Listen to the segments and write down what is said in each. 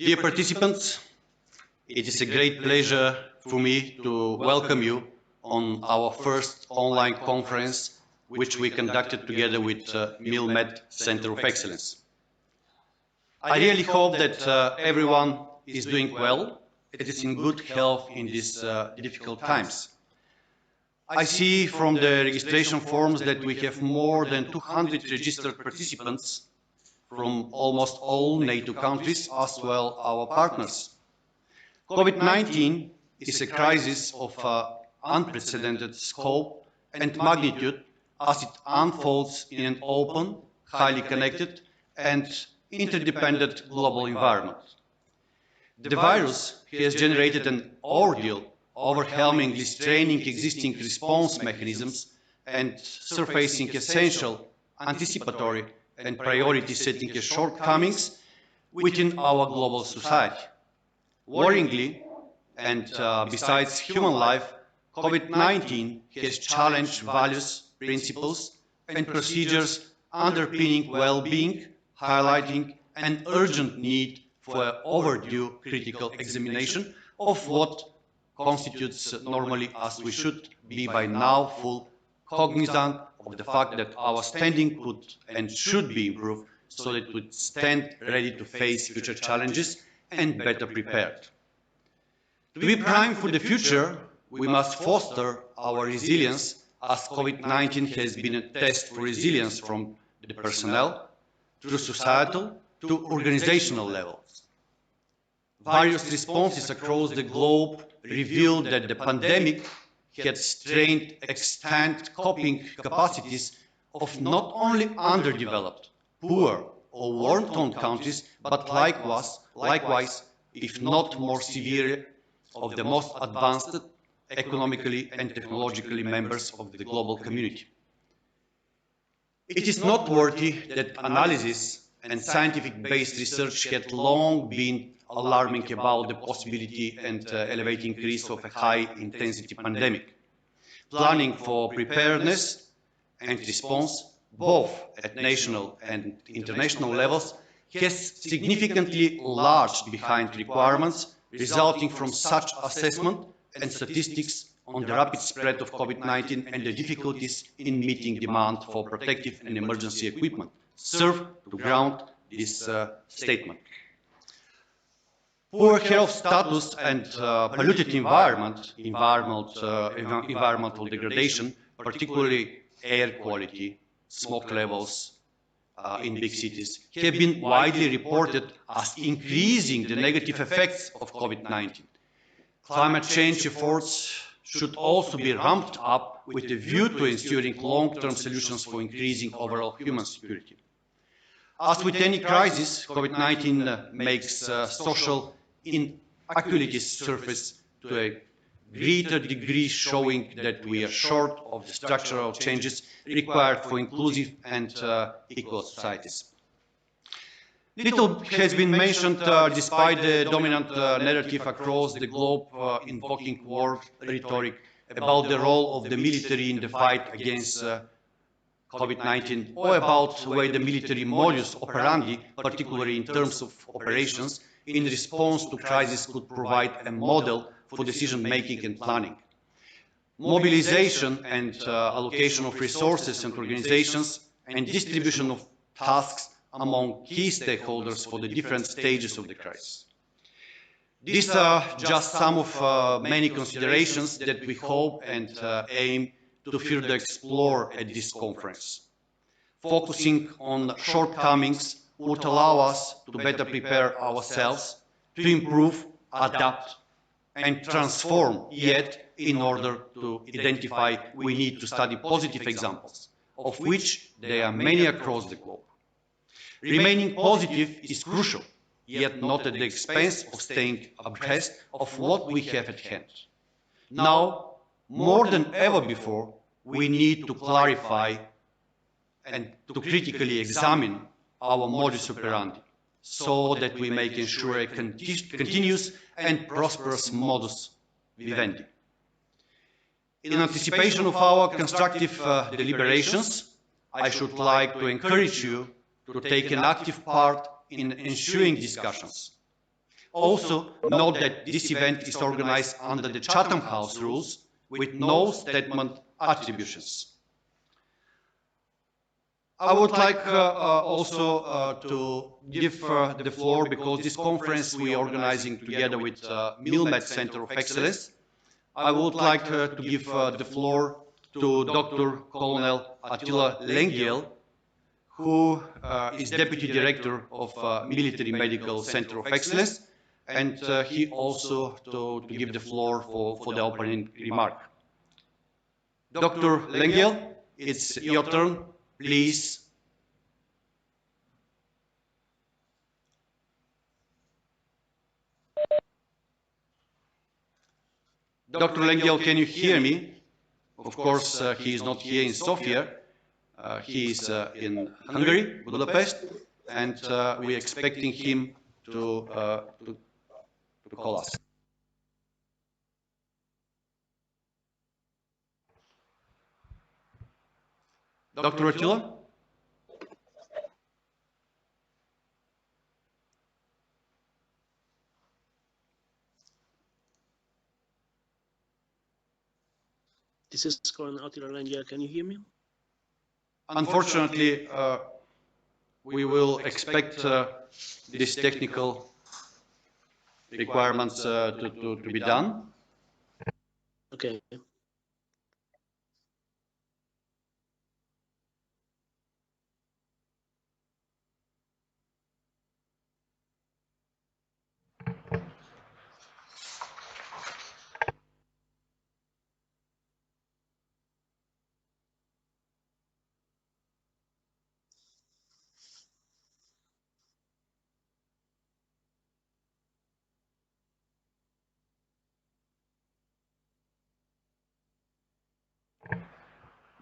Dear participants, it is a great pleasure for me to welcome you on our first online conference, which we conducted together with MILMED Center of Excellence. I really hope that everyone is doing well, it is in good health in these difficult times. I see from the registration forms that we have more than 200 registered participants from almost all NATO countries, as well our partners. COVID-19 is a crisis of unprecedented scope and magnitude as it unfolds in an open, highly connected and interdependent global environment. The virus has generated an ordeal overwhelmingly straining existing response mechanisms and surfacing essential anticipatory and priority-setting shortcomings within our global society. Worryingly, and besides human life, COVID-19 has challenged values, principles, and procedures underpinning well-being, highlighting an urgent need for an overdue critical examination of what constitutes normally, as we should be by now, full cognizant of the fact that our standing could and should be improved so that we stand ready to face future challenges and better prepared. To be primed for the future, we must foster our resilience, as COVID-19 has been a test for resilience from the personnel, through societal to organizational levels. Various responses across the globe revealed that the pandemic had strained extant coping capacities of not only underdeveloped, poor or war-torn countries, but likewise, if not more severe, of the most advanced economically and technologically members of the global community. It is noteworthy that analysis and scientific-based research had long been alarming about the possibility and elevating risk of a high-intensity pandemic. Planning for preparedness and response, both at national and international levels, has significantly lagged behind requirements resulting from such assessment and statistics on the rapid spread of COVID-19 and the difficulties in meeting demand for protective and emergency equipment serve to ground this statement. Poor health status and polluted environmental degradation, particularly air quality, smoke levels in big cities, have been widely reported as increasing the negative effects of COVID-19. Climate change efforts should also be ramped up with a view to ensuring long-term solutions for increasing overall human security. As with any crisis, COVID-19 makes social inequalities surface to a greater degree, showing that we are short of the structural changes required for inclusive and equal societies. Little has been mentioned despite the dominant narrative across the globe invoking war rhetoric about the role of the military in the fight against COVID-19, or about the way the military modus operandi, particularly in terms of operations, in response to crisis could provide a model for decision-making and planning. Mobilization and allocation of resources and organizations and distribution of tasks among key stakeholders for the different stages of the crisis. These are just some of many considerations that we hope and aim to further explore at this conference. Focusing on shortcomings would allow us to better prepare ourselves to improve, adapt, and transform, yet in order to identify, we need to study positive examples, of which there are many across the globe. Remaining positive is crucial, yet not at the expense of staying abreast of what we have at hand. Now, more than ever before, we need to clarify and to critically examine our modus operandi, so that we may ensure a continuous and prosperous modus vivendi. In anticipation of our constructive deliberations, I should like to encourage you to take an active part in ensuing discussions. Also, note that this event is organized under the Chatham House rules with no statement attributions. I would like also to give the floor, because this conference we are organizing together with MILMED Center of Excellence. I would like to give the floor to Dr. Colonel Attila Lengyel, who is Deputy Director of Military Medical Center of Excellence, and he also to give the floor for the opening remark. Dr. Lengyel, it's your turn, please. Dr. Lengyel, can you hear me? Of course, he is not here in Sofia. He is in Hungary, Budapest, and we're expecting him to call us. Dr. Attila? This is Colonel Attila Lengyel. Can you hear me? Unfortunately, we will expect these technical requirements to be done. Okay.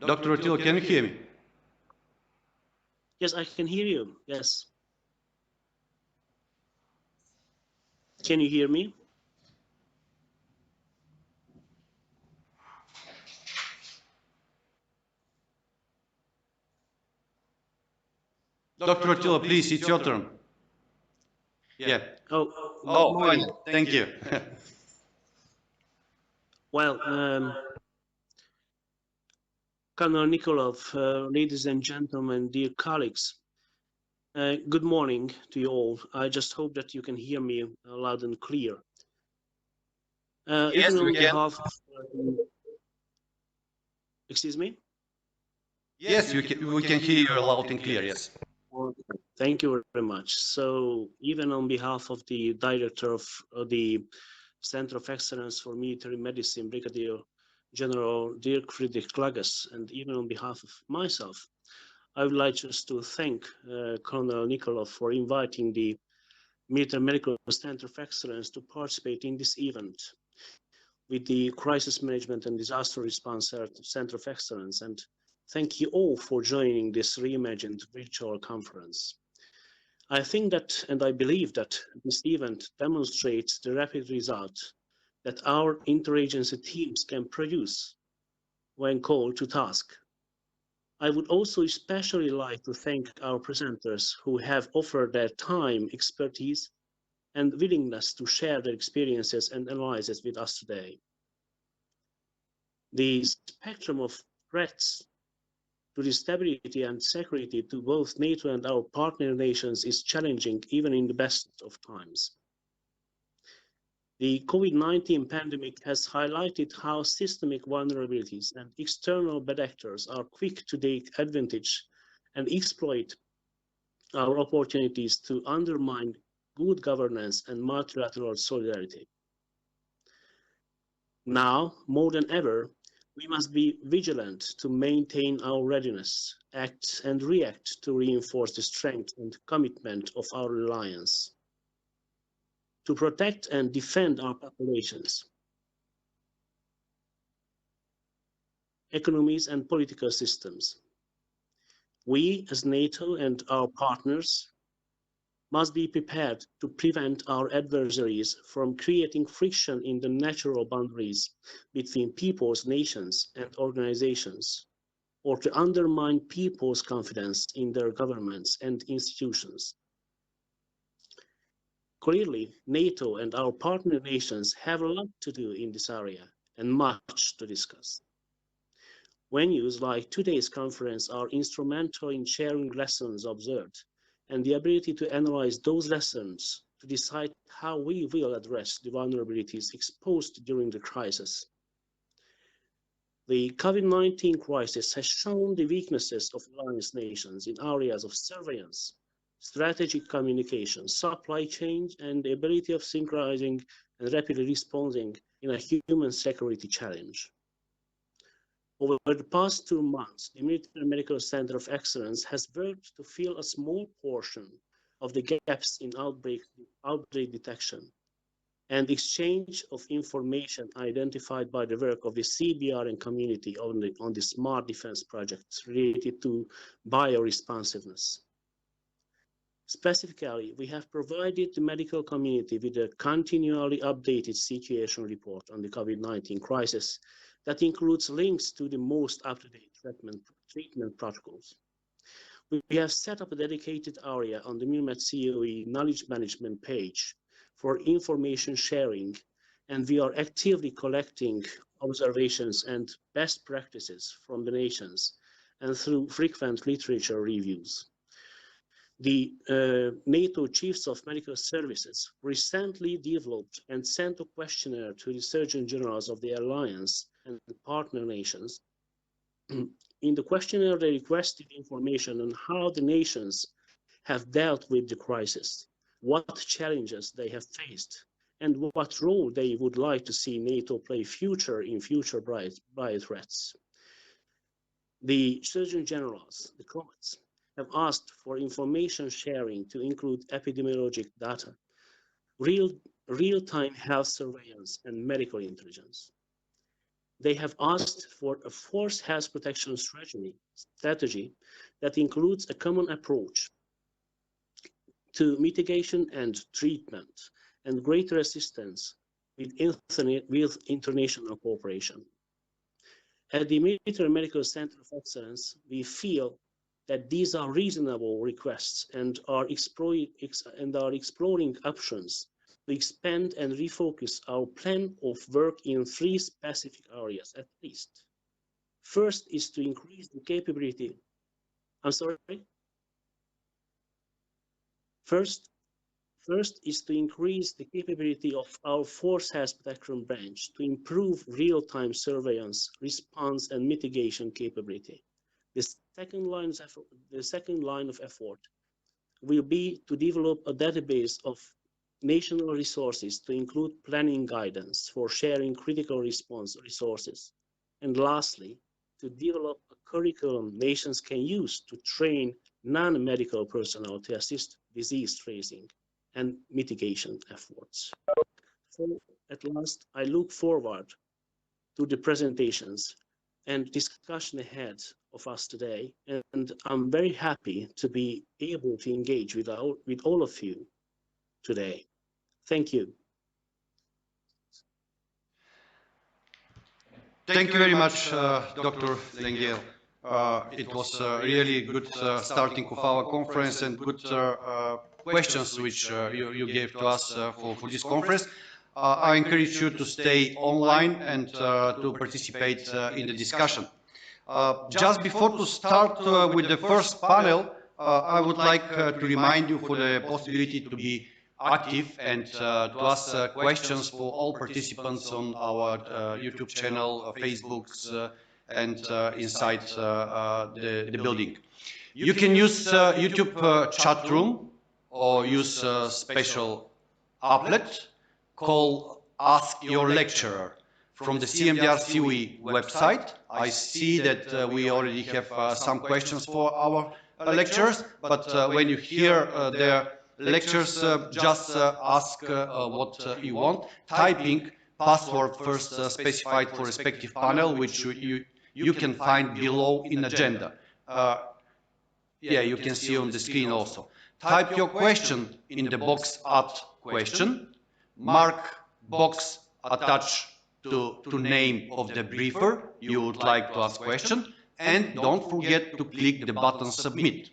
Dr. Attila, can you hear me? Yes, I can hear you. Yes. Can you hear me? Dr. Attila, please, it's your turn. Yeah. Oh, Fine. Thank you. Well, Colonel Nikolov, ladies and gentlemen, dear colleagues, good morning to you all. I just hope that you can hear me loud and clear. Yes, we can. Excuse me? Yes, we can hear you loud and clear, yes. Thank you very much. So even on behalf of the director of the Center of Excellence for Military Medicine, Brigadier General Dirk Friedrich Klages, and even on behalf of myself, I would like just to thank Colonel Nikolov for inviting the Military Medical Center of Excellence to participate in this event with the Crisis Management and Disaster Response Center of Excellence, and thank you all for joining this reimagined virtual conference. I think that, and I believe that this event demonstrates the rapid result that our interagency teams can produce when called to task. I would also especially like to thank our presenters who have offered their time, expertise, and willingness to share their experiences and analyses with us today. The spectrum of threats to the stability and security to both NATO and our partner nations is challenging even in the best of times. The COVID-19 pandemic has highlighted how systemic vulnerabilities and external bad actors are quick to take advantage and exploit our opportunities to undermine good governance and multilateral solidarity. Now, more than ever, we must be vigilant to maintain our readiness, act and react to reinforce the strength and commitment of our alliance, to protect and defend our populations, economies and political systems. We, as NATO and our partners, must be prepared to prevent our adversaries from creating friction in the natural boundaries between peoples, nations, and organizations, or to undermine people's confidence in their governments and institutions. Clearly, NATO and our partner nations have a lot to do in this area and much to discuss. Venues like today's conference are instrumental in sharing lessons observed and the ability to analyze those lessons to decide how we will address the vulnerabilities exposed during the crisis. The COVID-19 crisis has shown the weaknesses of alliance nations in areas of surveillance, strategic communication, supply chain, and the ability of synchronizing and rapidly responding in a human security challenge. Over the past 2 months, the Military Medical Center of Excellence has worked to fill a small portion of the gaps in outbreak detection and exchange of information identified by the work of the CBRN community on the smart defense projects related to bioresponsiveness. Specifically, we have provided the medical community with a continually updated situation report on the COVID-19 crisis that includes links to the most up-to-date treatment protocols. We have set up a dedicated area on the MILMED COE knowledge management page for information sharing, and we are actively collecting observations and best practices from the nations and through frequent literature reviews. The NATO Chiefs of Medical Services recently developed and sent a questionnaire to the Surgeon Generals of the Alliance and partner nations. In the questionnaire, they requested information on how the nations have dealt with the crisis, what challenges they have faced, and what role they would like to see NATO play in future bio threats. The Surgeon Generals, the COMETs, have asked for information sharing to include epidemiologic data, real-time health surveillance, and medical intelligence. They have asked for a force health protection strategy that includes a common approach to mitigation and treatment and greater assistance with international cooperation. At the Military Medical Center of Excellence, we feel that these are reasonable requests and are exploring options to expand and refocus our plan of work in 3 specific areas at least. First is to increase the capability. First is to increase the capability of our Force Health Protection branch to improve real-time surveillance, response, and mitigation capability. The second line of effort will be to develop a database of national resources to include planning guidance for sharing critical response resources. And lastly, to develop a curriculum nations can use to train non-medical personnel to assist disease tracing and mitigation efforts. So at last, I look forward to the presentations and discussion ahead of us today, and I'm very happy to be able to engage with all of you today. Thank you. Thank you very much, Dr. Zengel. It was really good starting of our conference and good questions which you gave to us for this conference. I encourage you to stay online and to participate in the discussion. Just before to start with the first panel, I would like to remind you for the possibility to be active and to ask questions for all participants on our YouTube channel, Facebooks, and inside the building. You can use YouTube chat room or use a special applet called Ask Your Lecturer. From the CMDR COE website, I see that we already have some questions for our lecturers, but when you hear their lectures, just ask what you want, typing password first specified for respective panel, which you can find below in agenda. Yeah, you can see on the screen also. Type your question in the box Add Question, mark box attached to name of the briefer you would like to ask question, and don't forget to click the button Submit.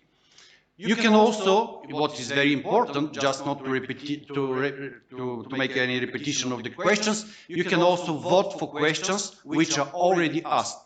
You can also, what is very important, just not to repeat, to make any repetition of the questions, you can also vote for questions which are already asked.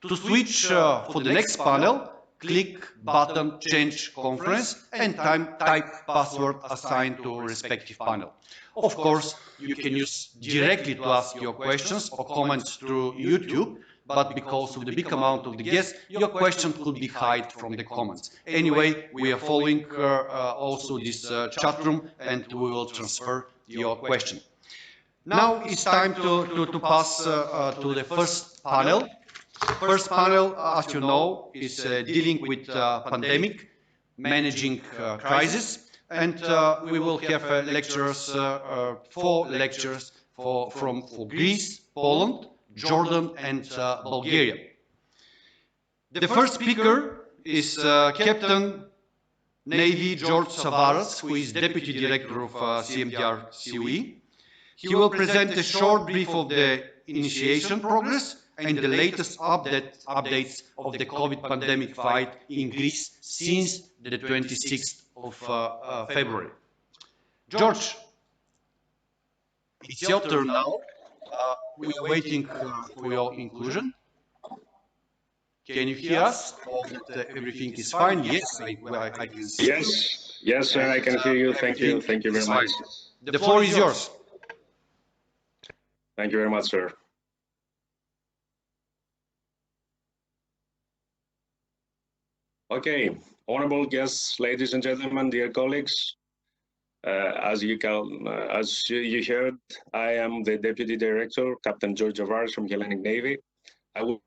To switch for the next panel, click button Change Conference and type password assigned to respective panel. Of course, you can use directly to ask your questions or comments through YouTube, but because of the big amount of the guests, your question could be hid from the comments. Anyway, we are following also this chat room and we will transfer your question. Now it's time to pass to the first panel. First panel, as you know, is dealing with pandemic, managing crisis, and we will have lecturers, 4 lectures from Greece, Poland, Jordan, and Bulgaria. The first speaker is Captain Navy George Savaras, who is Deputy Director of CMDR COE. He will present a short brief of the initiation progress and the latest updates of the COVID pandemic fight in Greece since the 26th of February. George, it's your turn now. We are waiting for your inclusion. Can you hear us? Everything is fine? Yes, I can see. Yes, sir, I can hear you. Thank you very much. The floor is yours. Thank you very much, sir. Okay, honorable guests, ladies and gentlemen, dear colleagues, as you heard, I am the Deputy Director, Captain George Savaras from Hellenic Navy. I will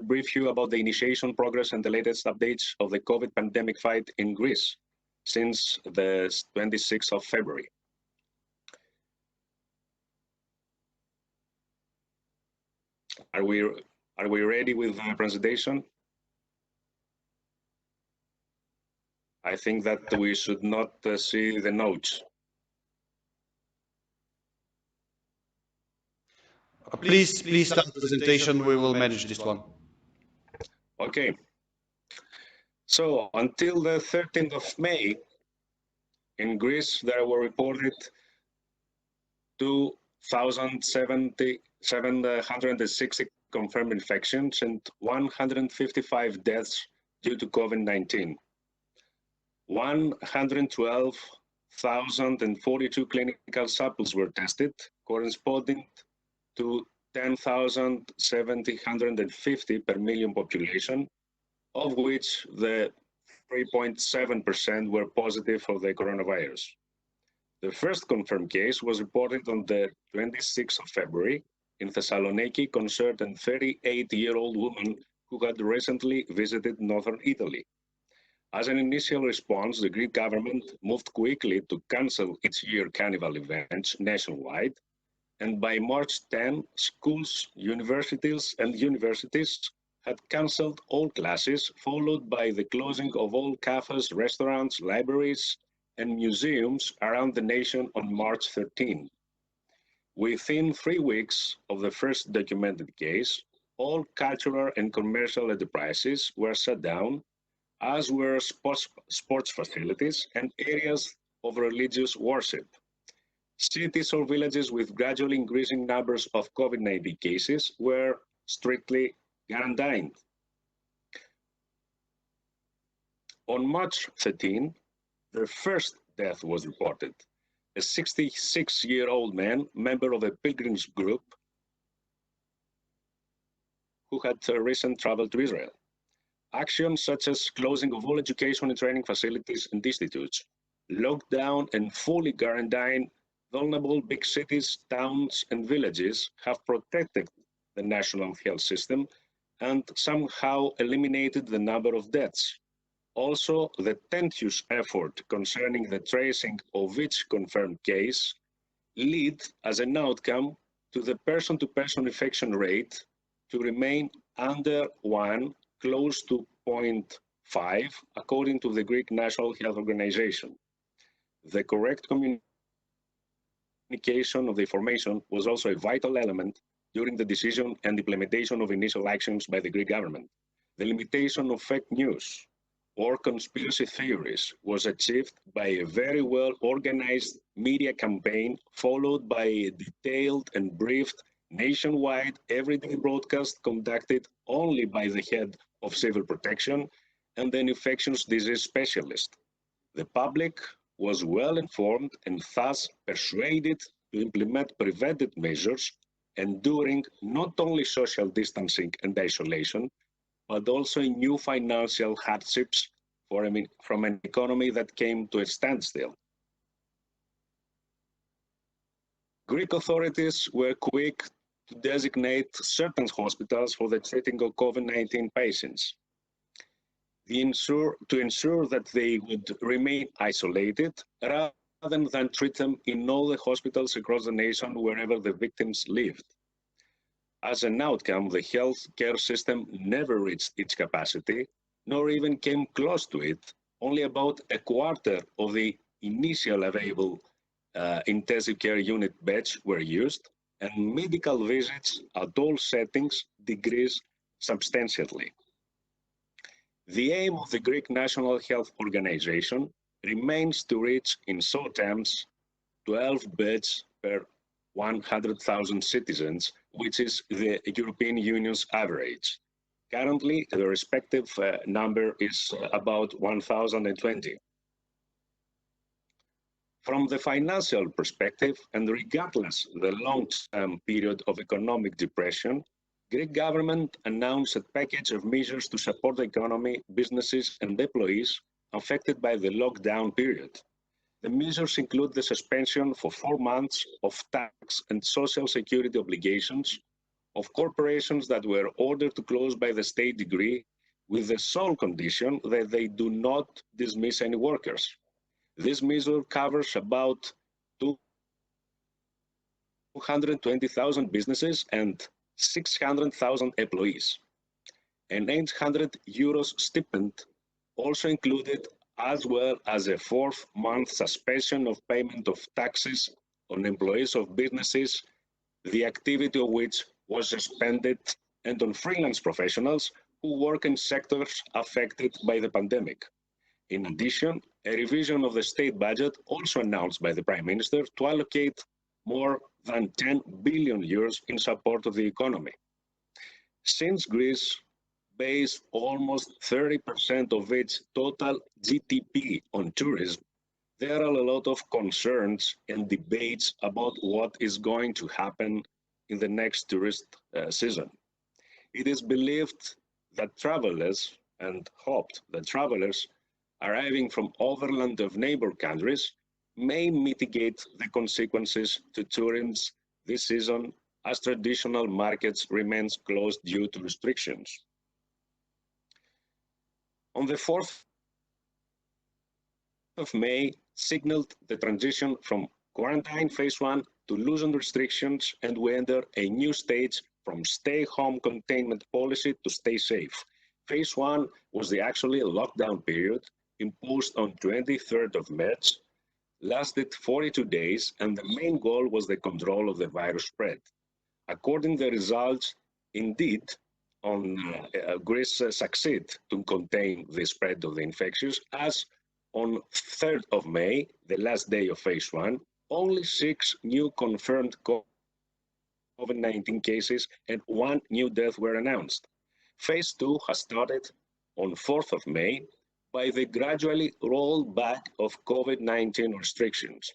brief you about the initiation progress and the latest updates of the COVID pandemic fight in Greece since the 26th of February. Are we ready with the presentation? I think that we should not see the notes. Please start the presentation. We will manage this one. Okay. So until the 13th of May, in Greece, there were reported 2,760 confirmed infections and 155 deaths due to COVID-19. 112,042 clinical samples were tested, corresponding to 10,750 per million population, of which the 3.7% were positive for the coronavirus. The first confirmed case was reported on the 26th of February in Thessaloniki, concerned a 38-year-old woman who had recently visited northern Italy. As an initial response, the Greek government moved quickly to cancel its year carnival events nationwide, and by March 10, schools, universities had cancelled all classes, followed by the closing of all cafes, restaurants, libraries, and museums around the nation on March 13. Within 3 weeks of the first documented case, all cultural and commercial enterprises were shut down, as were sports facilities and areas of religious worship. Cities or villages with gradually increasing numbers of COVID-19 cases were strictly quarantined. On March 13, the first death was reported. A 66-year-old man, member of a pilgrims group, who had recently traveled to Israel. Actions such as closing of all education and training facilities and institutes, lockdown and fully quarantine vulnerable big cities, towns, and villages have protected the national health system and somehow eliminated the number of deaths. Also, the tenuous effort concerning the tracing of each confirmed case lead as an outcome to the person-to-person infection rate to remain under 1, close to 0.5, according to the Greek National Health Organization. The correct communication of the information was also a vital element during the decision and implementation of initial actions by the Greek government. The limitation of fake news, or conspiracy theories was achieved by a very well organized media campaign followed by a detailed and briefed nationwide everyday broadcast conducted only by the head of civil protection and an infectious disease specialist. The public was well informed and thus persuaded to implement preventive measures, enduring not only social distancing and isolation, but also new financial hardships from an economy that came to a standstill. Greek authorities were quick to designate certain hospitals for the treating of COVID-19 patients. To ensure that they would remain isolated rather than treat them in all the hospitals across the nation wherever the victims lived. As an outcome, the healthcare system never reached its capacity, nor even came close to it. Only about a quarter of the initial available intensive care unit beds were used, and medical visits at all settings decreased substantially. The aim of the Greek National Health Organization remains to reach, in so terms, 12 beds per 100,000 citizens, which is the European Union's average. Currently, the respective number is about 1,020. From the financial perspective, and regardless the long-term period of economic depression, Greek government announced a package of measures to support the economy, businesses, and employees affected by the lockdown period. The measures include the suspension for 4 months of tax and social security obligations of corporations that were ordered to close by the state decree, with the sole condition that they do not dismiss any workers. This measure covers about 220,000 businesses and 600,000 employees. An €800 stipend also included, as well as a 4-month suspension of payment of taxes on employees of businesses, the activity of which was suspended, and on freelance professionals who work in sectors affected by the pandemic. In addition, a revision of the state budget, also announced by the Prime Minister, to allocate more than €10 billion in support of the economy. Since Greece based almost 30% of its total GDP on tourism, there are a lot of concerns and debates about what is going to happen in the next tourist season. It is believed that travelers, and hoped that travelers arriving from overland of neighbor countries may mitigate the consequences to tourism this season, as traditional markets remain closed due to restrictions. On the 4th of May, signaled the transition from quarantine phase 1 to loosened restrictions, and we enter a new stage from stay-home containment policy to stay safe. Phase 1 was the actually lockdown period imposed on 23rd of March, lasted 42 days, and the main goal was the control of the virus spread. According to the results, indeed, Greece succeeded to contain the spread of the infections, as on 3rd of May, the last day of phase 1, only 6 new confirmed COVID-19 cases and 1 new death were announced. Phase 2 has started on 4th of May by the gradually rollback of COVID-19 restrictions.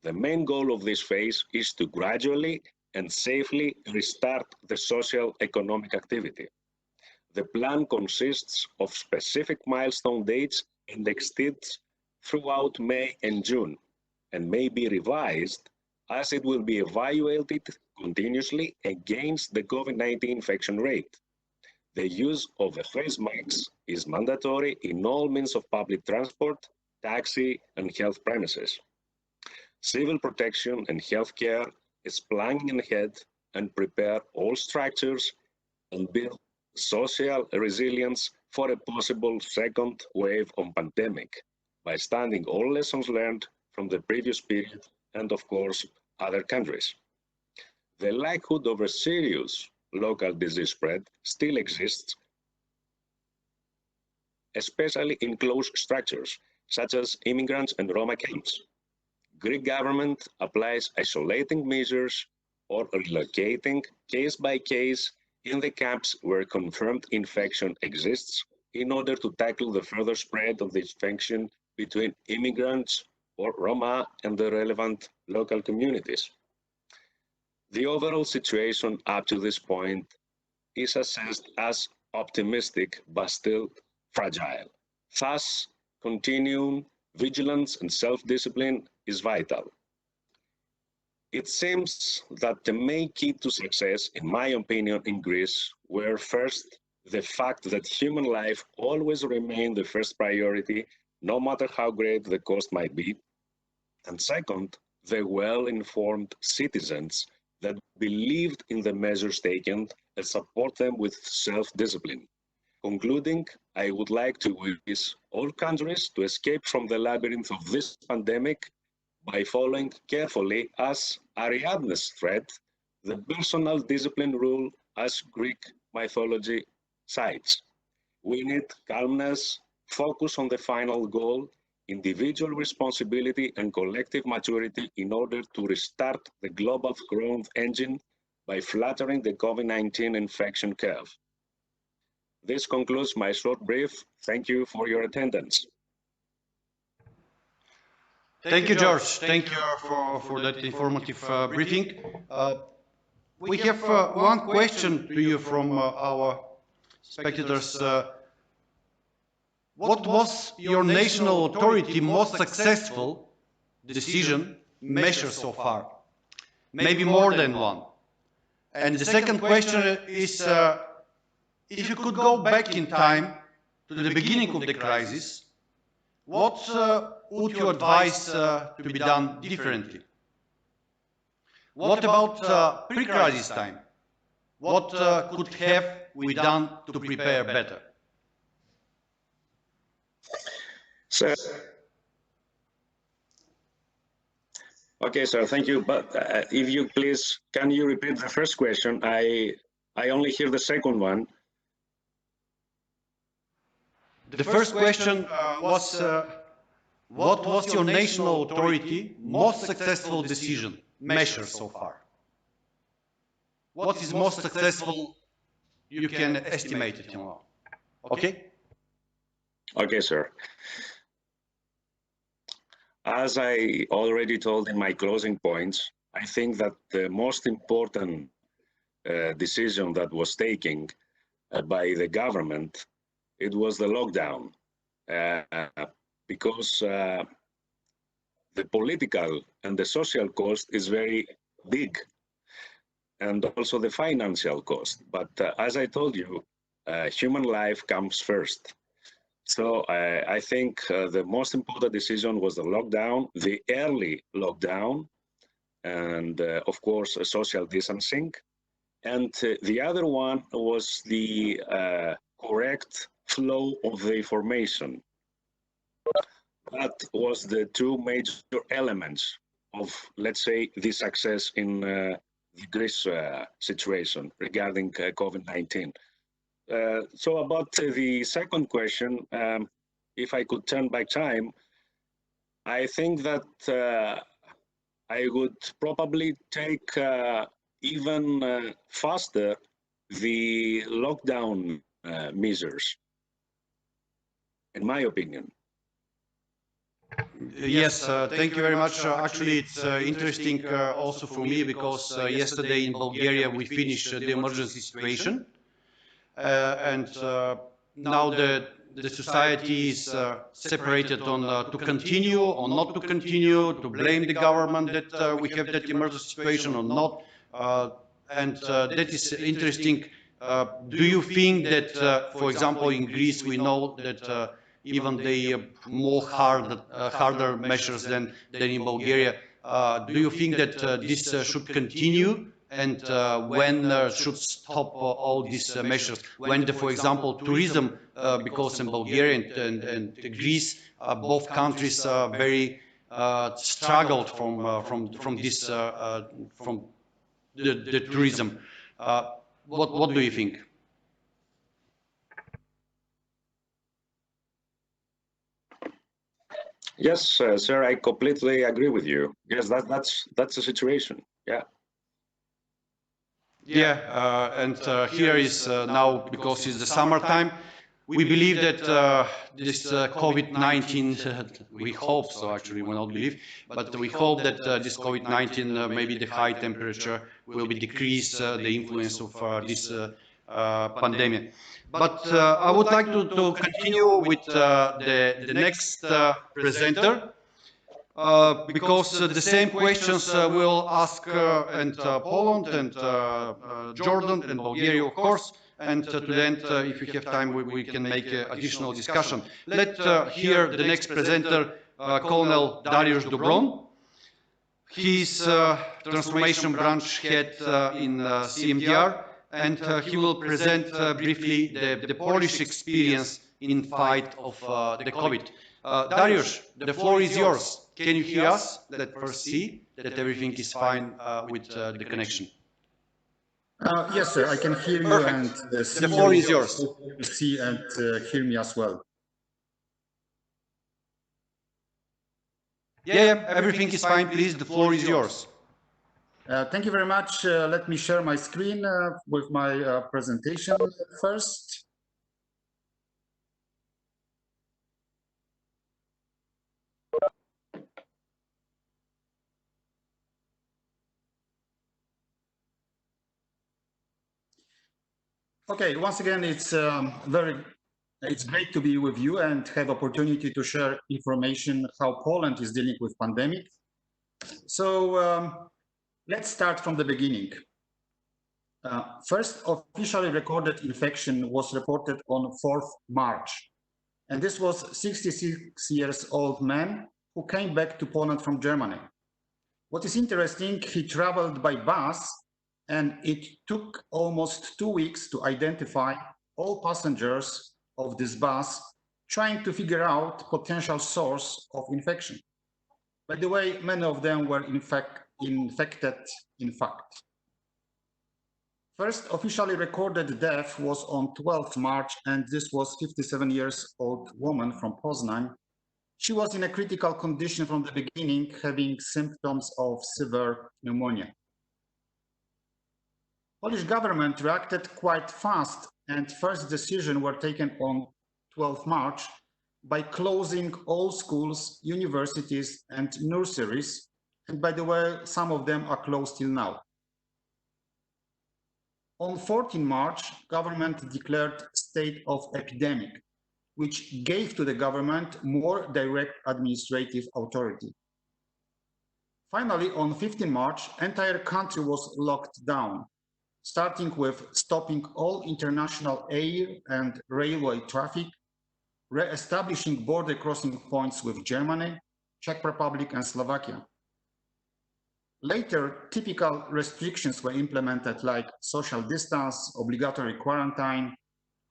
The main goal of this phase is to gradually and safely restart the social economic activity. The plan consists of specific milestone dates and extends throughout May and June, and may be revised as it will be evaluated continuously against the COVID-19 infection rate. The use of a face mask is mandatory in all means of public transport, taxi, and health premises. Civil protection and healthcare is planning ahead and prepare all structures and build social resilience for a possible second wave of pandemic by studying all lessons learned from the previous period and, of course, other countries. The likelihood of a serious local disease spread still exists, especially in closed structures, such as immigrants and Roma camps. Greek government applies isolating measures or relocating case by case in the camps where confirmed infection exists in order to tackle the further spread of the infection between immigrants or Roma and the relevant local communities. The overall situation up to this point is assessed as optimistic but still fragile. Thus, continuing vigilance and self-discipline is vital. It seems that the main key to success, in my opinion, in Greece were first, the fact that human life always remained the first priority, no matter how great the cost might be, and second, the well-informed citizens that believed in the measures taken and support them with self-discipline. Concluding, I would like to wish all countries to escape from the labyrinth of this pandemic by following carefully, as Ariadne's thread, the personal discipline rule as Greek mythology cites. We need calmness, focus on the final goal, individual responsibility and collective maturity in order to restart the global growth engine by flattering the COVID-19 infection curve. This concludes my short brief. Thank you for your attendance. Thank you, George. Thank you for that informative briefing. We have one question to you from our spectators. What was your national authority most successful decision measure so far? Maybe more than one. And the second question is, if you could go back in time to the beginning of the crisis, what would you advise to be done differently? What about pre-crisis time? What could have we done to prepare better? Sir. Okay, sir, thank you. But if you please, can you repeat the first question? I only hear the second one. The first question was, what was your national authority most successful decision measure so far? What is most successful you can estimate it now? Okay? Okay, sir. As I already told in my closing points, I think that the most important decision that was taken by the government, it was the lockdown, because the political and the social cost is very big, and also the financial cost. But as I told you, human life comes first. So I think the most important decision was the lockdown, the early lockdown, and of course, social distancing. And the other one was the correct flow of the information. That was the two major elements of, let's say, the success in the Greece situation regarding COVID-19. So about the second question, if I could turn back time, I think that I would probably take even faster the lockdown measures, in my opinion. Yes, thank you very much. Actually, it's interesting also for me because yesterday in Bulgaria we finished the emergency situation. And now the society is separated on to continue or not to continue, to blame the government that we have that emergency situation or not. And that is interesting. Do you think that, for example, in Greece, we know that even the more harder measures than in Bulgaria, do you think that this should continue? And when should stop all these measures? When, for example, tourism, because in Bulgaria and Greece, both countries very struggled from this from the tourism. What do you think? Yes, sir, I completely agree with you. Yes, that's the situation. Yeah. Yeah, and here is now, because it's the summertime, we believe that this COVID-19, we hope so, actually, we not believe, but we hope that this COVID-19, maybe the high temperature will be decrease the influence of this pandemic. But I would like to continue with the next presenter. Because the same questions we'll ask and Poland and Jordan and Bulgaria, of course, and to the end, if we have time, we can make additional discussion. Let's hear the next presenter, Colonel Dariusz Dobron. He's transformation branch head in CMDR, and he will present briefly the Polish experience in fight of the COVID. Dariusz, the floor is yours. Can you hear us? Let's first see that everything is fine with the connection. Yes, sir, I can hear you. Perfect. And The floor is yours. See and hear me as well. Yeah, everything is fine. Please, the floor is yours. Thank you very much. Let me share my screen with my presentation first. Okay, once again, it's great to be with you and have opportunity to share information how Poland is dealing with pandemic. So let's start from the beginning. First officially recorded infection was reported on 4th March. And this was 66 years old man who came back to Poland from Germany. What is interesting, he traveled by bus and it took almost 2 weeks to identify all passengers of this bus, trying to figure out potential source of infection. By the way, many of them were infected in fact. First officially recorded death was on 12th March, and this was 57 years old woman from Poznań. She was in a critical condition from the beginning, having symptoms of severe pneumonia. Polish government reacted quite fast, and first decisions were taken on 12th March by closing all schools, universities, and nurseries. And by the way, some of them are closed till now. On 14 March, government declared state of epidemic, which gave to the government more direct administrative authority. Finally, on 15 March, entire country was locked down, starting with stopping all international air and railway traffic, re-establishing border crossing points with Germany, Czech Republic, and Slovakia. Later, typical restrictions were implemented like social distance, obligatory quarantine,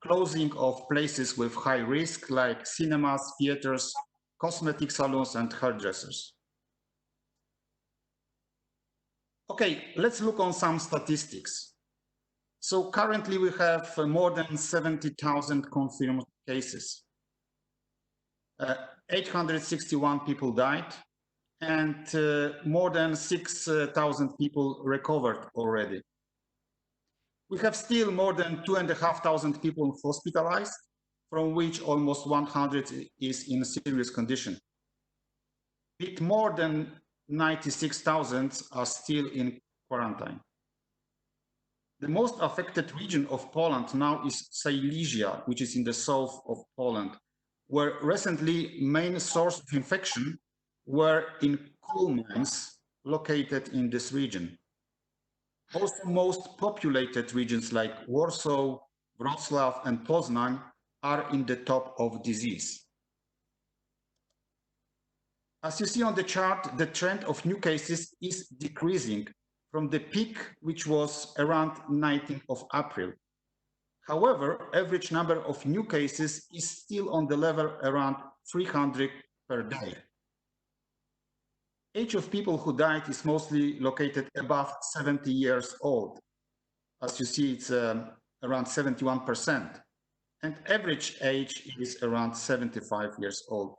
closing of places with high risk like cinemas, theaters, cosmetic salons, and hairdressers. Okay, let's look on some statistics. So currently we have more than 70,000 confirmed cases. 861 people died, and more than 6,000 people recovered already. We have still more than 2,500 people hospitalized, from which almost 100 is in serious condition. With more than 96,000 are still in quarantine. The most affected region of Poland now is Silesia, which is in the south of Poland, where recently main source of infection were in coal mines located in this region. Also, most populated regions like Warsaw, Wrocław, and Poznań are in the top of disease. As you see on the chart, the trend of new cases is decreasing from the peak, which was around 19th of April. However, average number of new cases is still on the level around 300 per day. Age of people who died is mostly located above 70 years old. As you see, it's around 71%. And average age is around 75 years old.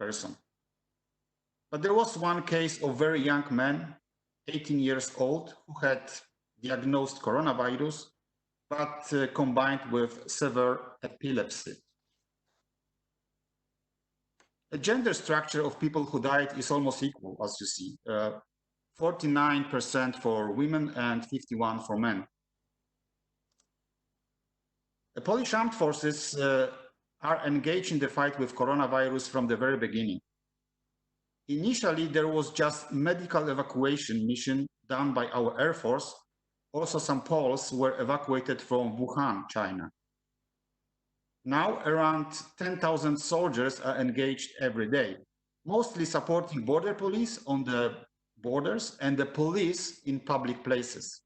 person. But there was one case of very young man, 18 years old, who had diagnosed coronavirus, but combined with severe epilepsy. The gender structure of people who died is almost equal, as you see, 49% for women and 51% for men. The Polish armed forces are engaged in the fight with coronavirus from the very beginning. Initially, there was just medical evacuation mission done by our Air Force. Also, some Poles were evacuated from Wuhan, China. Now, around 10,000 soldiers are engaged every day, mostly supporting border police on the borders and the police in public places.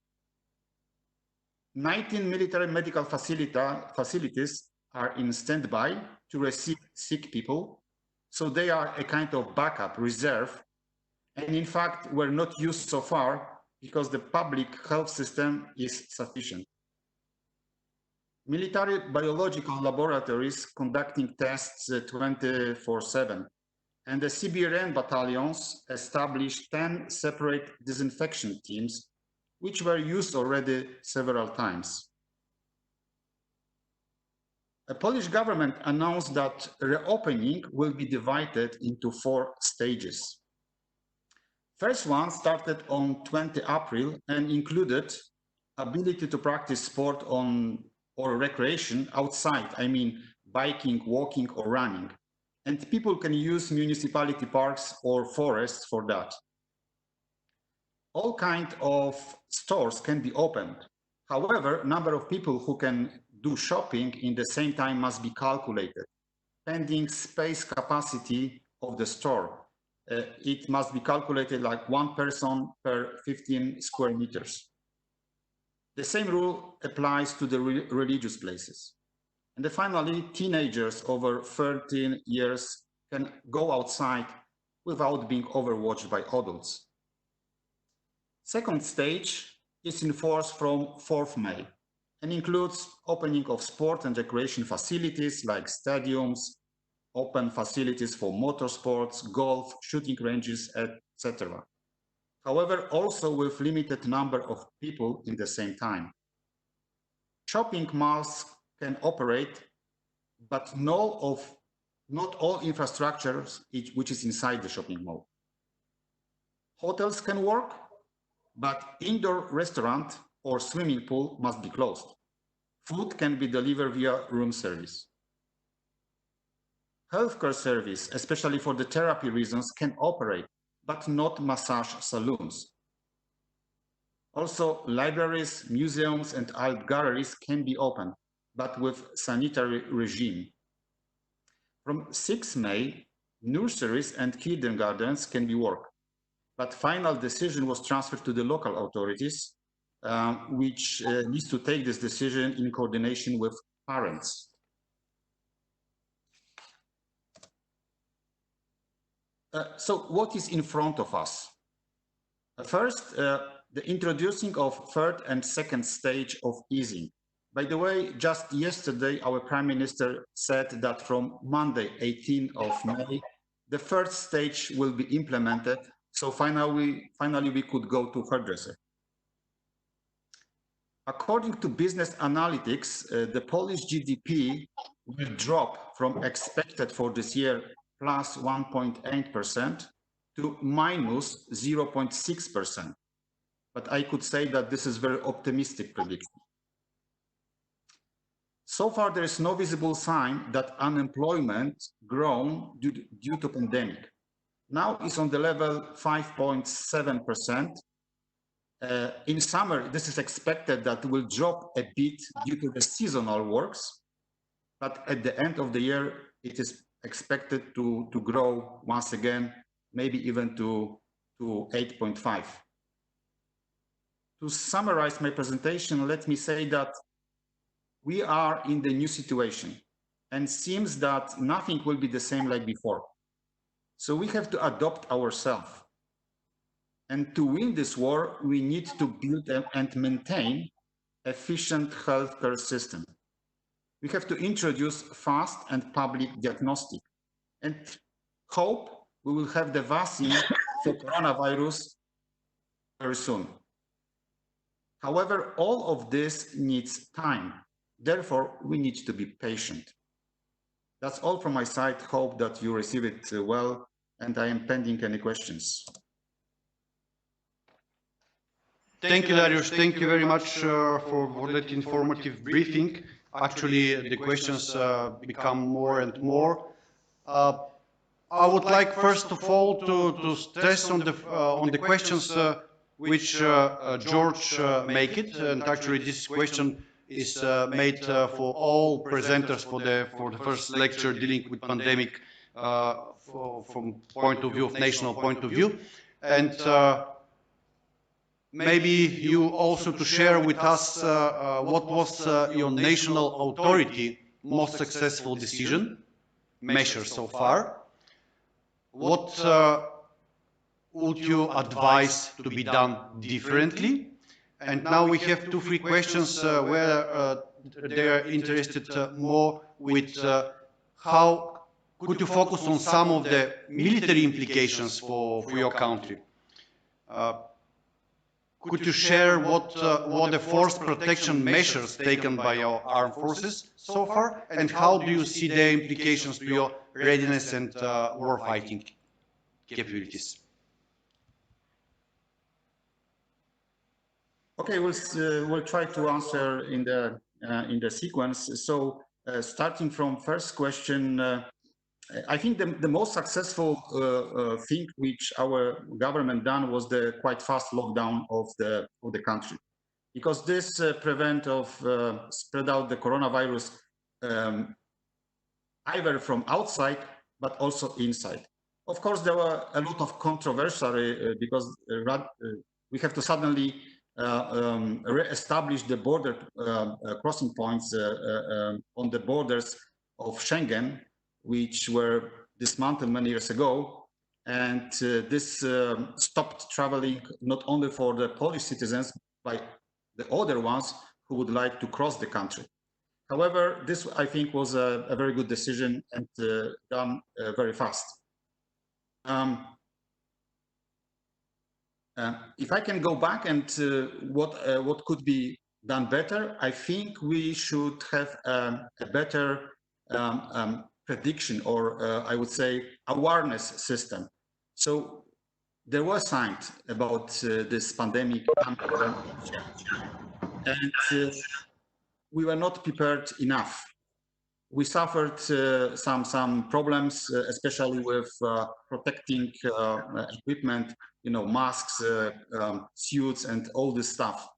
19 military medical facilities are in standby to receive sick people, so they are a kind of backup reserve, and in fact were not used so far because the public health system is sufficient. Military biological laboratories conducting tests 24/7, and the CBRN battalions established 10 separate disinfection teams, which were used already several times. The Polish government announced that reopening will be divided into 4 stages. First one started on 20 April and included ability to practice sport or recreation outside, I mean biking, walking or running. And people can use municipality parks or forests for that. All kinds of stores can be opened. However, number of people who can do shopping in the same time must be calculated, pending space capacity of the store. It must be calculated like 1 person per 15 square meters. The same rule applies to the religious places. And then finally, teenagers over 13 years can go outside without being overwatched by adults. Second stage is in force from 4th May and includes opening of sport and recreation facilities like stadiums, open facilities for motorsports, golf, shooting ranges, etc. However, also with limited number of people in the same time. Shopping malls can operate, but not all infrastructures which is inside the shopping mall. Hotels can work, but indoor restaurant or swimming pool must be closed. Food can be delivered via room service. Healthcare service, especially for the therapy reasons, can operate, but not massage salons. Also, libraries, museums, and art galleries can be opened, but with sanitary regime. From 6 May, nurseries and kindergartens can be worked, but final decision was transferred to the local authorities, which needs to take this decision in coordination with parents. So what is in front of us? First, the introducing of 3rd and 2nd stage of easing. By the way, just yesterday, our Prime Minister said that from Monday, 18th of May, the 3rd stage will be implemented. So finally we could go to hairdresser. According to business analytics, the Polish GDP will drop from expected for this year plus 1.8% to minus 0.6%. But I could say that this is very optimistic prediction. So far, there is no visible sign that unemployment grown due to pandemic. Now it's on the level 5.7%. In summer, this is expected that will drop a bit due to the seasonal works, but at the end of the year, it is expected to grow once again, maybe even to 8.5. To summarize my presentation, let me say that we are in the new situation and seems that nothing will be the same like before. So we have to adopt ourselves. And to win this war, we need to build and maintain efficient healthcare system. We have to introduce fast and public diagnostic. And hope we will have the vaccine for coronavirus very soon. However, all of this needs time. Therefore, we need to be patient. That's all from my side. Hope that you receive it well, and I am pending any questions. Thank you, Darius. Thank you very much for that informative briefing. Actually, the questions become more and more. I would like first of all to stress on the questions which George make it, and actually this question is made for all presenters for the first lecture dealing with pandemic from point of view of national point of view, and maybe you also to share with us what was your national authority most successful decision measure so far. What would you advise to be done differently? And now we have 2-3 questions where they are interested more with how could you focus on some of the military implications for your country? Could you share what the force protection measures taken by your armed forces so far, and how do you see their implications to your readiness and warfighting capabilities? Okay, we'll try to answer in the sequence. So, starting from first question, I think the most successful thing which our government done was the quite fast lockdown of the country, because this prevent of spread out the coronavirus either from outside but also inside. Of course, there were a lot of controversy because we have to suddenly re-establish the border crossing points on the borders of Schengen, which were dismantled many years ago. And this stopped traveling not only for the Polish citizens, but the other ones who would like to cross the country. However, this, I think, was a very good decision and done very fast. If I can go back and what could be done better, I think we should have a better prediction, or I would say awareness system. So there were signs about this pandemic, and we were not prepared enough. We suffered some problems, especially with protecting equipment, masks, suits, and all this stuff.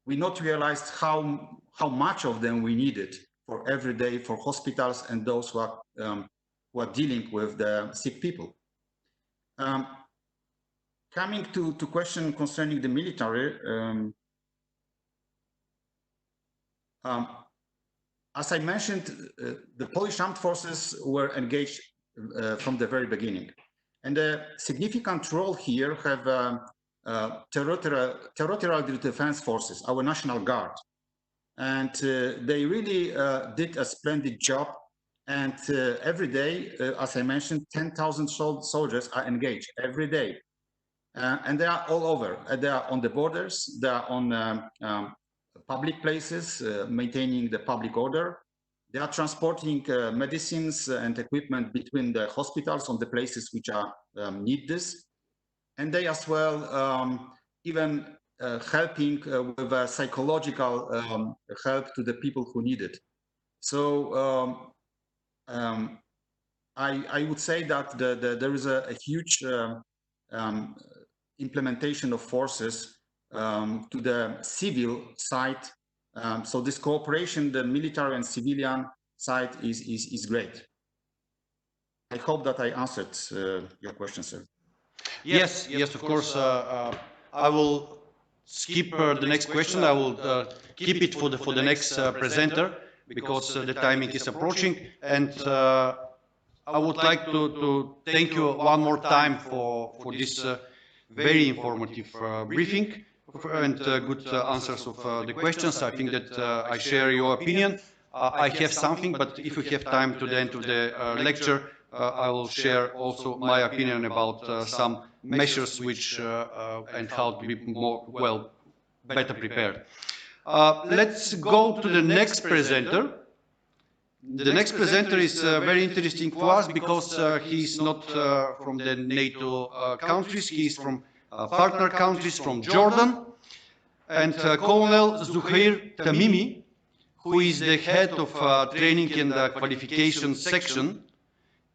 We not realized how much of them we needed for every day for hospitals and those who are dealing with the sick people. Coming to question concerning the military, as I mentioned, the Polish armed forces were engaged from the very beginning, and a significant role here have territorial defense forces, our National Guard, and they really did a splendid job. And every day, as I mentioned, 10,000 soldiers are engaged every day, and they are all over. They are on the borders, they are on public places, maintaining the public order. They are transporting medicines and equipment between the hospitals on the places which are need this. And they as well even helping with psychological help to the people who need it. So I would say that there is a huge implementation of forces to the civil side. So this cooperation, the military and civilian side is great. I hope that I answered your question, sir. Yes, of course. I will skip the next question. I will keep it for the next presenter, because the timing is approaching. And I would like to thank you one more time for this very informative briefing and good answers of the questions. I think that I share your opinion. I have something, but if we have time to the end of the lecture, I will share also my opinion about some measures which and how to be more, better prepared. Let's go to the next presenter. The next presenter is very interesting for us because he's not from the NATO countries, he's from partner countries, from Jordan, and Colonel Zuhair Tamimi, who is the head of training and qualification section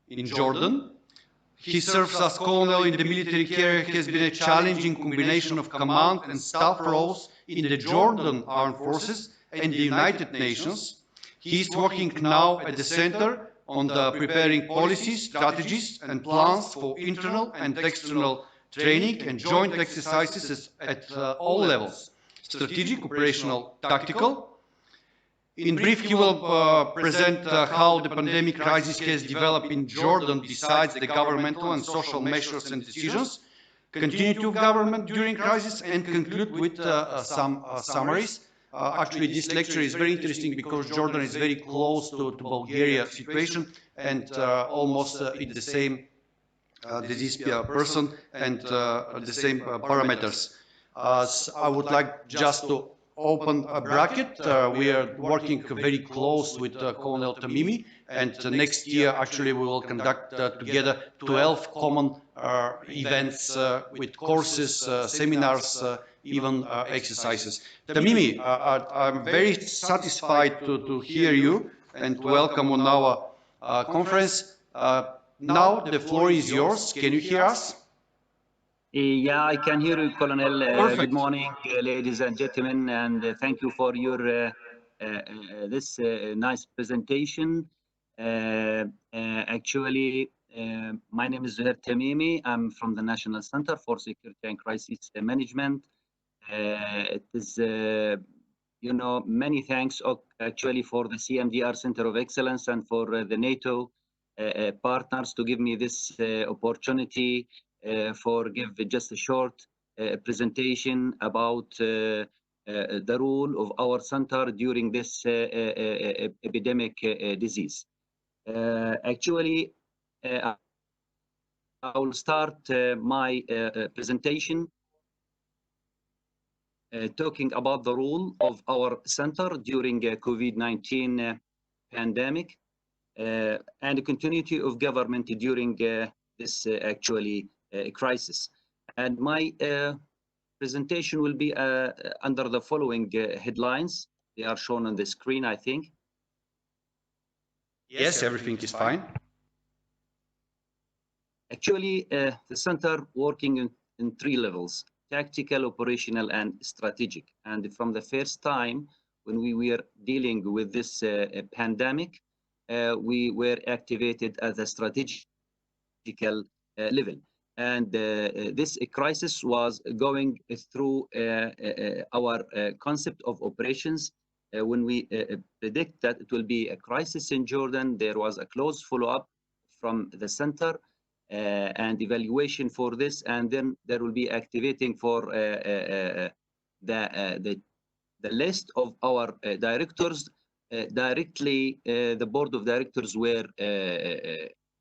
in Jordan. He serves as colonel in the military career, has been a challenging combination of command and staff roles in the Jordan Armed Forces and the United Nations. He is working now at the center on preparing policies, strategies, and plans for internal and external training and joint exercises at all levels: strategic, operational, tactical. In brief, he will present how the pandemic crisis has developed in Jordan besides the governmental and social measures and decisions, continuity of government during crisis, and conclude with some summaries. Actually, this lecture is very interesting because Jordan is very close to Bulgaria situation and almost in the same disease person and the same parameters. I would like just to open a bracket. We are working very close with Colonel Tamimi, and next year actually we will conduct together 12 common events with courses, seminars, even exercises. Tamimi, I'm very satisfied to hear you and welcome on our conference. Now the floor is yours. Can you hear us? Yeah, I can hear you, Colonel. Good morning, ladies and gentlemen, and thank you for your this nice presentation. Actually, my name is Zuhair Tamimi. I'm from the National Center for Security and Crisis Management. It is, you know, many thanks actually for the CMDR Center of Excellence and for the NATO partners to give me this opportunity for give just a short presentation about the role of our center during this epidemic disease. Actually, I will start my presentation talking about the role of our center during COVID-19 pandemic and the continuity of government during this actually crisis. And my presentation will be under the following headlines. They are shown on the screen, I think. Yes, everything is fine. Actually, the center working in three levels: tactical, operational, and strategic. And from the first time when we were dealing with this pandemic, we were activated at the strategical level. And this crisis was going through our concept of operations. When we predict that it will be a crisis in Jordan, there was a close follow-up from the center and evaluation for this, and then there will be activating for the list of our directors. Directly, the board of directors were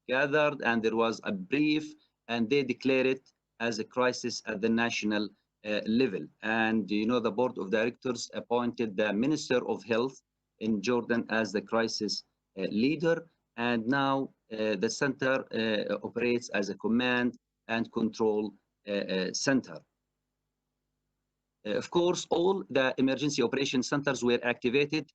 gathered, and there was a brief, and they declared it as a crisis at the national level. And you know, the board of directors appointed the Minister of Health in Jordan as the crisis leader, and now the center operates as a command and control center. Of course, all the emergency operation centers were activated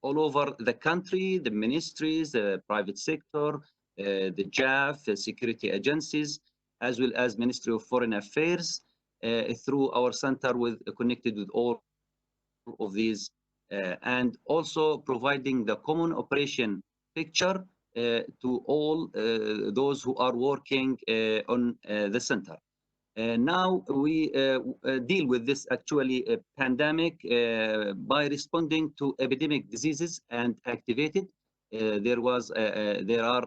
all over the country: the ministries, the private sector, the JAF, the security agencies, as well as Ministry of Foreign Affairs, through our center connected with all of these, and also providing the common operation picture to all those who are working on the center. Now we deal with this actually pandemic by responding to epidemic diseases and activated. There are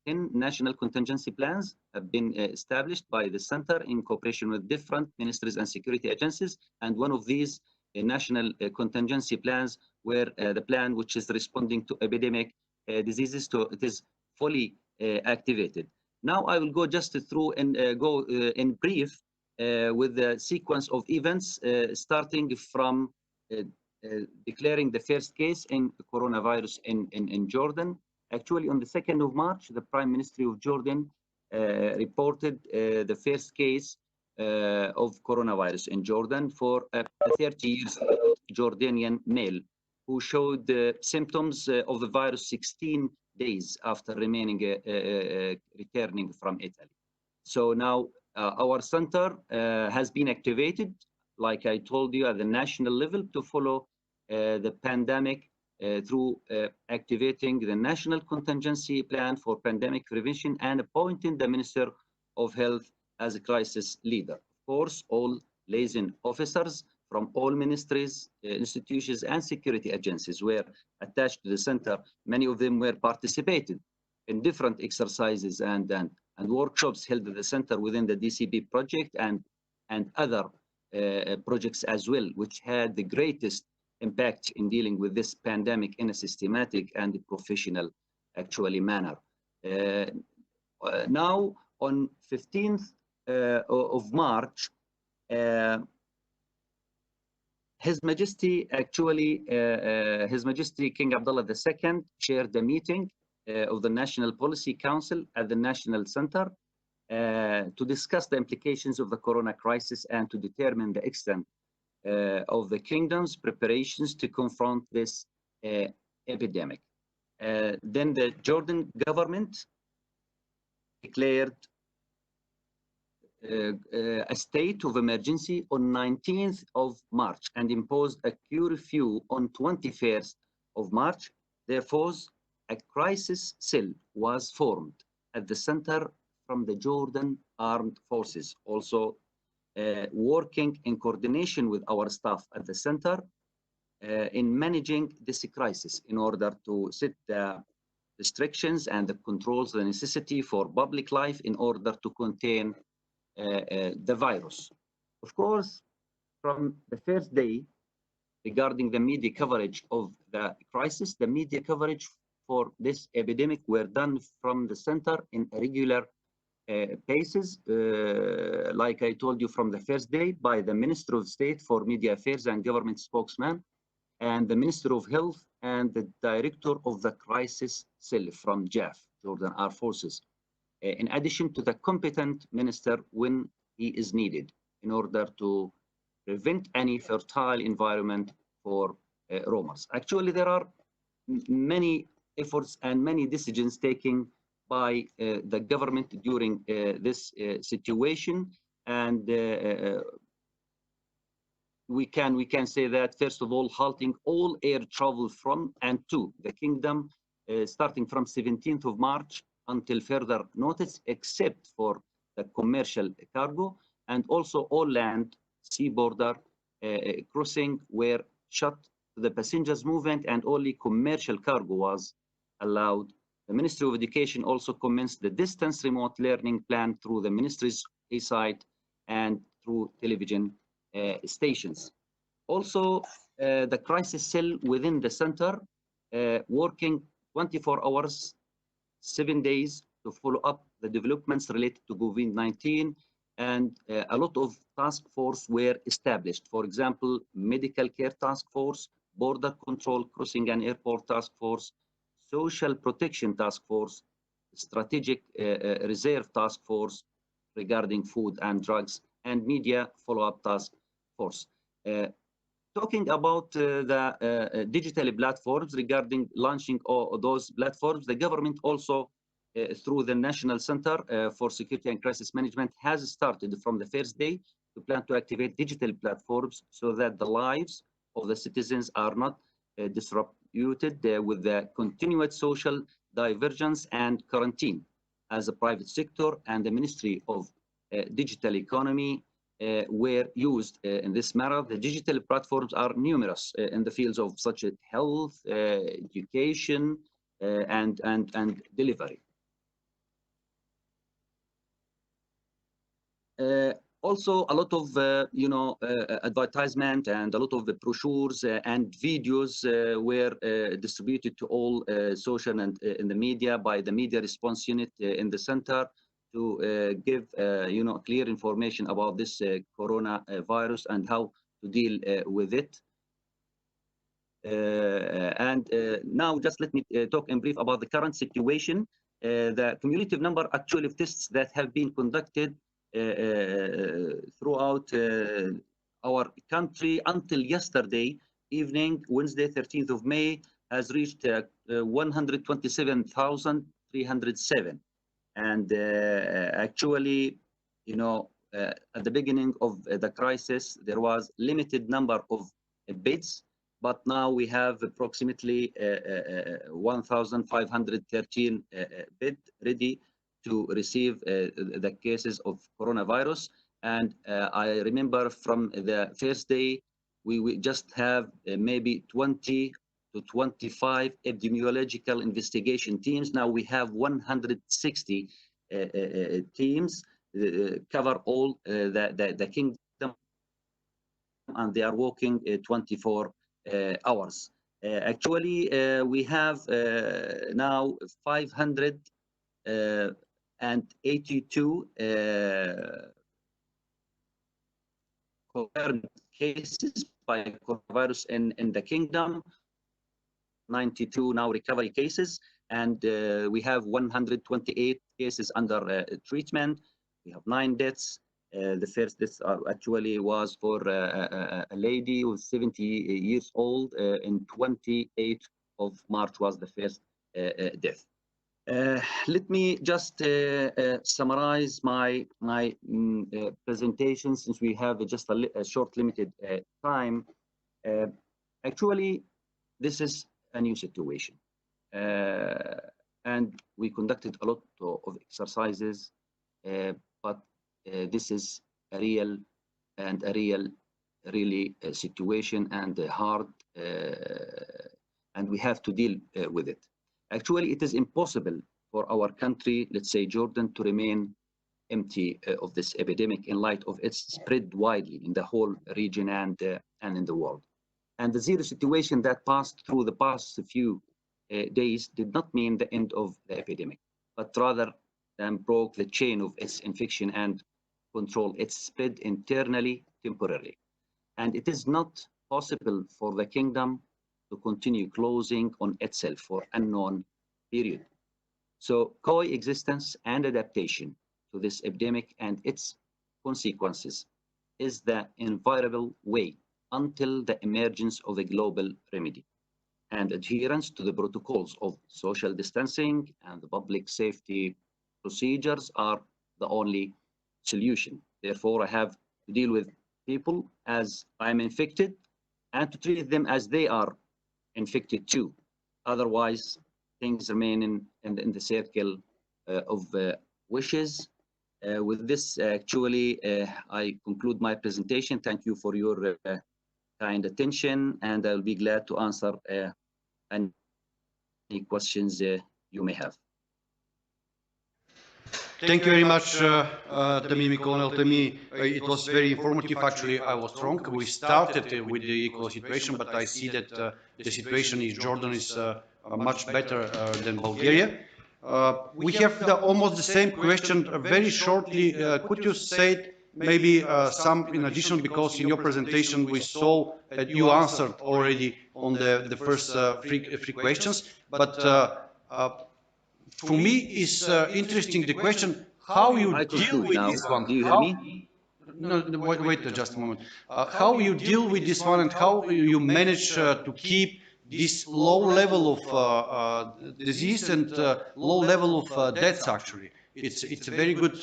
10 national contingency plans have been established by the center in cooperation with different ministries and security agencies. And one of these national contingency plans were the plan which is responding to epidemic diseases. It is fully activated. Now I will go just through and go in brief with the sequence of events, starting from declaring the first case in coronavirus in Jordan. Actually, on the 2nd of March, the Prime Ministry of Jordan reported the first case of coronavirus in Jordan for a 30 years old Jordanian male who showed symptoms of the virus 16 days after returning from Italy. So now our center has been activated, like I told you, at the national level to follow the pandemic through activating the National Contingency Plan for Pandemic Prevention and appointing the Minister of Health as a crisis leader. Of course, all liaison officers from all ministries, institutions, and security agencies were attached to the center. Many of them were participated in different exercises and workshops held at the center within the DCP project and other projects as well, which had the greatest impact in dealing with this pandemic in a systematic and professional actually manner. Now on 15th of March, His Majesty actually, His Majesty King Abdullah II chaired the meeting of the National Policy Council at the National Center to discuss the implications of the corona crisis and to determine the extent of the kingdom's preparations to confront this epidemic. Then the Jordan government declared a state of emergency on 19th of March and imposed a curfew on 21st of March. Therefore, a crisis cell was formed at the center from the Jordan Armed Forces, also working in coordination with our staff at the center in managing this crisis in order to set the restrictions and the controls, the necessity for public life in order to contain the virus. Of course, from the first day, regarding the media coverage of the crisis, the media coverage for this epidemic were done from the center in regular basis, like I told you from the first day, by the Minister of State for Media Affairs and Government Spokesman, and the Minister of Health and the Director of the Crisis Cell from JAF, Jordan Armed Forces, in addition to the competent minister when he is needed in order to prevent any fertile environment for roamers. Actually, there are many efforts and many decisions taken by the government during this situation, and we can say that, first of all, halting all air travel from and to the kingdom starting from 17th of March until further notice, except for the commercial cargo, and also all land, sea border crossing were shut to the passengers movement, and only commercial cargo was allowed. The Ministry of Education also commenced the distance remote learning plan through the ministry's site and through television stations. Also, the crisis cell within the center working 24 hours, 7 days to follow up the developments related to COVID-19, and a lot of task force were established. For example, medical care task force, border control, crossing and airport task force, social protection task force, strategic reserve task force regarding food and drugs, and media follow-up task force. Talking about the digital platforms, regarding launching all those platforms, the government also, through the National Center for Security and Crisis Management, has started from the first day to plan to activate digital platforms so that the lives of the citizens are not disrupted with the continued social divergence and quarantine. As a private sector and the Ministry of Digital Economy were used in this matter. The digital platforms are numerous in the fields of such as health, education, and delivery. Also, a lot of advertisement and a lot of the brochures and videos were distributed to all social and in the media by the media response unit in the center to give clear information about this coronavirus and how to deal with it. Now just let me talk in brief about the current situation. The cumulative number actually of tests that have been conducted throughout our country until yesterday evening, Wednesday, 13th of May, has reached 127,307. And actually, at the beginning of the crisis, there was limited number of beds, but now we have approximately 1,513 beds ready to receive the cases of coronavirus. And I remember from the first day, we just have maybe 20 to 25 epidemiological investigation teams. Now we have 160 teams cover all the kingdom, and they are working 24 hours. Actually, we have now 582 confirmed cases by coronavirus in the kingdom, 92 now recovery cases, and we have 128 cases under treatment. We have 9 deaths. The first death actually was for a lady who was 70 years old. In 28th of March was the first death. Let me just summarize my presentation, since we have just a short limited time. Actually, this is a new situation, and we conducted a lot of exercises, but this is a real situation and hard, and we have to deal with it. Actually, it is impossible for our country, let's say Jordan, to remain empty of this epidemic in light of its spread widely in the whole region and in the world. And the zero situation that passed through the past few days did not mean the end of the epidemic, but rather broke the chain of its infection and control its spread internally temporarily. And it is not possible for the kingdom to continue closing on itself for unknown period. So coexistence and adaptation to this epidemic and its consequences is the invariable way until the emergence of a global remedy. And adherence to the protocols of social distancing and the public safety procedures are the only solution. Therefore, I have to deal with people as I am infected and to treat them as they are infected too. Otherwise, things remain in the circle of wishes. With this, actually, I conclude my presentation. Thank you for your kind attention, and I'll be glad to answer any questions you may have. Thank you very much, Tamimi, Colonel Tamimi. It was very informative. Actually, I was wrong. We started with the equal situation, but I see that the situation in Jordan is much better than Bulgaria. We have almost the same question. Very shortly, could you say maybe some in addition, because in your presentation we saw that you answered already on the first three questions, but for me, is interesting the question how you deal with this one. Do you hear me? No, wait just a moment. How you deal with this one and how you manage to keep this low level of disease and low level of deaths, actually. It's a very good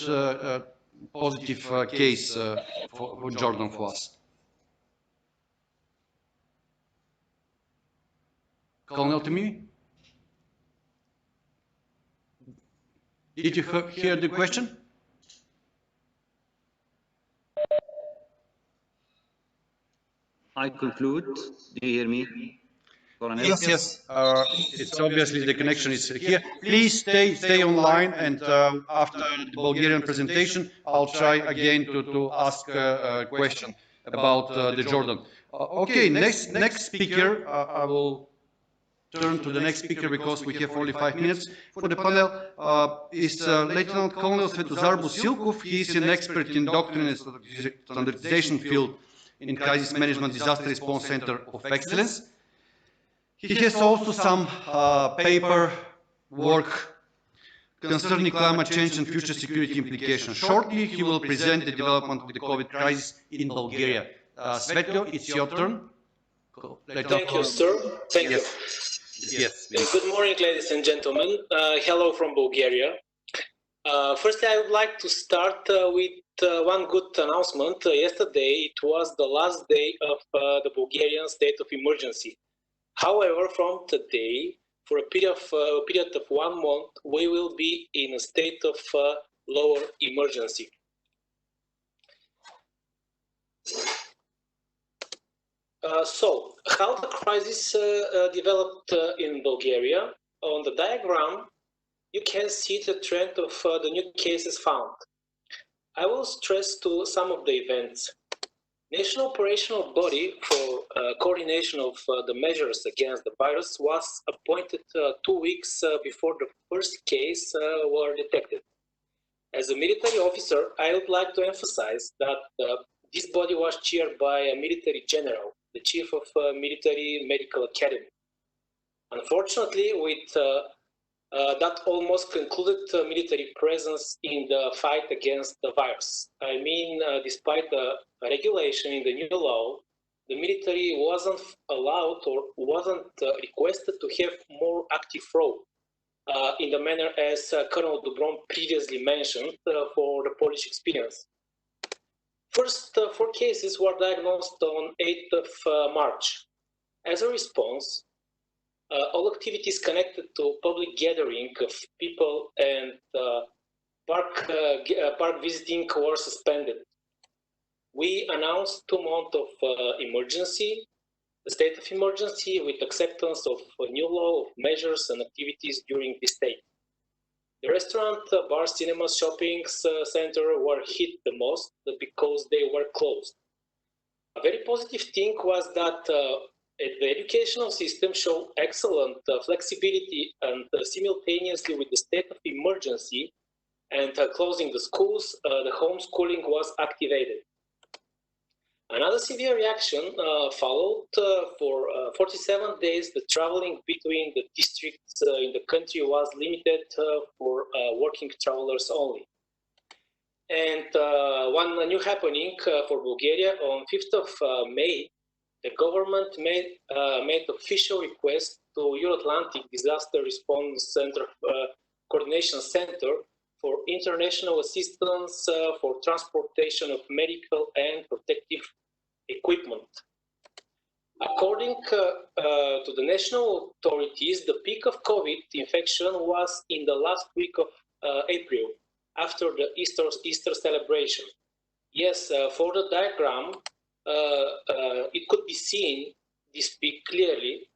positive case for Jordan for us. Colonel Tamimi? Did you hear the question? I conclude. Do you hear me? Colonel. Yes. It's obviously the connection is here. Please stay online, and after the Bulgarian presentation, I'll try again to ask a question about the Jordan. Okay, next speaker. I will turn to the next speaker because we have only 5 minutes for the panel. Is Lieutenant Colonel Svetozar Busilkov. He is an expert in doctrine and standardization field in Crisis Management Disaster Response Center of Excellence. He has also some paper work concerning climate change and future security implications. Shortly, he will present the development of the COVID crisis in Bulgaria. Svetlo, it's your turn. Thank you, sir. Thank you. Yes. Good morning, ladies and gentlemen. Hello from Bulgaria. Firstly, I would like to start with one good announcement. Yesterday, it was the last day of the Bulgarian state of emergency. However, from today, for a period of 1 month, we will be in a state of lower emergency. So, how the crisis developed in Bulgaria? On the diagram, you can see the trend of the new cases found. I will stress to some of the events. National operational body for coordination of the measures against the virus was appointed 2 weeks before the first case were detected. As a military officer, I would like to emphasize that this body was chaired by a military general, the chief of Military Medical Academy. Unfortunately, with that almost concluded military presence in the fight against the virus. I mean, despite the regulation in the new law, the military wasn't allowed or wasn't requested to have more active role in the manner as Colonel Dubron previously mentioned for the Polish experience. First 4 cases were diagnosed on 8th of March. As a response, all activities connected to public gathering of people and park visiting were suspended. We announced 2 months of emergency, the state of emergency, with acceptance of a new law of measures and activities during this state. The restaurant, bars, cinemas, shopping center were hit the most because they were closed. A very positive thing was that the educational system showed excellent flexibility and simultaneously with the state of emergency and closing the schools, the homeschooling was activated. Another severe reaction followed. For 47 days, the traveling between the districts in the country was limited for working travelers only. And one new happening for Bulgaria, on 5th of May, the government made official request to Euro-Atlantic Disaster Response Center Coordination Center for international assistance for transportation of medical and protective equipment. According to the national authorities, the peak of COVID infection was in the last week of April, after the Easter celebration. Yes, for the diagram, it could be seen, this peak clearly,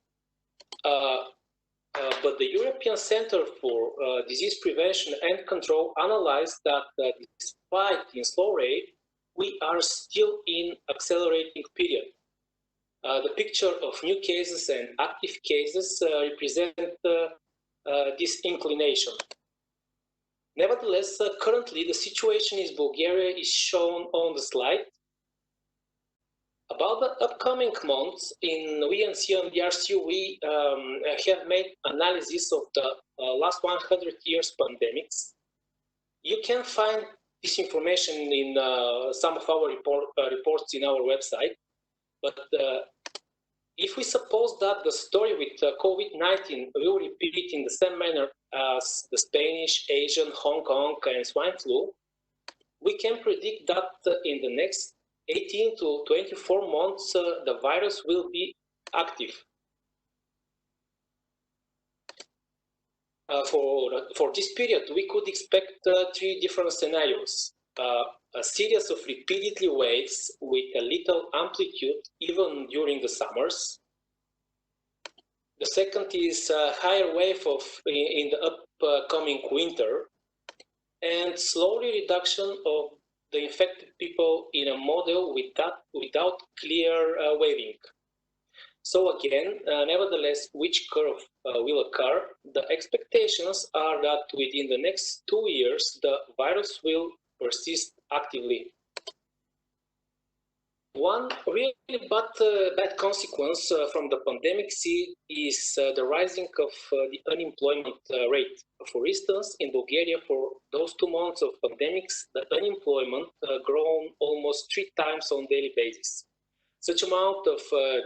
but the European Center for Disease Prevention and Control analyzed that despite in slow rate, we are still in accelerating period. The picture of new cases and active cases represent this inclination. Nevertheless, currently the situation in Bulgaria is shown on the slide. About the upcoming months, we and CMDR COE have made analysis of the last 100 years pandemics. You can find this information in some of our reports in our website. But if we suppose that the story with COVID-19 will repeat in the same manner as the Spanish, Asian, Hong Kong, and swine flu, we can predict that in the next 18 to 24 months, the virus will be active. For this period, we could expect 3 different scenarios. A series of repeatedly waves with a little amplitude even during the summers. The second is a higher wave in the upcoming winter, and slowly reduction of the infected people in a model without clear waving. So again, nevertheless, which curve will occur? The expectations are that within the next 2 years, the virus will persist actively. One really bad consequence from the pandemic is the rising of the unemployment rate. For instance, in Bulgaria, for those 2 months of pandemics, the unemployment grown almost 3 times on daily basis. Such amount of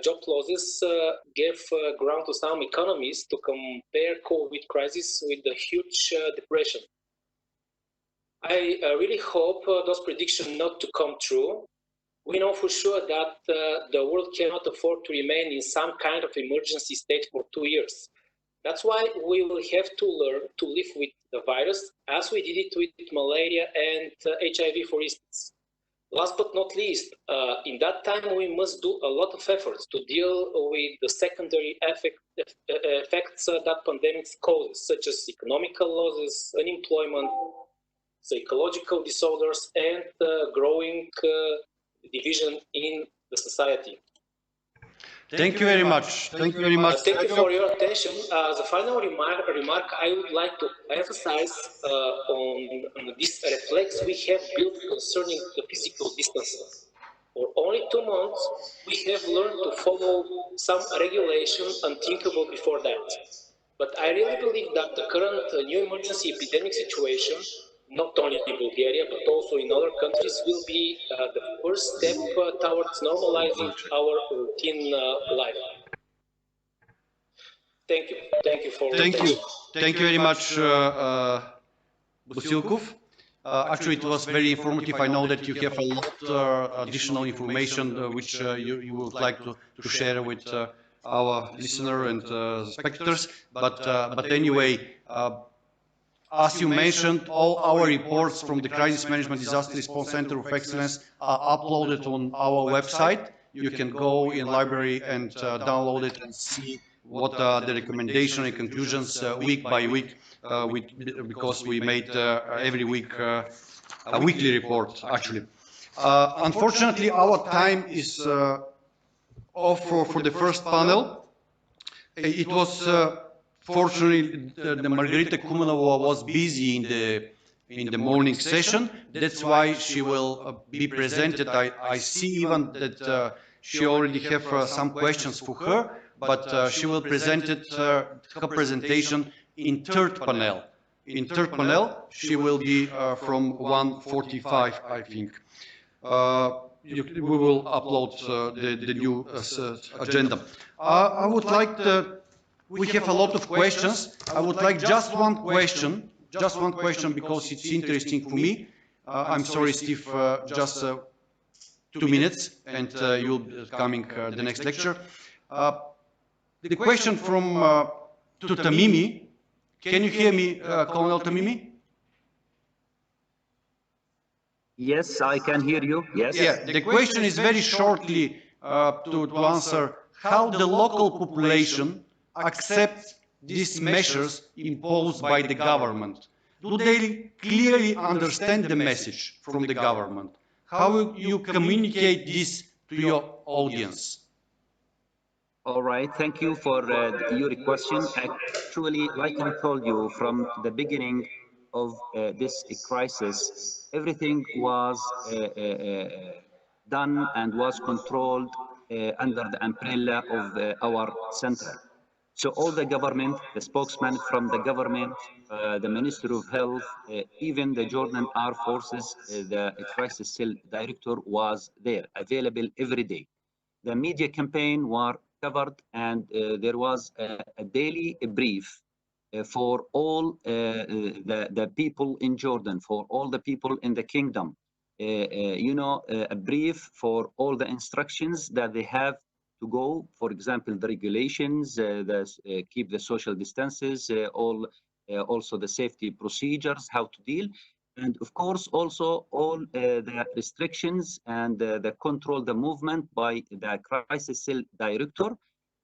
job losses gave ground to some economists to compare COVID crisis with the huge depression. I really hope those predictions not to come true. We know for sure that the world cannot afford to remain in some kind of emergency state for 2 years. That's why we will have to learn to live with the virus as we did it with malaria and HIV, for instance. Last but not least, in that time, we must do a lot of efforts to deal with the secondary effects that pandemics causes, such as economical losses, unemployment, psychological disorders, and growing division in the society. Thank you very much. Thank you very much. Thank you for your attention. As a final remark, I would like to emphasize on this reflex we have built concerning the physical distancing. For only 2 months, we have learned to follow some regulation unthinkable before that. But I really believe that the current new emergency epidemic situation, not only in Bulgaria, but also in other countries, will be the first step towards normalizing our routine life. Thank you. Thank you for attention. Thank you very much, Busilkov. Actually, it was very informative. I know that you have a lot additional information which you would like to share with our listener and spectators. But anyway, as you mentioned, all our reports from the Crisis Management Disaster Response Center of Excellence are uploaded on our website. You can go in library and download it and see what are the recommendations and conclusions week by week, because we made every week a weekly report, actually. Unfortunately, our time is off for the first panel. It was fortunately, the Margarita Kumanova was busy in the morning session. That's why she will be presented. I see even that she already have some questions for her, but she will present her presentation in third panel. In third panel, she will be from 1:45, I think. We will upload the new agenda. I would like to. We have a lot of questions. I would like just one question because it's interesting for me. I'm sorry, Steve, just 2 minutes and you'll be coming the next lecture. The question from to Tamimi. Can you hear me, Colonel Tamimi? Yes, I can hear you. Yes. Yeah, the question is very shortly to answer how the local population accept these measures imposed by the government. Do they clearly understand the message from the government? How will you communicate this to your audience? All right, thank you for your question. Actually, like I told you, from the beginning of this crisis, everything was done and was controlled under the umbrella of our center. So all the government, the spokesman from the government, the Minister of Health, even the Jordan Armed Forces, the crisis cell director was there, available every day. The media campaign were covered, and there was a daily brief for all the people in Jordan, for all the people in the kingdom. A brief for all the instructions that they have to go. For example, the regulations, keep the social distances, also the safety procedures, how to deal. And of course, also all the restrictions and the control, the movement by the crisis cell director,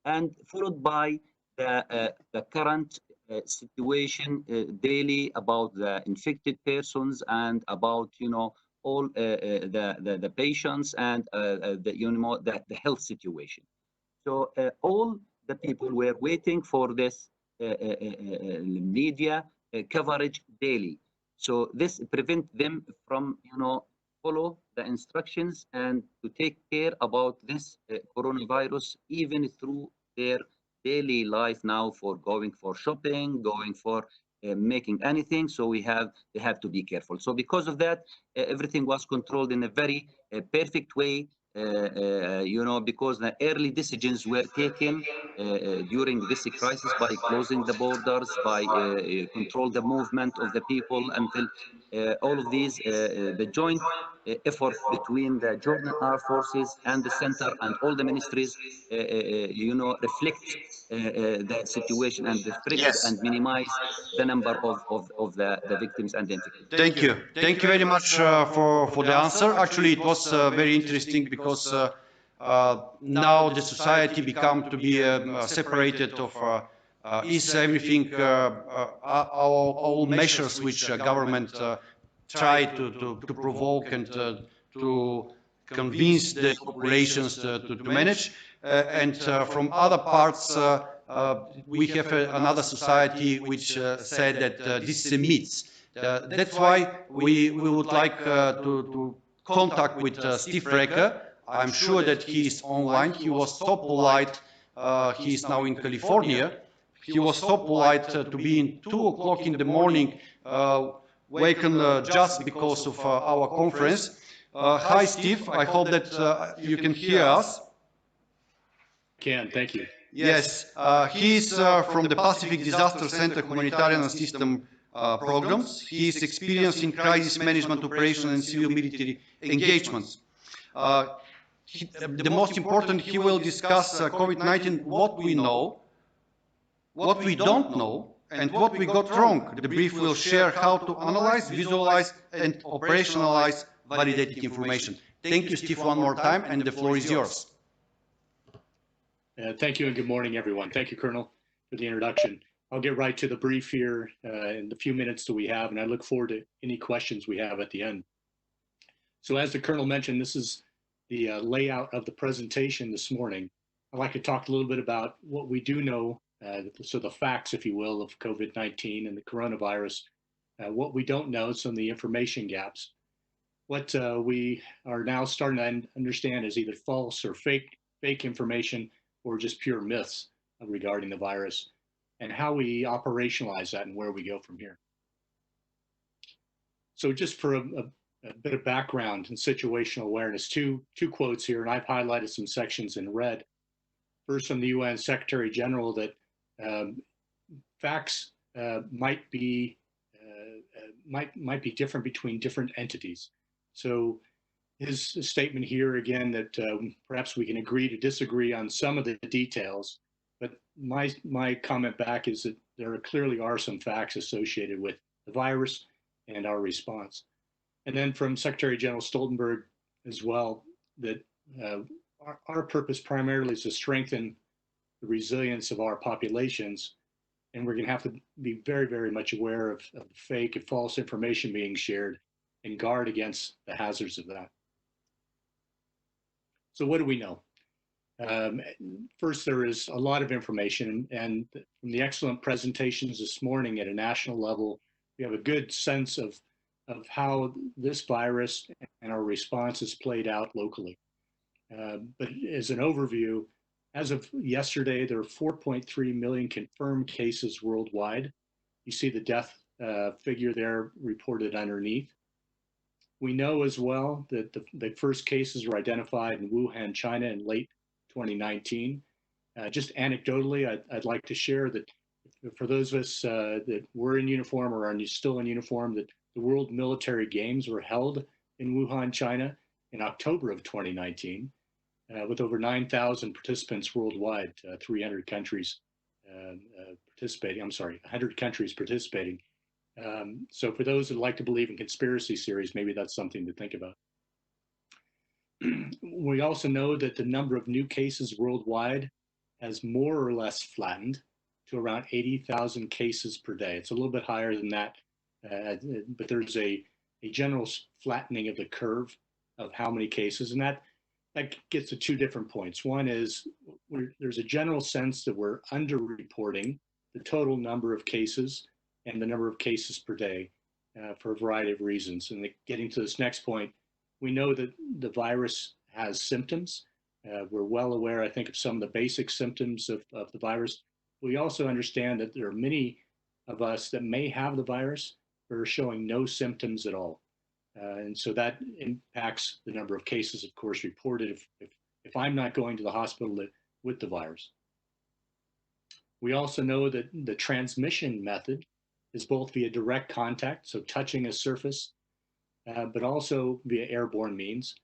and followed by the current situation daily about the infected persons and about all the patients and the health situation. So all the people were waiting for this media coverage daily. So this prevent them from follow the instructions and to take care about this coronavirus even through their daily life now, for going for shopping, going for making anything. So they have to be careful. So because of that, everything was controlled in a very perfect way. Because the early decisions were taken during this crisis by closing the borders, by control the movement of the people until all of these, the joint effort between the Jordan Armed Forces and the center and all the ministries, reflect the situation and restrict and minimize the number of the victims and the infected. Thank you. Thank you very much for the answer. Actually, it was very interesting because now the society become to be separated of is everything all measures which government try to provoke and to convince the populations to manage. And from other parts, we have another society which said that this is a myth. That's why we would like to contact with Steve Recker. I'm sure that he is online. He was so polite. He is now in California. He was so polite to be in 2 o'clock in the morning, waken just because of our conference. Hi, Steve. I hope that you can hear us. Thank you. Yes, he is from the Pacific Disaster Center Humanitarian Assistance programs. He is experienced in crisis management operation and civil military engagements. The most important, he will discuss COVID-19, what we know, what we don't know, and what we got wrong. The brief will share how to analyze, visualize, and operationalize validated information. Thank you, Steve, one more time, and the floor is yours. Thank you, and good morning, everyone. Thank you, Colonel, for the introduction. I'll get right to the brief here in the few minutes that we have, and I look forward to any questions we have at the end. So as the Colonel mentioned, this is the layout of the presentation this morning. I'd like to talk a little bit about what we do know, so the facts, if you will, of COVID-19 and the coronavirus, what we don't know, some of the information gaps, what we are now starting to understand is either false or fake information or just pure myths regarding the virus, and how we operationalize that and where we go from here. So just for a bit of background and situational awareness, two quotes here, and I've highlighted some sections in red. First, from the UN Secretary General, that facts might be different between different entities. So his statement here again that perhaps we can agree to disagree on some of the details, but my comment back is that there clearly are some facts associated with the virus and our response. And then from Secretary General Stoltenberg as well, that our purpose primarily is to strengthen the resilience of our populations, and we're going to have to be very, very much aware of fake and false information being shared and guard against the hazards of that. So what do we know? First, there is a lot of information, and from the excellent presentations this morning at a national level, we have a good sense of how this virus and our response is played out locally. But as an overview, as of yesterday, there are 4.3 million confirmed cases worldwide. You see the death figure there reported underneath. We know as well that the first cases were identified in Wuhan, China in late 2019. Just anecdotally, I'd like to share that for those of us that were in uniform or are still in uniform, that the World Military Games were held in Wuhan, China in October of 2019 with over 9,000 participants worldwide, 300 countries participating, 100 countries participating. So for those that like to believe in conspiracy theories, maybe that's something to think about. We also know that the number of new cases worldwide has more or less flattened. to around 80,000 cases per day. It's a little bit higher than that, but there's a general flattening of the curve of how many cases, and that gets to two different points. One is there's a general sense that we're underreporting the total number of cases and the number of cases per day for a variety of reasons. And getting to this next point, we know that the virus has symptoms. We're well aware, I think, of some of the basic symptoms of the virus. We also understand that there are many of us that may have the virus but are showing no symptoms at all. And so that impacts the number of cases, of course, reported if I'm not going to the hospital with the virus. We also know that the transmission method is both via direct contact, so touching a surface, but also via airborne means.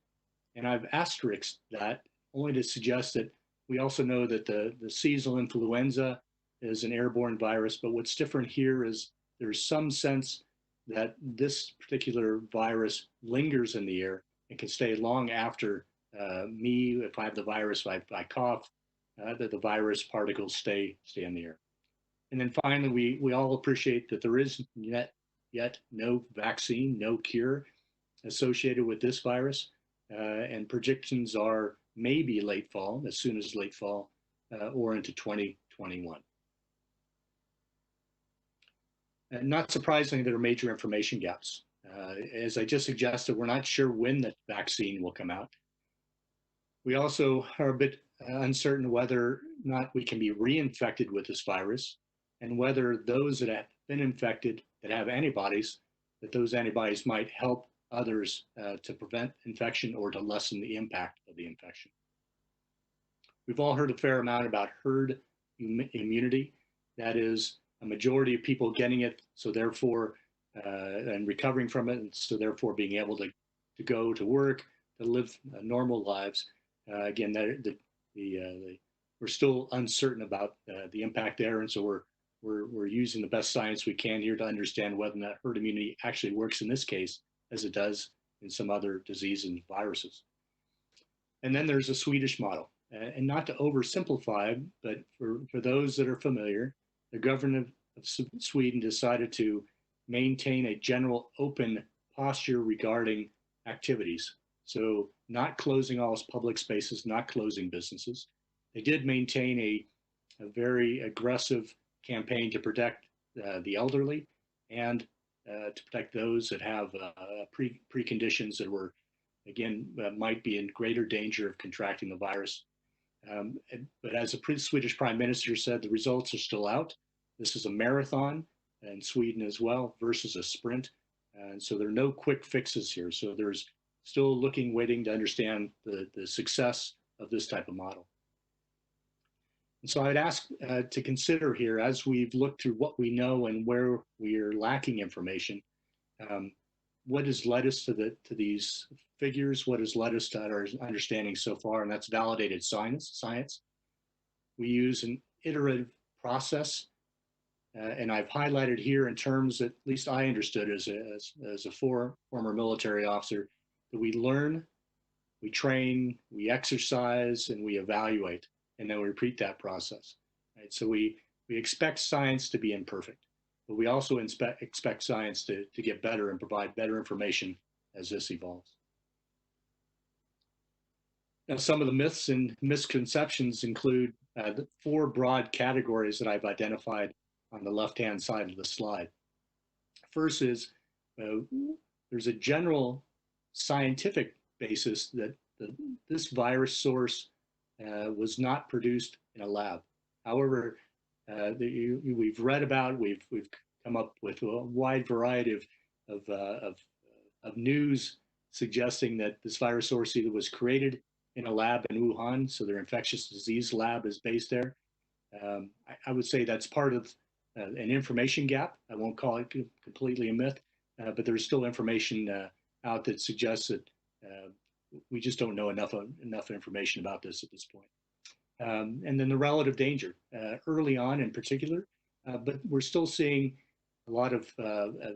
And I've asterisked that only to suggest that we also know that the seasonal influenza is an airborne virus, but what's different here is there's some sense that this particular virus lingers in the air and can stay long after me, if I have the virus, if I cough, that the virus particles stay in the air. And then finally, we all appreciate that there is yet no vaccine, no cure associated with this virus, and predictions are maybe late fall, as soon as late fall, or into 2021. And not surprisingly, there are major information gaps. As I just suggested, we're not sure when the vaccine will come out. We also are a bit uncertain whether or not we can be reinfected with this virus, and whether those that have been infected that have antibodies, that those antibodies might help others to prevent infection or to lessen the impact of the infection. We've all heard a fair amount about herd immunity. That is, a majority of people getting it, so therefore, and recovering from it, and so therefore being able to go to work, to live normal lives. Again, we're still uncertain about the impact there, and so we're using the best science we can here to understand whether or not herd immunity actually works in this case, as it does in some other diseases and viruses. And then there's a Swedish model, and not to oversimplify, but for those that are familiar, the government of Sweden decided to maintain a general open posture regarding activities. So not closing all public spaces, not closing businesses. They did maintain a very aggressive campaign to protect the elderly and to protect those that have preconditions that were, again, might be in greater danger of contracting the virus. But as the Swedish Prime Minister said, the results are still out. This is a marathon in Sweden as well versus a sprint. And so there are no quick fixes here. So there's still waiting to understand the success of this type of model. And so I'd ask to consider here, as we've looked through what we know and where we are lacking information, what has led us to these figures, what has led us to our understanding so far, and that's validated science. We use an iterative process, and I've highlighted here in terms that at least I understood as a former military officer, that we learn, we train, we exercise, and we evaluate, and then we repeat that process. Right? So we expect science to be imperfect, but we also expect science to get better and provide better information as this evolves. Now, some of the myths and misconceptions include the 4 broad categories that I've identified on the left-hand side of the slide. First is there's a general scientific basis that this virus source was not produced in a lab. However, we've read about, we've come up with a wide variety of news suggesting that this virus source either was created in a lab in Wuhan, so their infectious disease lab is based there. I would say that's part of an information gap. I won't call it completely a myth, but there's still information out that suggests that we just don't know enough information about this at this point. And then the relative danger, early on in particular, but we're still seeing a lot of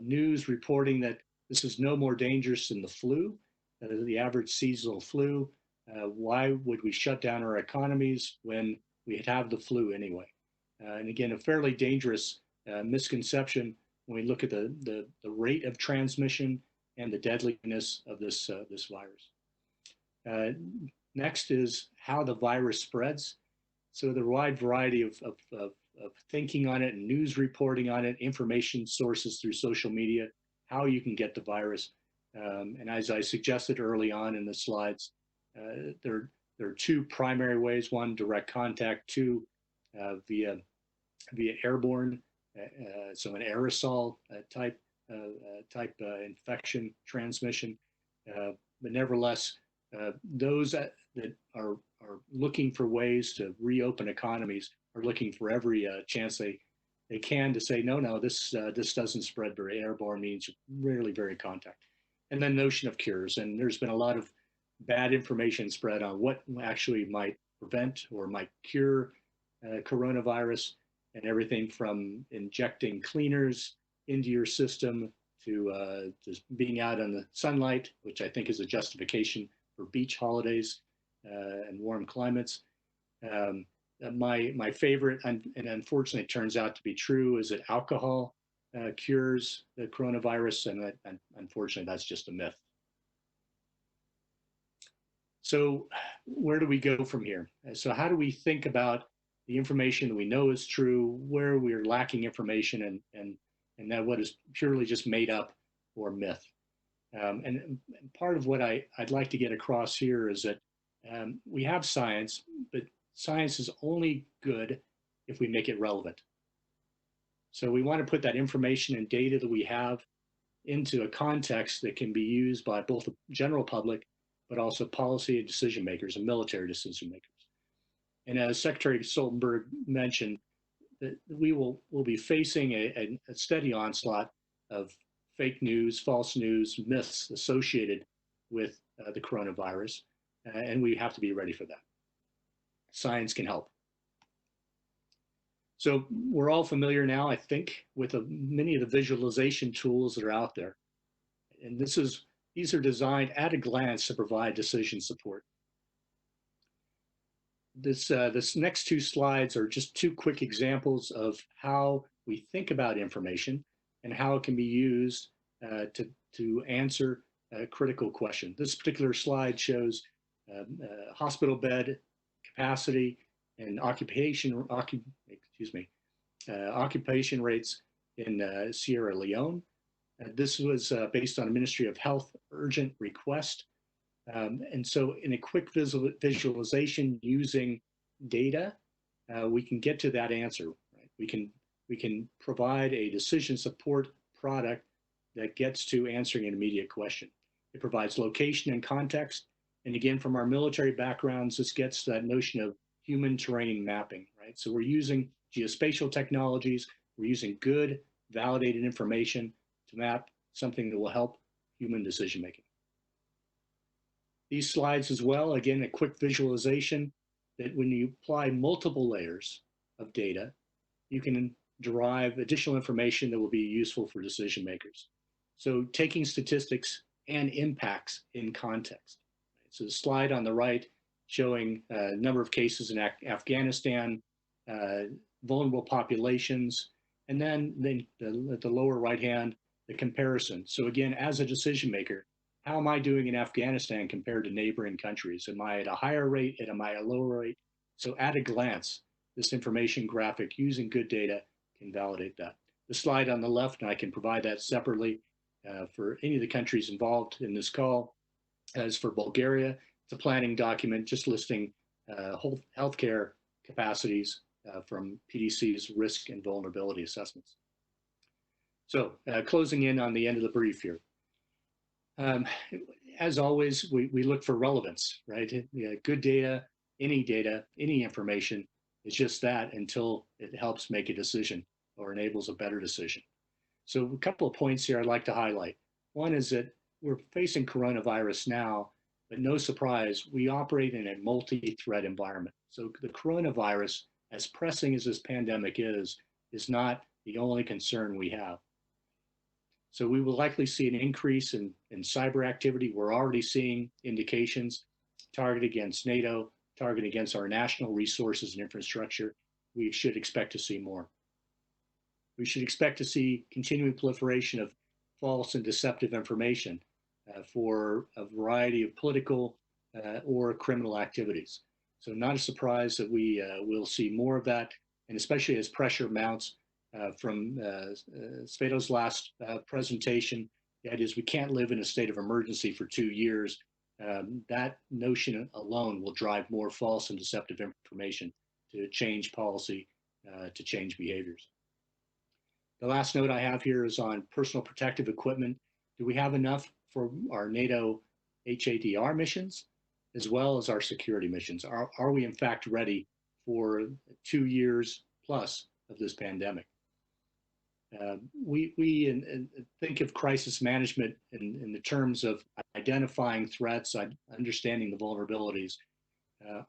news reporting that this is no more dangerous than the flu, the average seasonal flu. Why would we shut down our economies when we have the flu anyway? And again, a fairly dangerous misconception when we look at the rate of transmission and the deadliness of this virus. Next is how the virus spreads. So the wide variety of thinking on it and news reporting on it, information sources through social media, how you can get the virus. And as I suggested early on in the slides, there are two primary ways: one, direct contact; two, via airborne, so an aerosol type infection transmission. But nevertheless, those that are looking for ways to reopen economies are looking for every chance they can to say, no, this doesn't spread very airborne, means rarely very contact. And then notion of cures. And there's been a lot of bad information spread on what actually might prevent or might cure coronavirus, and everything from injecting cleaners into your system to just being out in the sunlight, which I think is a justification for beach holidays and warm climates. My favorite, and unfortunately it turns out to be true, is that alcohol cures the coronavirus, and unfortunately that's just a myth. So where do we go from here? So how do we think about the information that we know is true, where we're lacking information, and that what is purely just made up or myth? And part of what I'd like to get across here is that we have science, but science is only good if we make it relevant. So we want to put that information and data that we have into a context that can be used by both the general public, but also policy and decision makers and military decision makers. And as Secretary Stoltenberg mentioned, that we'll be facing a steady onslaught of fake news, false news, myths associated with the coronavirus, and we have to be ready for that. Science can help. So we're all familiar now, I think, with many of the visualization tools that are out there. And these are designed at a glance to provide decision support. This next two slides are just two quick examples of how we think about information and how it can be used to answer a critical question. This particular slide shows hospital bed capacity and occupation rates in Sierra Leone. This was based on a Ministry of Health urgent request. And so in a quick visualization using data, we can get to that answer. Right? We can provide a decision support product that gets to answering an immediate question. It provides location and context. And again, from our military backgrounds, this gets that notion of human terrain mapping, right? So we're using geospatial technologies, we're using good, validated information to map something that will help human decision making. These slides as well, again, a quick visualization that when you apply multiple layers of data, you can derive additional information that will be useful for decision makers. So taking statistics and impacts in context. So the slide on the right showing a number of cases in Afghanistan, vulnerable populations, and then at the lower right hand, the comparison. So again, as a decision maker, how am I doing in Afghanistan compared to neighboring countries? Am I at a higher rate? Am I at a lower rate? So at a glance, this information graphic using good data can validate that. The slide on the left, and I can provide that separately for any of the countries involved in this call. As for Bulgaria, it's a planning document just listing whole healthcare capacities from PDC's risk and vulnerability assessments. So closing in on the end of the brief here. As always, we look for relevance, right? Good data, any information is just that until it helps make a decision or enables a better decision. So a couple of points here I'd like to highlight. One is that we're facing coronavirus now, but no surprise, we operate in a multi-threat environment. So the coronavirus, as pressing as this pandemic is not the only concern we have. So we will likely see an increase in cyber activity. We're already seeing indications, target against NATO, target against our national resources and infrastructure. we should expect to see more. We should expect to see continuing proliferation of false and deceptive information for a variety of political or criminal activities. So not a surprise that we will see more of that, and especially as pressure mounts from Sveto's last presentation, the idea is we can't live in a state of emergency for 2 years. That notion alone will drive more false and deceptive information to change policy, to change behaviors. The last note I have here is on personal protective equipment. Do we have enough for our NATO HADR missions, as well as our security missions? Are we in fact ready for 2 years plus of this pandemic? We think of crisis management in the terms of identifying threats, understanding the vulnerabilities.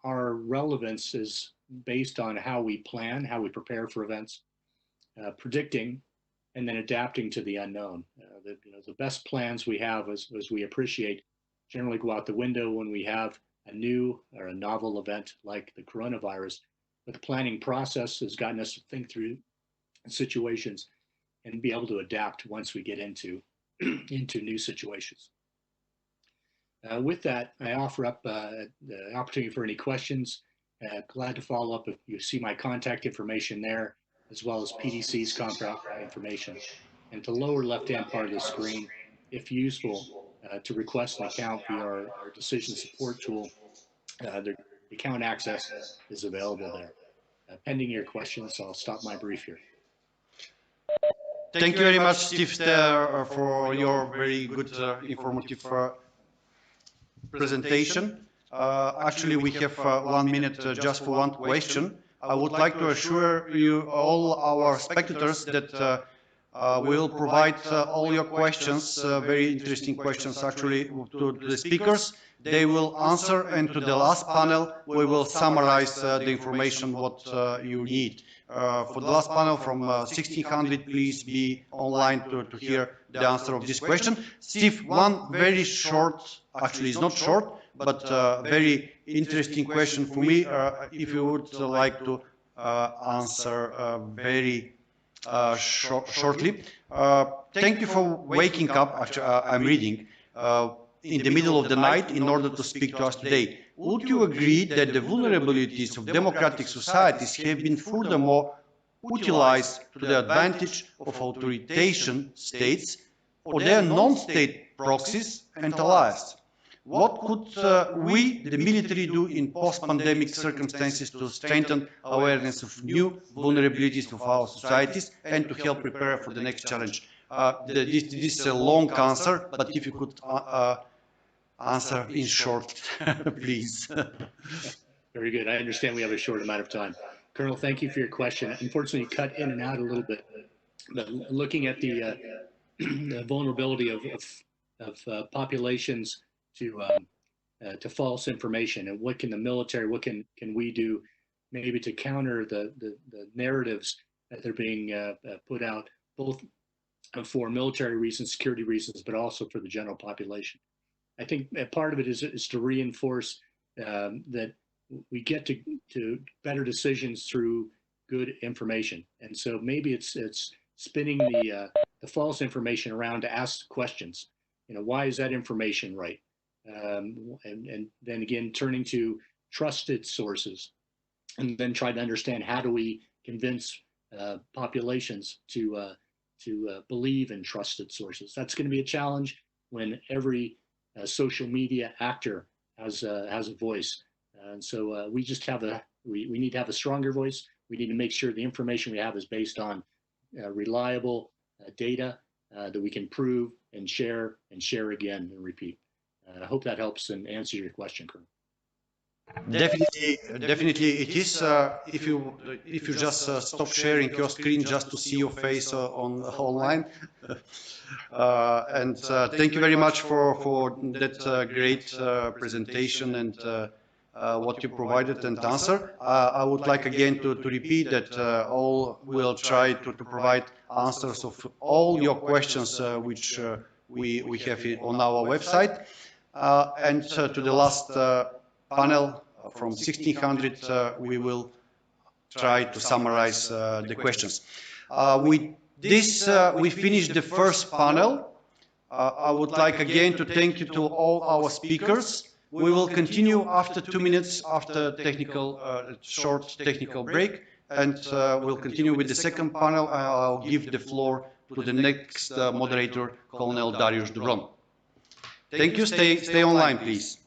Our relevance is based on how we plan, how we prepare for events, predicting, and then adapting to the unknown. The best plans we have, as we appreciate, generally go out the window when we have a new or a novel event like the coronavirus. But the planning process has gotten us to think through situations and be able to adapt once we get into new situations. With that, I offer up the opportunity for any questions. Glad to follow up if you see my contact information there, as well as PDC's contact information. And to the lower left-hand part of the screen, if useful, to request an account via our decision support tool, the account access is available there. Pending your questions, I'll stop my brief here. Thank you very much, Steve, for your very good, informative presentation. Actually, we have 1 minute just for one question. I would like to assure you, all our spectators, that we will provide all your questions, very interesting questions actually, to the speakers. They will answer, and to the last panel, we will summarize the information what you need. For the last panel from 1600, please be online to hear the answer of this question. Steve, one very short, actually it's not short, but very interesting question for me, if you would like to answer very shortly. Thank you for waking up, actually, I'm reading, in the middle of the night in order to speak to us today. Would you agree that the vulnerabilities of democratic societies have been furthermore utilized to the advantage of authoritarian states or their non-state proxies and allies? What could we, the military, do in post-pandemic circumstances to strengthen awareness of new vulnerabilities of our societies and to help prepare for the next challenge? This is a long answer, but if you could answer in short, please. Very good. I understand we have a short amount of time. Colonel, thank you for your question. Unfortunately, you cut in and out a little bit. But looking at the vulnerability of populations to false information, and what can the military, what can we do maybe to counter the narratives that are being put out, both for military reasons, security reasons, but also for the general population. I think part of it is to reinforce that we get to better decisions through good information. And so maybe it's spinning the false information around to ask questions. Why is that information right? And then again, turning to trusted sources, and then try to understand how do we convince populations to believe in trusted sources. That's going to be a challenge when every social media actor has a voice. And so we just have we need to have a stronger voice. We need to make sure the information we have is based on reliable data that we can prove and share again and repeat. I hope that helps and answers your question, Colonel. Definitely it is. If you just stop sharing your screen just to see your face online. And thank you very much for that great presentation and what you provided and answer. I would like again to repeat that all will try to provide answers of all your questions which we have on our website. And to the last panel from 1600, we will try to summarize the questions. With this, we finished the first panel. I would like again to thank you to all our speakers. We will continue after 2 minutes after short technical break, and we'll continue with the second panel. I'll give the floor to the next moderator, Colonel Dariusz Dubron. Thank you. Stay online, please.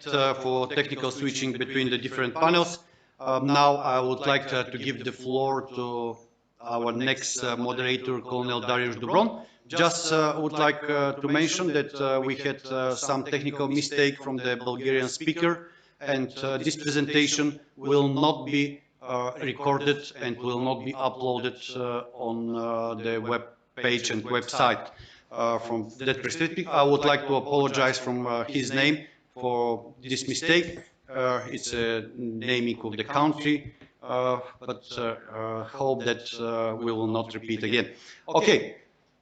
For technical switching between the different panels. Now I would like to give the floor to our next moderator, Colonel Dariusz Dubron. Just would like to mention that we had some technical mistake from the Bulgarian speaker, and this presentation will not be recorded and will not be uploaded on the web page and website. From that perspective, I would like to apologize from his name for this mistake. It's a naming of the country, but hope that we will not repeat again. Okay,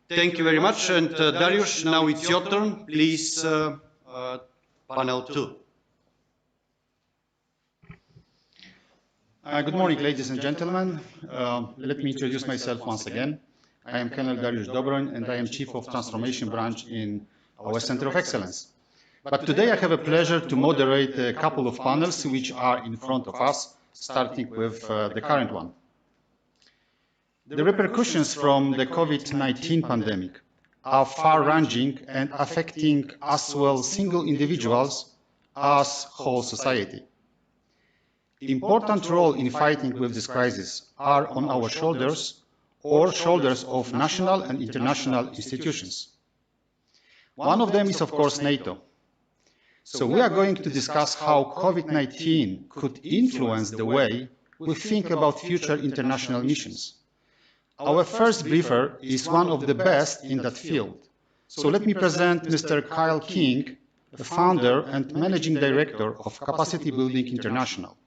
thank you very much. And Dariusz, now it's your turn. Please, panel 2. Good morning, ladies and gentlemen. Let me introduce myself once again. I am Colonel Dariusz Dubron, and I am Chief of Transformation Branch in our Center of Excellence. But today I have a pleasure to moderate a couple of panels which are in front of us, starting with the current one. The repercussions from the COVID-19 pandemic are far-ranging and affecting as well single individuals as whole society. Important role in fighting with this crisis are on our shoulders or shoulders of national and international institutions. One of them is, of course, NATO. So we are going to discuss how COVID-19 could influence the way we think about future international missions. Our first briefer is one of the best in that field. So let me present Mr. Kyle King, the founder and managing director of Capacity Building International.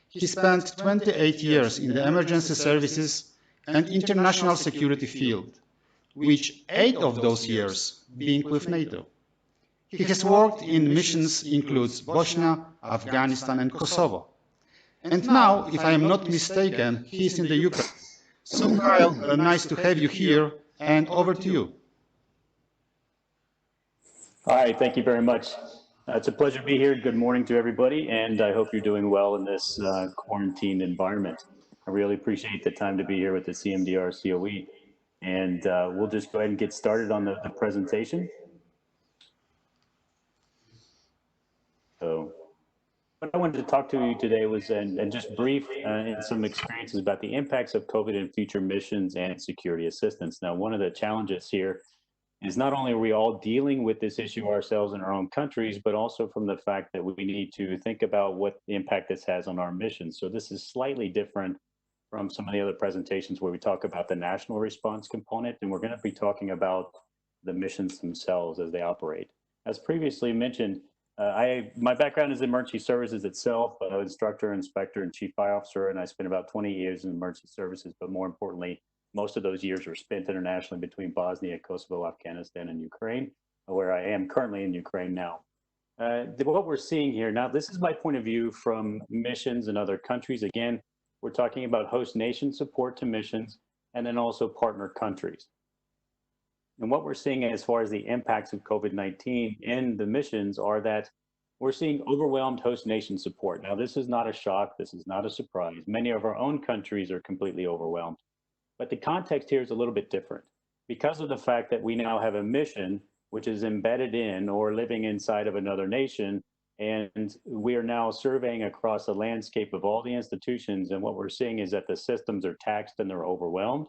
He spent 28 years in the emergency services and international security field, which 8 of those years being with NATO. He has worked in missions includes Bosnia, Afghanistan and Kosovo. And now, if I am not mistaken, he is in the Ukraine. So Kyle, nice to have you here, and over to you. Hi, thank you very much. It's a pleasure to be here. Good morning to everybody, and I hope you're doing well in this quarantine environment. I really appreciate the time to be here with the CMDR COE, and we'll just go ahead and get started on the presentation. So what I wanted to talk to you today was, and just brief in some experiences about the impacts of COVID in future missions and security assistance. Now, one of the challenges here is not only are we all dealing with this issue ourselves in our own countries, but also from the fact that we need to think about what the impact this has on our missions. So this is slightly different from some of the other presentations where we talk about the national response component, and we're going to be talking about the missions themselves as they operate. As previously mentioned, my background is in emergency services itself. I'm an instructor, inspector, and chief fire officer, and I spent about 20 years in emergency services, but more importantly, most of those years were spent internationally between Bosnia, Kosovo, Afghanistan, and Ukraine, where I am currently in Ukraine now. What we're seeing here, now this is my point of view from missions in other countries. Again, we're talking about host nation support to missions and then also partner countries. And what we're seeing as far as the impacts of COVID-19 in the missions are that we're seeing overwhelmed host nation support. Now, this is not a shock. This is not a surprise. Many of our own countries are completely overwhelmed. But the context here is a little bit different because of the fact that we now have a mission which is embedded in or living inside of another nation. And we are now surveying across the landscape of all the institutions. And what we're seeing is that the systems are taxed and they're overwhelmed.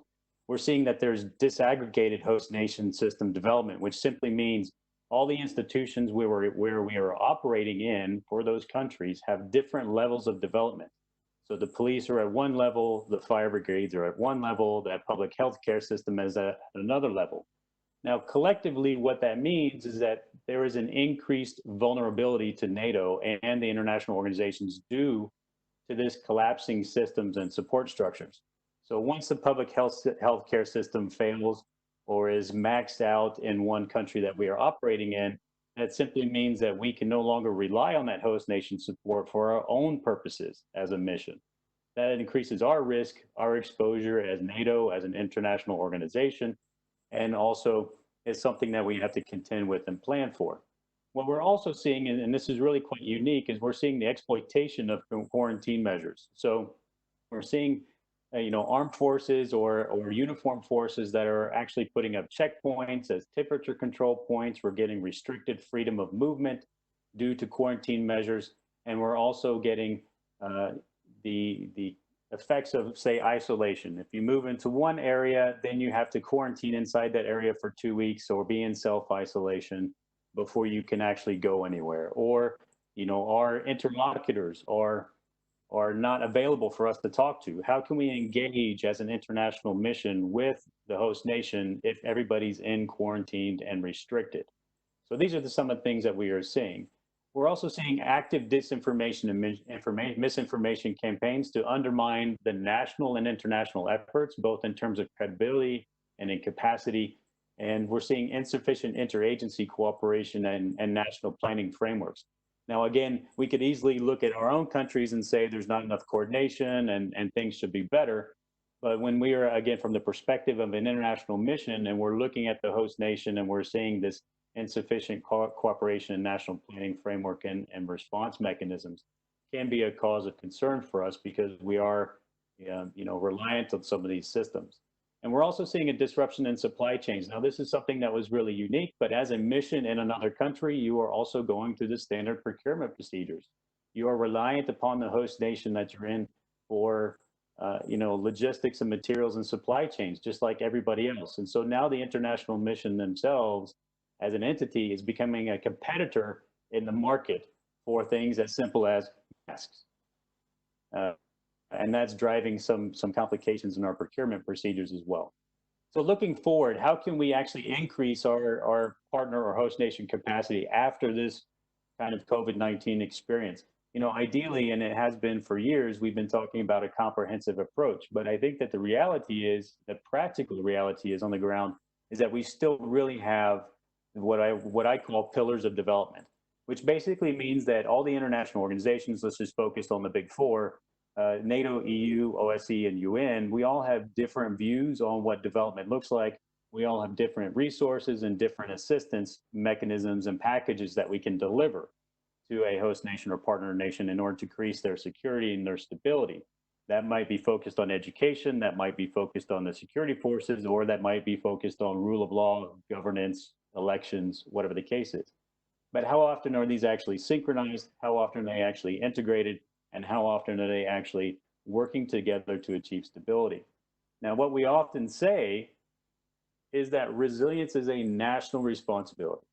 We're seeing that there's disaggregated host nation system development, which simply means all the institutions where we are operating in for those countries have different levels of development. So the police are at one level, the fire brigades are at one level, that public health care system is at another level. Now, collectively, what that means is that there is an increased vulnerability to NATO and the international organizations due to this collapsing systems and support structures. So once the public health care system fails or is maxed out in one country that we are operating in, that simply means that we can no longer rely on that host nation support for our own purposes as a mission. That increases our risk, our exposure as NATO, as an international organization, and also is something that we have to contend with and plan for. What we're also seeing, and this is really quite unique, is we're seeing the exploitation of quarantine measures. So we're seeing armed forces or uniformed forces that are actually putting up checkpoints as temperature control points. We're getting restricted freedom of movement due to quarantine measures. And we're also getting the effects of, say, isolation. If you move into one area, then you have to quarantine inside that area for 2 weeks or be in self-isolation before you can actually go anywhere. Or, our interlocutors are not available for us to talk to. How can we engage as an international mission with the host nation if everybody's in quarantined and restricted? So these are some of the things that we are seeing. We're also seeing active disinformation and misinformation campaigns to undermine the national and international efforts, both in terms of credibility and in capacity. And we're seeing insufficient interagency cooperation and national planning frameworks. Now, again, we could easily look at our own countries and say there's not enough coordination and things should be better. But when we are, again, from the perspective of an international mission and we're looking at the host nation and we're seeing this insufficient cooperation and national planning framework and response mechanisms can be a cause of concern for us because we are, reliant on some of these systems. And we're also seeing a disruption in supply chains. Now, this is something that was really unique, but as a mission in another country, you are also going through the standard procurement procedures. You are reliant upon the host nation that you're in for, logistics and materials and supply chains, just like everybody else. And so now the international mission themselves as an entity is becoming a competitor in the market for things as simple as masks. And that's driving some complications in our procurement procedures as well. So looking forward, how can we actually increase our partner or host nation capacity after this kind of COVID-19 experience. You know, ideally, and it has been for years, we've been talking about a comprehensive approach, but I think that the reality is, the practical reality is on the ground, is that we still really have what I call pillars of development, which basically means that all the international organizations, let's just focus on the big four, NATO, EU, OSCE, and UN, we all have different views on what development looks like. We all have different resources and different assistance mechanisms and packages that we can deliver to a host nation or partner nation in order to increase their security and their stability. That might be focused on education, that might be focused on the security forces, or that might be focused on rule of law, governance, elections, whatever the case is. But how often are these actually synchronized? How often are they actually integrated? And how often are they actually working together to achieve stability? Now, what we often say is that resilience is a national responsibility.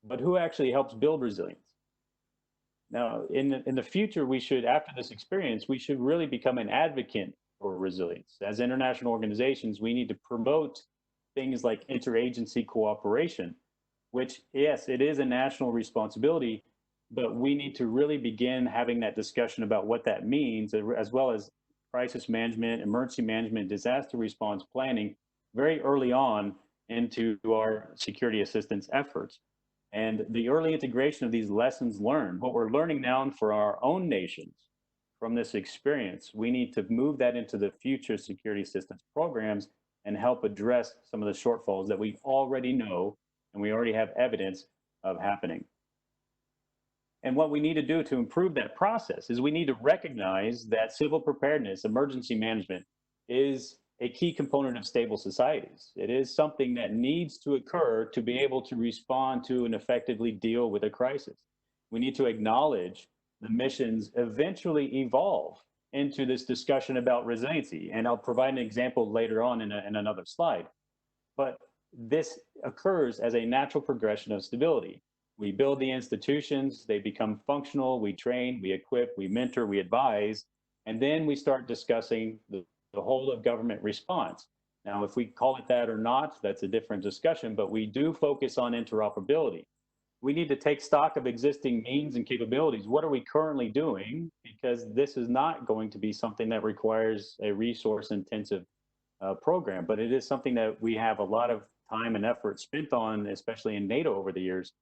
But who actually helps build resilience? Now, in the future, we should, after this experience, we should really become an advocate for resilience. As international organizations, we need to promote things like interagency cooperation, which, yes, it is a national responsibility, but we need to really begin having that discussion about what that means, as well as crisis management, emergency management, disaster response planning very early on into our security assistance efforts. And the early integration of these lessons learned, what we're learning now for our own nations from this experience, we need to move that into the future security assistance programs and help address some of the shortfalls that we already know and we already have evidence of happening. And what we need to do to improve that process is we need to recognize that civil preparedness, emergency management, is a key component of stable societies. It is something that needs to occur to be able to respond to and effectively deal with a crisis. We need to acknowledge the missions eventually evolve into this discussion about resiliency. And I'll provide an example later on in another slide. But this occurs as a natural progression of stability. We build the institutions, they become functional, we train, we equip, we mentor, we advise, and then we start discussing the whole of government response. Now, if we call it that or not, that's a different discussion, but we do focus on interoperability. We need to take stock of existing means and capabilities. What are we currently doing? Because this is not going to be something that requires a resource-intensive program, but it is something that we have a lot of time and effort spent on, especially in NATO over the years.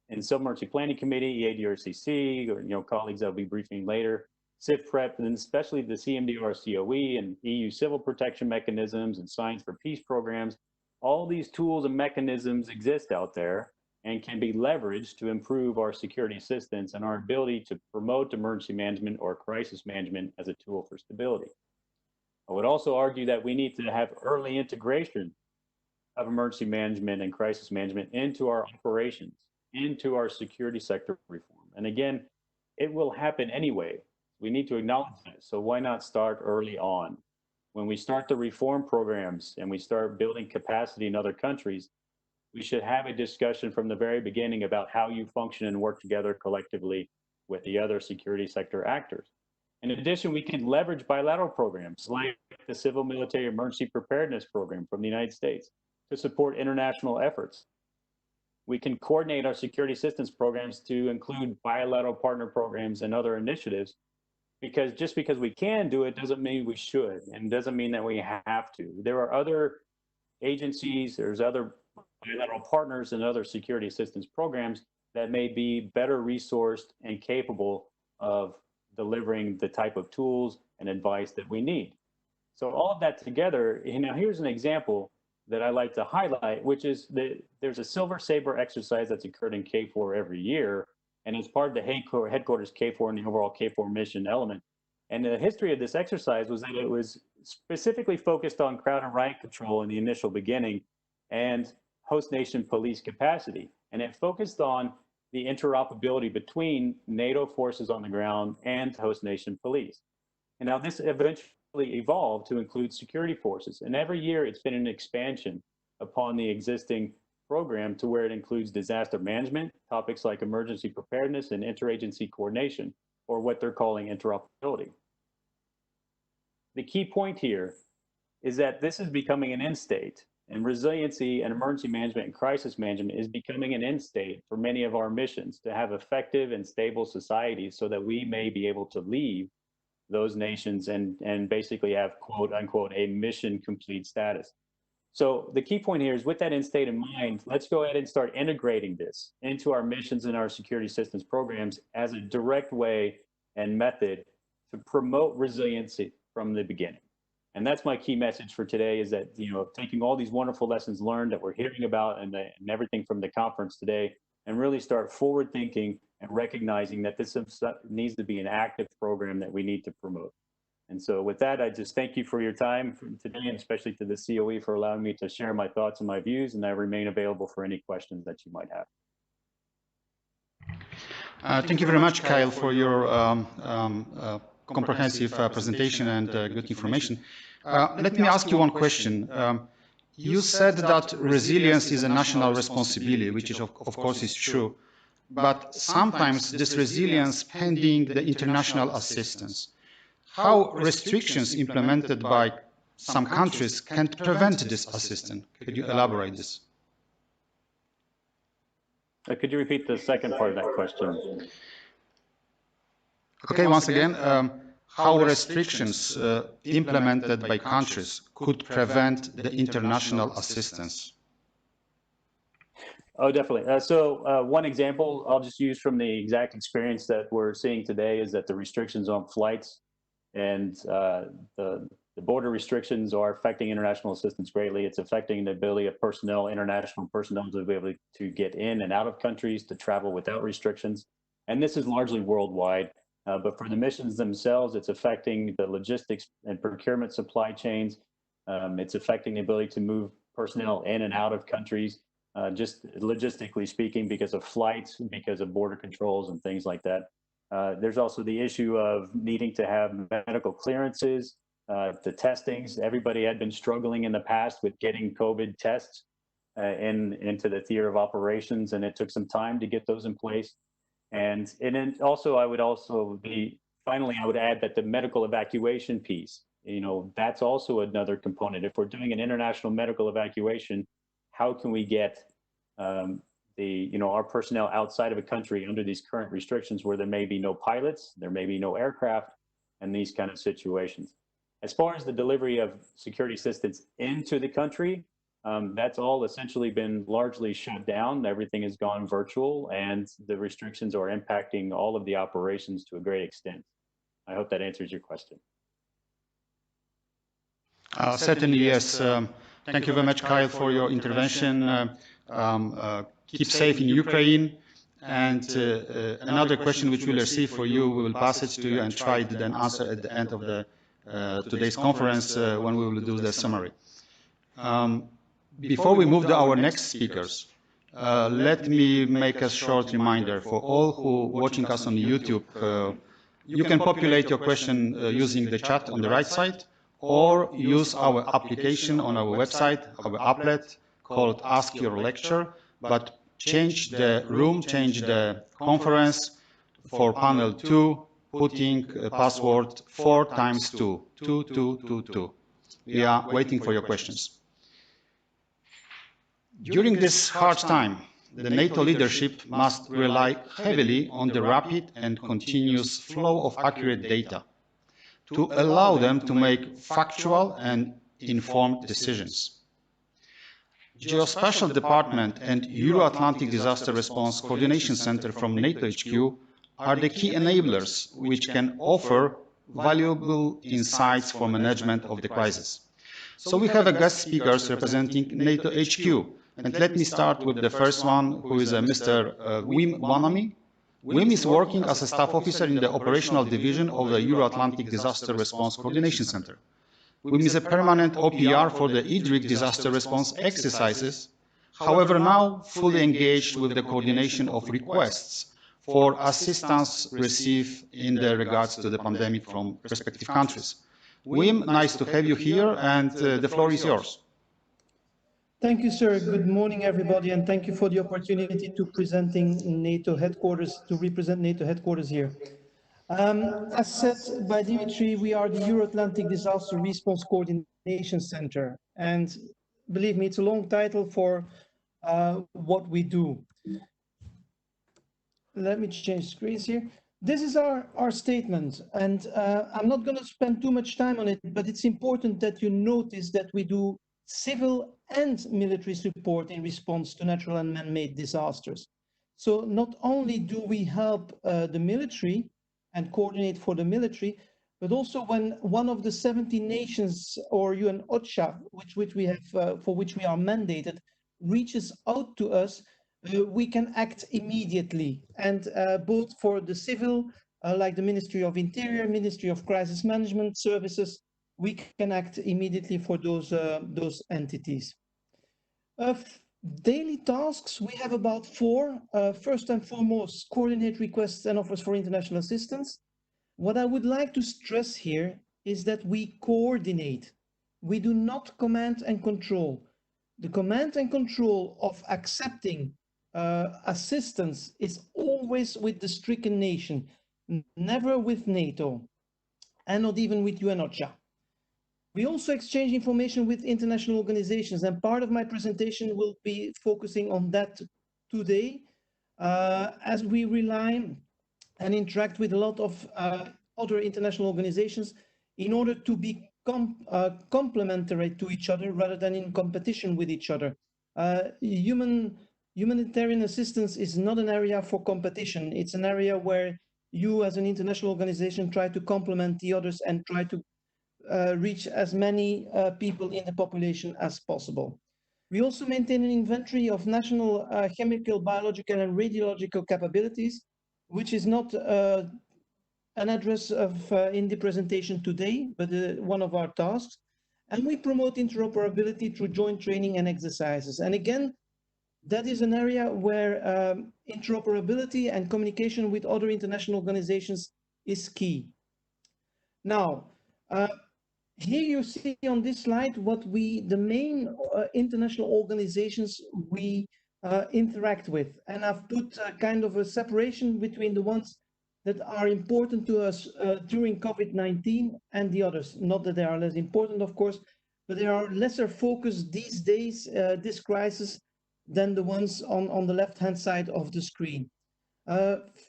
In Sub-Emergency Planning Committee, EADRCC, or colleagues I'll be briefing later, CivPrep, and especially the CMDR COE and EU civil protection mechanisms and Science for Peace programs. All these tools and mechanisms exist out there and can be leveraged to improve our security assistance and our ability to promote emergency management or crisis management as a tool for stability. I would also argue that we need to have early integration of emergency management and crisis management into our operations, into our security sector reform. And again, it will happen anyway. We need to acknowledge that. So why not start early on? When we start the reform programs and we start building capacity in other countries, we should have a discussion from the very beginning about how you function and work together collectively with the other security sector actors. In addition, we can leverage bilateral programs like the Civil Military Emergency Preparedness Program from the United States to support international efforts. We can coordinate our security assistance programs to include bilateral partner programs and other initiatives, because just because we can do it doesn't mean we should, and doesn't mean that we have to. There are other agencies, there's other bilateral partners and other security assistance programs that may be better resourced and capable of delivering the type of tools and advice that we need. So all of that together, here's an example that I like to highlight, which is that there's a Silver Saber exercise that's occurred in KFOR every year, and it's part of the headquarters KFOR and the overall KFOR mission element. And the history of this exercise was that it was specifically focused on crowd and riot control in the initial beginning and host nation police capacity. And it focused on the interoperability between NATO forces on the ground and host nation police. And now this eventually evolved to include security forces. And every year it's been an expansion upon the existing program to where it includes disaster management, topics like emergency preparedness and interagency coordination, or what they're calling interoperability. The key point here is that this is becoming an end state. And resiliency and emergency management and crisis management is becoming an end state for many of our missions, to have effective and stable societies so that we may be able to leave those nations and basically have, quote unquote, a mission complete status. So the key point here is, with that end state in mind, let's go ahead and start integrating this into our missions and our security assistance programs as a direct way and method to promote resiliency from the beginning. And that's my key message for today, is that, you know, taking all these wonderful lessons learned that we're hearing about and everything from the conference today, and really start forward thinking and recognizing that this needs to be an active program that we need to promote. And so with that, I just thank you for your time today, and especially to the COE for allowing me to share my thoughts and my views, and I remain available for any questions that you might have. Thank you very much, Kyle, for your comprehensive presentation and good information. Let me ask you one question. You said that resilience is a national responsibility, which is, of course, is true. But sometimes this resilience pending the international assistance. How restrictions implemented by some countries can prevent this assistance? Could you elaborate this? Could you repeat the second part of that question? Okay, once again, how restrictions implemented by countries could prevent the international assistance? Oh, definitely. So one example I'll just use from the exact experience that we're seeing today is that the restrictions on flights and the border restrictions are affecting international assistance greatly. It's affecting the ability of personnel, international personnel, to be able to get in and out of countries, to travel without restrictions. And this is largely worldwide. But for the missions themselves, it's affecting the logistics and procurement supply chains. It's affecting the ability to move personnel in and out of countries, just logistically speaking, because of flights, because of border controls and things like that. There's also the issue of needing to have medical clearances, the testings. Everybody had been struggling in the past with getting COVID tests into the theater of operations, and it took some time to get those in place. And then also, I would add that the medical evacuation piece, you know, that's also another component. If we're doing an international medical evacuation, how can we get our personnel outside of a country under these current restrictions where there may be no pilots, there may be no aircraft, and these kind of situations. As far as the delivery of security assistance into the country, that's all essentially been largely shut down. Everything has gone virtual, and the restrictions are impacting all of the operations to a great extent. I hope that answers your question. Certainly, yes. Thank you very much, Kyle, for your intervention. Keep safe in Ukraine. And another question which we'll receive for you, we will pass it to you and try to then answer at the end of the today's conference when we will do the summary. Before we move to our next speakers, let me make a short reminder for all who are watching us on YouTube. You can populate your question using the chat on the right side, or use our application on our website, our applet called Ask Your Lecture, but change the room, change the conference for panel 2, putting a password 4 times 2, 2222. We are waiting for your questions. During this hard time, the NATO leadership must rely heavily on the rapid and continuous flow of accurate data to allow them to make factual and informed decisions. Geospatial Department and Euro-Atlantic Disaster Response Coordination Center from NATO HQ are the key enablers which can offer valuable insights for management of the crisis. So we have a guest speakers representing NATO HQ. And let me start with the first one, who is Mr. Wim Wanami. Wim is working as a staff officer in the operational division of the Euro-Atlantic Disaster Response Coordination Center. Wim is a permanent OPR for the IDRIC disaster response exercises, however now fully engaged with the coordination of requests for assistance received in the regards to the pandemic from respective countries. Wim, nice to have you here, and the floor is yours. Thank you, sir. Good morning, everybody, and thank you for the opportunity to represent NATO headquarters here. As said by Dimitri, we are the Euro-Atlantic Disaster Response Coordination Center, and believe me, it's a long title for what we do. Let me change screens here. This is our statement, and I'm not going to spend too much time on it, but it's important that you notice that we do civil and military support in response to natural and man-made disasters. So not only do we help the military and coordinate for the military, but also when one of the 70 nations or UN OCHA, which we have for which we are mandated, reaches out to us, we can act immediately, and both for the civil, like the Ministry of Interior, Ministry of Crisis Management Services, we can act immediately for those entities. Daily tasks, we have about 4. First and foremost, coordinate requests and offers for international assistance. What I would like to stress here is that we coordinate. We do not command and control. The command and control of accepting assistance is always with the stricken nation, never with NATO, and not even with UN OCHA. We also exchange information with international organizations, and part of my presentation will be focusing on that today, as we rely and interact with a lot of other international organizations in order to be complementary to each other rather than in competition with each other. Humanitarian assistance is not an area for competition. It's an area where you as an international organization try to complement the others and try to reach as many people in the population as possible. We also maintain an inventory of national chemical, biological and radiological capabilities, which is not an address of in the presentation today, but one of our tasks. And we promote interoperability through joint training and exercises. And again, that is an area where interoperability and communication with other international organizations is key. Now, here you see on this slide what the main international organizations we interact with. And I've put kind of a separation between the ones that are important to us during COVID-19 and the others. Not that they are less important, of course, but they are lesser focused these days, this crisis, than the ones on the left-hand side of the screen.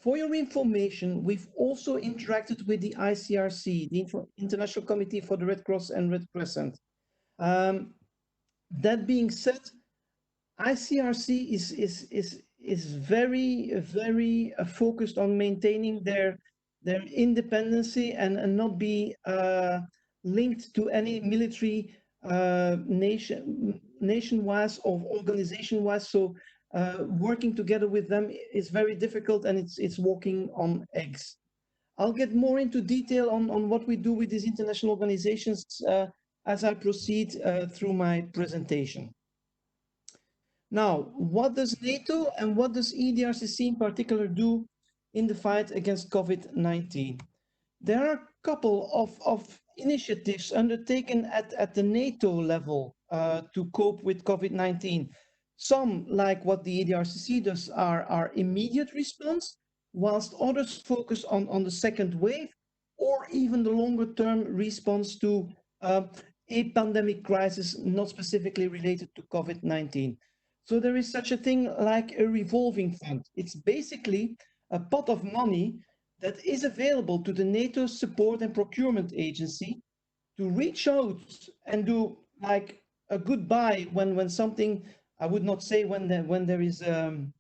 For your information, we've also interacted with the ICRC, the International Committee for the Red Cross and Red Crescent. That being said, ICRC is very focused on maintaining their independency and not be linked to any military nation-wise or organization-wise. So working together with them is very difficult, and it's walking on eggs. I'll get more into detail on what we do with these international organizations as I proceed through my presentation. Now, what does NATO and what does EDRCC in particular do in the fight against COVID-19? There are a couple of initiatives undertaken at the NATO level to cope with COVID-19. Some, like what the EDRCC does, are immediate response, whilst others focus on the second wave or even the longer term response to a pandemic crisis not specifically related to COVID-19. So there is such a thing like a revolving fund. It's basically a pot of money that is available to the NATO Support and Procurement Agency to reach out and do like a goodbye when something, I would not say when there is an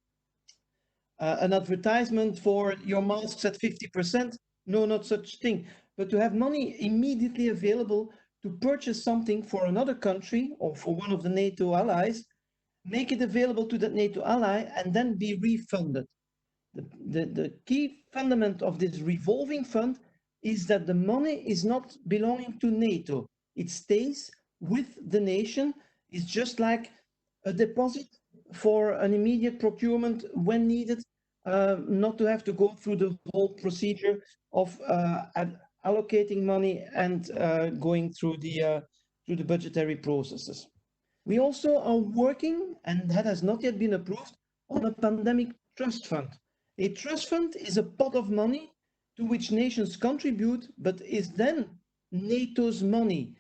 advertisement for your masks at 50%, no, not such thing, but to have money immediately available to purchase something for another country or for one of the NATO allies, make it available to that NATO ally and then be refunded. The key fundament of this revolving fund is that the money is not belonging to NATO. It stays with the nation. It's just like a deposit for an immediate procurement when needed, not to have to go through the whole procedure of allocating money and going through the budgetary processes. We also are working, and that has not yet been approved, on a pandemic trust fund. A trust fund is a pot of money to which nations contribute, but is then NATO's money.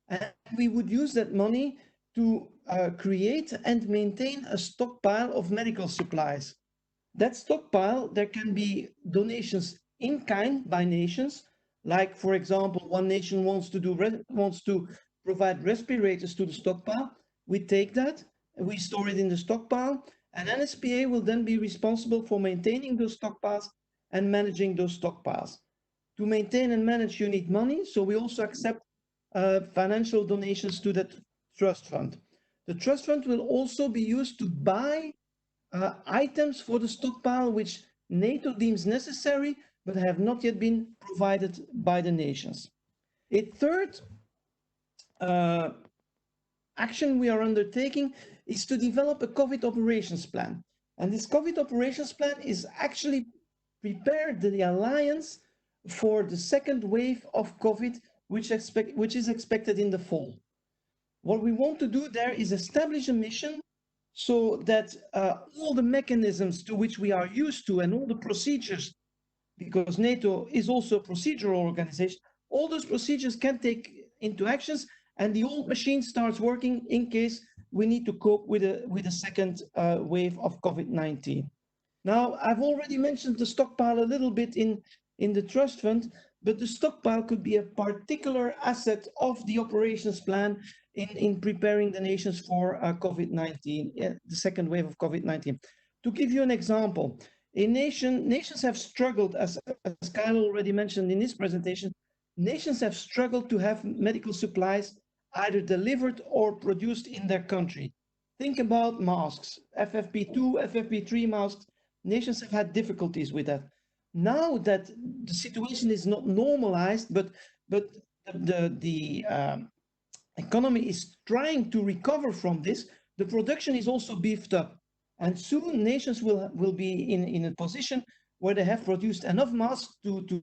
And we would use that money to create and maintain a stockpile of medical supplies. That stockpile, there can be donations in kind by nations, like for example, one nation wants to provide respirators to the stockpile. We take that, we store it in the stockpile, and NSPA will then be responsible for maintaining those stockpiles and managing those stockpiles. To maintain and manage, you need money, so we also accept financial donations to that trust fund. The trust fund will also be used to buy items for the stockpile which NATO deems necessary but have not yet been provided by the nations. A third action we are undertaking is to develop a COVID operations plan. And this COVID operations plan is actually prepared the alliance for the second wave of COVID, which is expected in the fall. What we want to do there is establish a mission so that all the mechanisms to which we are used to and all the procedures, because NATO is also a procedural organization, all those procedures can take into actions and the old machine starts working in case we need to cope with a second wave of COVID-19. Now, I've already mentioned the stockpile a little bit in the trust fund, but the stockpile could be a particular asset of the operations plan in preparing the nations for COVID-19, the second wave of COVID-19. To give you an example, nations have struggled, as Kyle already mentioned in his presentation, nations have struggled to have medical supplies either delivered or produced in their country. Think about masks, FFP2, FFP3 masks. Nations have had difficulties with that. Now that the situation is not normalized, but the economy is trying to recover from this, the production is also beefed up. And soon nations will be in a position where they have produced enough masks to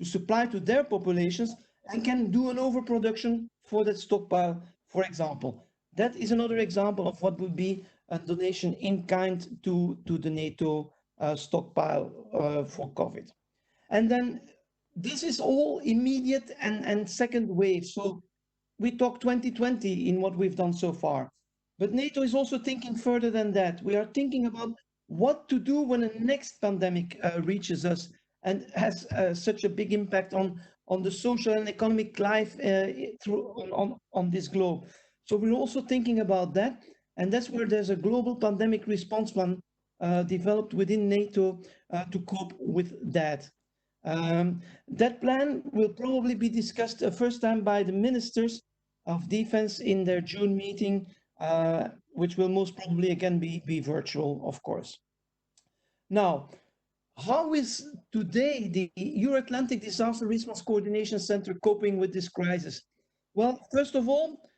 supply to their populations and can do an overproduction for that stockpile, for example. That is another example of what would be a donation in kind to the NATO stockpile for COVID. And then this is all immediate and second wave. So we talk 2020 in what we've done so far. But NATO is also thinking further than that. We are thinking about what to do when the next pandemic reaches us and has such a big impact on the social and economic life on this globe. So we're also thinking about that. And that's where there's a global pandemic response plan developed within NATO to cope with that. That plan will probably be discussed first time by the ministers of defense in their June meeting, which will most probably again be virtual, of course. Now, how is today the Euro-Atlantic Disaster Response Coordination Center coping with this crisis? Well, first of all,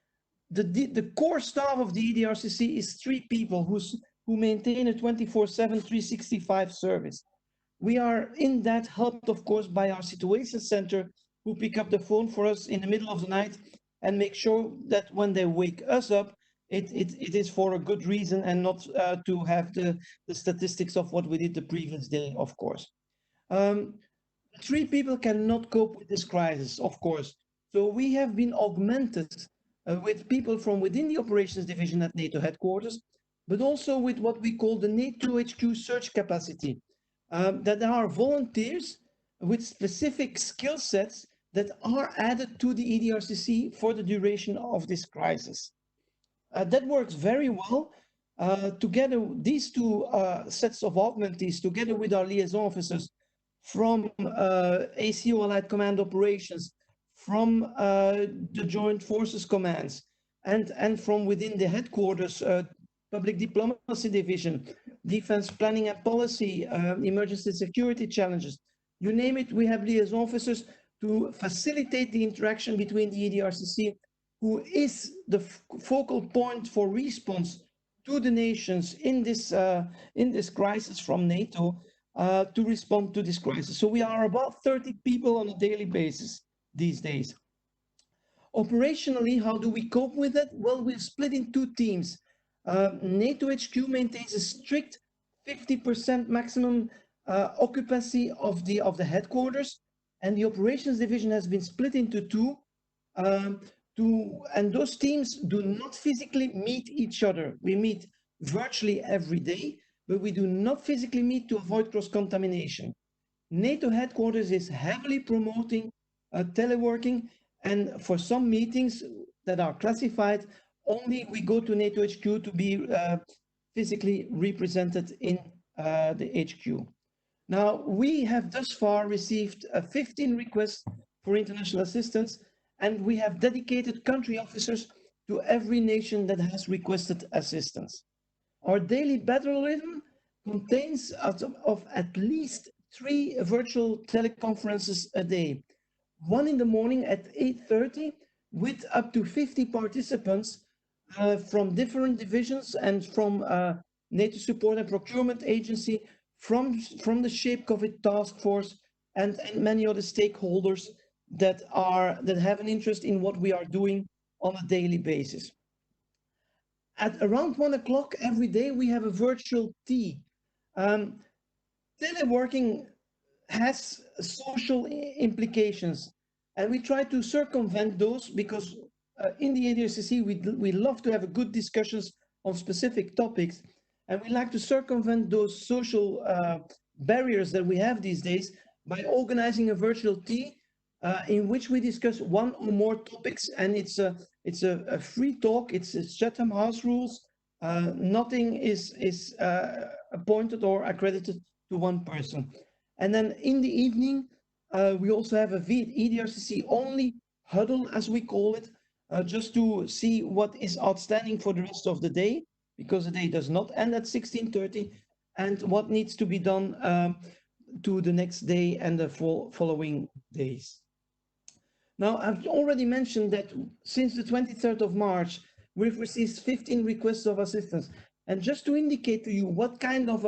the core staff of the EDRCC is 3 people who maintain a 24/7, 365 service. We are in that helped, of course, by our situation center, who pick up the phone for us in the middle of the night and make sure that when they wake us up, it is for a good reason and not to have the statistics of what we did the previous day, of course. 3 people cannot cope with this crisis, of course. So we have been augmented with people from within the operations division at NATO headquarters, but also with what we call the NATO HQ search capacity. That are volunteers with specific skill sets that are added to the EDRCC for the duration of this crisis. That works very well. Together, these 2 sets of augmentees, together with our liaison officers from ACO Allied Command Operations, from the Joint Forces Commands, and from within the headquarters, Public Diplomacy Division, Defense Planning and Policy, Emergency Security Challenges, you name it, we have liaison officers to facilitate the interaction between the EDRCC, who is the focal point for response to the nations in this crisis from NATO to respond to this crisis. So we are about 30 people on a daily basis these days. Operationally, how do we cope with it? Well, we're split in 2 teams. NATO HQ maintains a strict 50% maximum occupancy of the headquarters, and the operations division has been split into 2. and those teams do not physically meet each other. We meet virtually every day, but we do not physically meet to avoid cross-contamination. NATO headquarters is heavily promoting teleworking, and for some meetings that are classified, only we go to NATO HQ to be physically represented in the HQ. Now, we have thus far received 15 requests for international assistance, and we have dedicated country officers to every nation that has requested assistance. Our daily battle rhythm contains of at least 3 virtual teleconferences a day. One in the morning at 8:30 with up to 50 participants from different divisions and from NATO Support and Procurement Agency, from the SHAPE COVID task force, and many other stakeholders that have an interest in what we are doing on a daily basis. At around 1 o'clock every day, we have a virtual tea. Teleworking has social implications, and we try to circumvent those because in the ADRCC, we love to have good discussions on specific topics, and we like to circumvent those social barriers that we have these days by organizing a virtual tea in which we discuss one or more topics, and it's a free talk. It's Chatham House rules. Nothing is appointed or accredited to one person. And then in the evening, we also have a EDRCC only huddle, as we call it, just to see what is outstanding for the rest of the day, because the day does not end at 16:30, and what needs to be done to the next day and the following days. Now, I've already mentioned that since the 23rd of March, we've received 15 requests of assistance. And just to indicate to you what kind of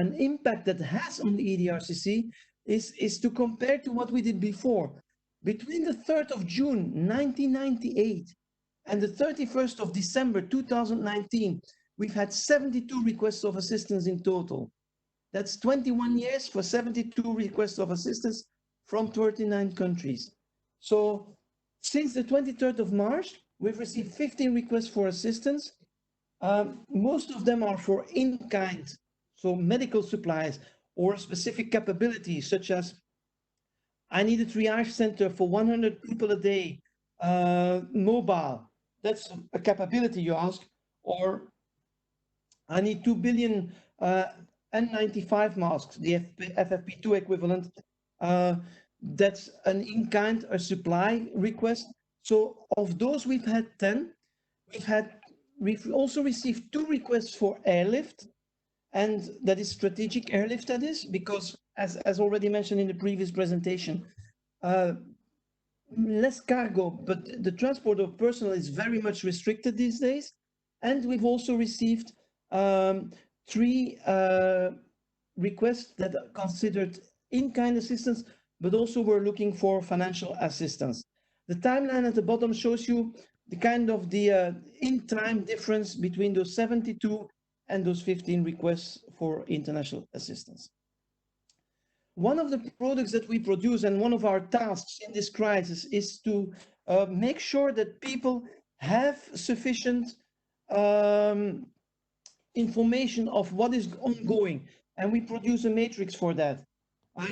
an impact that has on the EDRCC is to compare to what we did before. Between the 3rd of June 1998 and the 31st of December 2019, we've had 72 requests of assistance in total. That's 21 years for 72 requests of assistance from 39 countries. So since the 23rd of March, we've received 15 requests for assistance. Most of them are for in-kind, so medical supplies or specific capabilities, such as I need a triage center for 100 people a day, mobile. That's a capability, you ask. Or I need 2 billion N95 masks, the FFP2 equivalent. That's an in-kind, a supply request. So of those, we've had 10. We've also received 2 requests for airlift, and that is strategic airlift, that is, because as already mentioned in the previous presentation, less cargo, but the transport of personnel is very much restricted these days. And we've also received 3 requests that are considered in-kind assistance, but also we're looking for financial assistance. The timeline at the bottom shows you the kind of the in-time difference between those 72 and those 15 requests for international assistance. One of the products that we produce and one of our tasks in this crisis is to make sure that people have sufficient information of what is ongoing, and we produce a matrix for that.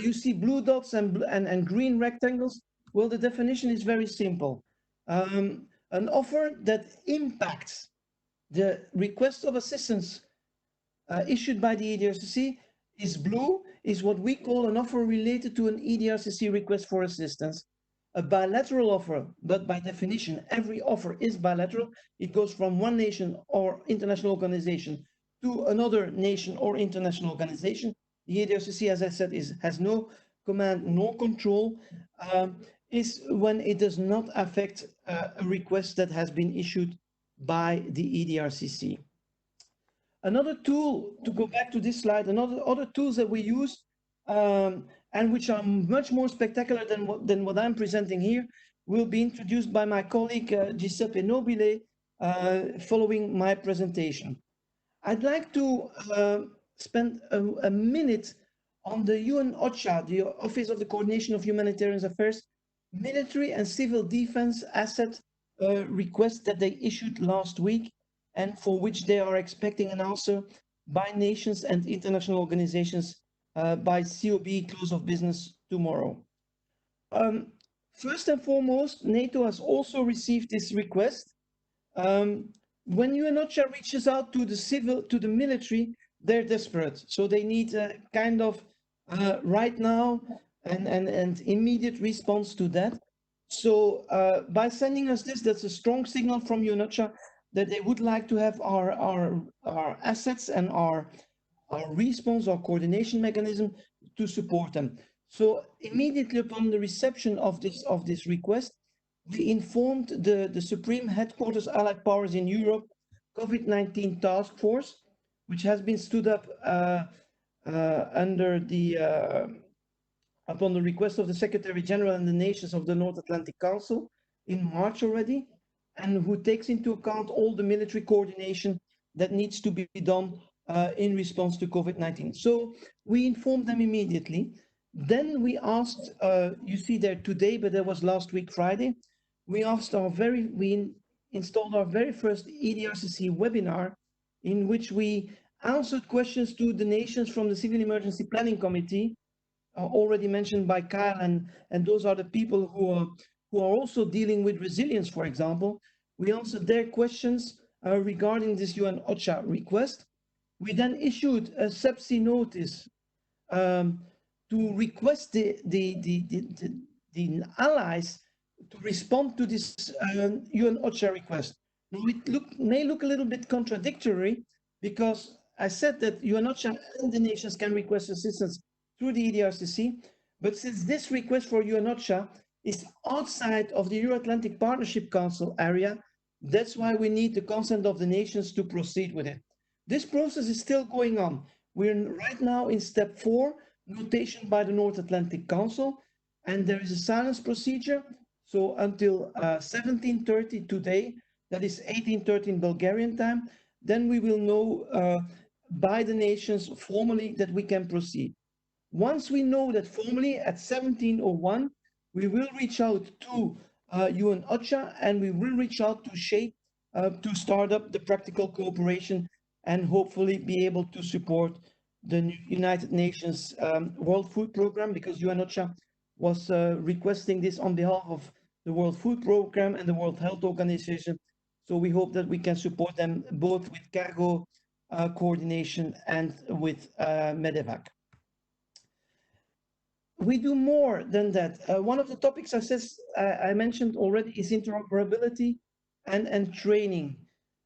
You see blue dots and green rectangles. Well, the definition is very simple. An offer that impacts the request of assistance issued by the EDRCC is blue, is what we call an offer related to an EDRCC request for assistance. A bilateral offer, but by definition, every offer is bilateral. It goes from one nation or international organization to another nation or international organization. The EDRCC, as I said, has no command, no control, is when it does not affect a request that has been issued by the EDRCC. Another tool, to go back to this slide, other tools that we use and which are much more spectacular than what I'm presenting here will be introduced by my colleague Giuseppe Nobile following my presentation. I'd like to spend a minute on the UN OCHA, the Office of the Coordination of Humanitarian Affairs, military and civil defense asset request that they issued last week, and for which they are expecting an answer by nations and international organizations by COB close of business tomorrow. First and foremost, NATO has also received this request. When UNOCHA reaches out to the military, they're desperate. So they need a kind of right now and immediate response to that. So by sending us this, that's a strong signal from UNOCHA that they would like to have our assets and our response, our coordination mechanism to support them. So immediately upon the reception of this request, we informed the Supreme Headquarters Allied Powers in Europe COVID-19 Task Force, which has been stood up under upon the request of the Secretary General and the nations of the North Atlantic Council in March already, and who takes into account all the military coordination that needs to be done in response to COVID-19. So we informed them immediately. Then we asked, you see there today, but that was last week Friday, we installed our very first EDRCC webinar in which we answered questions to the nations from the Civil Emergency Planning Committee, already mentioned by Kyle, and those are the people who are also dealing with resilience, for example. We answered their questions regarding this UN OCHA request. We then issued a subsea notice to request the allies to respond to this UN OCHA request. Now it may look a little bit contradictory, because I said that UN OCHA and the nations can request assistance through the EDRCC, but since this request for UN OCHA is outside of the Euro-Atlantic Partnership Council area, that's why we need the consent of the nations to proceed with it. This process is still going on. We're right now in step 4, notation by the North Atlantic Council, and there is a silence procedure. So until 17:30 today, that is 18:30 Bulgarian time, then we will know by the nations formally that we can proceed. Once we know that formally at 17:01, we will reach out to UN OCHA, and we will reach out to SHAPE to start up the practical cooperation and hopefully be able to support the United Nations World Food Programme, because UN OCHA was requesting this on behalf of the World Food Programme and the World Health Organization. So we hope that we can support them both with cargo coordination and with medevac. We do more than that. One of the topics I mentioned already is interoperability and training.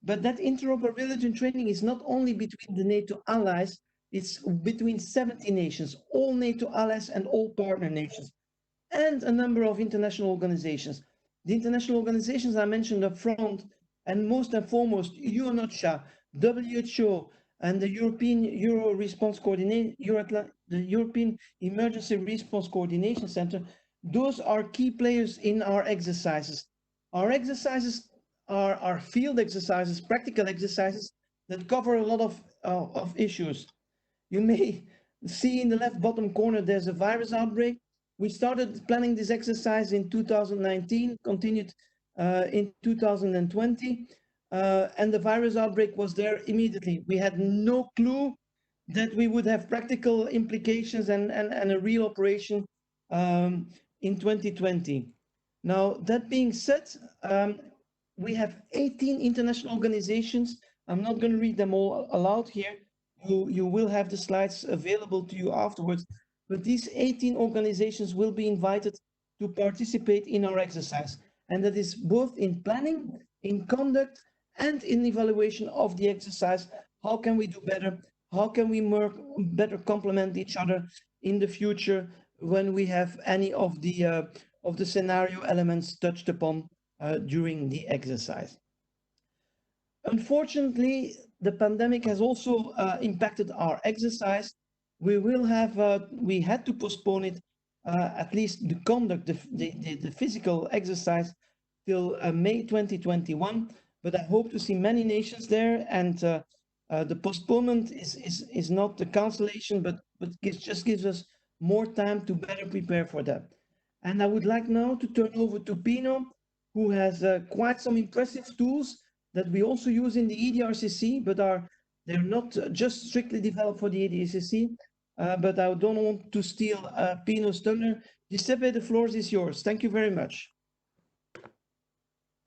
But that interoperability and training is not only between the NATO allies, it's between 70 nations, all NATO allies and all partner nations, and a number of international organizations. The international organizations I mentioned up front, and most and foremost, UNOCHA, WHO, and the European European Emergency Response Coordination Center, those are key players in our exercises. Our exercises are field exercises, practical exercises that cover a lot of issues. You may see in the left bottom corner, there's a virus outbreak. We started planning this exercise in 2019, continued in 2020. And the virus outbreak was there immediately. We had no clue that we would have practical implications and a real operation in 2020. Now, that being said, we have 18 international organizations. I'm not going to read them all aloud here. You will have the slides available to you afterwards. But these 18 organizations will be invited to participate in our exercise. And that is both in planning, in conduct, and in evaluation of the exercise. How can we do better? How can we better complement each other in the future when we have any of the scenario elements touched upon during the exercise? Unfortunately, the pandemic has also impacted our exercise. We had to postpone it, at least the conduct, the physical exercise, till May 2021. But I hope to see many nations there, and the postponement is not the cancellation, but just gives us more time to better prepare for that. And I would like now to turn over to Pino, who has quite some impressive tools that we also use in the EDRCC, but they're not just strictly developed for the EDRCC. But I don't want to steal Pino's thunder. Giuseppe, the floor is yours. Thank you very much.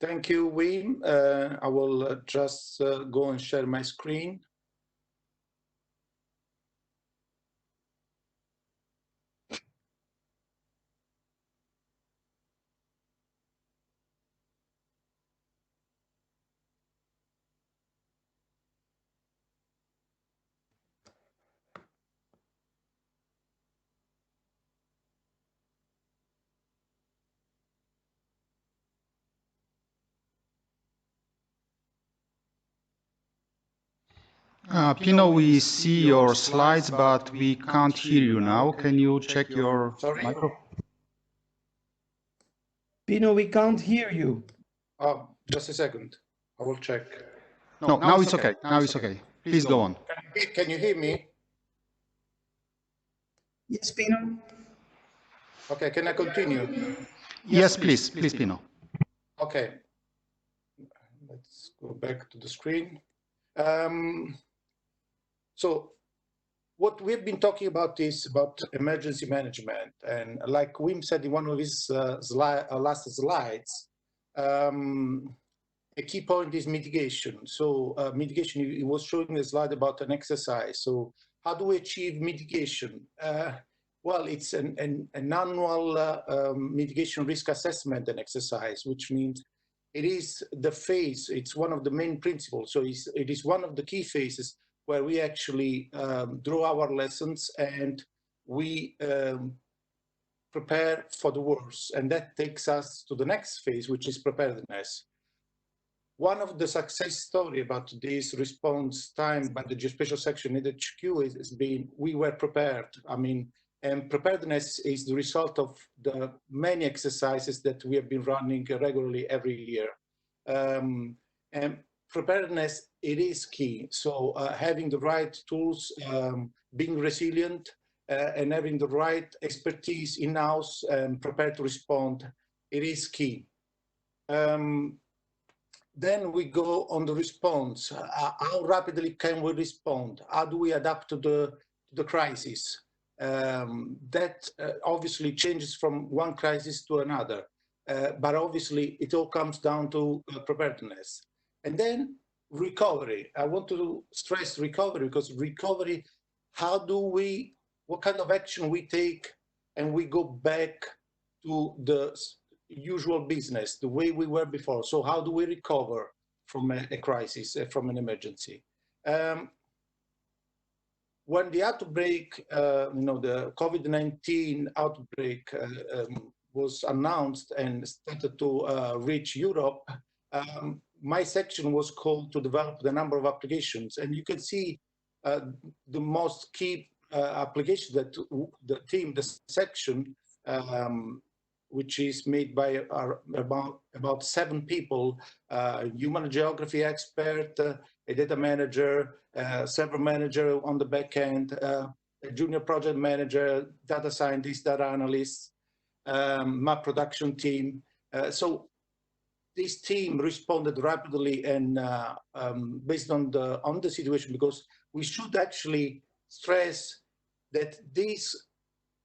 Thank you, Wim. I will just go and share my screen. Pino, we see your slides, but we can't hear you now. Can you check your microphone? Pino, we can't hear you. Just a second. I will check. No, now it's okay. Now it's okay. Please go on. Can you hear me? Yes, Pino. Okay, can I continue? Yes, please. Please, Pino. Okay. Let's go back to the screen. So what we've been talking about is about emergency management. And like Wim said in one of his last slides, a key point is mitigation. So mitigation, he was showing a slide about an exercise. So how do we achieve mitigation? Well, it's an annual mitigation risk assessment and exercise, which means it is the phase, it's one of the main principles. So it is one of the key phases where we actually draw our lessons and we prepare for the worst. And that takes us to the next phase, which is preparedness. One of the success story about this response time by the geospatial section in the HQ has been, we were prepared. I mean, and preparedness is the result of the many exercises that we have been running regularly every year. And preparedness, it is key. So having the right tools, being resilient, and having the right expertise in-house and prepared to respond, it is key. Then we go on the response. How rapidly can we respond? How do we adapt to the crisis? That obviously changes from one crisis to another. But obviously it all comes down to preparedness. And then recovery. I want to stress recovery, because recovery, what kind of action we take and we go back to the usual business, the way we were before. So how do we recover from a crisis, from an emergency? When the outbreak, the COVID-19 outbreak was announced and started to reach Europe, my section was called to develop the number of applications. And you can see the most key application that the section, which is made by about 7 people, human geography expert, a data manager, server manager on the back end, a junior project manager, data scientist, data analyst, map production team. So this team responded rapidly and based on the situation, because we should actually stress that this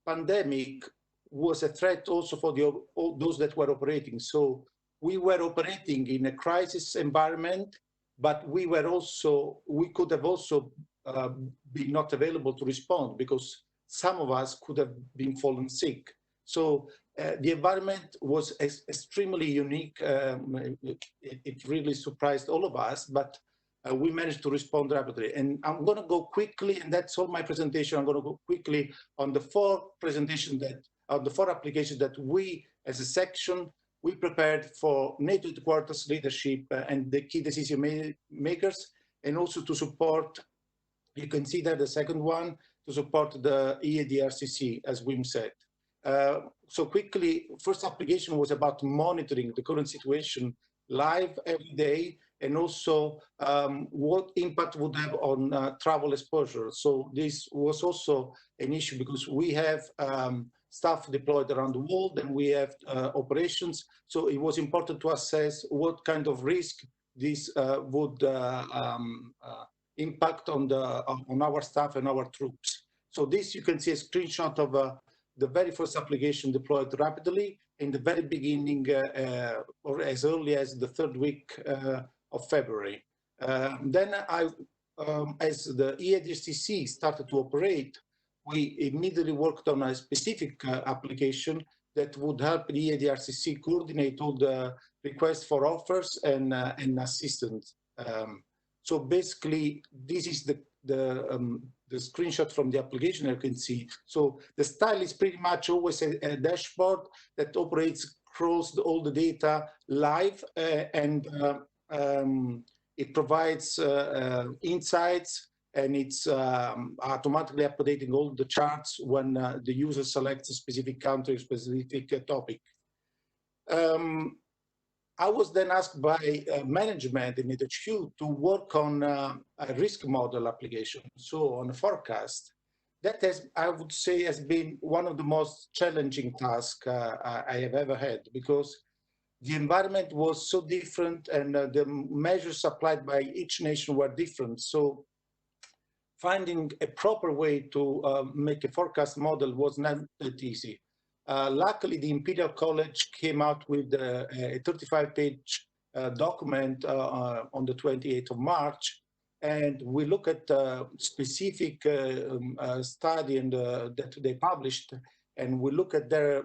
pandemic was a threat also for all those that were operating. So we were operating in a crisis environment, but we could have also been not available to respond, because some of us could have been fallen sick. So the environment was extremely unique. It really surprised all of us, but we managed to respond rapidly. And I'm going to go quickly, and that's all my presentation. I'm going to go quickly on the 4 applications that we, as a section, we prepared for NATO headquarters leadership and the key decision makers, and also to support, you can see that the second one, to support the EADRCC, as Wim said. So quickly, first application was about monitoring the current situation live every day, and also what impact would have on travel exposure. So this was also an issue, because we have staff deployed around the world, and we have operations. So it was important to assess what kind of risk this would impact on our staff and our troops. So this, you can see a screenshot of the very first application deployed rapidly in the very beginning, or as early as the third week of February. Then as the EADRCC started to operate, we immediately worked on a specific application that would help the EADRCC coordinate all the requests for offers and assistance. So basically, this is the screenshot from the application you can see. So the style is pretty much always a dashboard that operates across all the data live, and it provides insights, and it's automatically updating all the charts when the user selects a specific country, specific topic. I was then asked by management in HQ to work on a risk model application, so on a forecast. That has, I would say, has been one of the most challenging tasks I have ever had, because the environment was so different, and the measures applied by each nation were different. So finding a proper way to make a forecast model was not that easy. Luckily, the Imperial College came out with a 35-page document on the 28th of March, and we look at the specific study that they published, and we look at their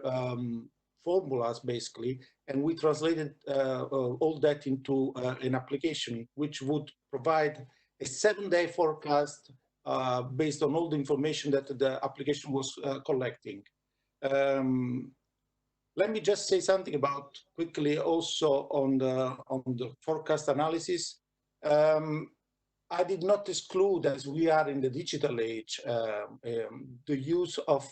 formulas, basically, and we translated all that into an application, which would provide a 7-day forecast based on all the information that the application was collecting. Let me just say something about quickly also on the forecast analysis. I did not exclude, as we are in the digital age, the use of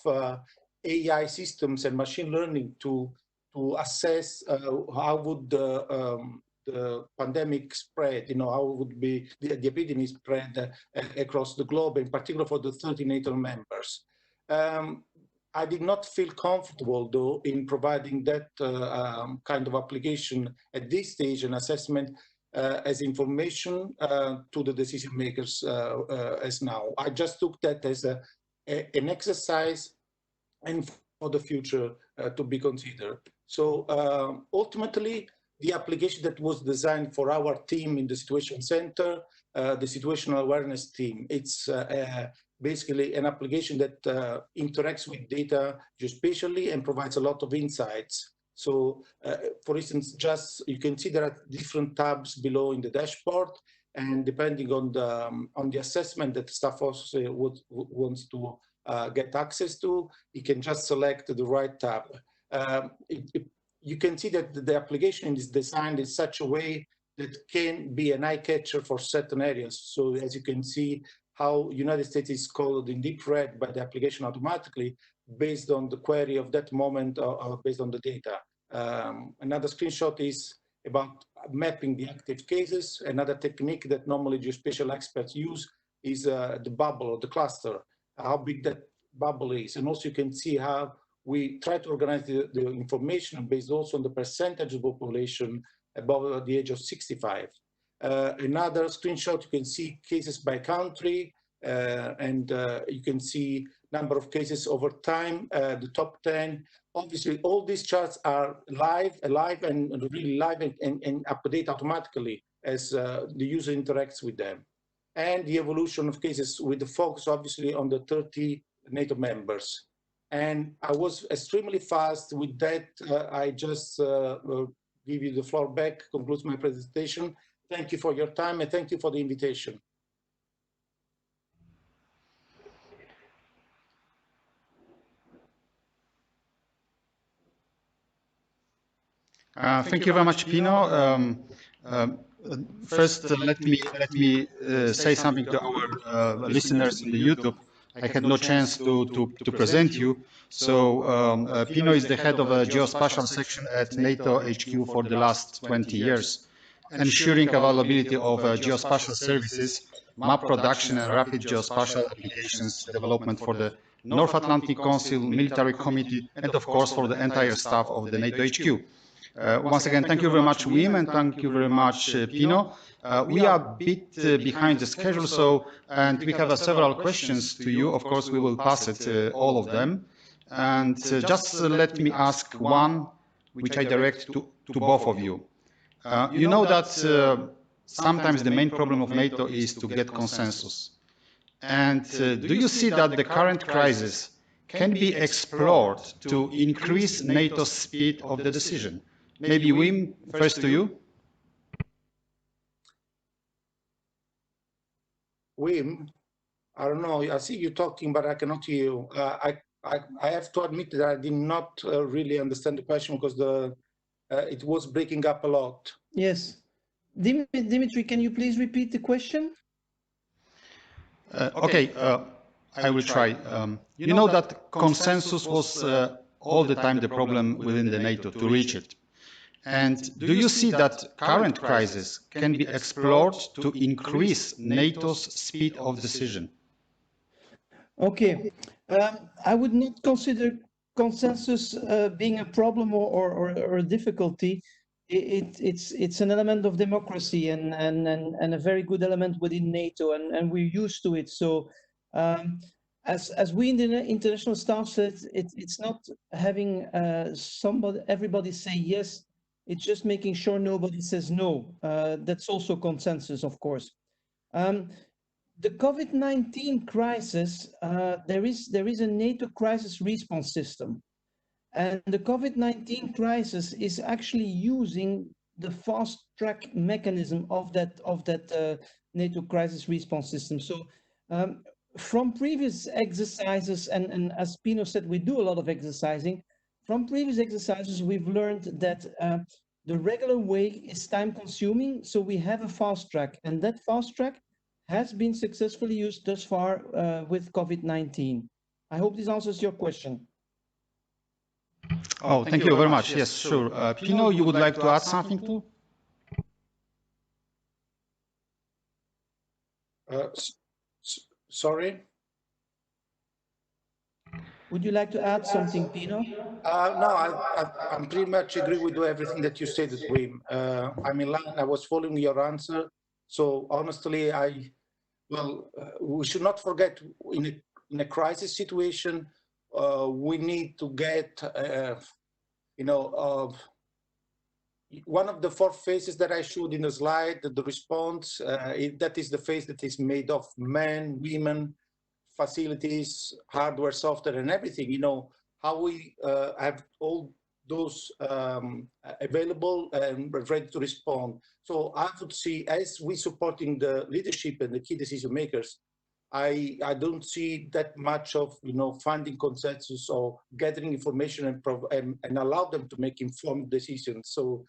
AI systems and machine learning to assess how would the pandemic spread, how would be the epidemic spread across the globe, in particular for the 30 NATO members. I did not feel comfortable, though, in providing that kind of application at this stage and assessment as information to the decision makers as now. I just took that as an exercise and for the future to be considered. So ultimately, the application that was designed for our team in the Situation Center, the Situational Awareness Team, it's basically an application that interacts with data geospatially and provides a lot of insights. So, for instance, just you can see there are different tabs below in the dashboard, and depending on the assessment that staff officer wants to get access to, you can just select the right tab. You can see that the application is designed in such a way that can be an eye catcher for certain areas. So as you can see, how United States is colored in deep red by the application automatically based on the query of that moment or based on the data. Another screenshot is about mapping the active cases. Another technique that normally geospatial experts use is the bubble or the cluster, how big that bubble is. And also you can see how we try to organize the information based also on the percentage of population above the age of 65. Another screenshot, you can see cases by country, and you can see number of cases over time, the top 10. Obviously, all these charts are live and really live and update automatically as the user interacts with them. And the evolution of cases with the focus, obviously, on the 30 NATO members. And I was extremely fast with that. I just give you the floor back, concludes my presentation. Thank you for your time, and thank you for the invitation. Thank you very much, Pino. First, let me say something to our listeners in the YouTube. I had no chance to present you. So Pino is the head of a geospatial section at NATO HQ for the last 20 years, ensuring availability of geospatial services map production and rapid geospatial applications development for the North Atlantic Council Military Committee, and of course for the entire staff of the NATO HQ. Once again, thank you very much, Wim, and thank you very much, Pino. We are a bit behind the schedule, and we have several questions to you. Of course, we will pass it, all of them. And just let me ask one, which I direct to both of you. You know that sometimes the main problem of NATO is to get consensus. And do you see that the current crisis can be explored to increase NATO's speed of the decision? Maybe Wim, first to you. Wim, I don't know. I see you talking, but I cannot hear you. I have to admit that I did not really understand the question because it was breaking up a lot. Yes. Dimitri, can you please repeat the question? Okay, I will try. You know that consensus was all the time the problem within the NATO to reach it. And do you see that current crisis can be explored to increase NATO's speed of decision? Okay, I would not consider consensus being a problem or a difficulty. It's an element of democracy and a very good element within NATO, and we're used to it. So as we in the international staff said, it's not having everybody say yes. It's just making sure nobody says no. That's also consensus, of course. The COVID-19 crisis, there is a NATO crisis response system. And the COVID-19 crisis is actually using the fast track mechanism of that NATO crisis response system. So from previous exercises, and as Pino said, we do a lot of exercising. From previous exercises, we've learned that the regular way is time consuming. So we have a fast track, and that fast track has been successfully used thus far with COVID-19. I hope this answers your question. Oh, thank you very much. Yes, sure. Pino, you would like to add something too? Sorry? Would you like to add something, Pino? No, I'm pretty much agree with everything that you said, Wim. I'm in line. I was following your answer. So honestly, we should not forget in a crisis situation, we need to get, one of the 4 phases that I showed in the slide, the response, that is the phase that is made of men, women, facilities, hardware, software, and everything. How we have all those available and ready to respond. So I would see, as we supporting the leadership and the key decision makers, I don't see that much of finding consensus or gathering information and allow them to make informed decisions. So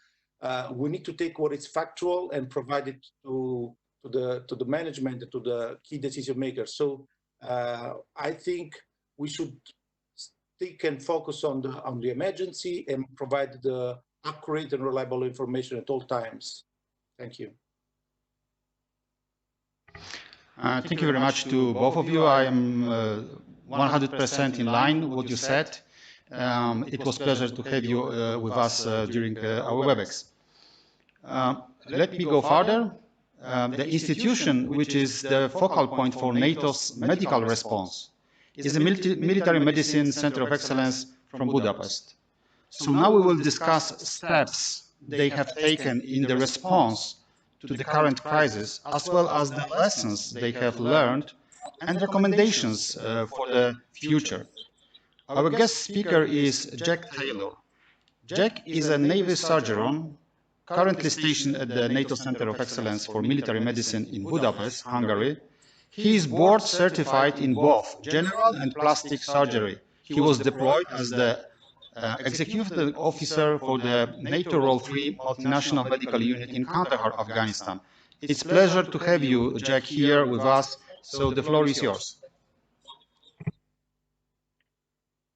we need to take what is factual and provide it to the management, to the key decision makers. So I think we should stick and focus on the emergency and provide the accurate and reliable information at all times. Thank you. Thank you very much to both of you. I am 100% in line with what you said. It was a pleasure to have you with us during our WebEx. Let me go further. The institution, which is the focal point for NATO's medical response, is a military medicine center of excellence from Budapest. So now we will discuss steps they have taken in the response to the current crisis, as well as the lessons they have learned and recommendations for the future. Our guest speaker is Jack Taylor. Jack is a Navy surgeon currently stationed at the NATO Center of Excellence for Military Medicine in Budapest, Hungary. He is board certified in both general and plastic surgery. He was deployed as the executive officer for the NATO Role 3 multinational medical unit in Kandahar, Afghanistan. It's a pleasure to have you, Jack, here with us. So the floor is yours.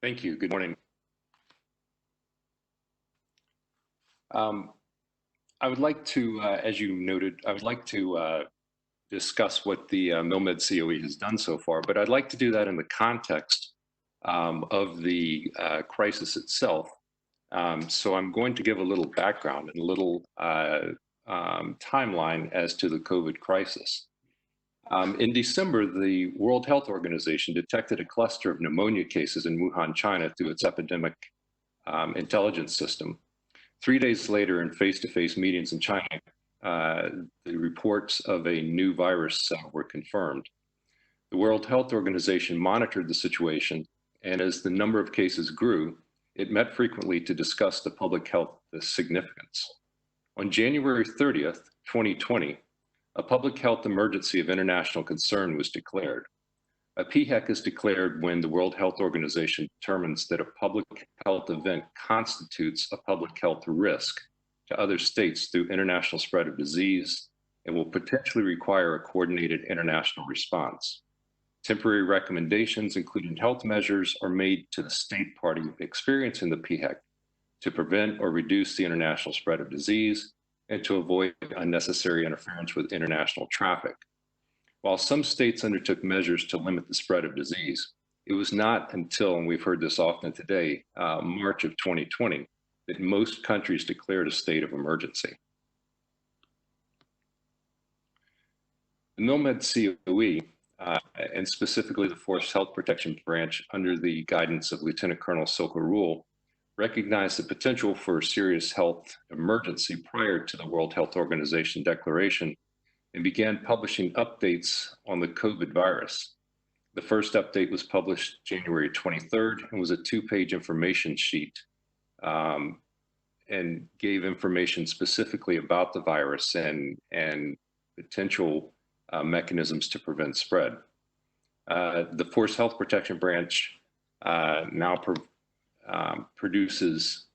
Thank you. Good morning. I would like to, as you noted, I would like to discuss what the MILMED COE has done so far, but I'd like to do that in the context of the crisis itself. So I'm going to give a little background and a little timeline as to the COVID crisis. In December, the World Health Organization detected a cluster of pneumonia cases in Wuhan, China through its epidemic intelligence system. 3 days later, in face-to-face meetings in China, the reports of a new virus were confirmed. The World Health Organization monitored the situation, and as the number of cases grew, it met frequently to discuss the public health significance. On January 30th, 2020, a public health emergency of international concern was declared. A PHEC is declared when the World Health Organization determines that a public health event constitutes a public health risk to other states through international spread of disease and will potentially require a coordinated international response. Temporary recommendations, including health measures, are made to the state party experiencing the PHEC to prevent or reduce the international spread of disease and to avoid unnecessary interference with international traffic. While some states undertook measures to limit the spread of disease, it was not until, and we've heard this often today, March of 2020, that most countries declared a state of emergency. The MILMED COE, and specifically the Forest Health Protection Branch under the guidance of Lieutenant Colonel Silka Rule, recognized the potential for a serious health emergency prior to the World Health Organization declaration and began publishing updates on the COVID virus. The first update was published January 23rd and was a 2-page information sheet and gave information specifically about the virus and potential mechanisms to prevent spread. The Forest Health Protection Branch now produces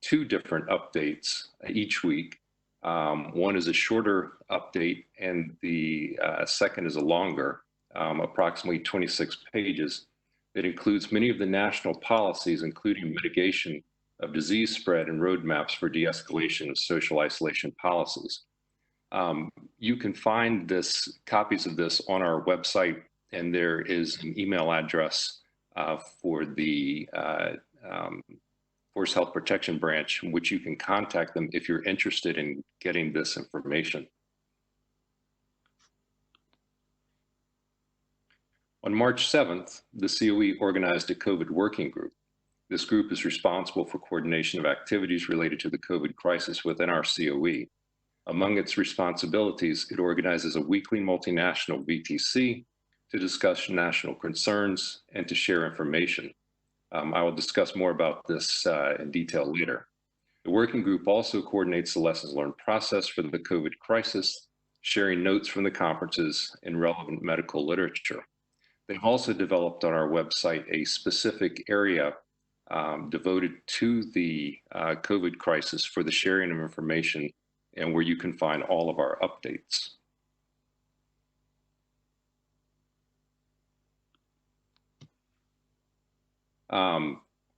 2 different updates each week. One is a shorter update and the second is a longer, approximately 26 pages, that includes many of the national policies, including mitigation of disease spread and roadmaps for de-escalation of social isolation policies. You can find copies of this on our website, and there is an email address for the Forest Health Protection Branch, in which you can contact them if you're interested in getting this information. On March 7th, the COE organized a COVID working group. This group is responsible for coordination of activities related to the COVID crisis within our COE. Among its responsibilities, it organizes a weekly multinational VTC to discuss national concerns and to share information. I will discuss more about this in detail later. The working group also coordinates the lessons learned process for the COVID crisis, sharing notes from the conferences and relevant medical literature. They've also developed on our website a specific area devoted to the COVID crisis for the sharing of information and where you can find all of our updates.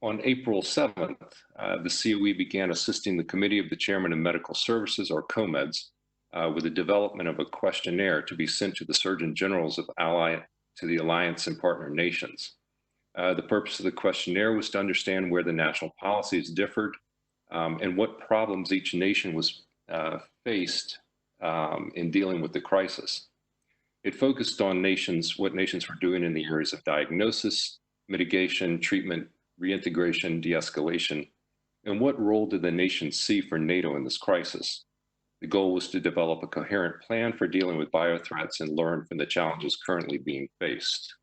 On April 7th, the COE began assisting the Committee of the Chairman of Medical Services, or COMEDS, with the development of a questionnaire to be sent to the Surgeon Generals of the Alliance and partner nations. The purpose of the questionnaire was to understand where the national policies differed and what problems each nation was faced in dealing with the crisis. It focused on what nations were doing in the areas of diagnosis, mitigation, treatment, reintegration, de-escalation, and what role did the nation see for NATO in this crisis. The goal was to develop a coherent plan for dealing with biothreats and learn from the challenges currently being faced.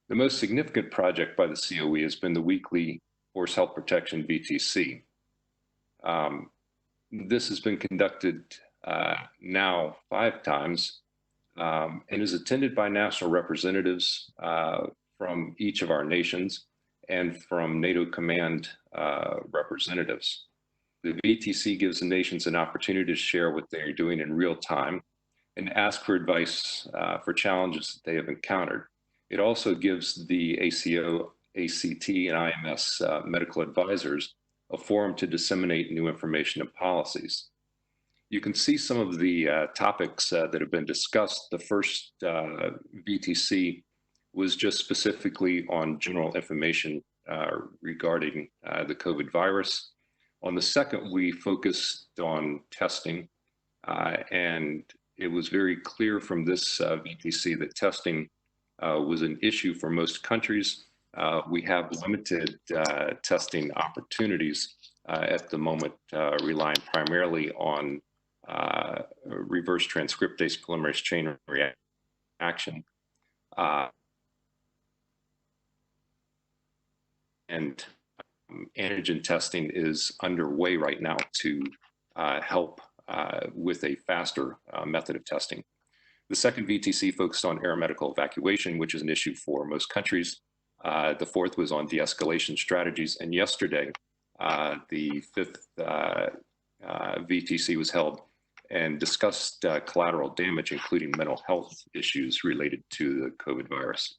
The most significant project by the COE has been the weekly Forest Health Protection VTC. This has been conducted now 5 times and is attended by national representatives from each of our nations and from NATO command representatives. The VTC gives the nations an opportunity to share what they are doing in real time and ask for advice for challenges that they have encountered. It also gives the ACO, ACT, and IMS medical advisors a forum to disseminate new information and policies. You can see some of the topics that have been discussed. The first VTC was just specifically on general information regarding the COVID virus. On the second, we focused on testing, and it was very clear from this VTC that testing was an issue for most countries. We have limited testing opportunities at the moment, relying primarily on reverse transcriptase polymerase chain reaction. And antigen testing is underway right now to help with a faster method of testing. The second VTC focused on aeromedical evacuation, which is an issue for most countries. The fourth was on de-escalation strategies. And yesterday, the fifth VTC was held and discussed collateral damage, including mental health issues related to the COVID virus.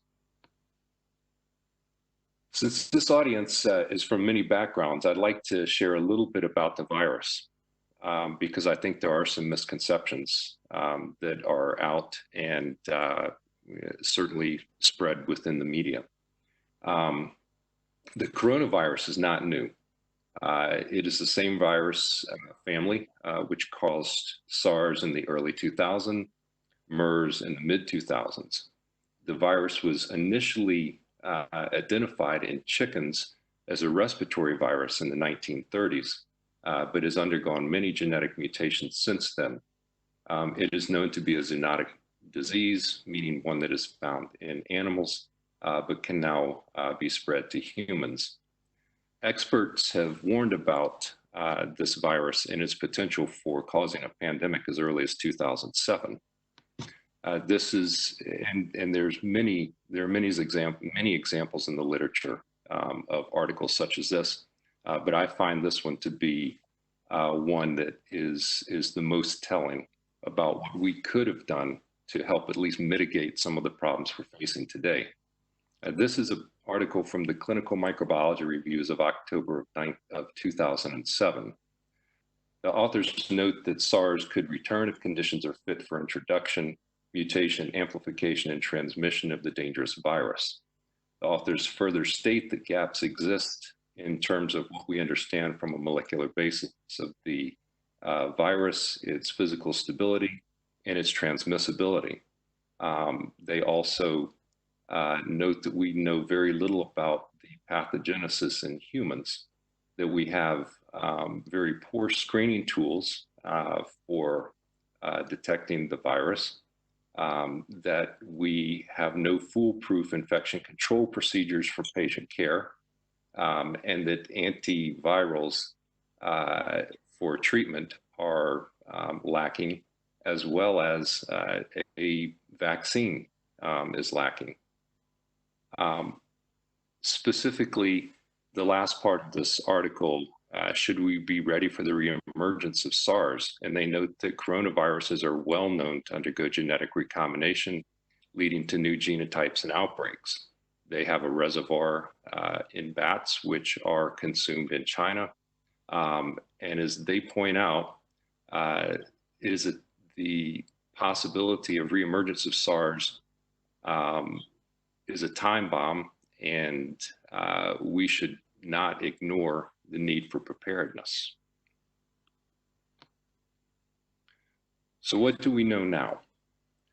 Since this audience is from many backgrounds, I'd like to share a little bit about the virus, because I think there are some misconceptions that are out and certainly spread within the media. The coronavirus is not new. It is the same virus family which caused SARS in the early 2000s, MERS in the mid-2000s. The virus was initially identified in chickens as a respiratory virus in the 1930s, but has undergone many genetic mutations since then. It is known to be a zoonotic disease, meaning one that is found in animals, but can now be spread to humans. Experts have warned about this virus and its potential for causing a pandemic as early as 2007. This is, and there are many examples in the literature of articles such as this, but I find this one to be one that is the most telling about what we could have done to help at least mitigate some of the problems we're facing today. This is an article from the Clinical Microbiology Reviews of October of 2007. The authors note that SARS could return if conditions are fit for introduction, mutation, amplification, and transmission of the dangerous virus. The authors further state that gaps exist in terms of what we understand from a molecular basis of the virus, its physical stability, and its transmissibility. They also note that we know very little about the pathogenesis in humans, that we have very poor screening tools for detecting the virus, that we have no foolproof infection control procedures for patient care, and that antivirals for treatment are lacking, as well as a vaccine is lacking. Specifically, the last part of this article, should we be ready for the reemergence of SARS? And they note that coronaviruses are well known to undergo genetic recombination, leading to new genotypes and outbreaks. They have a reservoir in bats, which are consumed in China. And as they point out, the possibility of reemergence of SARS is a time bomb, and we should not ignore the need for preparedness. So what do we know now?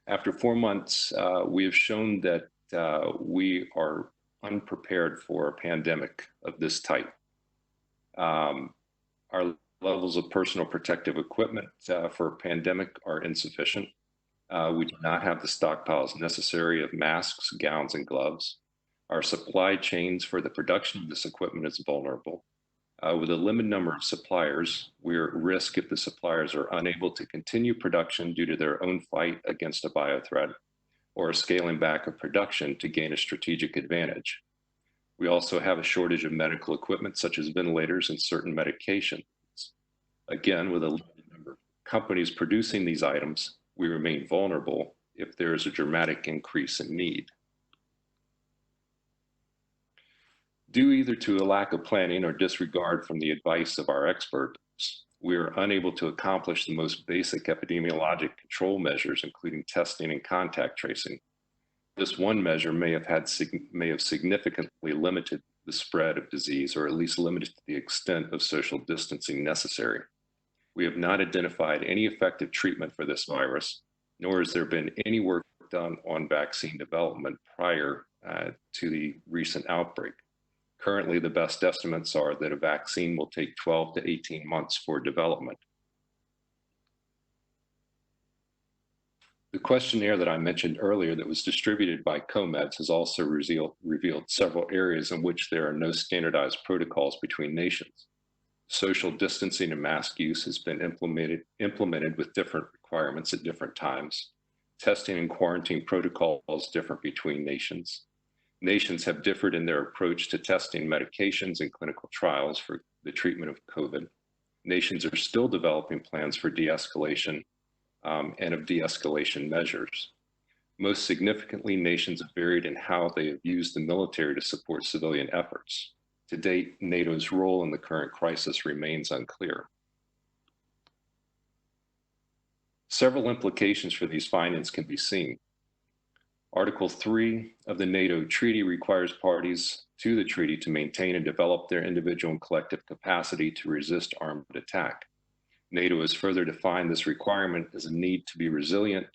After 4 months, we have shown that we are unprepared for a pandemic of this type. Our levels of personal protective equipment for a pandemic are insufficient. We do not have the stockpiles necessary of masks, gowns, and gloves. Our supply chains for the production of this equipment is vulnerable. With a limited number of suppliers, we're at risk if the suppliers are unable to continue production due to their own fight against a biothreat, or scaling back of production to gain a strategic advantage. We also have a shortage of medical equipment such as ventilators and certain medications. Again, with a limited number of companies producing these items, we remain vulnerable if there is a dramatic increase in need. Due either to a lack of planning or disregard from the advice of our experts, we are unable to accomplish the most basic epidemiologic control measures, including testing and contact tracing. This one measure may have significantly limited the spread of disease, or at least limited the extent of social distancing necessary. We have not identified any effective treatment for this virus, nor has there been any work done on vaccine development prior to the recent outbreak. Currently, the best estimates are that a vaccine will take 12 to 18 months for development. The questionnaire that I mentioned earlier that was distributed by COMEDS has also revealed several areas in which there are no standardized protocols between nations. Social distancing and mask use has been implemented with different requirements at different times. Testing and quarantine protocols differ between nations. Nations have differed in their approach to testing medications and clinical trials for the treatment of COVID. Nations are still developing plans for de-escalation and of de-escalation measures. Most significantly, nations have varied in how they have used the military to support civilian efforts. To date, NATO's role in the current crisis remains unclear. Several implications for these findings can be seen. Article 3 of the NATO Treaty requires parties to the treaty to maintain and develop their individual and collective capacity to resist armed attack. NATO has further defined this requirement as a need to be resilient,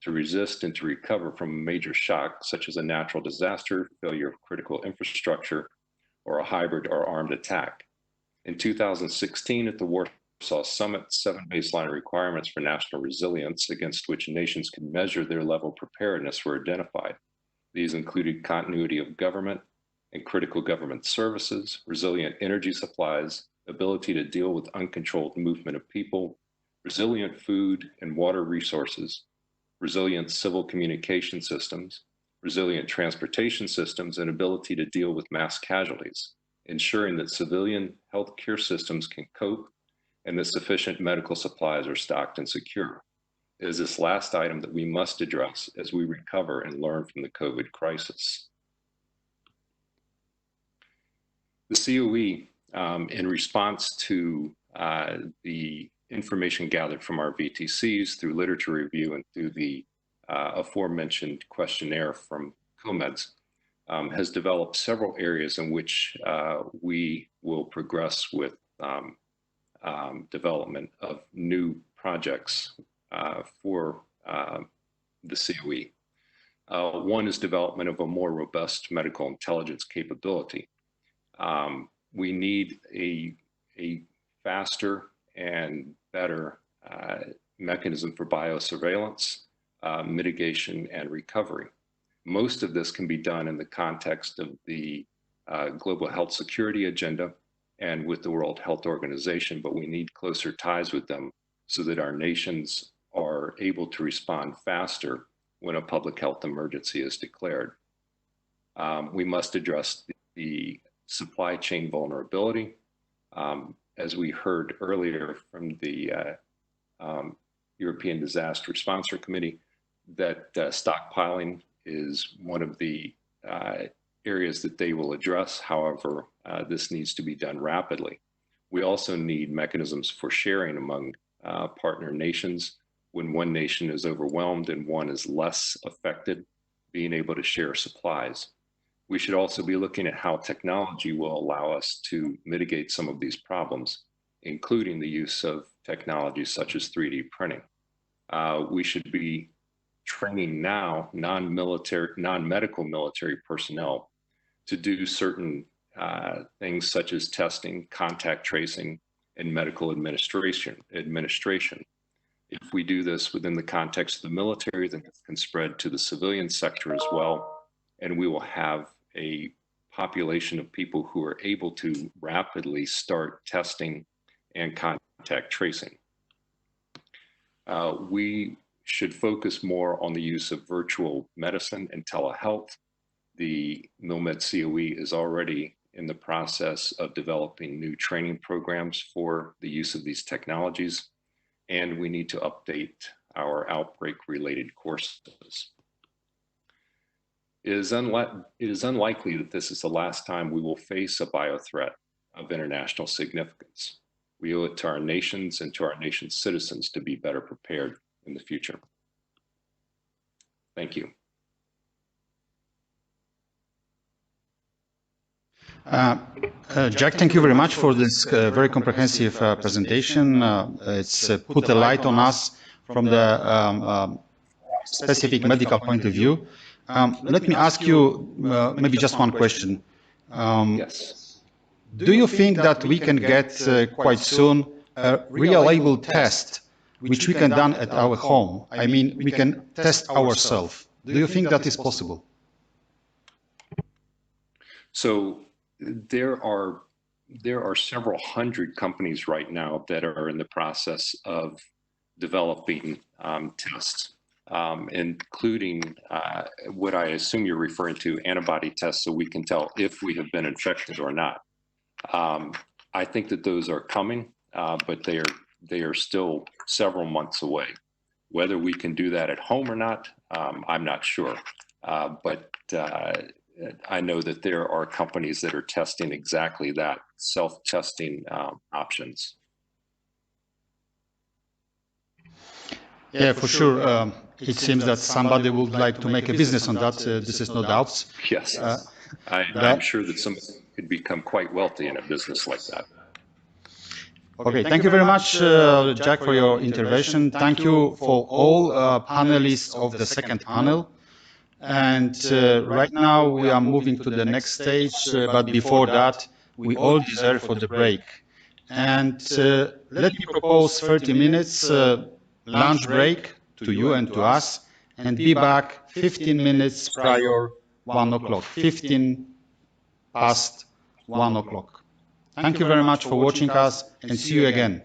to resist and to recover from a major shock, such as a natural disaster, failure of critical infrastructure, or a hybrid or armed attack. In 2016, at the Warsaw Summit, 7 baseline requirements for national resilience against which nations can measure their level of preparedness were identified. These included continuity of government and critical government services, resilient energy supplies, ability to deal with uncontrolled movement of people, resilient food and water resources, resilient civil communication systems, resilient transportation systems, and ability to deal with mass casualties, ensuring that civilian healthcare systems can cope and that sufficient medical supplies are stocked and secure. It is this last item that we must address as we recover and learn from the COVID crisis. The COE, in response to the information gathered from our VTCs through literature review and through the aforementioned questionnaire from COMEDS, has developed several areas in which we will progress with development of new projects for the COE. One is development of a more robust medical intelligence capability. We need a faster and better mechanism for biosurveillance, mitigation, and recovery. Most of this can be done in the context of the global health security agenda and with the World Health Organization, but we need closer ties with them so that our nations are able to respond faster when a public health emergency is declared. We must address the supply chain vulnerability. As we heard earlier from the European Disaster Response Committee, that stockpiling is one of the areas that they will address. However, this needs to be done rapidly. We also need mechanisms for sharing among partner nations. When one nation is overwhelmed and one is less affected, being able to share supplies. We should also be looking at how technology will allow us to mitigate some of these problems, including the use of technologies such as 3D printing. We should be training now non-medical military personnel to do certain things such as testing, contact tracing, and medical administration. If we do this within the context of the military, then it can spread to the civilian sector as well, and we will have a population of people who are able to rapidly start testing and contact tracing. We should focus more on the use of virtual medicine and telehealth. The MILMED COE is already in the process of developing new training programs for the use of these technologies, and we need to update our outbreak-related courses. It is unlikely that this is the last time we will face a biothreat of international significance. We owe it to our nations and to our nation's citizens to be better prepared in the future. Thank you. Jack, thank you very much for this very comprehensive presentation. It's put a light on us from the specific medical point of view. Let me ask you maybe just one question. Yes. Do you think that we can get quite soon a reliable test which we can done at our home? I mean, we can test ourselves. Do you think that is possible? So there are several hundred companies right now that are in the process of developing tests, including what I assume you're referring to, antibody tests, so we can tell if we have been infected or not. I think that those are coming, but they are still several months away. Whether we can do that at home or not, I'm not sure. But I know that there are companies that are testing exactly that, self-testing options. Yeah, for sure. It seems that somebody would like to make a business on that. This is no doubt. Yes, I'm sure that some could become quite wealthy in a business like that. Okay, thank you very much, Jack, for your intervention. Thank you for all panelists of the second panel. And right now we are moving to the next stage, but before that, we all deserve for the break. And let me propose 30 minutes lunch break to you and to us, and be back 15 minutes prior 1 o'clock, 15 past 1 o'clock. Thank you very much for watching us, and see you again.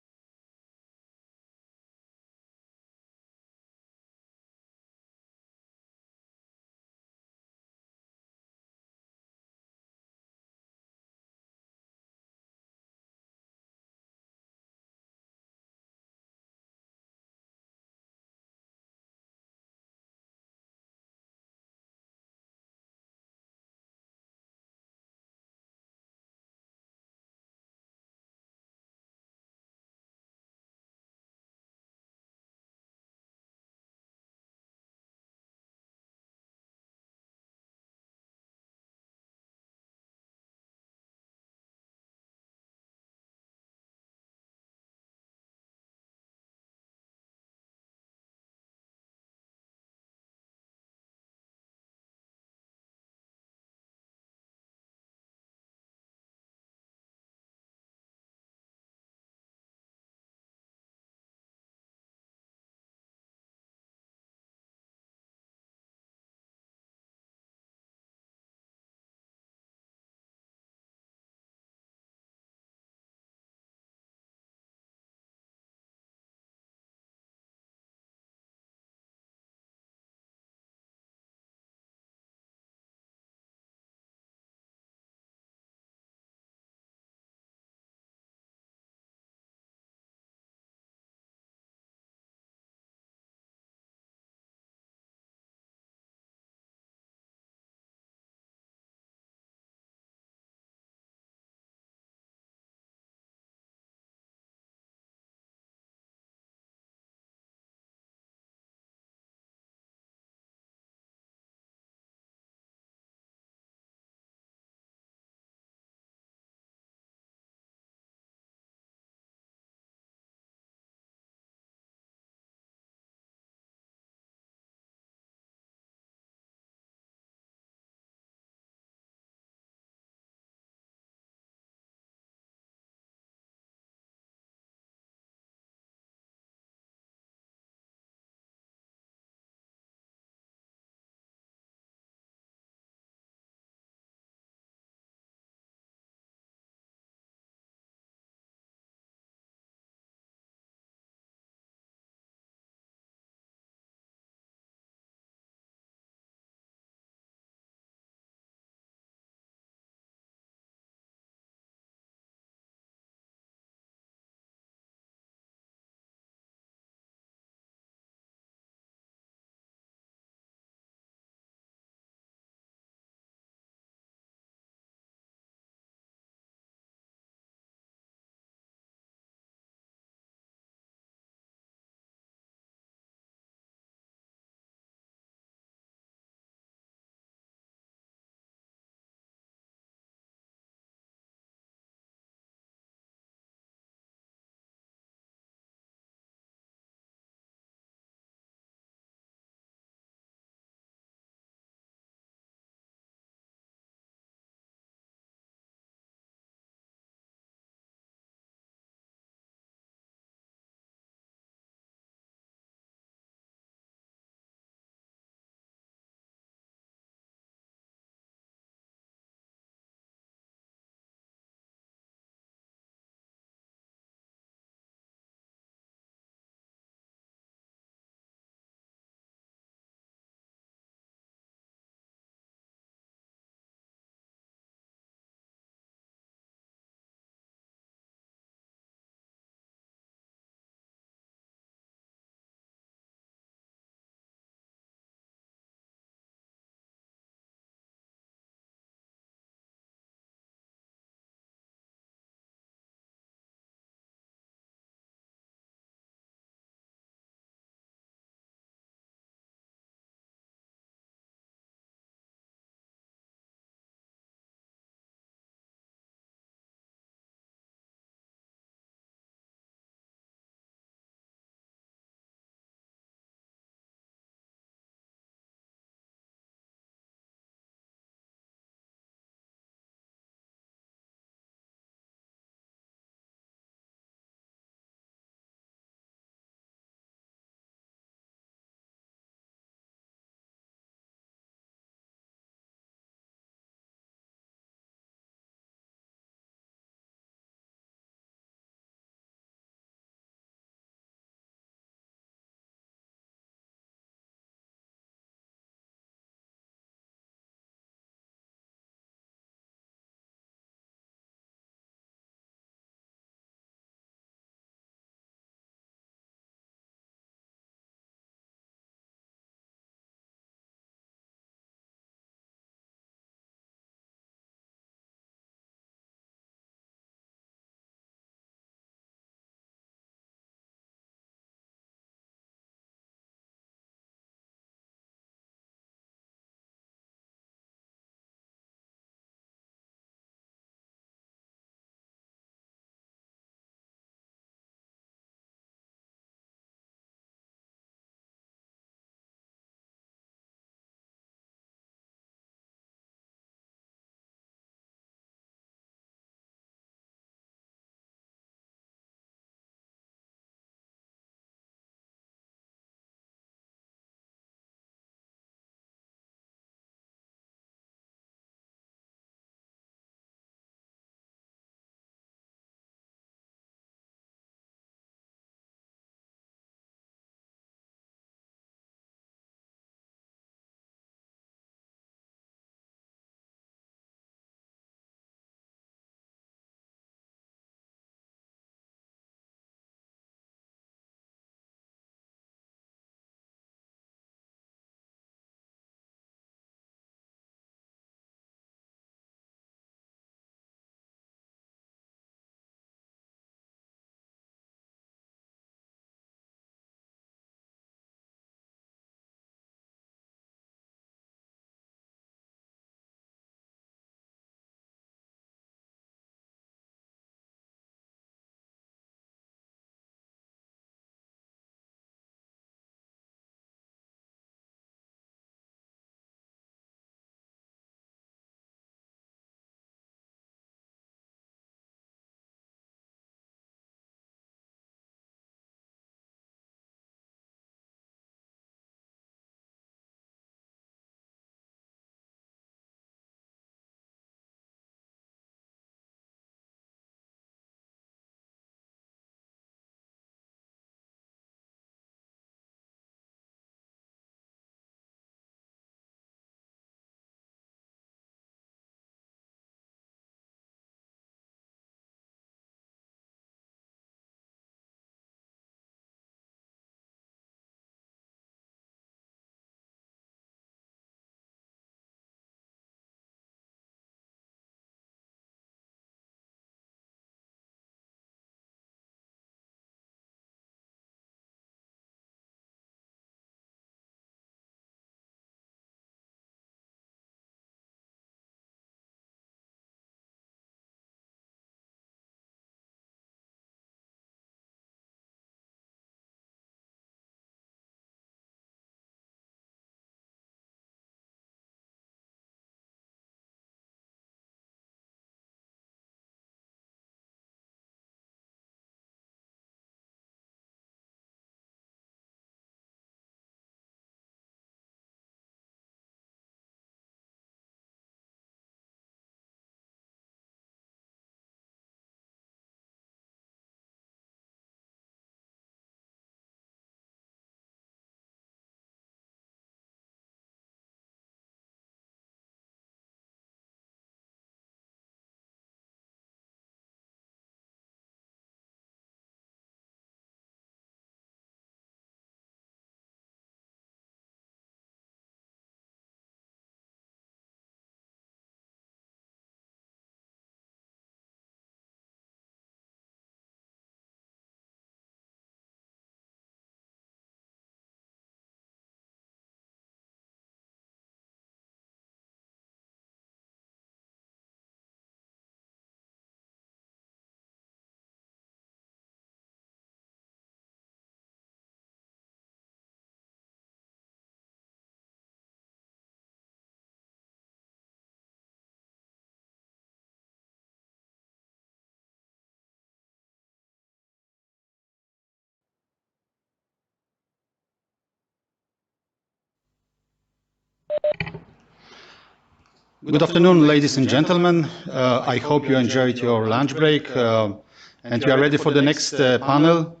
Good afternoon, ladies and gentlemen. I hope you enjoyed your lunch break and you are ready for the next panel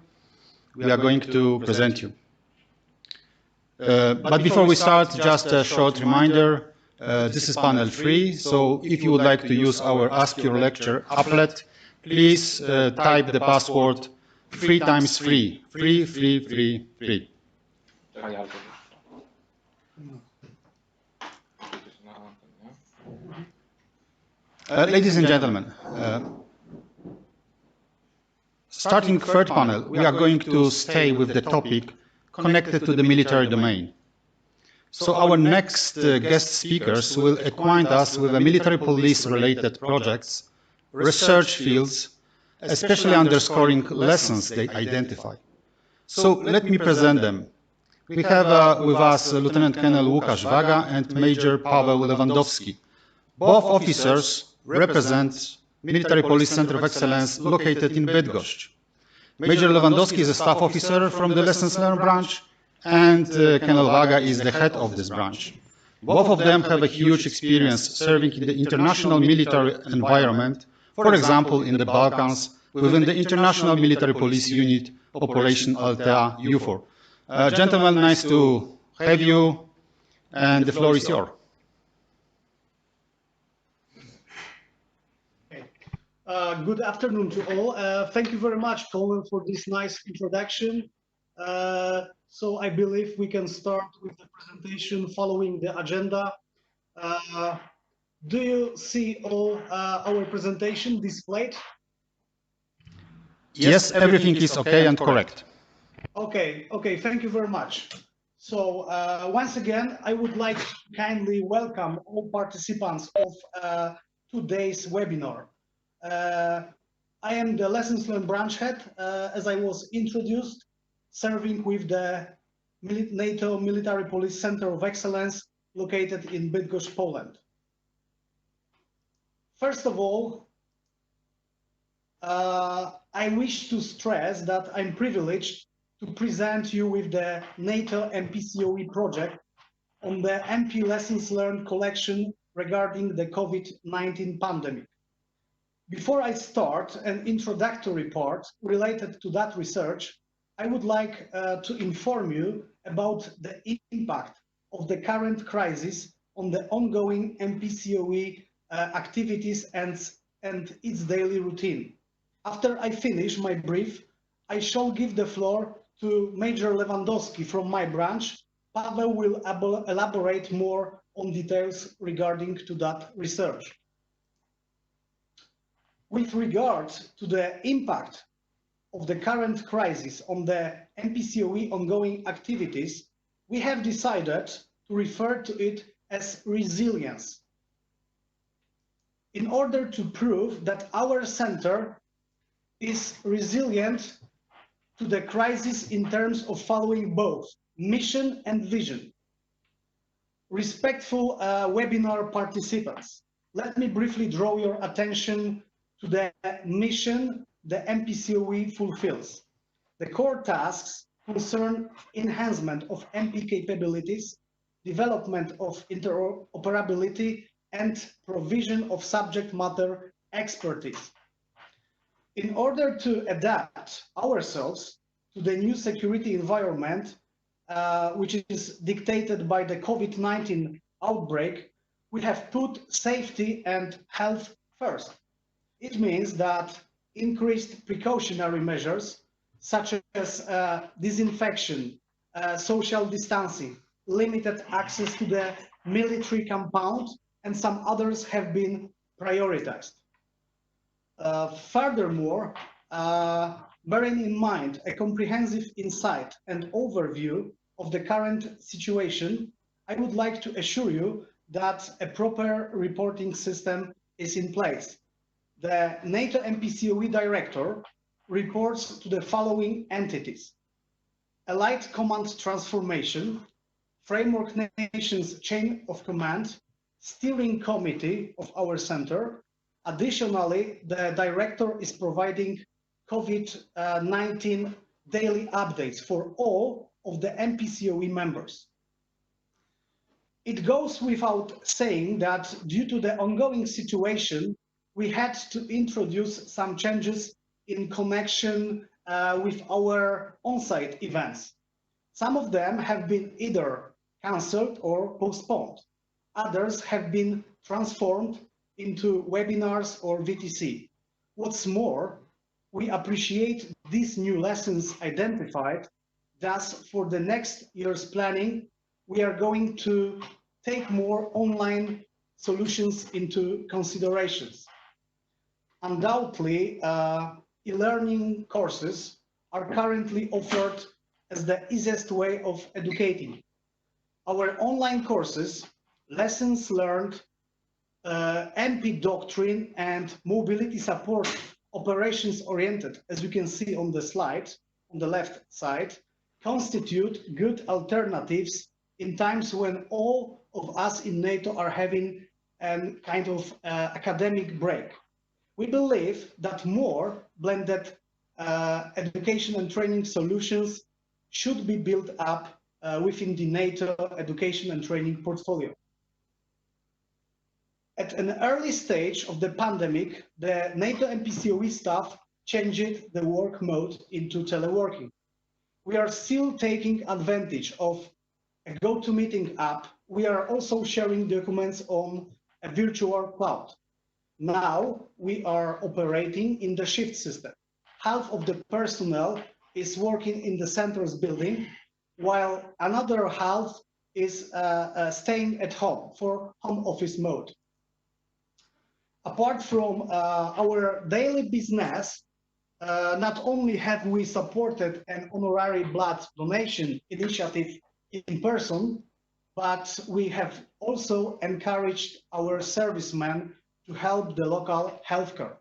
we are going to present you. But before we start, just a short reminder, this is panel 3, so if you would like to use our Ask Your Lecture applet, please type the password 3 times 3, 3, 3, 3, 3. Ladies and gentlemen, starting third panel, we are going to stay with the topic connected to the military domain. So our next guest speakers will acquaint us with the military police-related projects, research fields, especially underscoring lessons they identify. So let me present them. We have with us Lieutenant Colonel Łukasz Waga and Major Paweł Lewandowski. Both officers represent Military Police Center of Excellence located in Bydgoszcz. Major Lewandowski is a staff officer from the Lessons Learned branch, and Colonel Waga is the head of this branch. Both of them have a huge experience serving in the international military environment, for example, in the Balkans, within the International Military Police Unit, Operation Altea EUFOR. Gentlemen, nice to have you, and the floor is yours. Good afternoon to all. Thank you very much, Colin, for this nice introduction. So I believe we can start with the presentation following the agenda. Do you see all our presentation displayed? Yes, everything is okay and correct. Okay, thank you very much. So once again, I would like to kindly welcome all participants of today's webinar. I am the Lessons Learned branch head, as I was introduced, serving with the NATO Military Police Center of Excellence located in Bydgoszcz, Poland. First of all, I wish to stress that I'm privileged to present you with the NATO MPCOE project on the MP Lessons Learned collection regarding the COVID-19 pandemic. Before I start an introductory part related to that research, I would like to inform you about the impact of the current crisis on the ongoing MPCOE activities and its daily routine. After I finish my brief, I shall give the floor to Major Lewandowski from my branch. Paweł will elaborate more on details regarding to that research. With regard to the impact of the current crisis on the MPCOE ongoing activities, we have decided to refer to it as resilience. In order to prove that our center is resilient to the crisis in terms of following both mission and vision. Respectful webinar participants, let me briefly draw your attention to the mission the MPCOE fulfills. The core tasks concern enhancement of MP capabilities, development of interoperability, and provision of subject matter expertise. In order to adapt ourselves to the new security environment, which is dictated by the COVID-19 outbreak, we have put safety and health first. It means that increased precautionary measures such as disinfection, social distancing, limited access to the military compound, and some others have been prioritized. Furthermore, bearing in mind a comprehensive insight and overview of the current situation, I would like to assure you that a proper reporting system is in place. The NATO MPCOE Director reports to the following entities: Allied Command Transformation, Framework Nations Chain of Command, Steering Committee of our center. Additionally, the Director is providing COVID-19 daily updates for all of the MPCOE members. It goes without saying that due to the ongoing situation, we had to introduce some changes in connection with our on-site events. Some of them have been either cancelled or postponed. Others have been transformed into webinars or VTC. What's more, we appreciate these new lessons identified. Thus, for the next year's planning, we are going to take more online solutions into considerations. Undoubtedly, e-learning courses are currently offered as the easiest way of educating. Our online courses, lessons learned, MP doctrine, and mobility support operations oriented, as you can see on the slide on the left side, constitute good alternatives in times when all of us in NATO are having a kind of academic break. We believe that more blended education and training solutions should be built up within the NATO education and training portfolio. At an early stage of the pandemic, the NATO MPCOE staff changed the work mode into teleworking. We are still taking advantage of a GoToMeeting app. We are also sharing documents on a virtual cloud. Now we are operating in the shift system. Half of the personnel is working in the center's building, while another half is staying at home for home office mode. Apart from our daily business, not only have we supported an honorary blood donation initiative in person, but we have also encouraged our servicemen to help the local healthcare.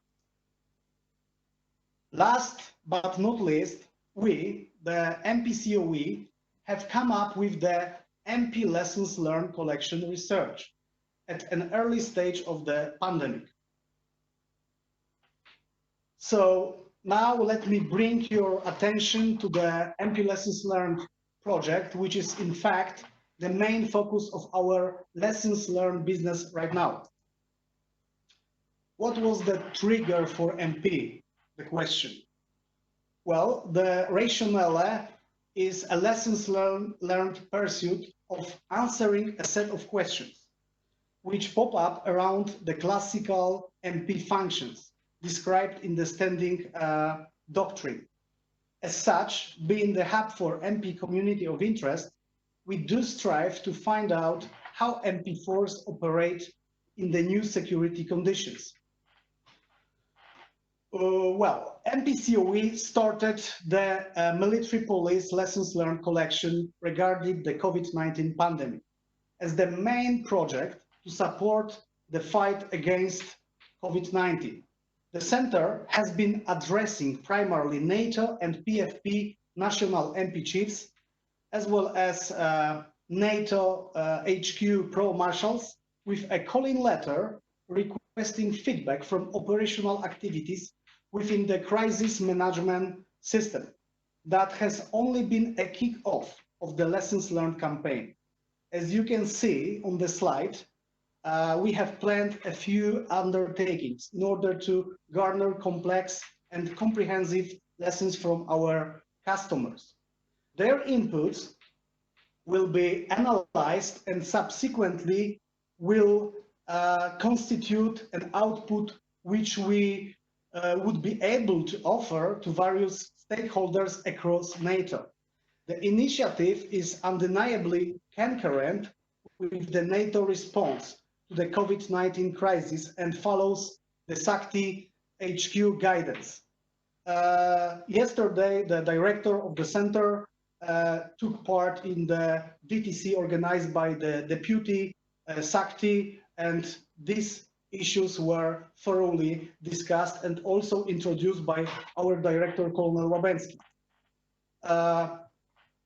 Last but not least, we, the MPCOE, have come up with the MP Lessons Learned collection research at an early stage of the pandemic. So now let me bring your attention to the MP Lessons Learned project, which is in fact the main focus of our Lessons Learned business right now. What was the trigger for MP? The question. Well, the rationale is a lessons learned pursuit of answering a set of questions which pop up around the classical MP functions described in the standing doctrine. As such, being the hub for MP community of interest, we do strive to find out how MP forces operate in the new security conditions. Well, MPCOE started the military police lessons learned collection regarding the COVID-19 pandemic as the main project to support the fight against COVID-19. The center has been addressing primarily NATO and PFP national MP chiefs, as well as NATO HQ pro marshals, with a calling letter requesting feedback from operational activities within the crisis management system. That has only been a kick-off of the lessons learned campaign. As you can see on the slide, we have planned a few undertakings in order to garner complex and comprehensive lessons from our customers. Their inputs will be analyzed and subsequently will constitute an output which we would be able to offer to various stakeholders across NATO. The initiative is undeniably concurrent with the NATO response to the COVID-19 crisis and follows the SACTI HQ guidance. Yesterday, the director of the center took part in the VTC organized by the deputy SACTI, and these issues were thoroughly discussed and also introduced by our director, Colonel Łabęcki.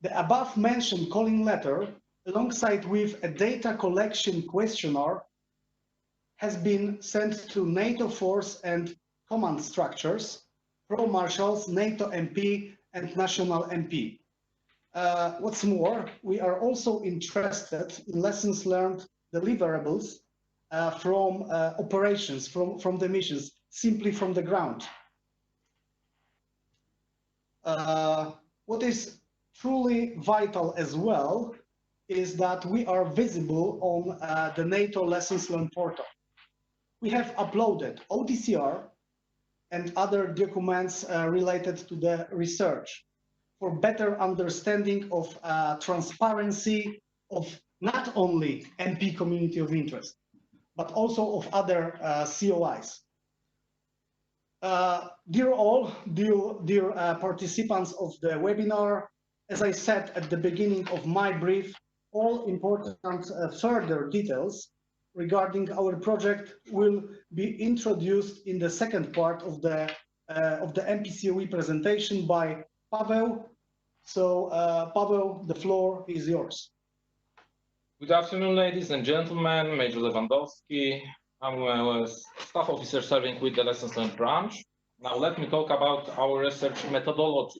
The above mentioned calling letter, alongside with a data collection questionnaire, has been sent to NATO force and command structures, pro-marshals, NATO MP, and national MP. What's more, we are also interested in lessons learned deliverables from operations, from the missions, simply from the ground. What is truly vital as well is that we are visible on the NATO Lessons Learned portal. We have uploaded ODCR and other documents related to the research for better understanding of transparency of not only MP community of interest, but also of other COIs. Dear all, dear participants of the webinar, as I said at the beginning of my brief, all important further details regarding our project will be introduced in the second part of the MPCOE presentation by Paweł. So, Paweł, the floor is yours. Good afternoon, ladies and gentlemen. Major Lewandowski. I'm a staff officer serving with the Lessons Learned branch. Now let me talk about our research methodology.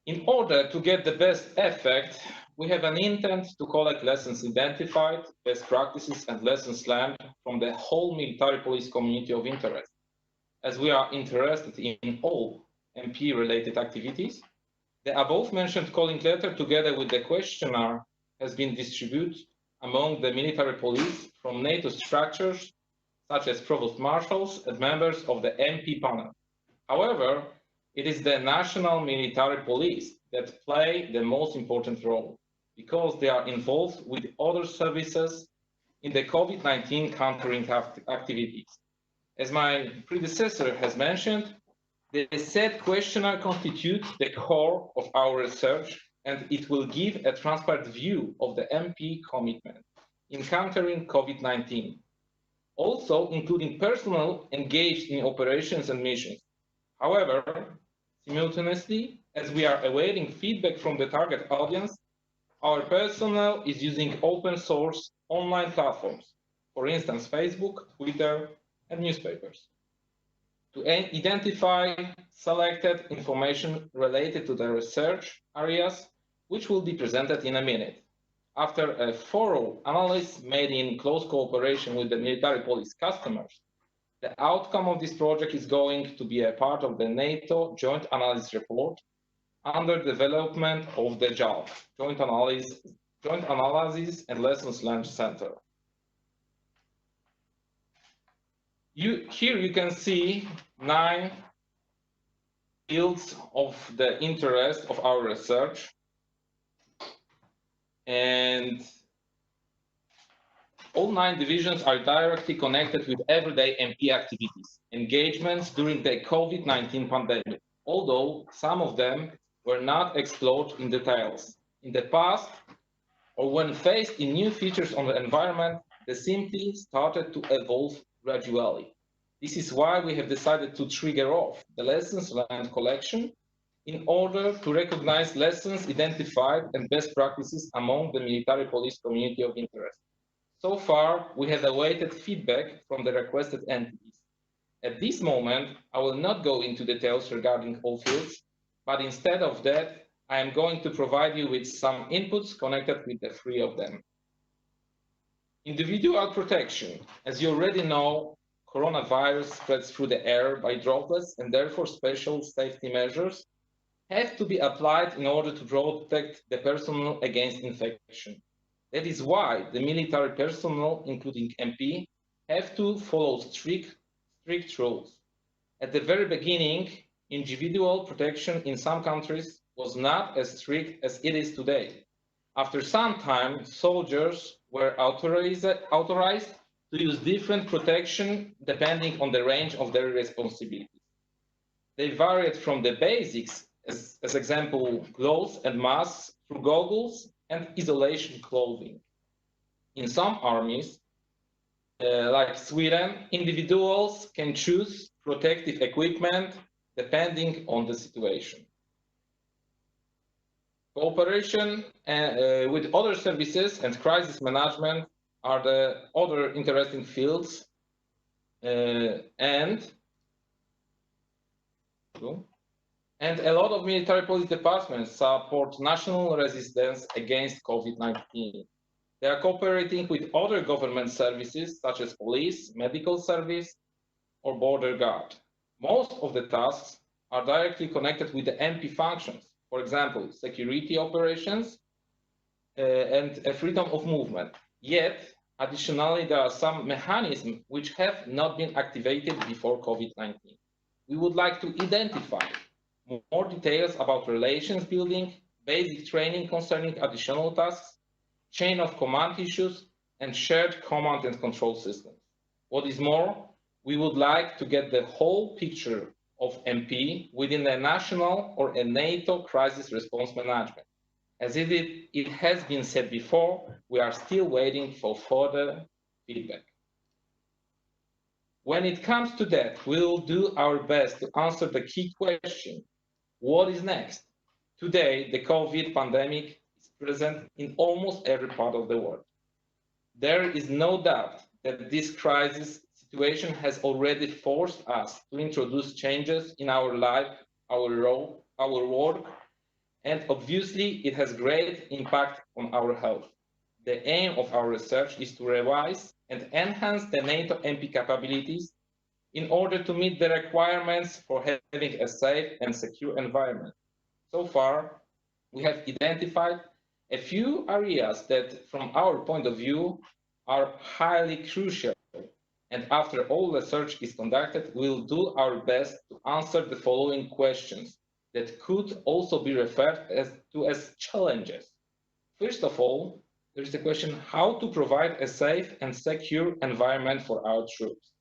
In order to get the best effect, we have an intent to collect lessons identified, best practices and lessons learned from the whole military police community of interest. As we are interested in all MP-related activities, the above-mentioned calling letter together with the questionnaire has been distributed among the military police from NATO structures such as provost marshals and members of the MP panel. However, it is the national military police that play the most important role because they are involved with other services in the COVID-19 countering activities. As my predecessor has mentioned, the said questionnaire constitutes the core of our research, and it will give a transparent view of the MP commitment in countering COVID-19, also including personnel engaged in operations and missions. However, simultaneously, as we are awaiting feedback from the target audience, our personnel is using open source online platforms, for instance, Facebook, Twitter, and newspapers, to identify selected information related to the research areas, which will be presented in a minute. After a thorough analysis made in close cooperation with the military police customers, the outcome of this project is going to be a part of the NATO Joint Analysis Report under development of the JALC, Joint Analysis and Lessons Learned Center. Here you can see 9 fields of the interest of our research, and all 9 divisions are directly connected with everyday MP activities, engagements during the COVID-19 pandemic, although some of them were not explored in details. In the past, or when faced in new features on the environment, they simply started to evolve gradually. This is why we have decided to trigger off the lessons learned collection in order to recognize lessons identified and best practices among the military police community of interest. So far, we have awaited feedback from the requested entities. At this moment, I will not go into details regarding all fields, but instead of that, I am going to provide you with some inputs connected with the 3 of them. Individual protection. As you already know, coronavirus spreads through the air by droplets, and therefore special safety measures have to be applied in order to protect the personnel against infection. That is why the military personnel, including MP, have to follow strict rules. At the very beginning, individual protection in some countries was not as strict as it is today. After some time, soldiers were authorized to use different protection depending on the range of their responsibilities. They varied from the basics, as example, gloves and masks, through goggles and isolation clothing. In some armies, like Sweden, individuals can choose protective equipment depending on the situation. Cooperation with other services and crisis management are the other interesting fields, and And a lot of military police departments support national resistance against COVID-19. They are cooperating with other government services such as police, medical service, or border guard. Most of the tasks are directly connected with the MP functions, for example, security operations and freedom of movement. Yet, additionally, there are some mechanisms which have not been activated before COVID-19. We would like to identify more details about relations building, basic training concerning additional tasks, chain of command issues, and shared command and control systems. What is more, we would like to get the whole picture of MP within a national or a NATO crisis response management. As it has been said before, we are still waiting for further feedback. When it comes to that, we will do our best to answer the key question: what is next? Today, the COVID pandemic is present in almost every part of the world. There is no doubt that this crisis situation has already forced us to introduce changes in our life, our role, our work, and obviously it has great impact on our health. The aim of our research is to revise and enhance the NATO MP capabilities in order to meet the requirements for having a safe and secure environment. So far, we have identified a few areas that, from our point of view, are highly crucial. And after all research is conducted, we'll do our best to answer the following questions that could also be referred to as challenges. First of all, there is the question how to provide a safe and secure environment for our troops.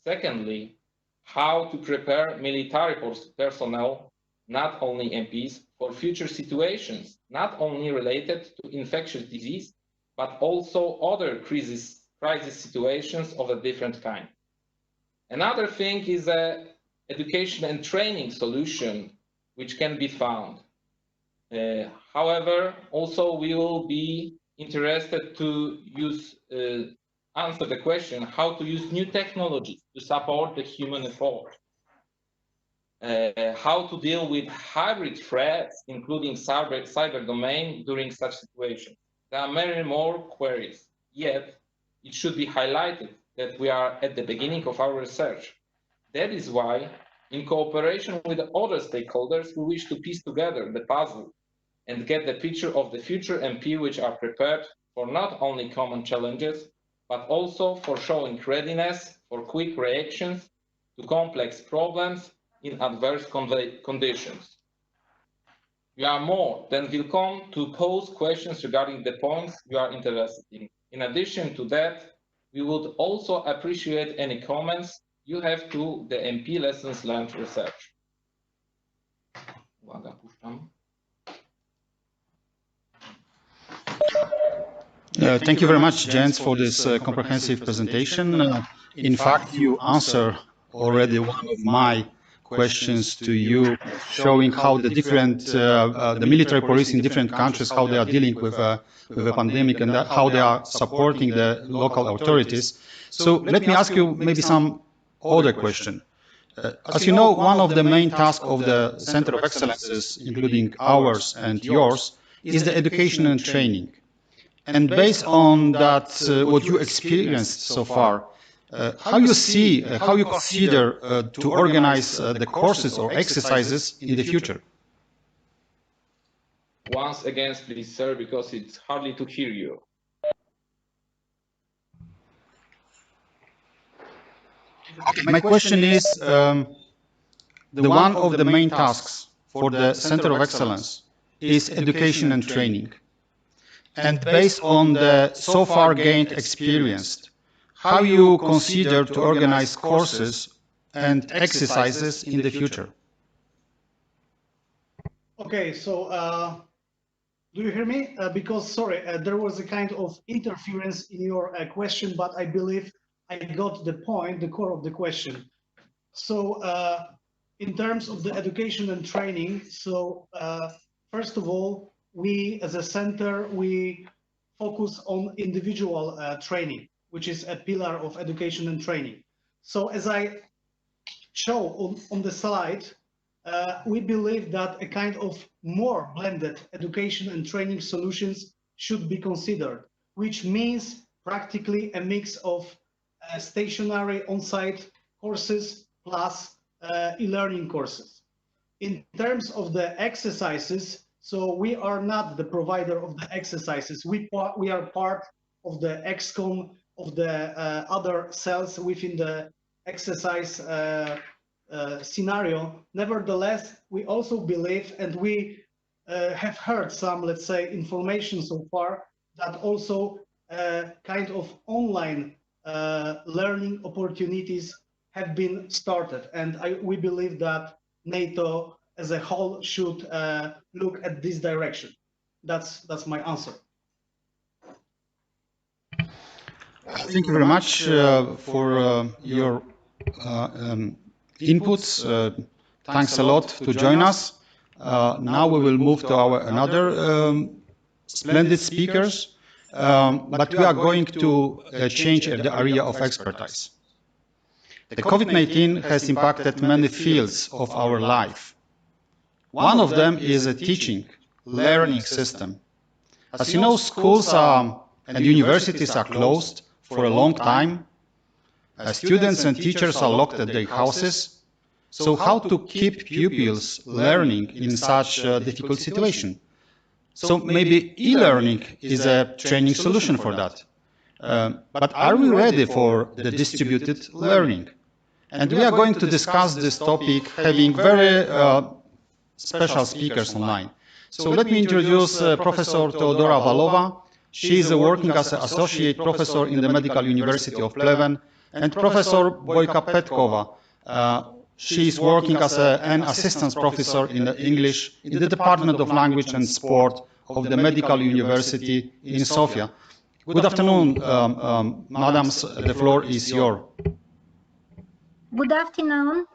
Secondly, how to prepare military personnel, not only MPs, for future situations, not only related to infectious disease, but also other crisis situations of a different kind. Another thing is an education and training solution which can be found. However, also we will be interested to answer the question how to use new technologies to support the human effort. How to deal with hybrid threats, including cyber domain during such situations. There are many more queries, yet it should be highlighted that we are at the beginning of our research. That is why, in cooperation with other stakeholders, we wish to piece together the puzzle and get the picture of the future MP which are prepared for not only common challenges, but also for showing readiness for quick reactions to complex problems in adverse conditions. You are more than welcome to pose questions regarding the points you are interested in. In addition to that, we would also appreciate any comments you have to the MP Lessons Learned research. Thank you very much, Jens, for this comprehensive presentation. In fact, you answer already one of my questions to you, showing how the different, the military police in different countries, how they are dealing with a pandemic and how they are supporting the local authorities. So let me ask you maybe some other question. As you know, one of the main tasks of the Center of Excellences, including ours and yours, is the education and training. And based on that, what you experienced so far, how you see, how you consider to organize the courses or exercises in the future? Once again, please, sir, because it's hardly to hear you. My question is, the one of the main tasks for the Center of Excellence is education and training. And based on the so far gained experience, how you consider to organize courses and exercises in the future? Okay, so do you hear me? Because, sorry, there was a kind of interference in your question, but I believe I got the point, the core of the question. So in terms of the education and training, so first of all, we as a center, we focus on individual training, which is a pillar of education and training. So as I show on the slide, we believe that a kind of more blended education and training solutions should be considered, which means practically a mix of stationary on-site courses plus e-learning courses. In terms of the exercises, so we are not the provider of the exercises. We are part of the XCOM of the other cells within the exercise scenario. Nevertheless, we also believe, and we have heard some, let's say, information so far, that also kind of online learning opportunities have been started. And we believe that NATO as a whole should look at this direction. That's my answer. Thank you very much for your inputs. Thanks a lot to join us. Now we will move to our another splendid speakers, but we are going to change the area of expertise. The COVID-19 has impacted many fields of our life. One of them is a teaching, learning system. As you know, schools and universities are closed for a long time. Students and teachers are locked at their houses. So how to keep pupils learning in such a difficult situation? So maybe e-learning is a training solution for that. But are we ready for the distributed learning? And we are going to discuss this topic having very special speakers online. So let me introduce Professor Teodora Valova. She is working as an associate professor in the Medical University of Pleven, and Professor Bojka Petkova. She is working as an assistant professor in English in the Department of Language and Sport of the Medical University in Sofia. Good afternoon, madams. The floor is yours. Good afternoon.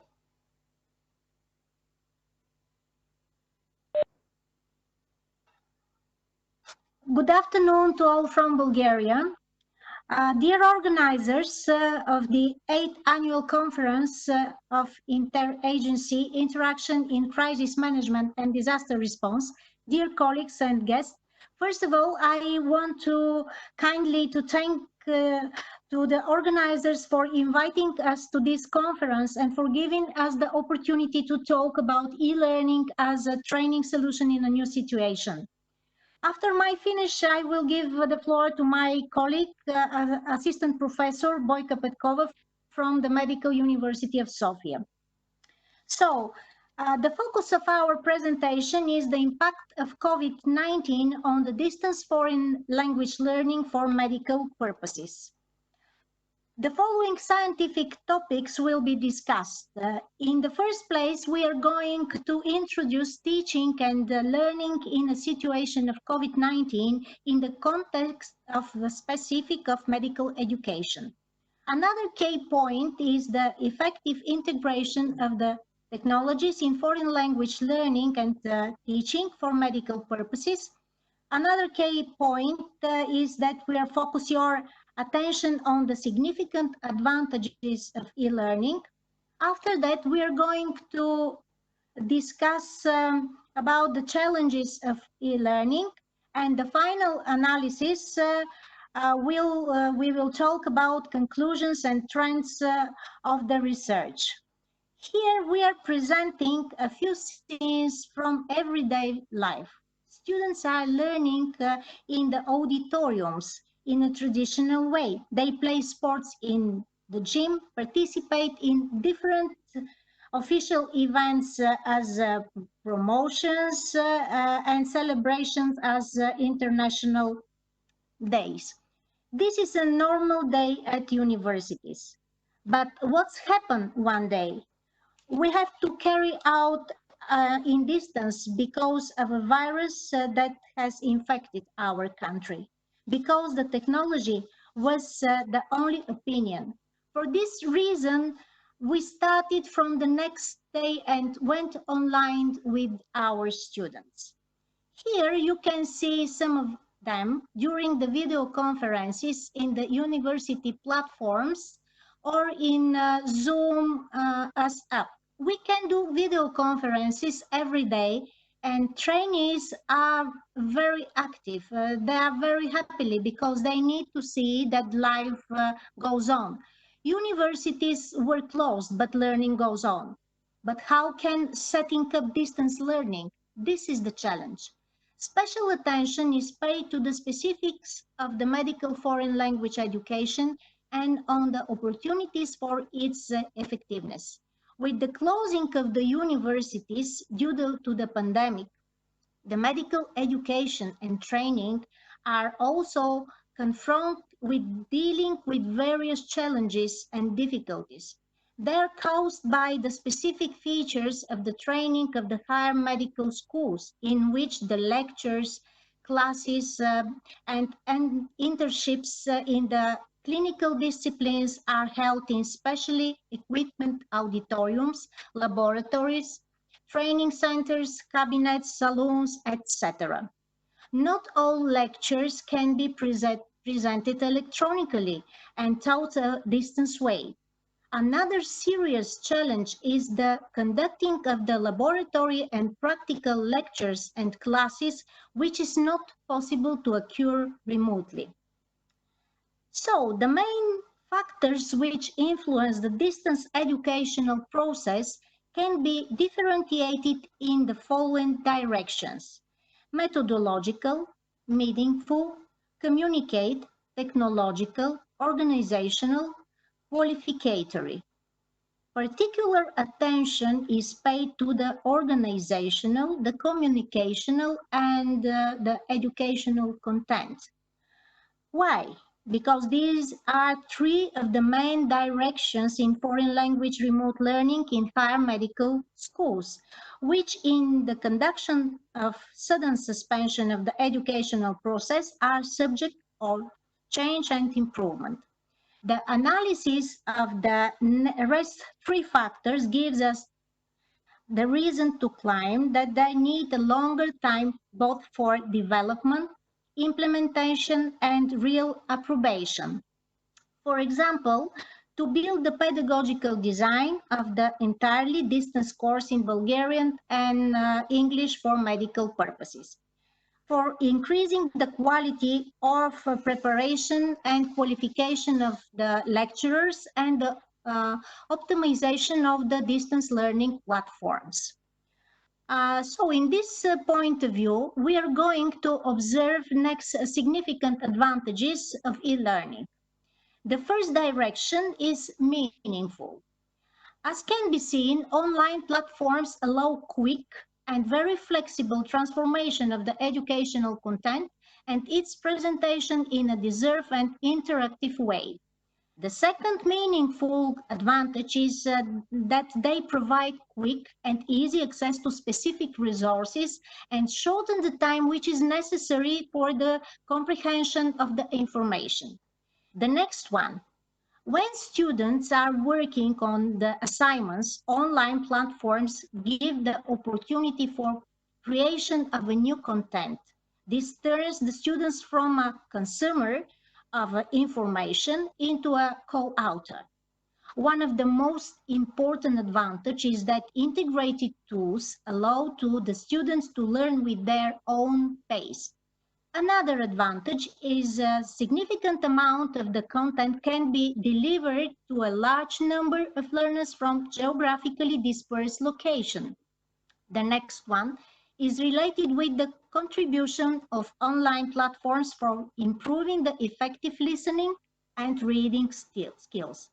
Good afternoon to all from Bulgaria. Dear organizers of the 8th Annual Conference of Interagency Interaction in Crisis Management and Disaster Response, dear colleagues and guests, first of all, I want to kindly thank to the organizers for inviting us to this conference and for giving us the opportunity to talk about e-learning as a training solution in a new situation. After my finish, I will give the floor to my colleague, Assistant Professor Bojka Petkova from the Medical University of Sofia. So, the focus of our presentation is the impact of COVID-19 on the distance foreign language learning for medical purposes. The following scientific topics will be discussed. In the first place, we are going to introduce teaching and learning in a situation of COVID-19 in the context of the specific of medical education. Another key point is the effective integration of the technologies in foreign language learning and teaching for medical purposes. Another key point is that we are focusing your attention on the significant advantages of e-learning. After that, we are going to discuss about the challenges of e-learning, and the final analysis we will talk about conclusions and trends of the research. Here we are presenting a few scenes from everyday life. Students are learning in the auditoriums in a traditional way. They play sports in the gym, participate in different official events as promotions and celebrations as international days. This is a normal day at universities. But what's happened one day? We have to carry out in distance because of a virus that has infected our country, because the technology was the only opinion. For this reason, we started from the next day and went online with our students. Here you can see some of them during the video conferences in the university platforms or in Zoom as app. We can do video conferences every day, and trainees are very active. They are very happily because they need to see that life goes on. Universities were closed, but learning goes on. But how can setting up distance learning? This is the challenge. Special attention is paid to the specifics of the medical foreign language education and on the opportunities for its effectiveness. With the closing of the universities due to the pandemic, the medical education and training are also confronted with dealing with various challenges and difficulties. They're caused by the specific features of the training of the higher medical schools, in which the lectures, classes, and internships in the clinical disciplines are held in specially equipped auditoriums, laboratories, training centers, cabinets, saloons, etc. Not all lectures can be presented electronically and taught a distance way. Another serious challenge is the conducting of the laboratory and practical lectures and classes, which is not possible to occur remotely. So the main factors which influence the distance educational process can be differentiated in the following directions: methodological, meaningful, communicate, technological, organizational, qualificatory. Particular attention is paid to the organizational, the communicational, and the educational content. Why? Because these are three of the main directions in foreign language remote learning in higher medical schools, which in the conduction of sudden suspension of the educational process are subject of change and improvement. The analysis of the rest three factors gives us the reason to claim that they need a longer time both for development, implementation, and real approbation. For example, to build the pedagogical design of the entirely distance course in Bulgarian and English for medical purposes. For increasing the quality of preparation and qualification of the lecturers and the optimization of the distance learning platforms. So in this point of view, we are going to observe next significant advantages of e-learning. The first direction is meaningful. As can be seen, online platforms allow quick and very flexible transformation of the educational content and its presentation in a deserved and interactive way. The second meaningful advantage is that they provide quick and easy access to specific resources and shorten the time which is necessary for the comprehension of the information. The next one. When students are working on the assignments, online platforms give the opportunity for creation of a new content. This turns the students from a consumer of information into a co-author. One of the most important advantages is that integrated tools allow to the students to learn with their own pace. Another advantage is a significant amount of the content can be delivered to a large number of learners from geographically dispersed locations. The next one is related with the contribution of online platforms for improving the effective listening and reading skills.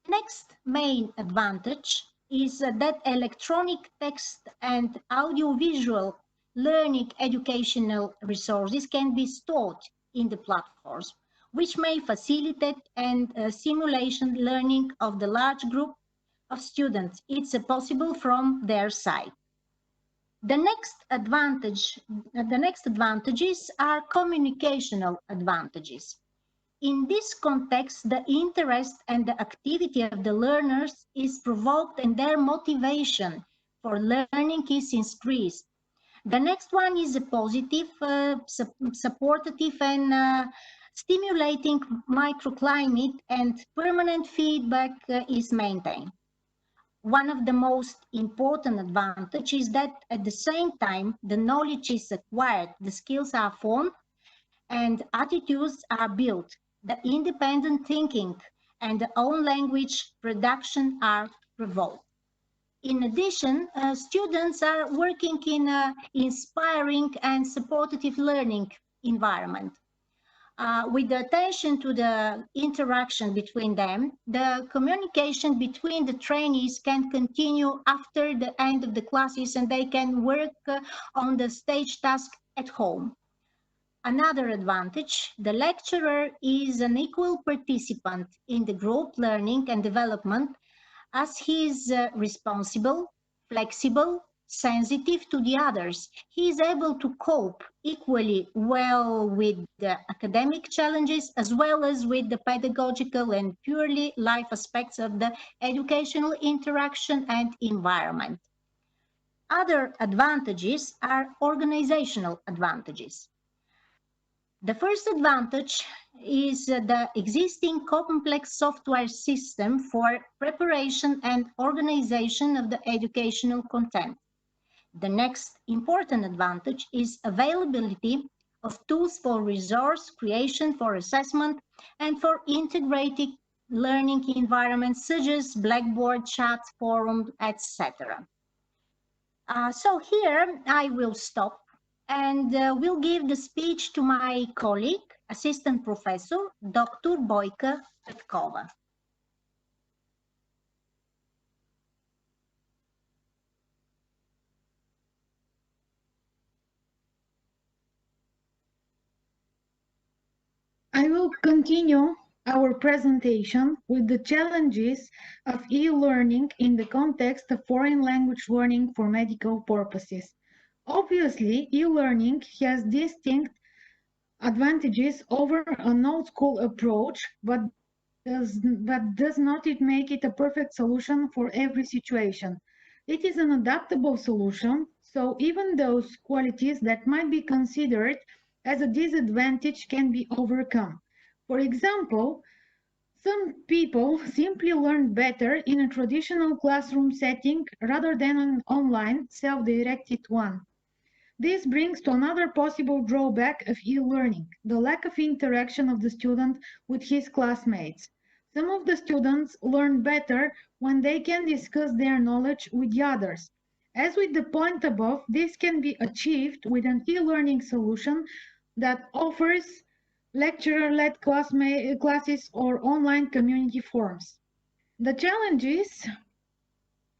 Next main advantage is that electronic text and audiovisual learning educational resources can be stored in the platforms, which may facilitate and simulation learning of the large group of students. It's possible from their side. The next advantages are communicational advantages. In this context, the interest and the activity of the learners is provoked and their motivation for learning is increased. The next one is a positive, supportive and stimulating microclimate and permanent feedback is maintained. One of the most important advantages is that at the same time, the knowledge is acquired, the skills are formed, and attitudes are built. The independent thinking and the own language production are provoked. In addition, students are working in an inspiring and supportive learning environment. With the attention to the interaction between them, the communication between the trainees can continue after the end of the classes and they can work on the stage task at home. Another advantage, the lecturer is an equal participant in the group learning and development as he is responsible, flexible, sensitive to the others. He is able to cope equally well with the academic challenges as well as with the pedagogical and purely life aspects of the educational interaction and environment. Other advantages are organizational advantages. The first advantage is the existing complex software system for preparation and organization of the educational content. The next important advantage is availability of tools for resource creation, for assessment, and for integrated learning environments such as Blackboard, chat, forum, etc. So here I will stop and will give the speech to my colleague, Assistant Professor, Dr. Bojka Petkova. I will continue our presentation with the challenges of e-learning in the context of foreign language learning for medical purposes. Obviously, e-learning has distinct advantages over an old school approach, but does not make it a perfect solution for every situation. It is an adaptable solution, so even those qualities that might be considered as a disadvantage can be overcome. For example, some people simply learn better in a traditional classroom setting rather than an online, self-directed one. This brings to another possible drawback of e-learning, the lack of interaction of the student with his classmates. Some of the students learn better when they can discuss their knowledge with the others. As with the point above, this can be achieved with an e-learning solution that offers lecturer-led classes or online community forums. The challenges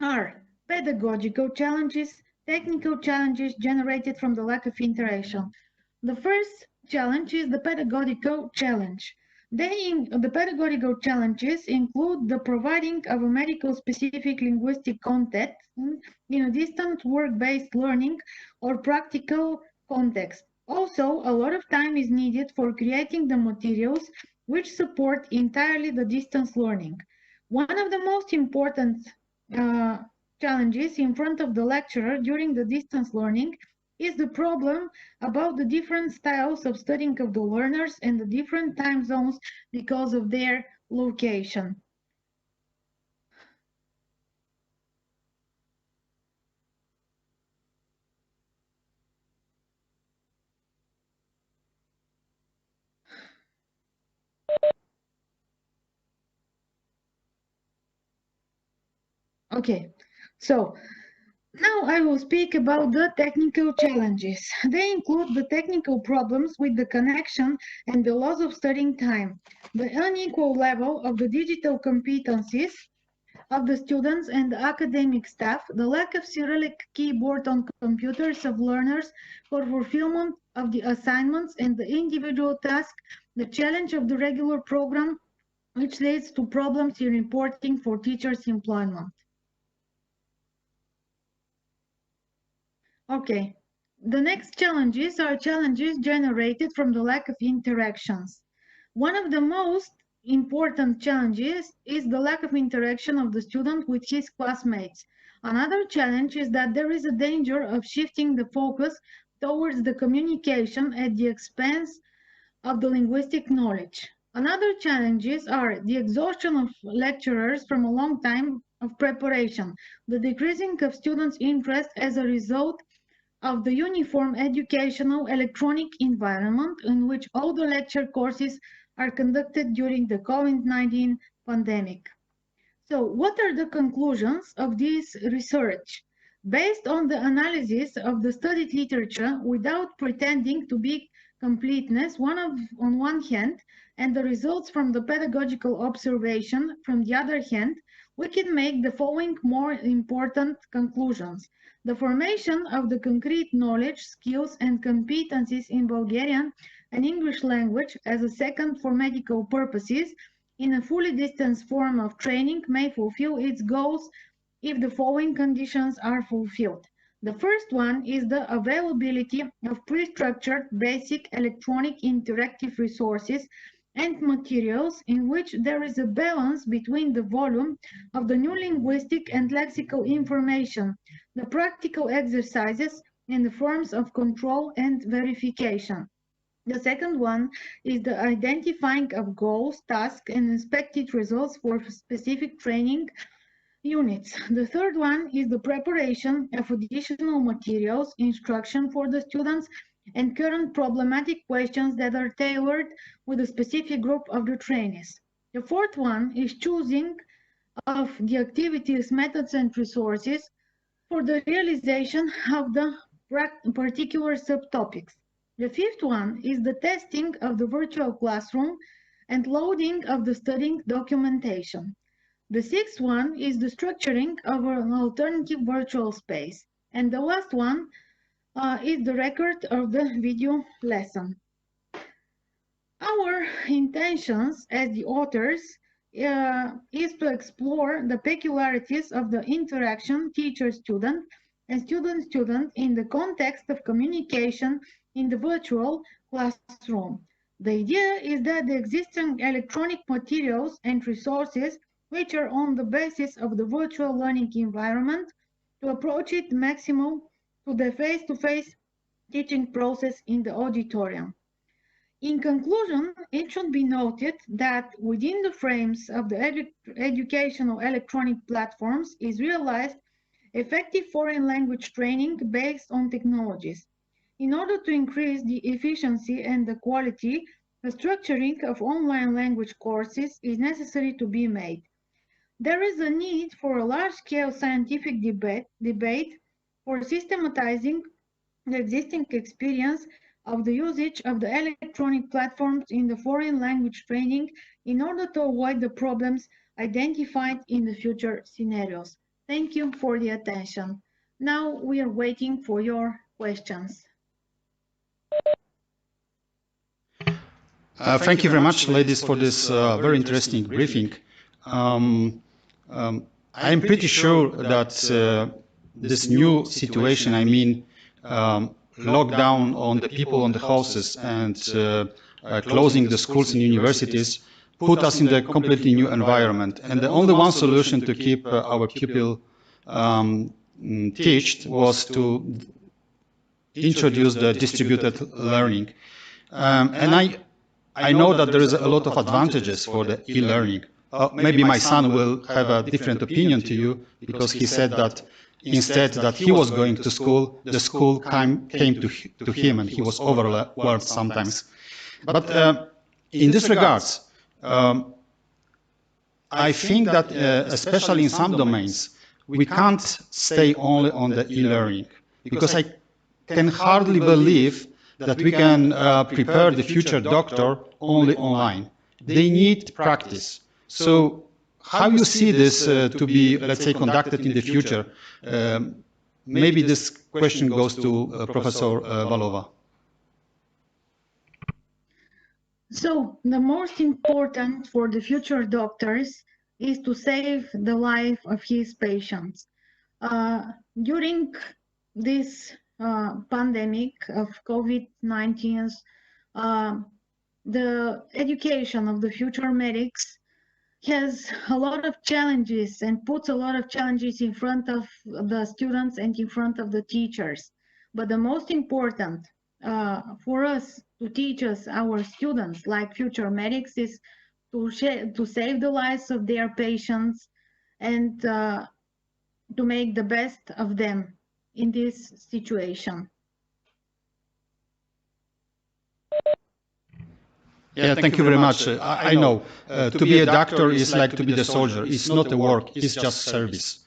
are pedagogical challenges, technical challenges generated from the lack of interaction. The first challenge is the pedagogical challenge. The pedagogical challenges include the providing of a medical-specific linguistic content in a distant work-based learning or practical context. Also, a lot of time is needed for creating the materials which support entirely the distance learning. One of the most important challenges in front of the lecturer during the distance learning is the problem about the different styles of studying of the learners and the different time zones because of their location. Okay, so now I will speak about the technical challenges. They include the technical problems with the connection and the loss of studying time, the unequal level of the digital competencies of the students and the academic staff, the lack of Cyrillic keyboard on computers of learners for fulfillment of the assignments and the individual task, the challenge of the regular program, which leads to problems in reporting for teachers' employment. Okay, the next challenges are challenges generated from the lack of interactions. One of the most important challenges is the lack of interaction of the student with his classmates. Another challenge is that there is a danger of shifting the focus towards the communication at the expense of the linguistic knowledge. Another challenges are the exhaustion of lecturers from a long time of preparation, the decreasing of students' interest as a result of the uniform educational electronic environment in which all the lecture courses are conducted during the COVID-19 pandemic. So what are the conclusions of this research? Based on the analysis of the studied literature without pretending to be completeness on one hand, and the results from the pedagogical observation from the other hand, we can make the following more important conclusions. The formation of the concrete knowledge, skills, and competencies in Bulgarian and English language as a second for medical purposes in a fully distanced form of training may fulfill its goals if the following conditions are fulfilled. The first one is the availability of pre-structured basic electronic interactive resources and materials in which there is a balance between the volume of the new linguistic and lexical information, the practical exercises, and the forms of control and verification. The second one is the identifying of goals, tasks, and expected results for specific training units. The third one is the preparation of additional materials, instruction for the students, and current problematic questions that are tailored with a specific group of the trainees. The fourth one is choosing of the activities, methods, and resources for the realization of the particular subtopics. The fifth one is the testing of the virtual classroom and loading of the studying documentation. The sixth one is the structuring of an alternative virtual space. And the last one is the record of the video lesson. Our intentions as the authors is to explore the peculiarities of the interaction teacher-student and student-student in the context of communication in the virtual classroom. The idea is that the existing electronic materials and resources which are on the basis of the virtual learning environment to approach it maximum to the face-to-face teaching process in the auditorium. In conclusion, it should be noted that within the frames of the educational electronic platforms is realized effective foreign language training based on technologies. In order to increase the efficiency and the quality, the structuring of online language courses is necessary to be made. There is a need for a large-scale scientific debate for systematizing the existing experience of the usage of the electronic platforms in the foreign language training in order to avoid the problems identified in the future scenarios. Thank you for the attention. Now we are waiting for your questions. Thank you very much, ladies, for this very interesting briefing. I'm pretty sure that this new situation, I mean, lockdown on the people on the houses and closing the schools and universities put us in a completely new environment. And the only one solution to keep our pupil taught was to introduce the distributed learning. And I know that there is a lot of advantages for the e-learning. Maybe my son will have a different opinion to you because he said that instead that he was going to school, the school came to him and he was overwhelmed sometimes. But in this regards, I think that especially in some domains, we can't stay only on the e-learning because I can hardly believe that we can prepare the future doctor only online. They need practice. So how you see this to be, let's say, conducted in the future? Maybe this question goes to Professor Valova. So the most important for the future doctors is to save the life of his patients. During this pandemic of COVID-19, the education of the future medics has a lot of challenges and puts a lot of challenges in front of the students and in front of the teachers. But the most important for us to teach us, our students, like future medics, is to save the lives of their patients and to make the best of them in this situation. Yeah, thank you very much. I know to be a doctor is like to be the soldier. It's not a work, it's just service.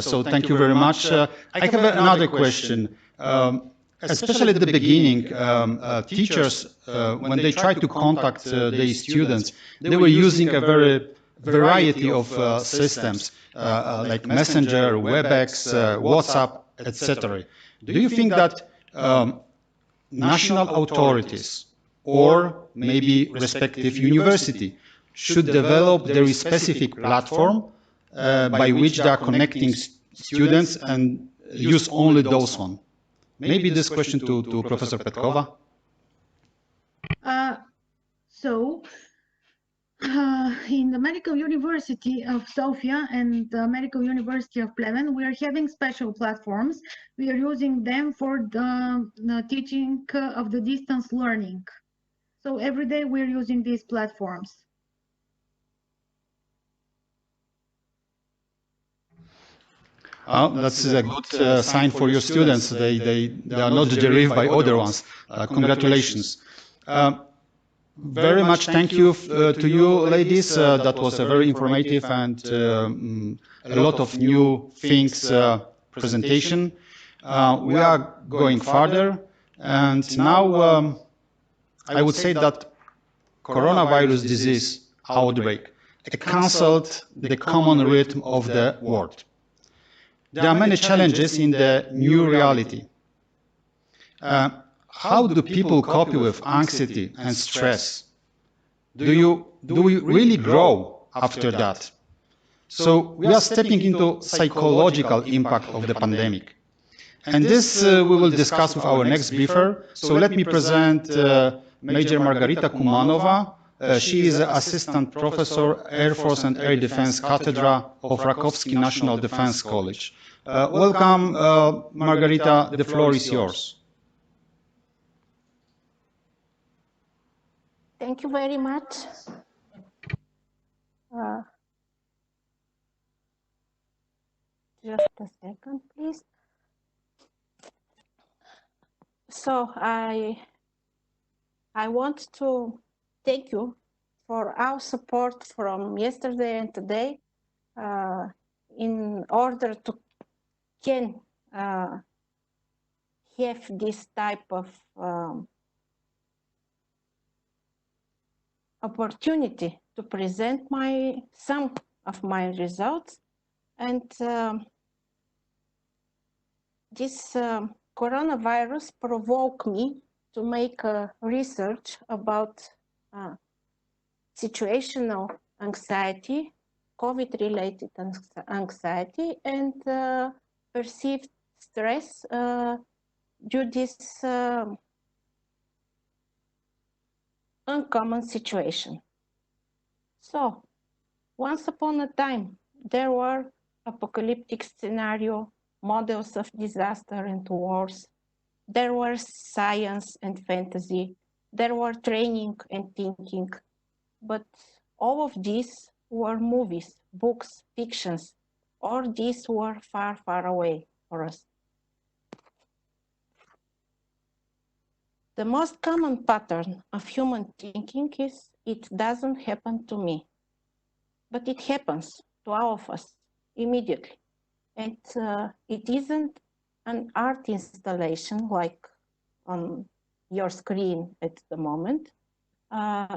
So thank you very much. I have another question. Especially at the beginning, teachers, when they try to contact their students, they were using a very variety of systems like Messenger, WebEx, WhatsApp, etc. Do you think that national authorities or maybe respective university should develop their specific platform by which they are connecting students and use only those one? Maybe this question to Professor Petkova. In the Medical University of Sofia and the Medical University of Pleven, we are having special platforms. We are using them for the teaching of the distance learning. So every day we're using these platforms. That's a good sign for your students. They are not derived by other ones. Congratulations. Very much thank you to you, ladies. That was a very informative and a lot of new things presentation. We are going further, and now I would say that coronavirus disease outbreak canceled the common rhythm of the world. There are many challenges in the new reality. How do people cope with anxiety and stress? Do we really grow after that? So we are stepping into psychological impact of the pandemic. And this we will discuss with our next briefer. So let me present Major Margarita Kumanova. She is Assistant Professor, Air Force and Air Defense Cathedra of Rakowski National Defense College. Welcome, Margarita, the floor is yours. Thank you very much. Just a second, please. So I want to thank you for our support from yesterday and today in order to can have this type of opportunity to present some of my results, and this coronavirus provoked me to make a research about situational anxiety, COVID-related anxiety, and perceived stress due to this uncommon situation. So, once upon a time, there were apocalyptic scenario, models of disaster and wars. There were science and fantasy. There were training and thinking. But all of these were movies, books, fictions. All these were far, far away for us. The most common pattern of human thinking is it doesn't happen to me, but it happens to all of us immediately. And it isn't an art installation like on your screen at the moment.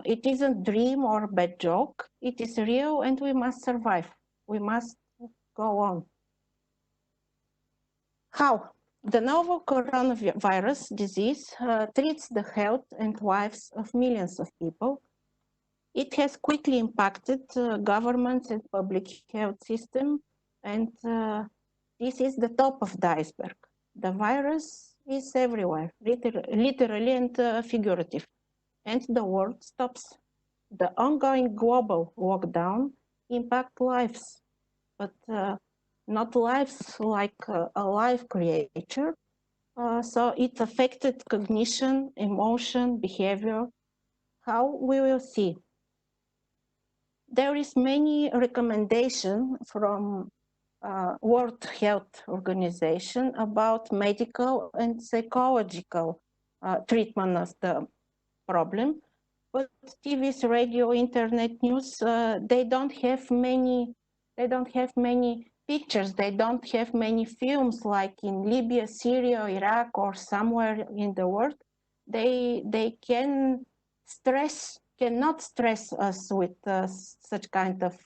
It isn't dream or bad joke. It is real and we must survive. We must go on. How? The novel coronavirus disease treats the health and lives of millions of people. It has quickly impacted governments and public health system, and this is the top of the iceberg. The virus is everywhere, literally and figurative, and the world stops. The ongoing global lockdown impacts lives, but not lives like a live creature, So it affected cognition, emotion, behavior. How we will see. There is many recommendation from World Health Organization about medical and psychological treatment of the problem. But TVs, radio, internet news, they don't have many pictures. They don't have many films like in Libya, Syria, Iraq, or somewhere in the world. They cannot stress us with such kind of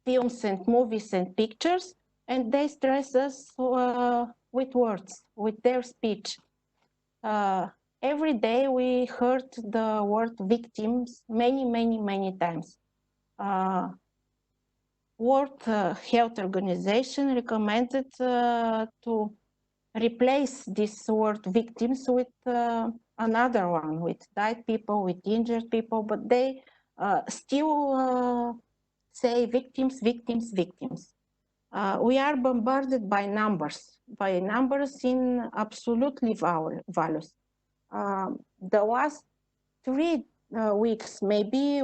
films and movies and pictures, and they stress us with words, with their speech. Every day we heard the word victims many times. World Health Organization recommended to replace this word victims with another one, with died people, with injured people, but they still say victims, victims, victims. We are bombarded by numbers in absolutely values. The last 3 weeks, maybe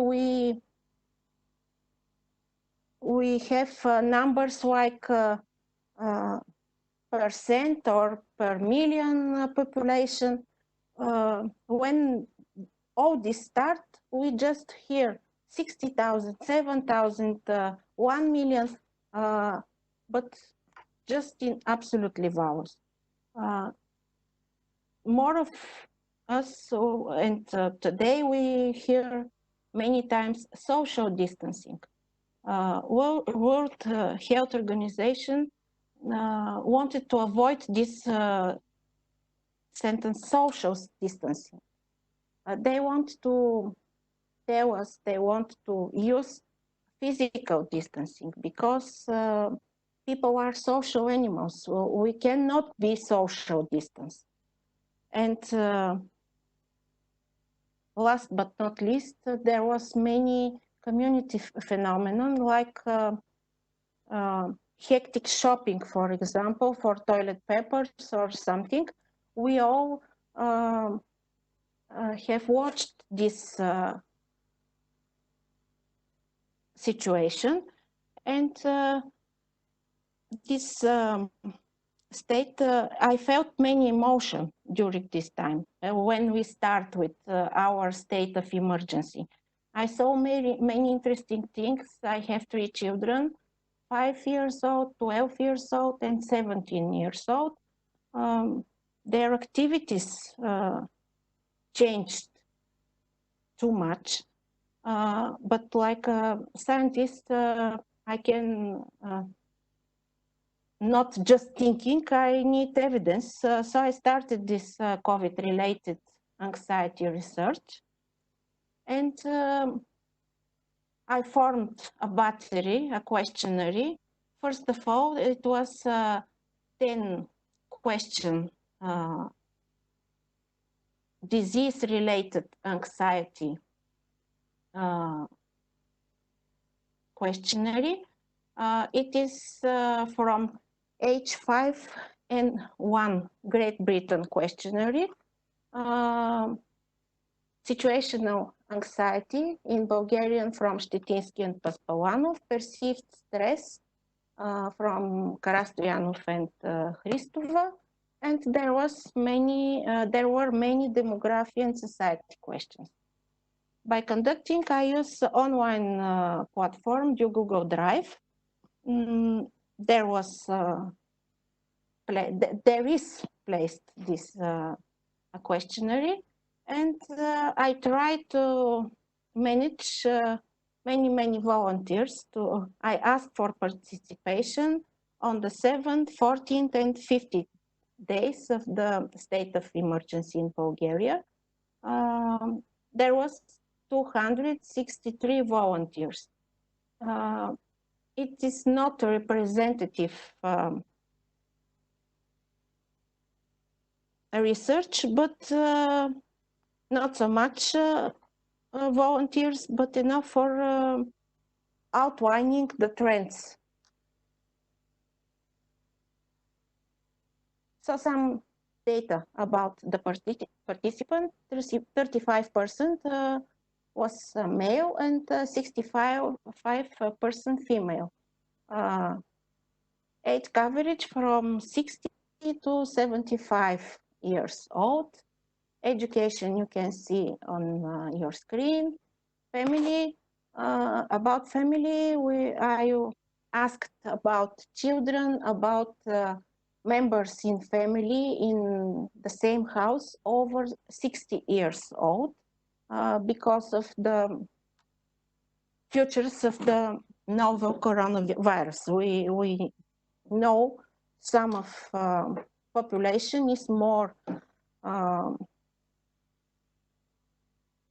we have numbers like percent or per million population. When all this start, we just hear 60,000, 7,000, 1 million, but just in absolutely values. More of us, and today we hear many times social distancing. World Health Organization wanted to avoid this sentence, social distancing. They want to tell us they want to use physical distancing because people are social animals. So we cannot be social distance. And last but not least, there was many community phenomenon like hectic shopping, for example, for toilet papers or something. We all have watched this situation, and this state, I felt many emotion during this time when we start with our state of emergency. I saw many interesting things. I have 3 children, 5 years old, 12 years old, and 17 years old. Their activities changed too much. But like a scientist, I can not just thinking, I need evidence. So I started this COVID-related anxiety research. And I formed a battery, a questionnaire. First of all, it was 10 question disease-related anxiety questionnaire. It is from H5N1 Great Britain questionnaire. Situational anxiety in Bulgarian from Shtetinsky and Paspalanov, perceived stress from Karastoyanov and Hristova, and there were many demography and society questions. By conducting, I use online platform due Google Drive. There is placed this questionnaire, and I try to manage many volunteers. I ask for participation on the 7th, 14th, and 50th days of the state of emergency in Bulgaria. There was 263 volunteers. It is not a representative research, but not so much volunteers, but enough for outlining the trends. So some data about the participant, 35% was male and 65% female. Age coverage from 60 to 75 years old. Education you can see on your screen. Family, about family, I asked about children, about members in family in the same house over 60 years old because of the futures of the novel coronavirus. We know some of population is more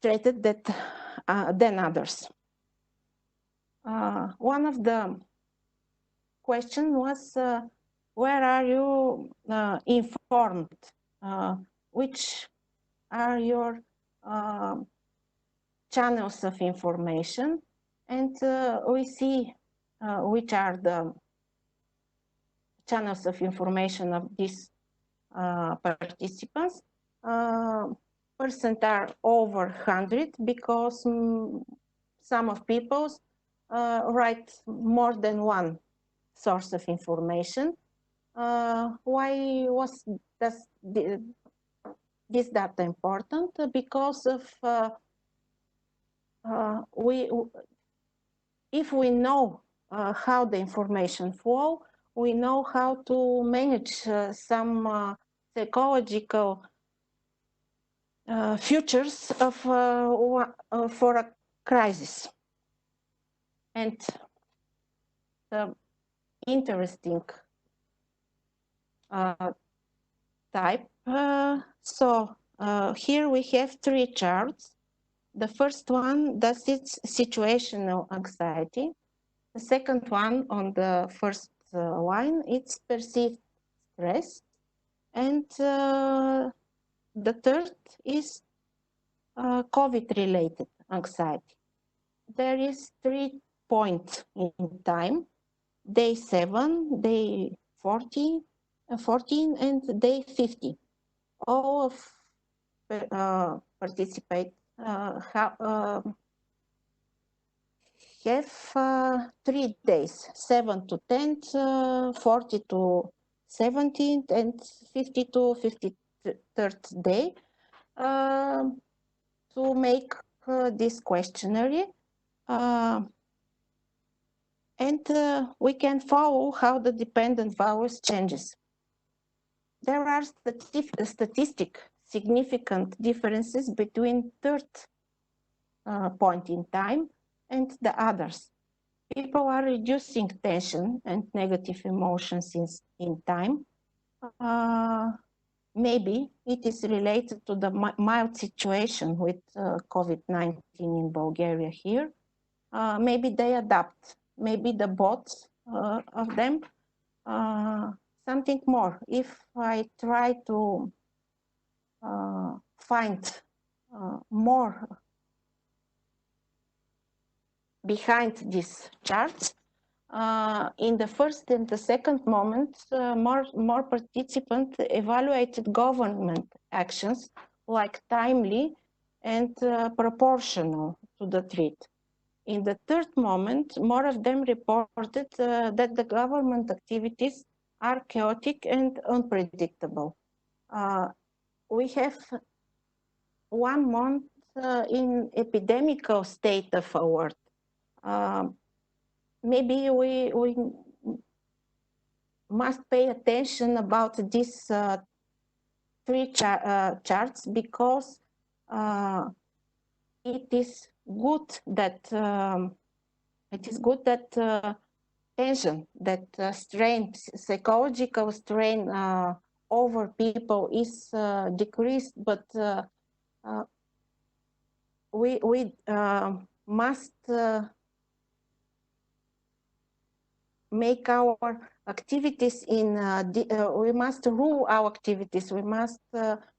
treated than others. One of the questions was, where are you informed? Which are your channels of information? And we see which are the channels of information of these participants. Percent are over 100 because some of people write more than one source of information. Why was this data important? Because of if we know how the information flow, we know how to manage some psychological futures of for a crisis. And the interesting type. So here we have three charts. The first one, that's its situational anxiety. The second one on the first line, it's perceived stress. And the third is COVID-related anxiety. There is 3 points in time, day 7, day 14, and day 50. All of participate have 3 days, 7 to 10, 40 to 17, and 50 to 53rd day to make this questionnaire. And we can follow how the dependent values changes. There are statistic significant differences between third point in time and the others. People are reducing tension and negative emotions in time. Maybe it is related to the mild situation with COVID-19 in Bulgaria here. Maybe they adapt. Maybe the both of them. Something more. If I try to find more behind these charts, in the first and the second moment, more participants evaluated government actions like timely and proportional to the threat. In the third moment, more of them reported that the government activities are chaotic and unpredictable. We have 1 month in epidemical state of the world. Maybe we must pay attention about these 3 charts because it is good that tension, that strain, psychological strain over people is decreased, but we must make our activities we must rule our activities. We must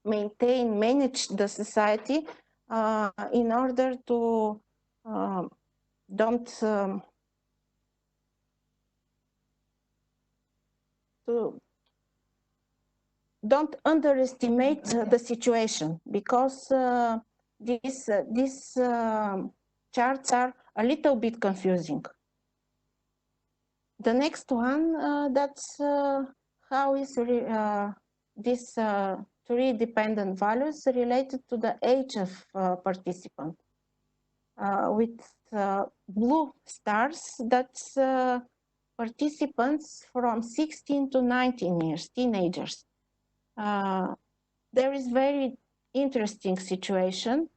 manage the society in order to don't don't underestimate the situation, because these charts are a little bit confusing. The next one, that's how is this three dependent values related to the age of participant. With blue stars, that's participants from 16 to 19 years, teenagers. There is very interesting situation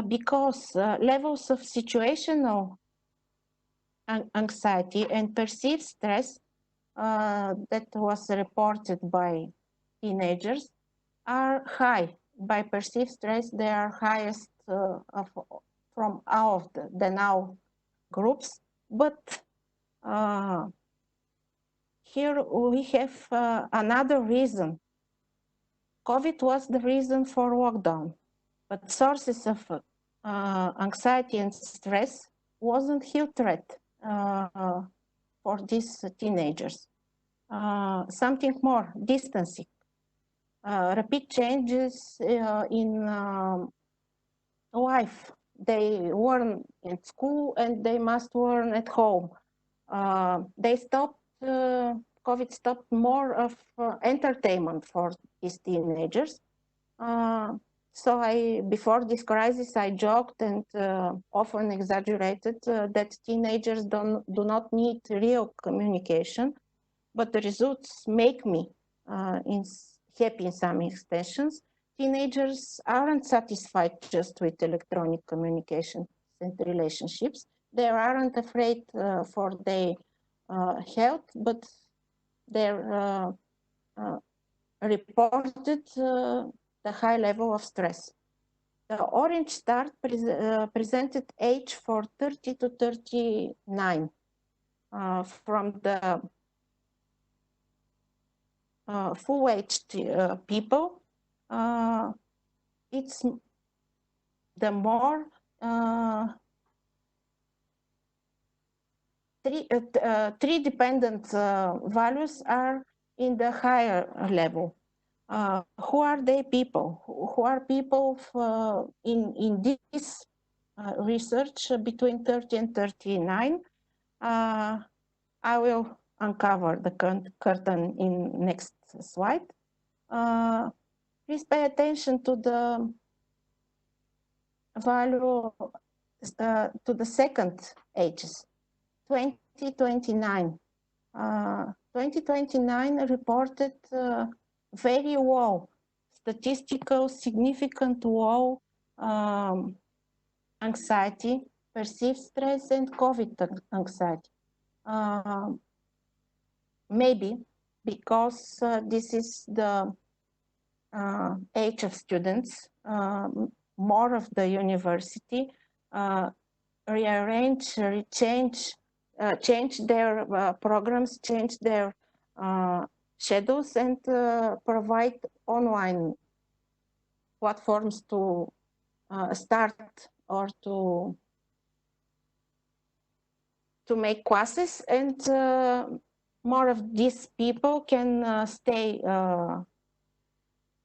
because levels of situational anxiety and perceived stress that was reported by teenagers are high. By perceived stress, they are highest from all of the now groups. But here we have another reason. COVID was the reason for lockdown, but sources of anxiety and stress wasn't huge threat for these teenagers. Something more, distancing, rapid changes in life. They learn in school and they must learn at home. They stopped, COVID stopped more of entertainment for these teenagers. So before this crisis, I joked and often exaggerated that teenagers do not need real communication, but the results make me happy in some extensions. Teenagers aren't satisfied just with electronic communication and relationships. They aren't afraid for their health, but they're reported the high level of stress. The orange chart presented age for 30 to 39 from the full-aged people. It's the more three dependent values are in the higher level. Who are they people? Who are people in this research between 30 and 39? I will uncover the curtain in next slide. Please pay attention to the value, to the second ages, 2029. 2029 reported very low, statistical significant low anxiety, perceived stress, and COVID anxiety. Maybe because this is the age of students, more of the university rearrange, change their programs, change their schedules, and provide online platforms to start or to make classes, and more of these people can stay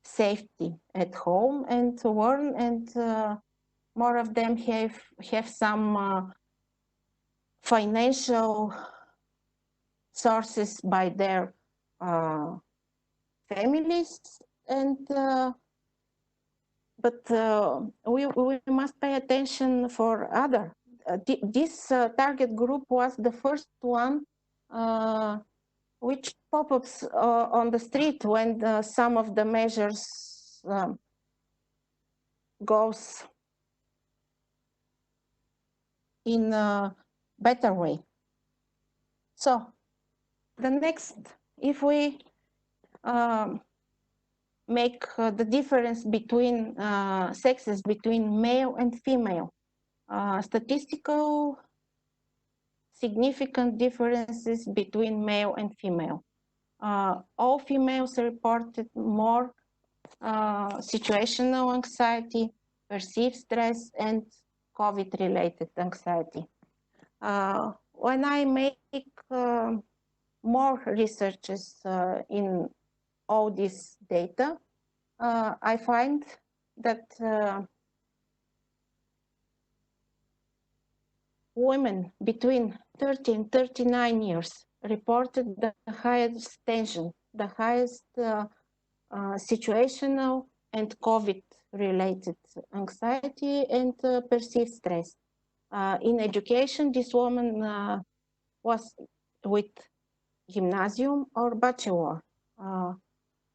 safety at home and to learn, and more of them have some financial sources by their families, and but we must pay attention for other. This target group was the first one which pop-ups on the street when some of the measures goes in a better way. So the next, if we make the difference between sexes, between male and female, statistical significant differences between male and female. All females reported more situational anxiety, perceived stress, and COVID-related anxiety. When I make more researches in all this data, I find that women between 30 and 39 years reported the highest tension, the highest situational and COVID-related anxiety and perceived stress. In education, this woman was with gymnasium or bachelor,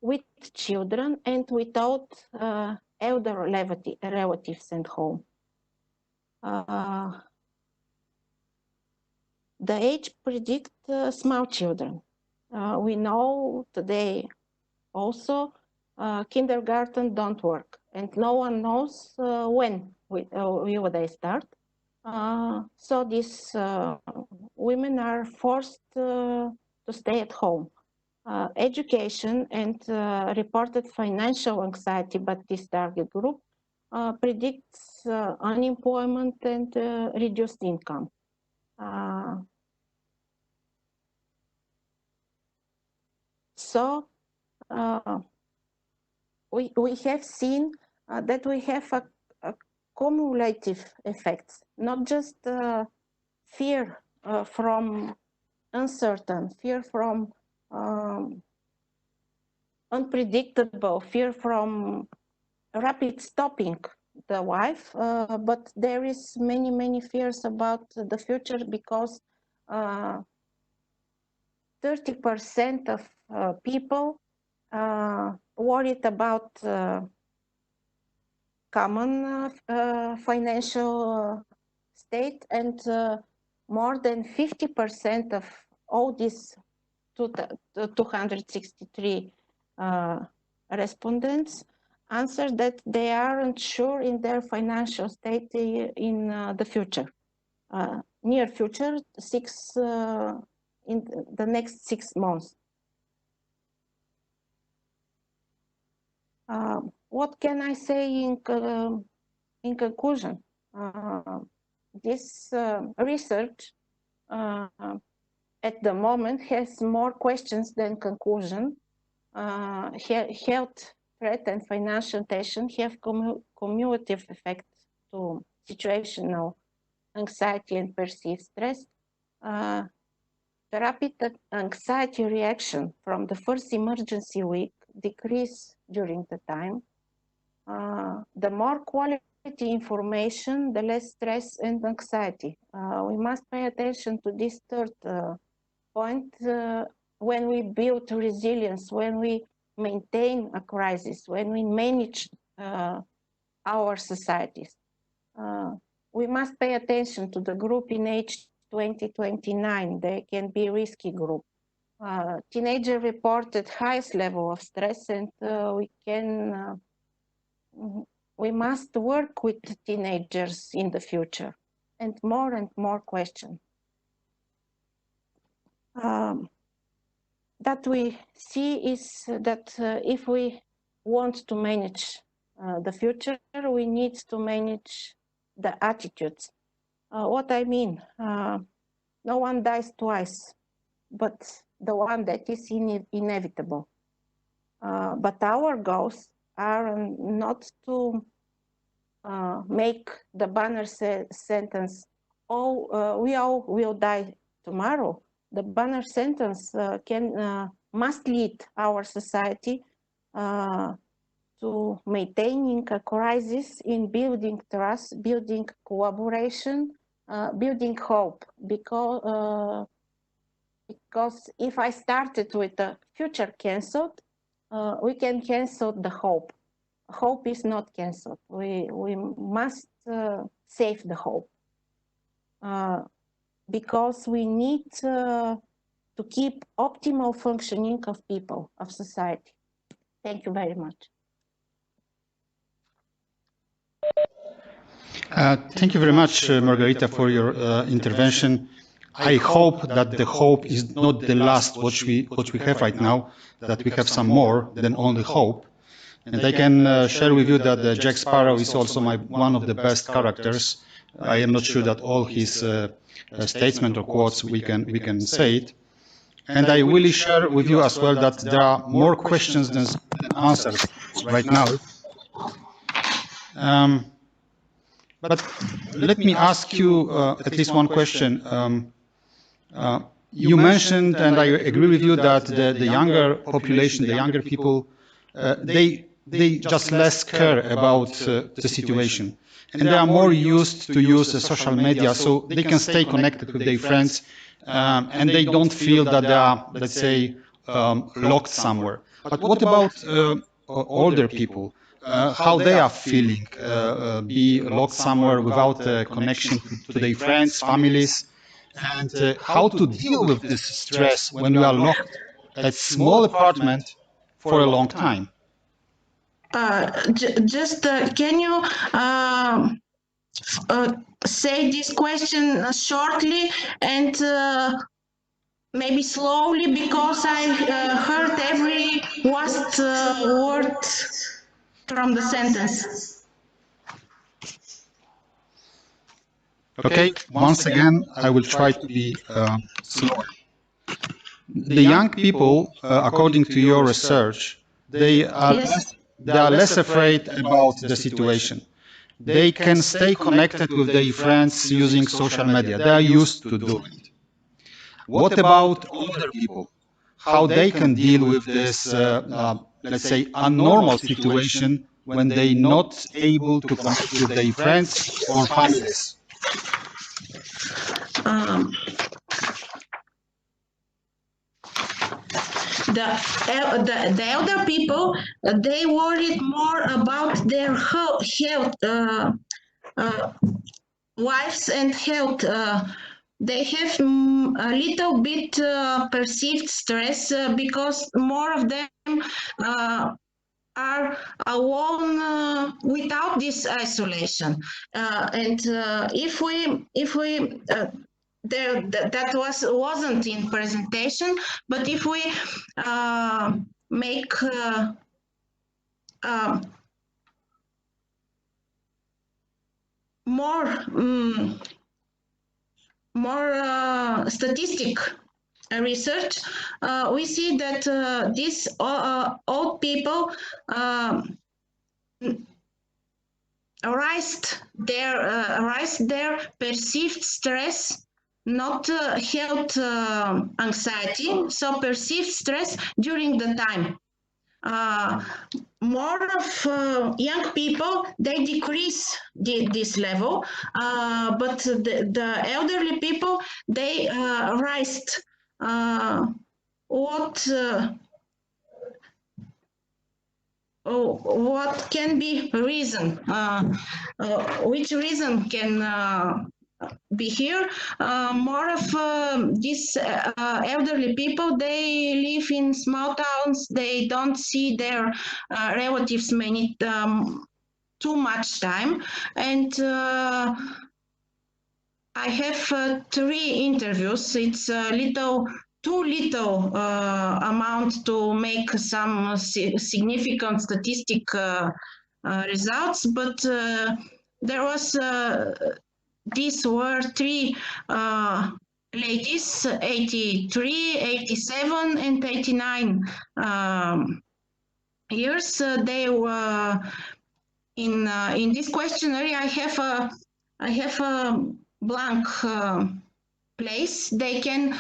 with children and without elder relatives at home. The age predicts small children. We know today also kindergarten don't work, and no one knows when will they start. So these women are forced to stay at home. Education and reported financial anxiety by this target group predicts unemployment and reduced income. So we have seen that we have a cumulative effects, not just fear from uncertain, fear from unpredictable, fear from rapid stopping the life, but there is many fears about the future because 30% of people worried about common financial state, and more than 50% of all these 263 respondents answered that they aren't sure in their financial state in the future, near future, in the next 6 months. What can I say in conclusion? This research at the moment has more questions than conclusion. Health threat and financial tension have cumulative effects to situational anxiety and perceived stress. The rapid anxiety reaction from the first emergency week decrease during the time. The more quality information, the less stress and anxiety. We must pay attention to this third point when we build resilience, when we maintain a crisis, when we manage our societies. We must pay attention to the group in age 20-29. They can be risky group. Teenager reported highest level of stress, and we must work with teenagers in the future, and more questions. That we see is that if we want to manage the future, we need to manage the attitudes. What I mean, no one dies twice, but the one that is inevitable. But our goals are not to make the banner sentence, we all will die tomorrow. The banner sentence must lead our society to maintaining a crisis in building trust, building collaboration, building hope. Because if I started with the future canceled, we can cancel the hope. Hope is not canceled. We must save the hope. Because we need to keep optimal functioning of people, of society. Thank you very much. Thank you very much, Margarita, for your intervention. I hope that the hope is not the last what we have right now, that we have some more than only hope. And I can share with you that Jack Sparrow is also one of the best characters. I am not sure that all his statements or quotes we can say it. And I will share with you as well that there are more questions than answers right now. But let me ask you at least one question. You mentioned, and I agree with you, that the younger population, the younger people, they just less care about the situation. And they are more used to use the social media, so they can stay connected with their friends, and they don't feel that they are, let's say, locked somewhere. But what about older people? How they are feeling, be locked somewhere without a connection to their friends, families, and how to deal with this stress when you are locked at small apartment for a long time. Can you say this question shortly and maybe slowly, because I heard every last word from the sentence. Okay, once again, I will try to be slower. The young people, according to your research, they are less afraid about the situation. They can stay connected with their friends using social media. They are used to do it. What about older people? How they can deal with this, let's say, abnormal situation when they're not able to connect with their friends or families? The elder people, they worried more about their health, lives and health. They have a little bit perceived stress because more of them are alone without this isolation. And if we that wasn't in presentation, but if we make more statistic research, we see that these old people raised their perceived stress, not health anxiety, so perceived stress during the time. More of young people, they decrease this level, but the elderly people, they raised. What can be reason? Which reason can be here? More of these elderly people, they live in small towns. They don't see their relatives too much time. And I have 3 interviews. It's too little amount to make some significant statistic results, but there was these were 3 ladies, 83, 87, and 89 years. They were in this questionnaire. I have a blank place. They can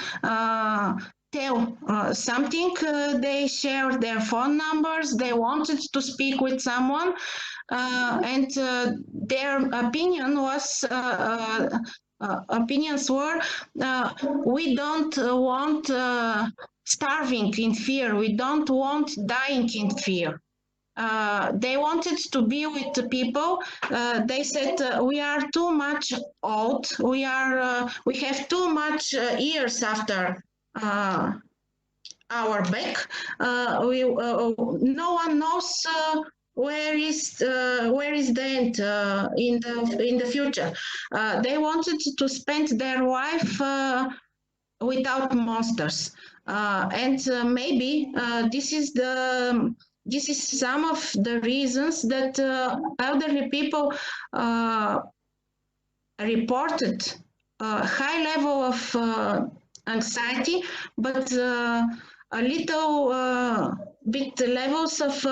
tell something. They share their phone numbers. They wanted to speak with someone, and their opinions were, we don't want starving in fear. We don't want dying in fear. They wanted to be with the people. They said, we are too much old. We have too much years after our back. No one knows where is the end in the future. They wanted to spend their life without monsters, and maybe this is some of the reasons that elderly people reported a high level of anxiety, but a little bit levels of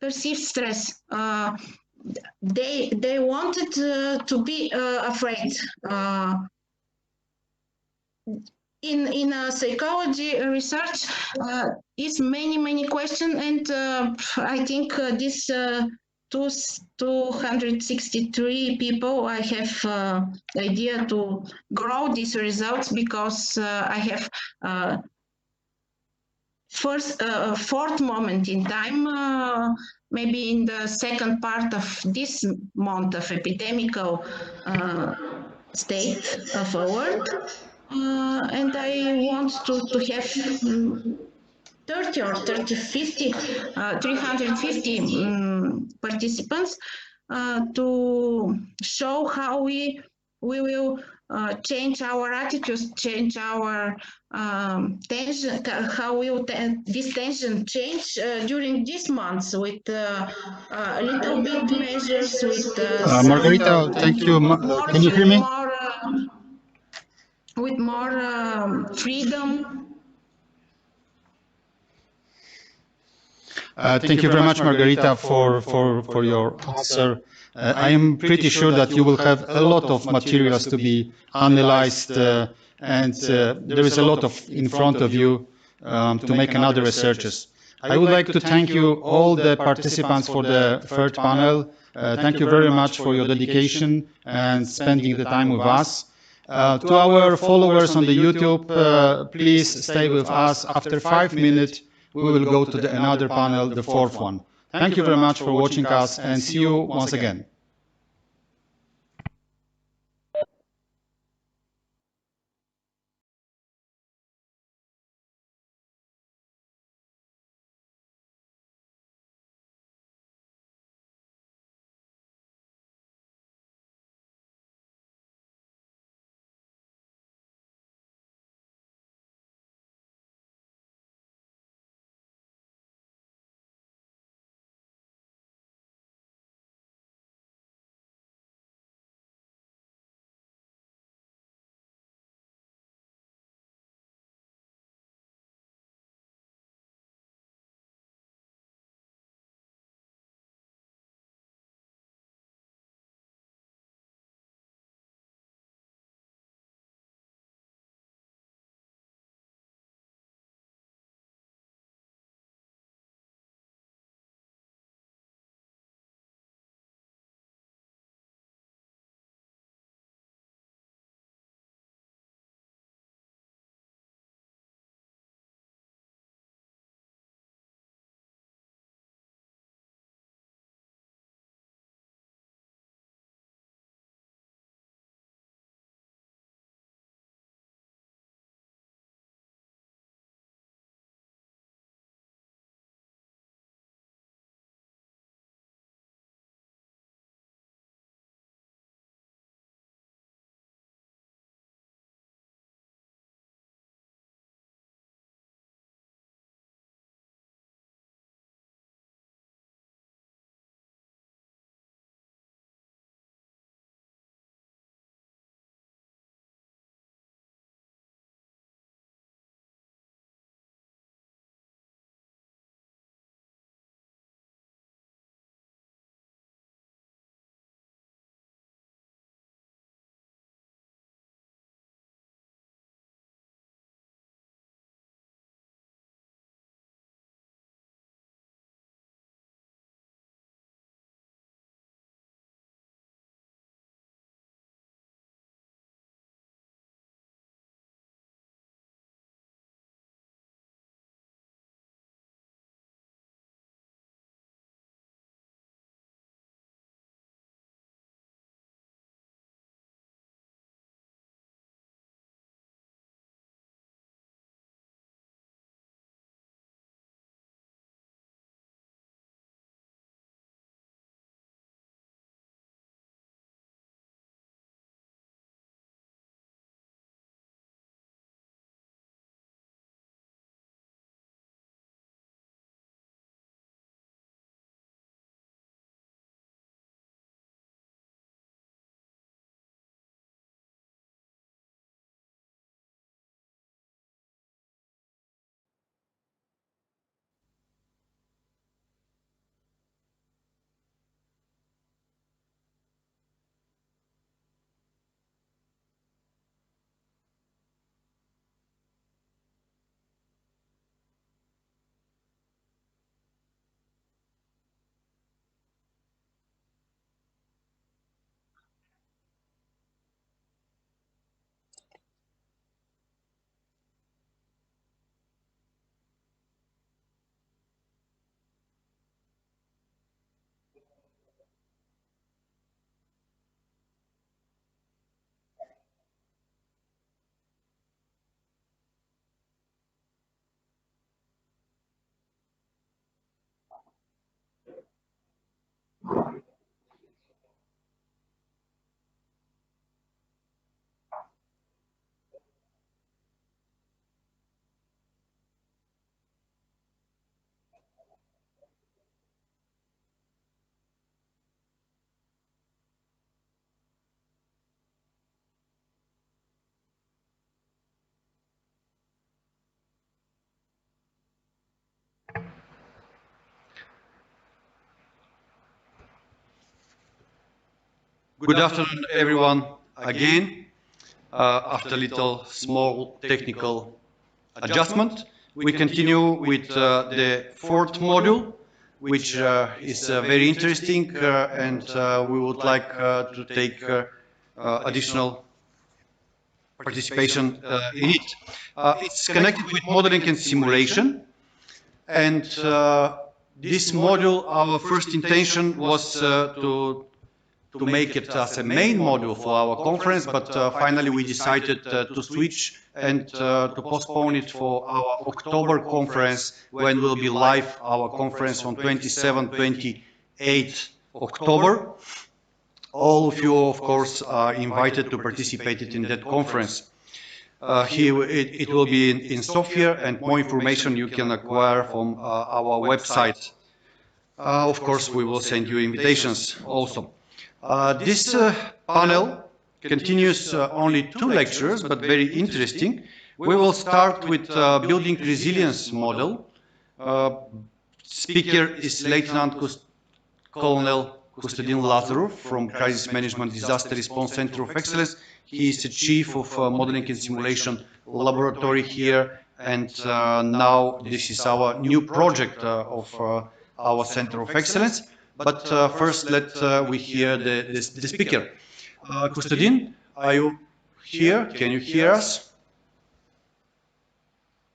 perceived stress. They wanted to be afraid. In psychology research is many questions, and I think this 263 people, I have the idea to grow these results, because I have fourth moment in time, maybe in the second part of this month of epidemical state of our world. And I want to have 30 or 350 participants to show how we will change our attitudes, change our tension, how will this tension change during these months with a little bit measures, with Margarita, thank you. Can you hear me? With more freedom. Thank you very much, Margarita, for your answer. I am pretty sure that you will have a lot of materials to be analyzed, and there is a lot in front of you to make another researches. I would like to thank you, all the participants, for the third panel. Thank you very much for your dedication and spending the time with us. To our followers on the YouTube, please stay with us. After 5 minutes, we will go to another panel, the fourth one. Thank you very much for watching us, and see you once again. Good afternoon, everyone, again. After a little small technical adjustment, we continue with the fourth module, which is very interesting, and we would like to take additional participation in it. It's connected with modeling and simulation, and this module, our first intention was to make it as a main module for our conference, but finally we decided to switch and to postpone it for our October conference, when will be live our conference on 27, 28 October. All of you, of course, are invited to participate in that conference. Here it will be in Sofia, and more information you can acquire from our website. Of course, we will send you invitations also. This panel continues only 2 lectures, but very interesting. We will start with building resilience model. Speaker is Lieutenant Colonel Kostadin Lazarov from Crisis Management Disaster Response Center of Excellence. He is the chief of modeling and simulation laboratory here, and now this is our new project of our Center of Excellence. But first, we hear the speaker. Kostadin, are you here? Can you hear us?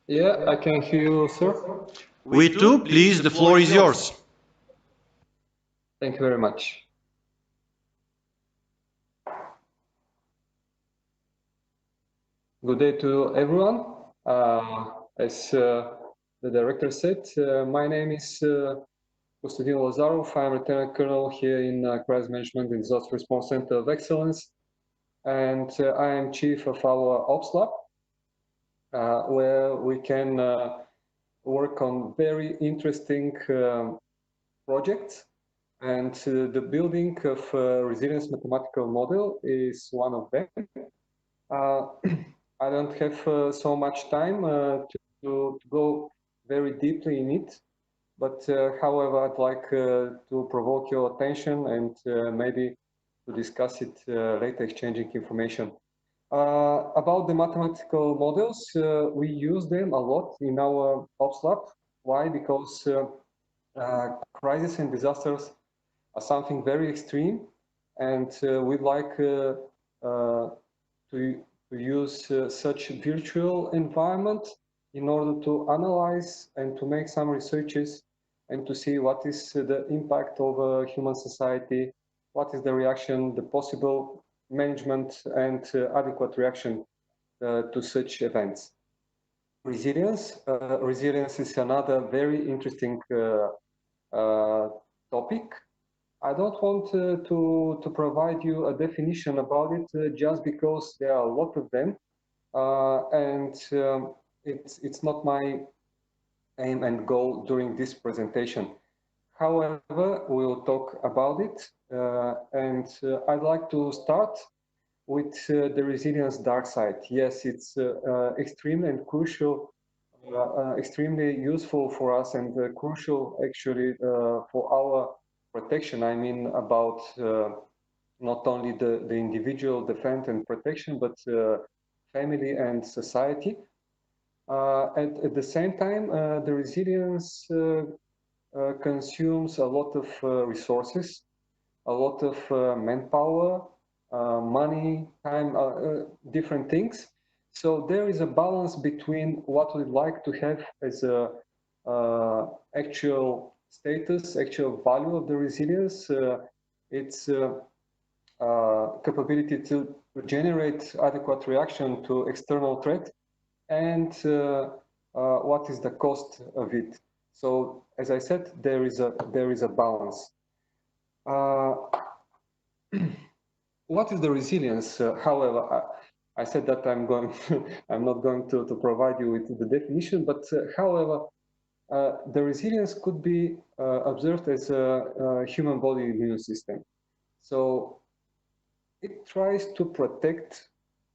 Yeah, I can hear you, sir. We too. Please, the floor is yours. Thank you very much. Good day to everyone. As the director said, my name is Kostadin Lazarov. I'm Lieutenant Colonel here in Crisis Management and Disaster Response Center of Excellence, and I am chief of our Ops Lab, where we can work on very interesting projects. And the building of a resilience mathematical model is one of them. I don't have so much time to go very deeply in it, but however, I'd like to provoke your attention and maybe to discuss it later, exchanging information. About the mathematical models, we use them a lot in our Ops Lab. Why? Because crises and disasters are something very extreme, and we'd like to use such virtual environment in order to analyze and to make some researches and to see what is the impact of human society, what is the reaction, the possible management and adequate reaction to such events. Resilience. Resilience is another very interesting topic. I don't want to provide you a definition about it just because there are a lot of them, and it's not my aim and goal during this presentation. However, we'll talk about it, and I'd like to start with the resilience dark side. Yes, it's extremely and crucial, extremely useful for us, and crucial actually for our protection. I mean about not only the individual defense and protection, but family and society. And at the same time, the resilience consumes a lot of resources, a lot of manpower, money, time, different things. So there is a balance between what we'd like to have as a actual status, actual value of the resilience, its capability to generate adequate reaction to external threat, and what is the cost of it. So, as I said, there is a balance. What is the resilience? However, I said that I'm not going to provide you with the definition, but however, the resilience could be observed as a human body immune system. So it tries to protect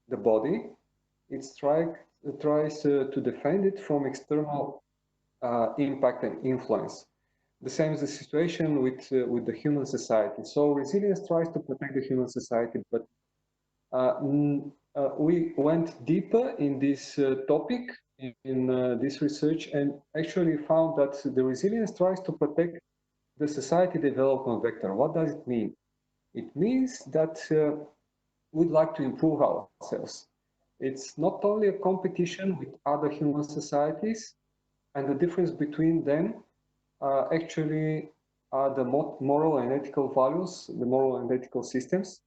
the body. It tries to defend it from external impact and influence. The same is the situation with the human society. So resilience tries to protect the human society, but we went deeper in this topic in this research and actually found that the resilience tries to protect the society development vector. What does it mean? It means that we'd like to improve ourselves. It's not only a competition with other human societies, and the difference between them actually are the moral and ethical values, the moral and ethical systems.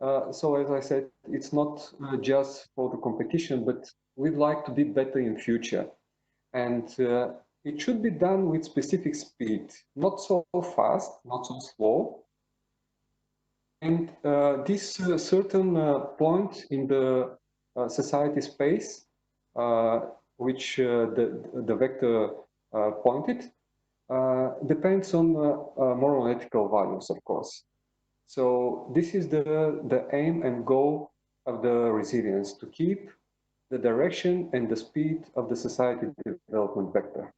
So as I said, it's not just for the competition, but we'd like to be better in future. And it should be done with specific speed, not so fast, not so slow. And this certain point in the society space, which the vector pointed, depends on moral and ethical values, of course. So this is the aim and goal of the resilience, to keep the direction and the speed of the society development vector.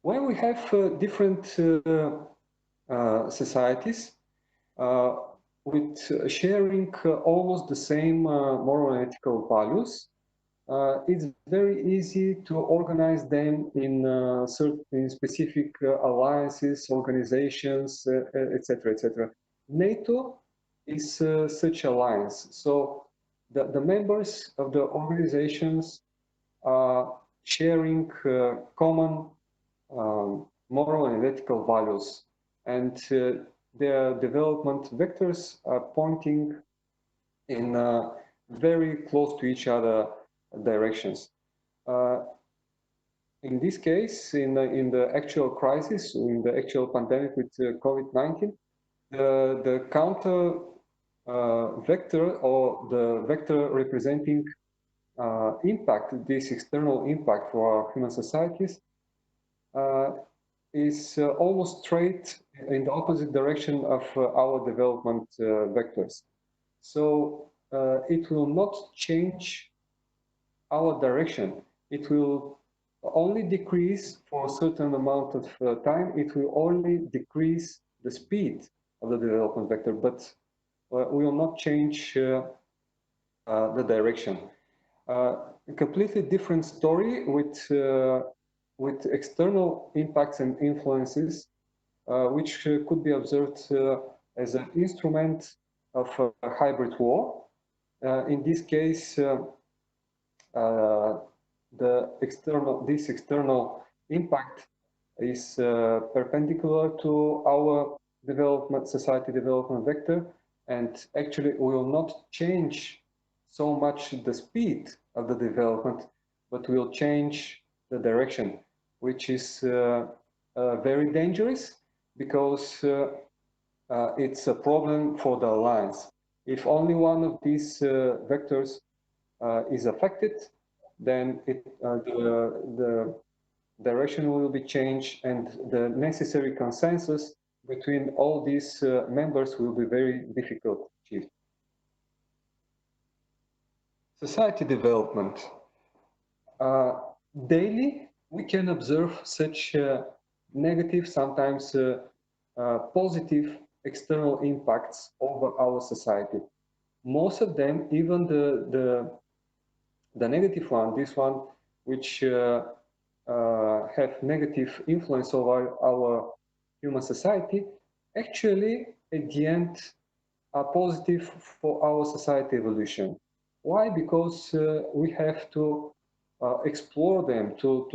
When we have different societies with sharing almost the same moral and ethical values, it's very easy to organize them in certain specific alliances, organizations, etc., etc. NATO is such alliance. So the members of the organizations are sharing common moral and ethical values, and their development vectors are pointing in very close to each other directions. In this case, in the actual crisis, in the actual pandemic with COVID-19, the counter vector, or the vector representing impact, this external impact for our human societies, is almost straight in the opposite direction of our development vectors. So it will not change our direction. It will only decrease for a certain amount of time. It will only decrease the speed of the development vector, but we will not change the direction. A completely different story with external impacts and influences, which could be observed as an instrument of a hybrid war. In this case, this external impact is perpendicular to our society development vector, and actually we will not change so much the speed of the development, but will change the direction, which is very dangerous, because it's a problem for the alliance. If only one of these vectors is affected, then the direction will be changed, and the necessary consensus between all these members will be very difficult to achieve. Society development. Daily, we can observe such negative, sometimes positive external impacts over our society. Most of them, even the negative one, this one, which have negative influence over our human society, actually, at the end, are positive for our society evolution. Why? Because we have to explore them, to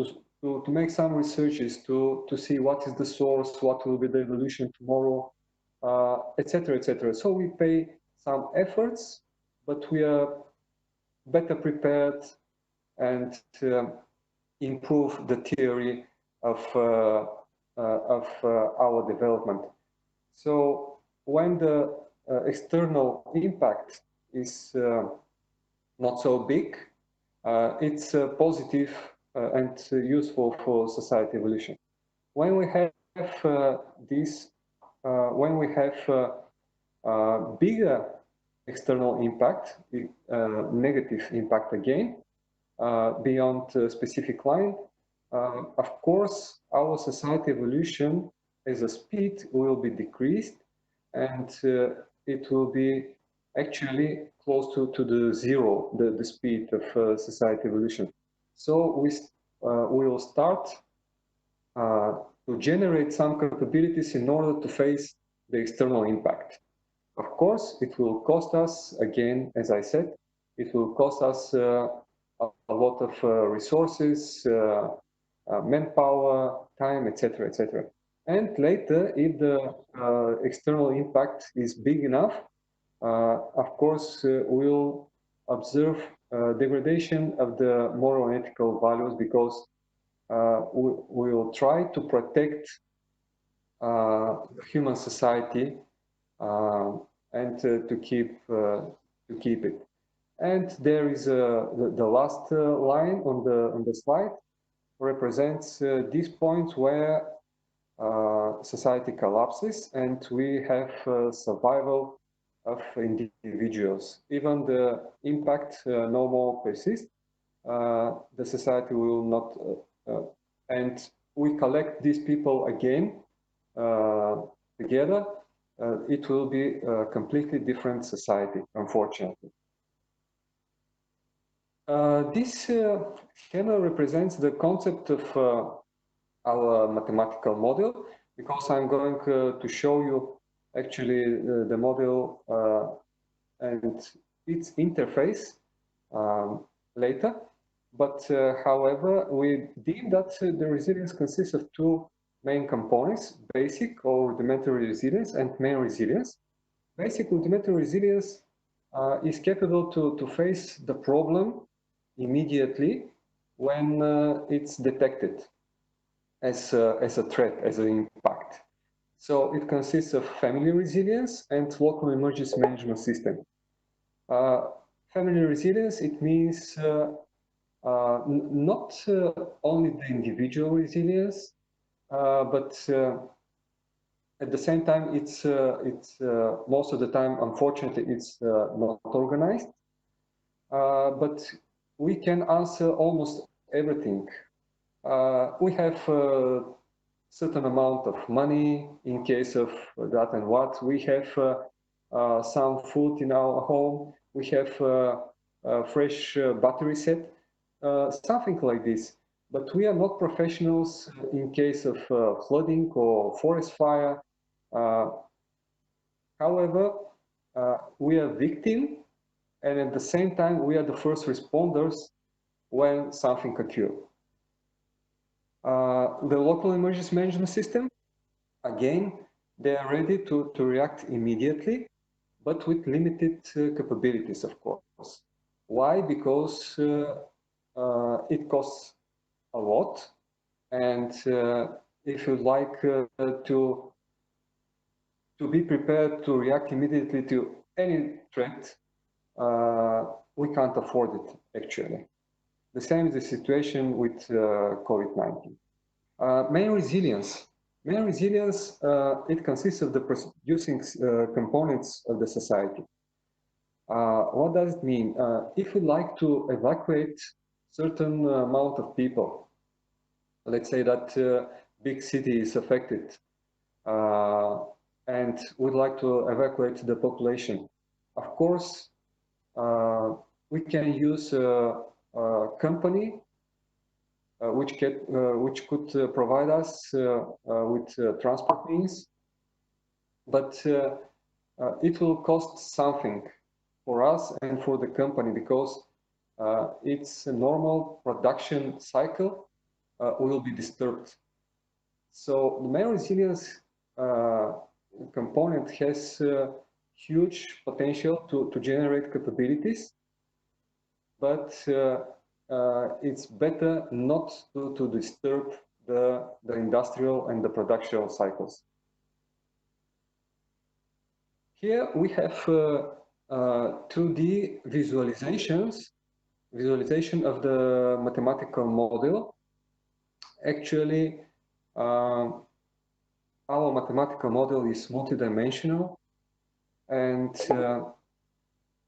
make some researches, to see what is the source, what will be the evolution tomorrow, etc., etc. So we pay some efforts, but we are better prepared and improve the theory of our development. So when the external impact is not so big, it's positive and useful for society evolution. When we have when we have bigger external impact, negative impact again, beyond a specific line, of course, our society evolution as a speed will be decreased, and it will be actually close to the zero, the speed of society evolution. So we will start to generate some capabilities in order to face the external impact. Of course, it will cost us, again, as I said, it will cost us a lot of resources, manpower, time, etc., etc. And later, if the external impact is big enough, of course, we'll observe degradation of the moral and ethical values, because we will try to protect human society and to keep it. And there is the last line on the slide represents these points where society collapses and we have survival of individuals. Even the impact no more persists, the society will not, and we collect these people again together, it will be a completely different society, unfortunately. This schema represents the concept of our mathematical model, because I'm going to show you actually the model and its interface later. But however, we deem that the resilience consists of two main components: basic or rudimentary resilience and main resilience. Basic rudimentary resilience is capable to face the problem immediately when it's detected as a threat, as an impact. So it consists of family resilience and local emergency management system. Family resilience, it means not only the individual resilience, but at the same time, it's most of the time, unfortunately, it's not organized. But we can answer almost everything. We have a certain amount of money in case of that and what. We have some food in our home. We have a fresh battery set, something like this. But we are not professionals in case of flooding or forest fire. However, we are victim, and at the same time, we are the first responders when something occurs. The local emergency management system, again, they are ready to react immediately, but with limited capabilities, of course. Why? Because it costs a lot, and if you'd like to be prepared to react immediately to any threat, we can't afford it, actually. The same is the situation with COVID-19. Main resilience. Main resilience, it consists of the producing components of the society. What does it mean? If we like to evacuate certain amount of people, let's say that big city is affected, and we'd like to evacuate the population. Of course, we can use a company which could provide us with transport means, but it will cost something for us and for the company, because its normal production cycle will be disturbed. So the main resilience component has huge potential to generate capabilities, but it's better not to disturb the industrial and the production cycles. Here we have 2D visualization of the mathematical model. Actually, our mathematical model is multidimensional, and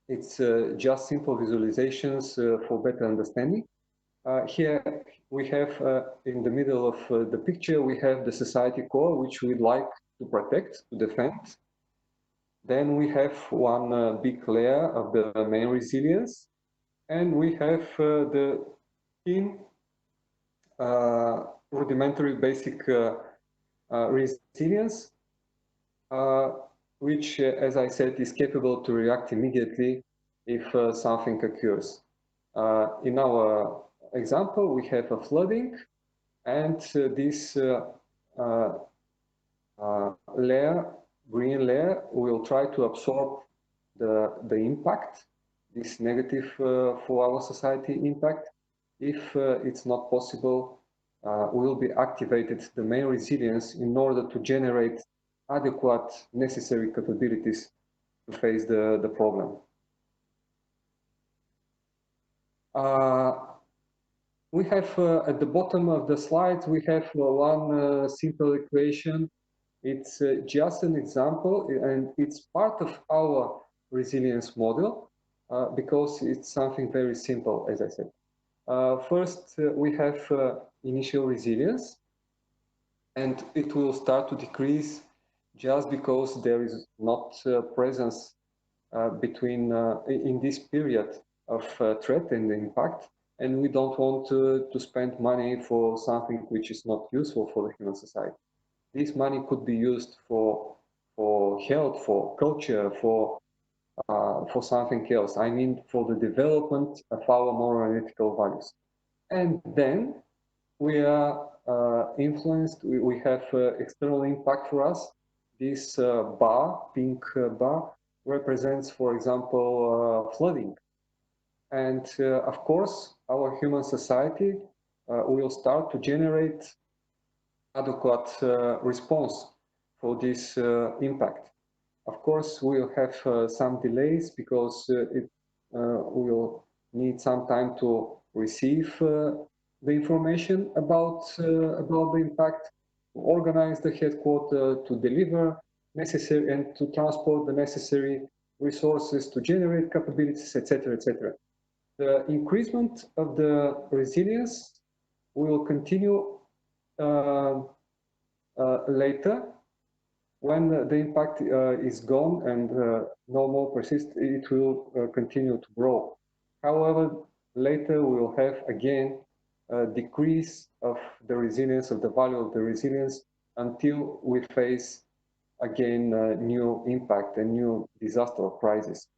it's just simple visualizations for better understanding. Here we have, in the middle of the picture, we have the society core, which we'd like to protect, to defend. Then we have one big layer of the main resilience, and we have the thin rudimentary basic resilience, which, as I said, is capable to react immediately if something occurs. In our example, we have a flooding, and this layer, green layer, will try to absorb the impact, this negative for our society impact. If it's not possible, will be activated the main resilience in order to generate adequate necessary capabilities to face the problem. We have at the bottom of the slide, we have one simple equation. It's just an example, and it's part of our resilience model because it's something very simple, as I said. First, we have initial resilience, and it will start to decrease just because there is not presence between in this period of threat and impact, and we don't want to spend money for something which is not useful for the human society. This money could be used for health, for culture, for something else. I mean, for the development of our moral and ethical values. And then we are influenced. We have external impact for us. This bar, pink bar, represents, for example, flooding. And of course, our human society will start to generate adequate response for this impact. Of course, we'll have some delays because it will need some time to receive the information about the impact, to organize the headquarters, to deliver necessary and to transport the necessary resources, to generate capabilities, etc., etc. The increasement of the resilience will continue later. When the impact is gone and no more persists, it will continue to grow. However, later we will have again a decrease of the resilience, of the value of the resilience, until we face again new impact and new disaster or crisis.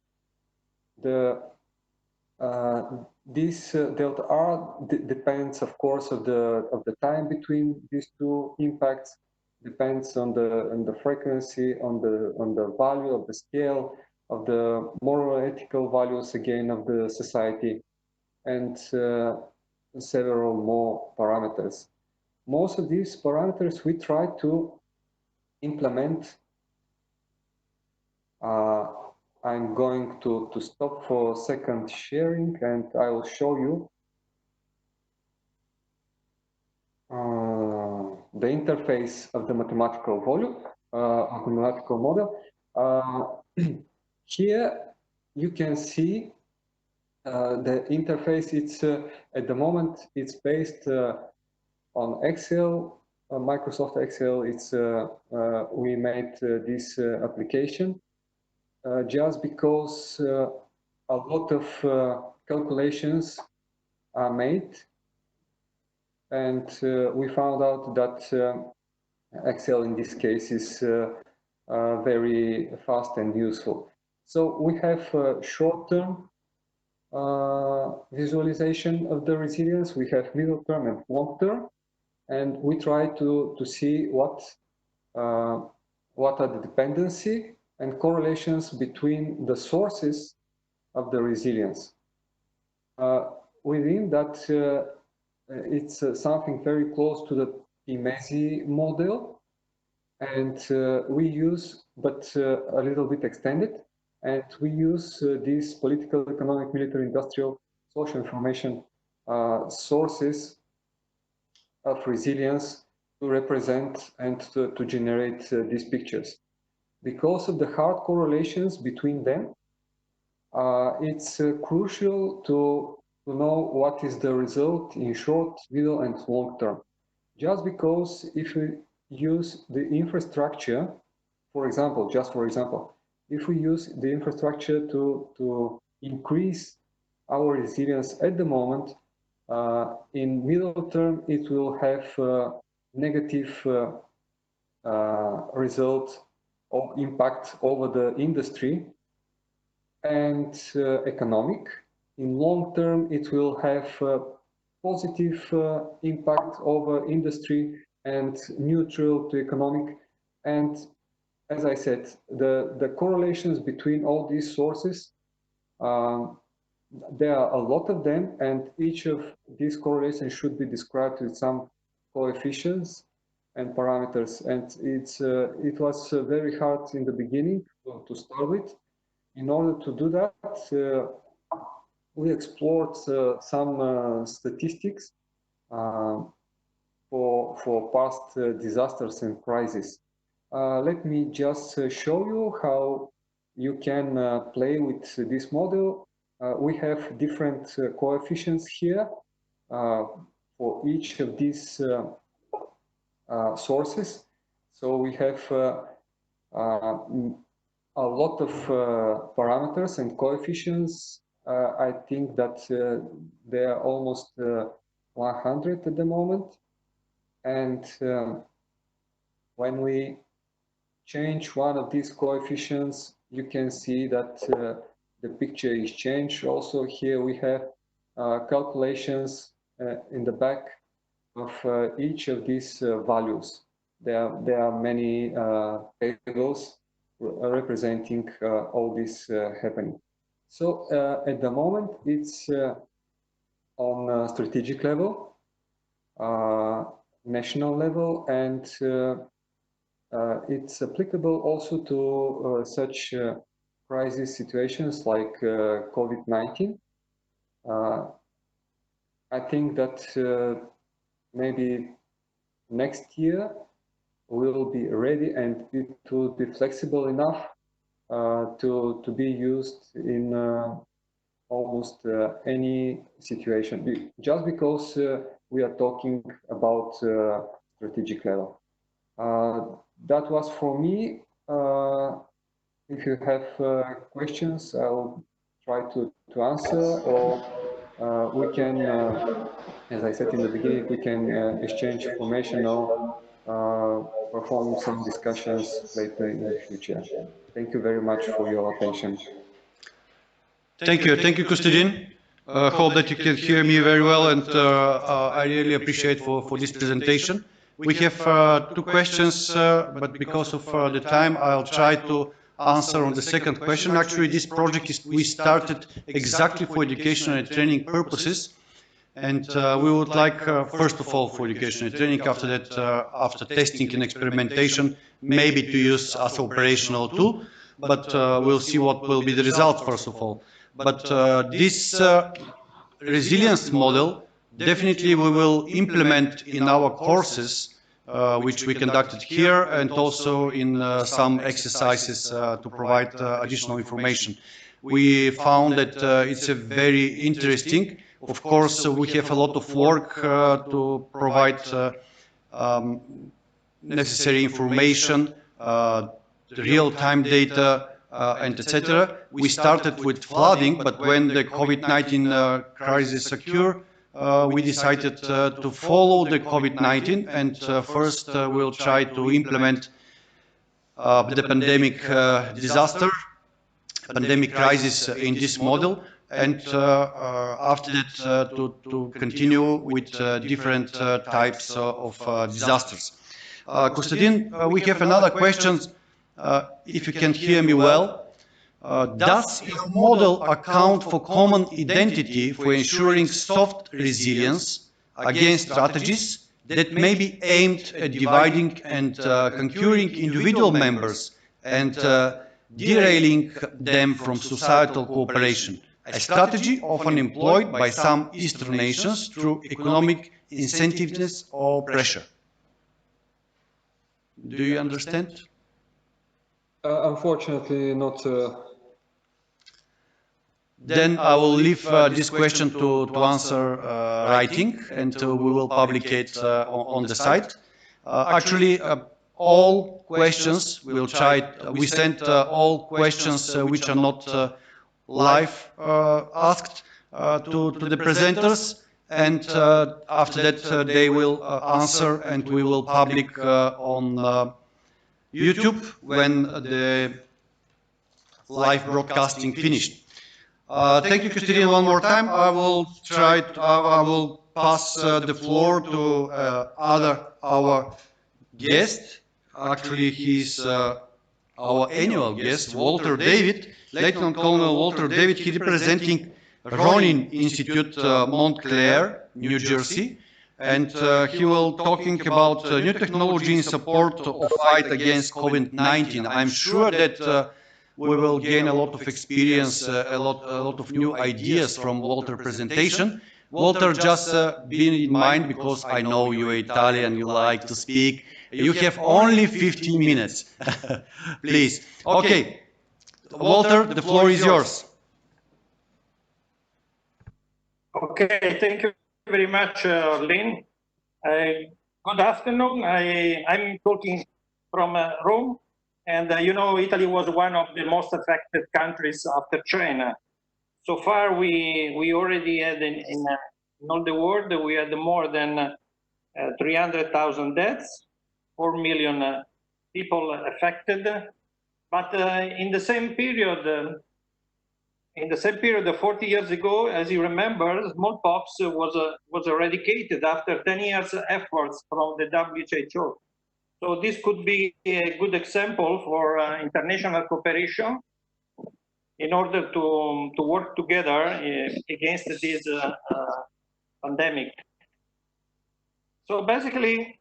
This delta R depends, of course, of the time between these two impacts. Depends on the frequency, on the value of the scale of the moral ethical values again of the society, and several more parameters. Most of these parameters we try to implement. I'm going to stop for a second sharing, and I will show you the interface of the mathematical volume, of the mathematical model. Here you can see the interface. It's at the moment it's based on Excel, Microsoft Excel. It's we made this application just because a lot of calculations are made. And we found out that Excel in this case is very fast and useful. So we have short-term visualization of the resilience. We have middle-term and long-term, and we try to see what are the dependency and correlations between the sources of the resilience. Within that. It's something very close to the PMESI model, and we use, but a little bit extended, and we use these political, economic, military, industrial, social information sources of resilience to represent and to generate these pictures. Because of the hard correlations between them, it's crucial to to know what is the result in short, middle, and long term. Just because if we use the infrastructure, for example, if we use the infrastructure to increase our resilience at the moment, in middle term, it will have negative result or impact over the industry and economic. In long term, it will have positive impact over industry and neutral to economic. And as I said, the correlations between all these sources, there are a lot of them, and each of these correlations should be described with some coefficients and parameters. And it was very hard in the beginning to start with. In order to do that, we explored some statistics for past disasters and crises. Let me just show you how you can play with this model. We have different coefficients here for each of these sources. So we have a lot of parameters and coefficients. I think that they are almost 100 at the moment. And when we change one of these coefficients, you can see that the picture is changed. Also here we have calculations in the back of each of these values. There are many tables representing all this happening. So at the moment, it's on strategic level, national level, and it's applicable also to such crisis situations like COVID-19. I think that maybe next year we will be ready and it will be flexible enough to be used in almost any situation, just because we are talking about strategic level. That was for me. If you have questions, I'll try to answer, or we can, as I said in the beginning, we can exchange information or perform some discussions later in the future. Thank you very much for your attention. Thank you, Kostadin. Hope that you can hear me very well, and I really appreciate for this presentation. We have two questions, but because of the time, I'll try to answer on the second question. Actually, this project we started exactly for education and training purposes, and we would like, first of all, for education and training, after that, after testing and experimentation, maybe to use as operational tool, but we'll see what will be the result, first of all. But this resilience model, definitely we will implement in our courses, which we conducted here, and also in some exercises to provide additional information. We found that it's a very interesting. Of course, we have a lot of work to provide necessary information, real-time data, and etc. We started with flooding, but when the COVID-19 crisis occurred, we decided to follow the COVID-19, and first we'll try to implement the pandemic pandemic crisis in this model, and after that to continue with different types of disasters. Kostadin, we have another question. If you can hear me well, does your model account for common identity for ensuring soft resilience against strategies that may be aimed at dividing and conquering individual members and derailing them from societal cooperation, a strategy often employed by some Eastern nations through economic incentiveness or pressure? Do you understand? Unfortunately, not. then I will leave this question to answer writing, and we will publicate on the site. Actually, all questions we'll try. We sent all questions which are not live asked to the presenters, and after that they will answer, and we will public on YouTube when the live broadcasting finished. Thank you, Christine, one more time. I will try. I will pass the floor to our guest. Actually, he's our annual guest, Walter David, Lieutenant Colonel Walter David. He representing Ronin Institute, Montclair, New Jersey, and he will talking about new technology in support of fight against COVID-19. I'm sure that we will gain a lot of experience, a lot of new ideas from Walter's presentation. Walter, just bear in mind, because I know you're Italian, you like to speak. You have only 15 minutes, please. Okay, Walter, the floor is yours. Okay, thank you very much, Lynn. Good afternoon. I'm talking from Rome. And you know, Italy was one of the most affected countries after China. So far, we already had in all the world, we had more than 300,000 deaths, 4 million people affected. But in the same period, 40 years ago, as you remember, smallpox was eradicated after 10 years efforts from the WHO. So this could be a good example for international cooperation in order to work together against this pandemic. So basically,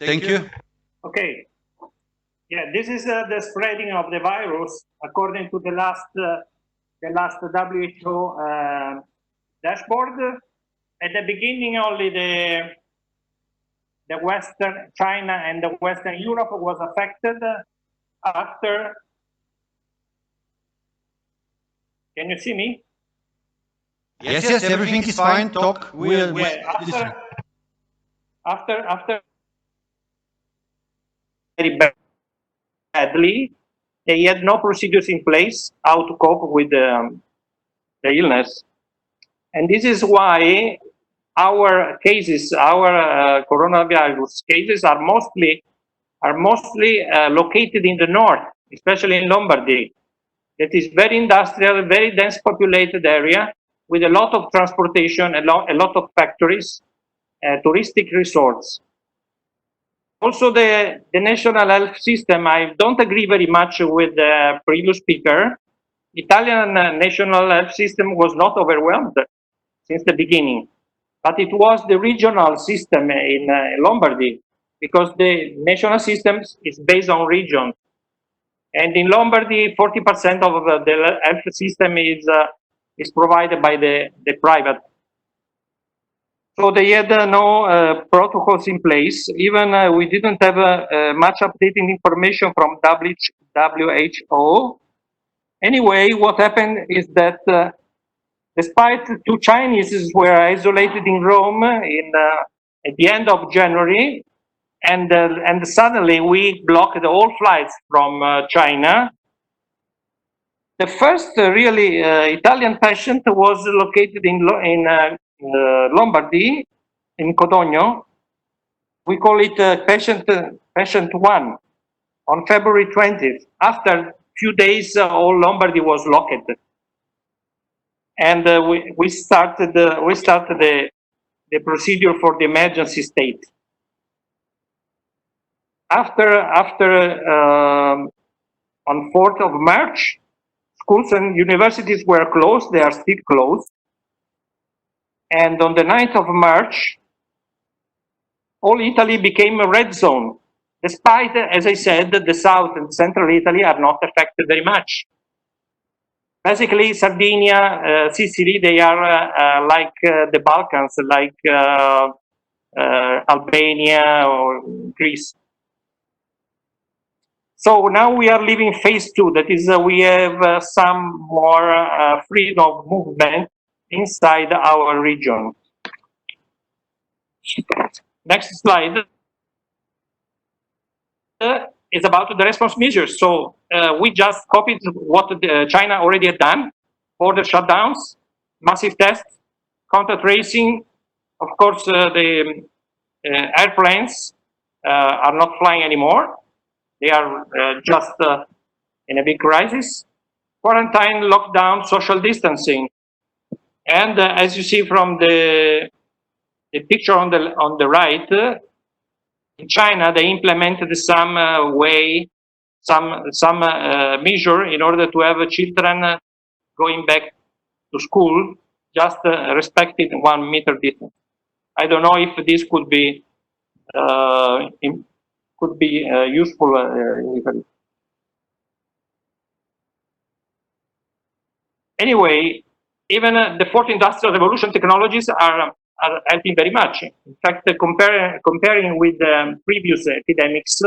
thank you. Okay. Yeah, this is the spreading of the virus according to the last WHO dashboard. At the beginning, only the Western China and the Western Europe was affected. After, can you see me? Yes, everything is fine. Talk. After very badly, they had no procedures in place how to cope with the illness, and this is why our cases, our coronavirus cases, are mostly located in the north, especially in Lombardy. That is very industrial, very dense populated area with a lot of transportation, a lot of factories, touristic resorts. Also, the national health system, I don't agree very much with the previous speaker. Italian national health system was not overwhelmed since the beginning, but it was the regional system in Lombardy, because the national system is based on region. And in Lombardy, 40% of the health system is provided by the private. So they had no protocols in place. Even we didn't have much updating information from WHO. Anyway, what happened is that despite 2 Chinese were isolated in Rome at the end of January, and suddenly we blocked all flights from China. The first really Italian patient was located in Lombardy, in Codogno. We call it patient 1 on February 20th. After a few days, all Lombardy was locked. And we started the procedure for the emergency state. After on 4th of March, schools and universities were closed. They are still closed. And on the 9th of March, all Italy became a red zone. Despite, as I said, the south and central Italy are not affected very much. Basically, Sardinia, Sicily, they are like the Balkans, like Albania or Greece. So now we are leaving phase 2. That is, we have some more freedom of movement inside our region. Next slide is about the response measures. So we just copied what China already had done: border shutdowns, massive tests, contact tracing. Of course, the airplanes are not flying anymore. They are just in a big crisis. Quarantine, lockdown, social distancing. And as you see from the picture on the right, in China, they implemented some measure in order to have children going back to school, just respecting 1 meter distance. I don't know if this could be useful in Italy. Anyway, even the fourth industrial revolution technologies are helping very much. In fact, comparing with previous epidemics,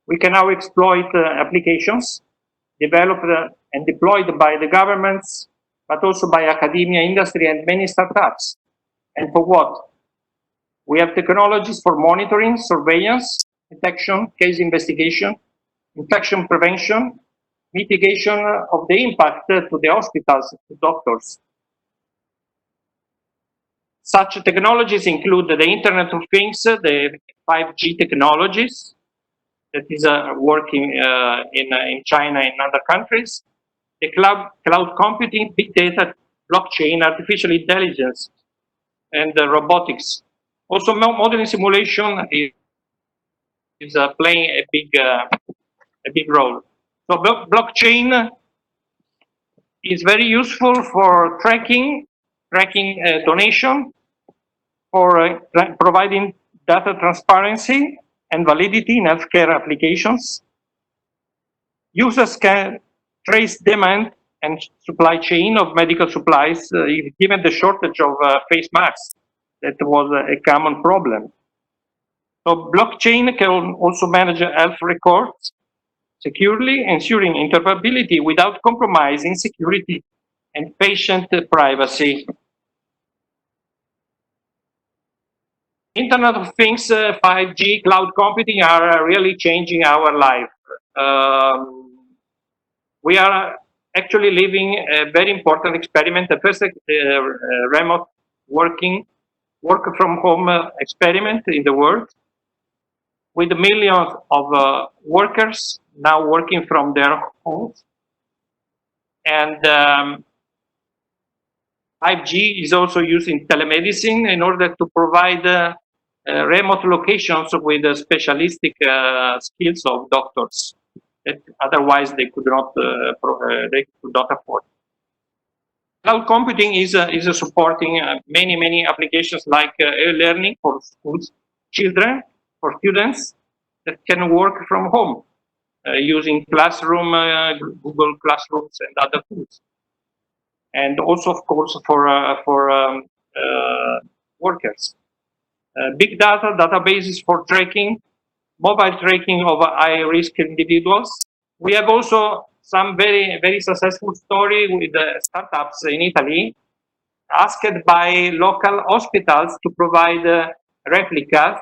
we can now exploit applications developed and deployed by the governments, but also by academia, industry, and many startups. And for what? We have technologies for monitoring, surveillance, detection, case investigation, infection prevention, mitigation of the impact to the hospitals, to doctors. Such technologies include the Internet of Things, the 5G technologies that is working in China and other countries, the cloud computing, big data, blockchain, artificial intelligence, and robotics. Also, modeling simulation is playing a big role. So blockchain is very useful for tracking donation, for providing data transparency and validity in healthcare applications. Users can trace demand and supply chain of medical supplies, given the shortage of face masks. That was a common problem. So blockchain can also manage health records securely, ensuring interoperability without compromising security and patient privacy. Internet of Things, 5G, cloud computing are really changing our life. We are actually living a very important experiment, the first remote work from home experiment in the world, with millions of workers now working from their homes. And 5G is also used in telemedicine in order to provide remote locations with specialistic skills of doctors that otherwise they could not afford. Cloud computing is supporting many applications like e-learning for schools, children, for students that can work from home using Classroom, Google Classrooms, and other tools. And also, of course, for workers. Big data, databases for tracking, mobile tracking of high-risk individuals. We have also some very successful story with startups in Italy, asked by local hospitals to provide replicas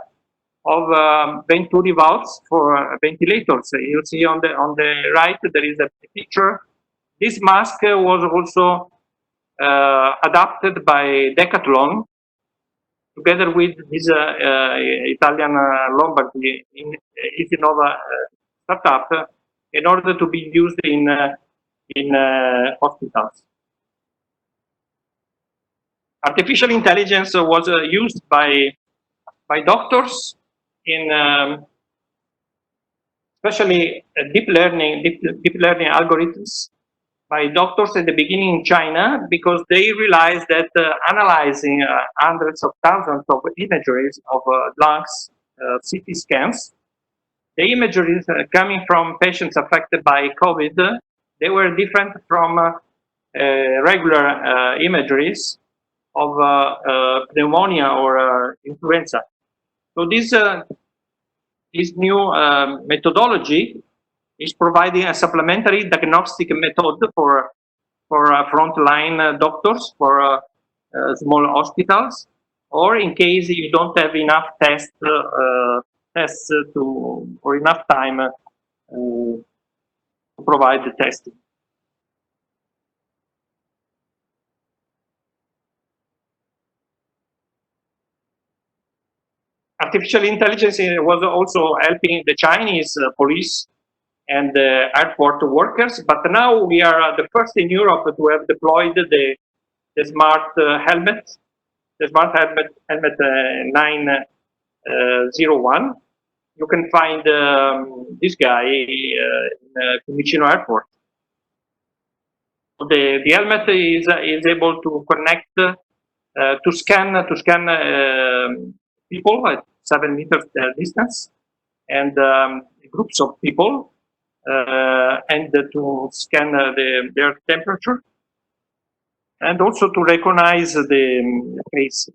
of Venturi valves for ventilators. You see on the right there is a picture. This mask was also adapted by Decathlon, together with this Italian Lombardy Isinova startup, in order to be used in hospitals. Artificial intelligence was used by doctors in especially deep learning algorithms by doctors at the beginning in China, because they realized that analyzing hundreds of thousands of imageries of lungs, CT scans, the imageries coming from patients affected by COVID, they were different from regular imageries of pneumonia or influenza. So this new methodology is providing a supplementary diagnostic method for frontline doctors, for small hospitals, or in case you don't have enough tests or enough time to provide the testing. Artificial intelligence was also helping the Chinese police and airport workers, but now we are the first in Europe to have deployed the smart helmet, the smart helmet 901. You can find this guy in Fiumicino Airport. The helmet is able to connect to scan people at 7 meters distance and groups of people and to scan their temperature and also to recognize the face.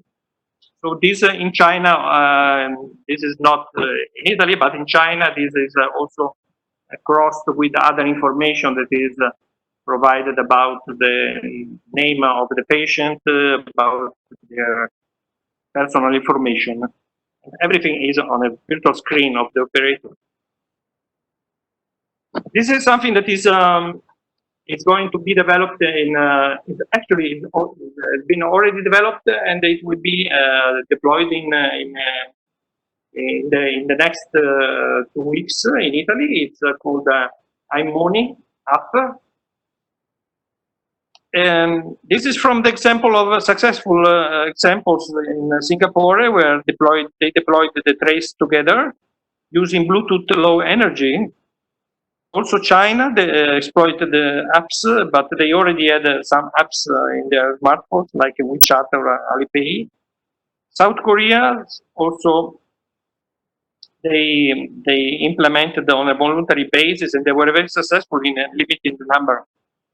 So this in China, this is not in Italy, but in China, this is also crossed with other information that is provided about the name of the patient, about their personal information. Everything is on a virtual screen of the operator. This is something that is it's going to be developed in actually it's been already developed, and it will be deployed in the next 2 weeks in Italy. It's called iMoney app. And this is from the example of successful examples in Singapore, where they deployed the trace together using Bluetooth Low Energy. Also China, they exploited the apps, but they already had some apps in their smartphones, like WeChat or Alipay. South Korea also, they implemented on a voluntary basis, and they were very successful in limiting the number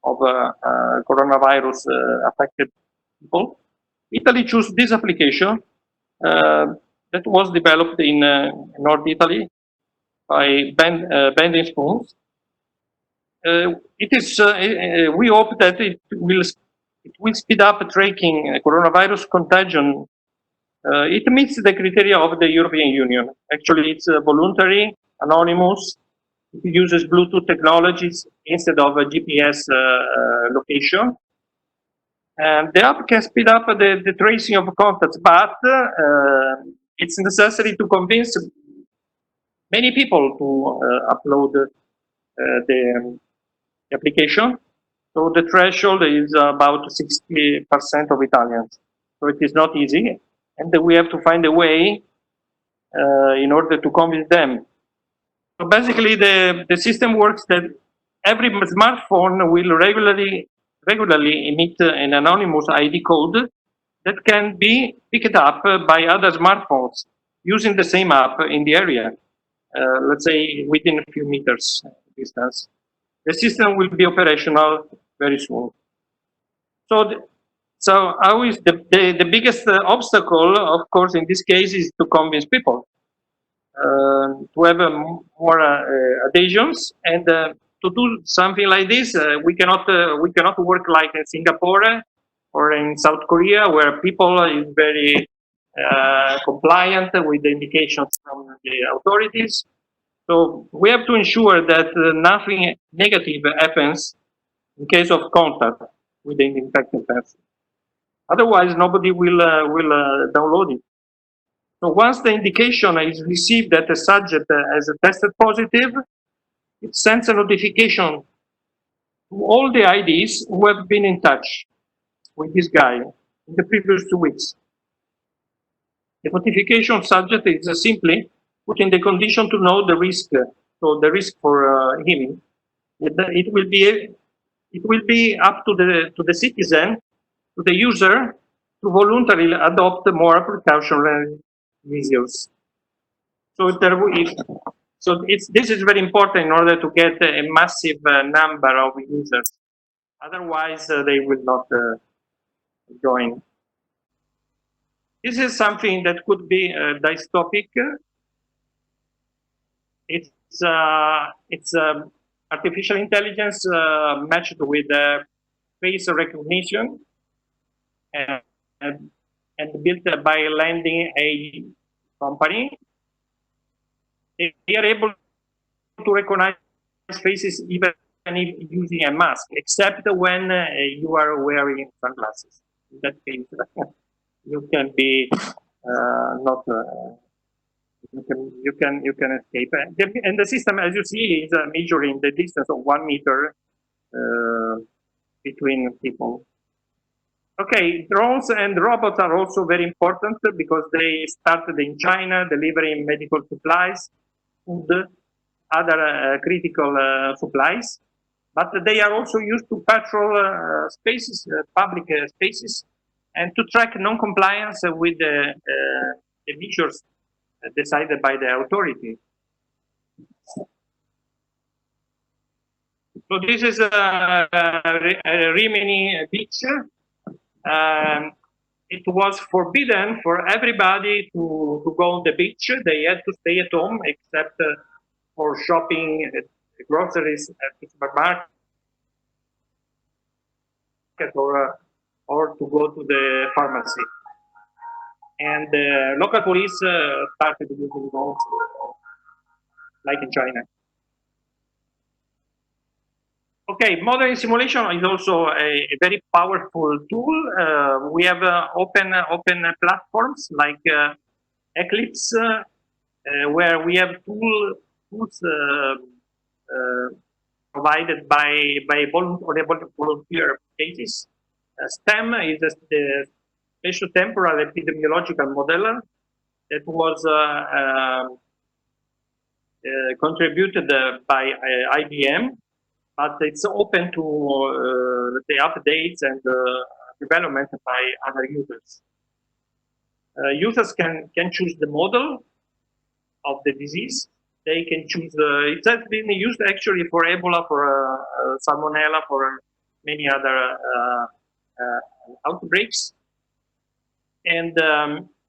of coronavirus affected people. Italy chose this application that was developed in North Italy by Bending Spoons. It is. We hope that it will speed up tracking coronavirus contagion. It meets the criteria of the European Union. Actually, it's voluntary, anonymous. It uses Bluetooth technologies instead of a GPS location. And the app can speed up the tracing of contacts, but it's necessary to convince many people to upload the application. So the threshold is about 60% of Italians. So it is not easy, and we have to find a way in order to convince them. So basically, the system works that every smartphone will regularly emit an anonymous ID code that can be picked up by other smartphones using the same app in the area, let's say within a few meters distance. The system will be operational very soon. So how is the biggest obstacle, of course, in this case, is to convince people to have more adhesions, and to do something like this, we cannot work like in Singapore or in South Korea, where people is very compliant with the indications from the authorities. So we have to ensure that nothing negative happens in case of contact with the infected person. Otherwise, nobody will download it. So once the indication is received that the subject has tested positive, it sends a notification to all the IDs who have been in touch with this guy in the previous 2 weeks. The notification subject is simply put in the condition to know the risk, so the risk for him. It will be up to the citizen, to the user, to voluntarily adopt more precautionary measures. So this is very important in order to get a massive number of users. Otherwise, they will not join. This is something that could be dystopic. It's artificial intelligence matched with face recognition and built by lending a company. They are able to recognize faces even using a mask, except when you are wearing sunglasses. In that case, you can be not. You can escape. And the system, as you see, is measuring the distance of 1 meter between people. Okay, drones and robots are also very important because they started in China delivering medical supplies, food, other critical supplies, but they are also used to patrol spaces, public spaces, and to track non-compliance with the measures decided by the authority. So this is a Rimini beach. It was forbidden for everybody to go on the beach. They had to stay at home except for shopping groceries at the supermarket or to go to the pharmacy. And the local police started using drones like in China. Okay, modeling simulation is also a very powerful tool. We have open platforms like Eclipse, where we have tools provided by volunteer basis. STEM is the spatio-temporal epidemiological modeler that was contributed by IBM. But it's open to let's say updates and development by other users. Users can choose the model of the disease. They can choose. It has been used actually for Ebola, for Salmonella, for many other outbreaks, and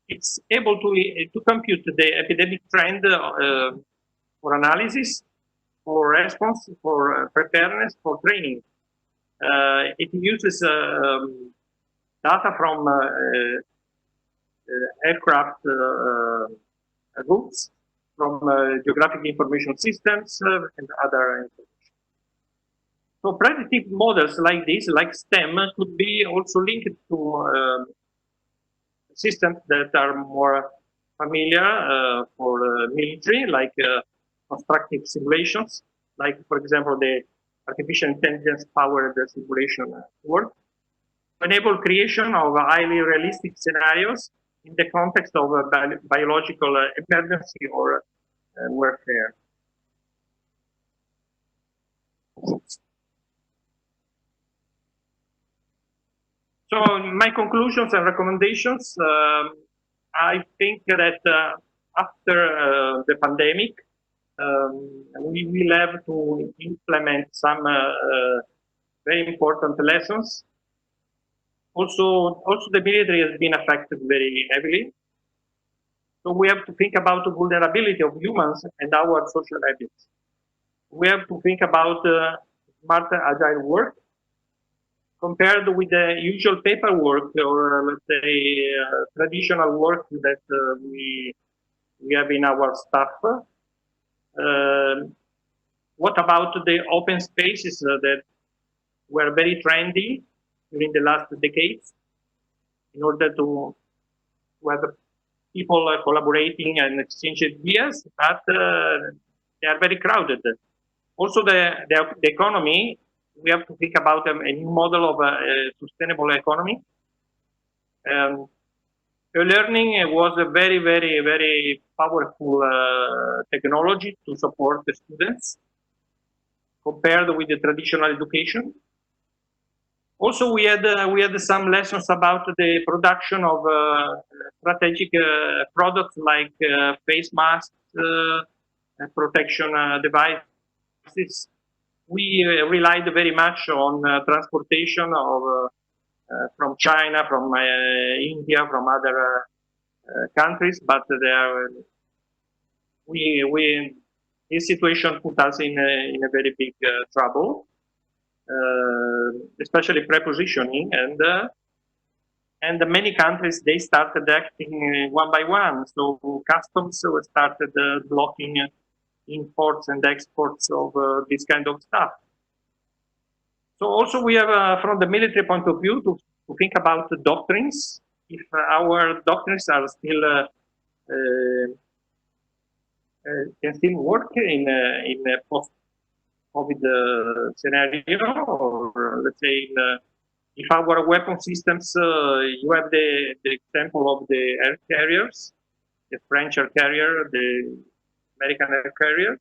it's able to compute the epidemic trend for analysis, for response, for preparedness, for training. It uses data from aircraft routes, from geographic information systems, and other information. So predictive models like this, like STEM, could be also linked to systems that are more familiar for military, like constructive simulations, like, for example, the artificial intelligence powered simulation work, to enable creation of highly realistic scenarios in the context of a biological emergency or warfare. So my conclusions and recommendations, I think that after the pandemic, we will have to implement some very important lessons. Also the military has been affected very heavily. So we have to think about the vulnerability of humans and our social habits. We have to think about smart agile work compared with the usual paperwork or let's say traditional work that we have in our staff. What about the open spaces that were very trendy during the last decades in order to have people collaborating and exchange ideas, but they are very crowded. Also the economy, we have to think about a new model of a sustainable economy. Learning was a very, very, very powerful technology to support the students compared with the traditional education. Also, we had some lessons about the production of strategic products like face masks, protection devices. We relied very much on transportation of from China, from India, from other countries, but we this situation put us in a very big trouble, especially prepositioning, and many countries, they started acting one by one. So customs started blocking imports and exports of this kind of stuff. So also we have, from the military point of view, to think about the doctrines. If our doctrines are still can still work in a post-COVID scenario, or let's say if our weapon systems, you have the example of the air carriers, the French air carrier, the American air carrier,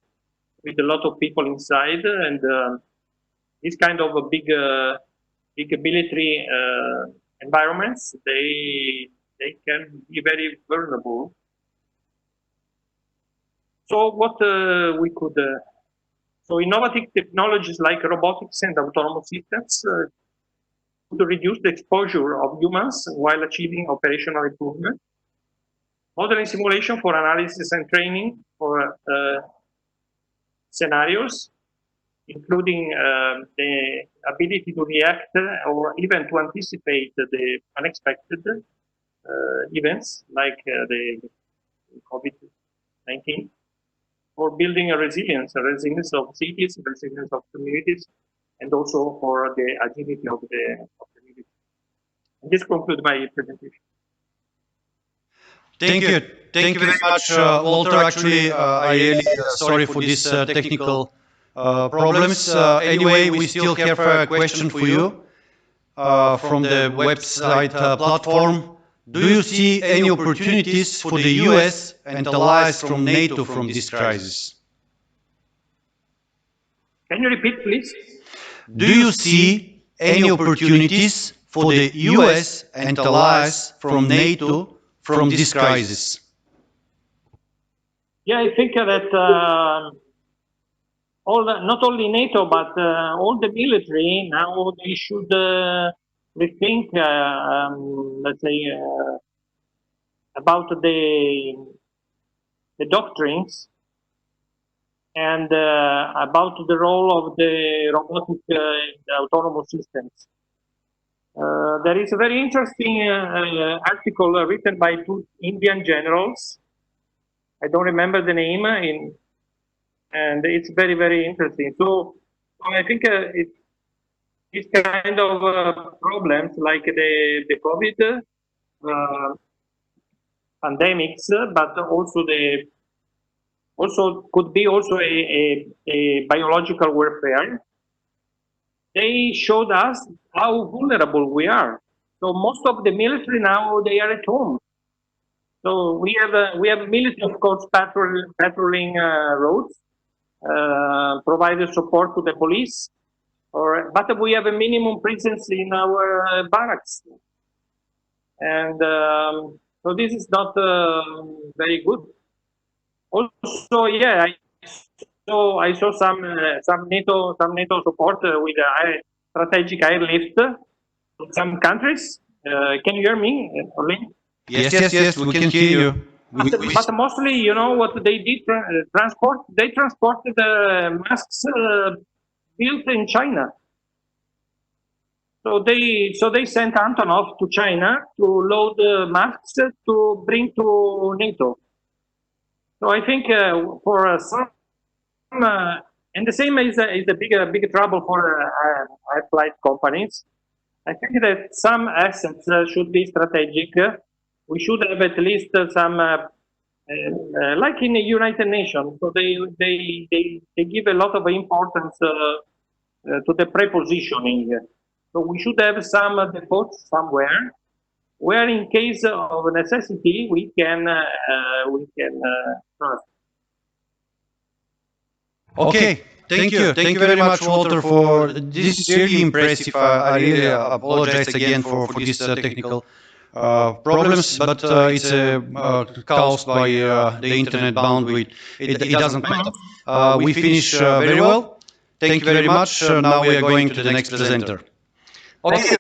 with a lot of people inside, and this kind of a big military environments, they can be very vulnerable. So what we could, so innovative technologies like robotics and autonomous systems to reduce the exposure of humans while achieving operational improvement. Modeling simulation for analysis and training for scenarios, including the ability to react or even to anticipate the unexpected events like the COVID-19, for building a resilience of cities, resilience of communities, and also for the agility of the community. And this concludes my presentation. Thank you. Thank you very much, Walter. Actually, I really sorry for these technical problems. Anyway, we still have a question for you from the website platform. Do you see any opportunities for the US and allies from NATO from this crisis? Can you repeat, please? Do you see any opportunities for the US and allies from NATO from this crisis? Yeah, I think that not only NATO, but all the military now, they should rethink, let's say, about the doctrines and about the role of the robotic autonomous systems. There is a very interesting article written by two Indian generals. I don't remember the name, and it's very, very interesting. So I think it's kind of problems like the COVID pandemics, but also could be also a biological warfare. They showed us how vulnerable we are. So most of the military now, they are at home. So we have military, of course, patrolling roads, provided support to the police, but we have a minimum presence in our barracks, and so this is not very good. Also, yeah, I saw some NATO support with strategic airlift in some countries. Can you hear me, Orlin? Yes, we can hear you. But mostly, you know what they did? They transported masks built in China. So they sent Antonov to China to load masks to bring to NATO. So I think for some, and the same is a big trouble for air flight companies. I think that some assets should be strategic. We should have at least some, like in the United Nations. So they give a lot of importance to the prepositioning. So we should have some depots somewhere, where in case of necessity we can trust. Okay, thank you very much, Walter, for this is really impressive. I really apologize again for these technical problems, but it's caused by the internet bandwidth. It doesn't matter. We finish very well. Thank you very much. Now we are going to the next presenter. Okay.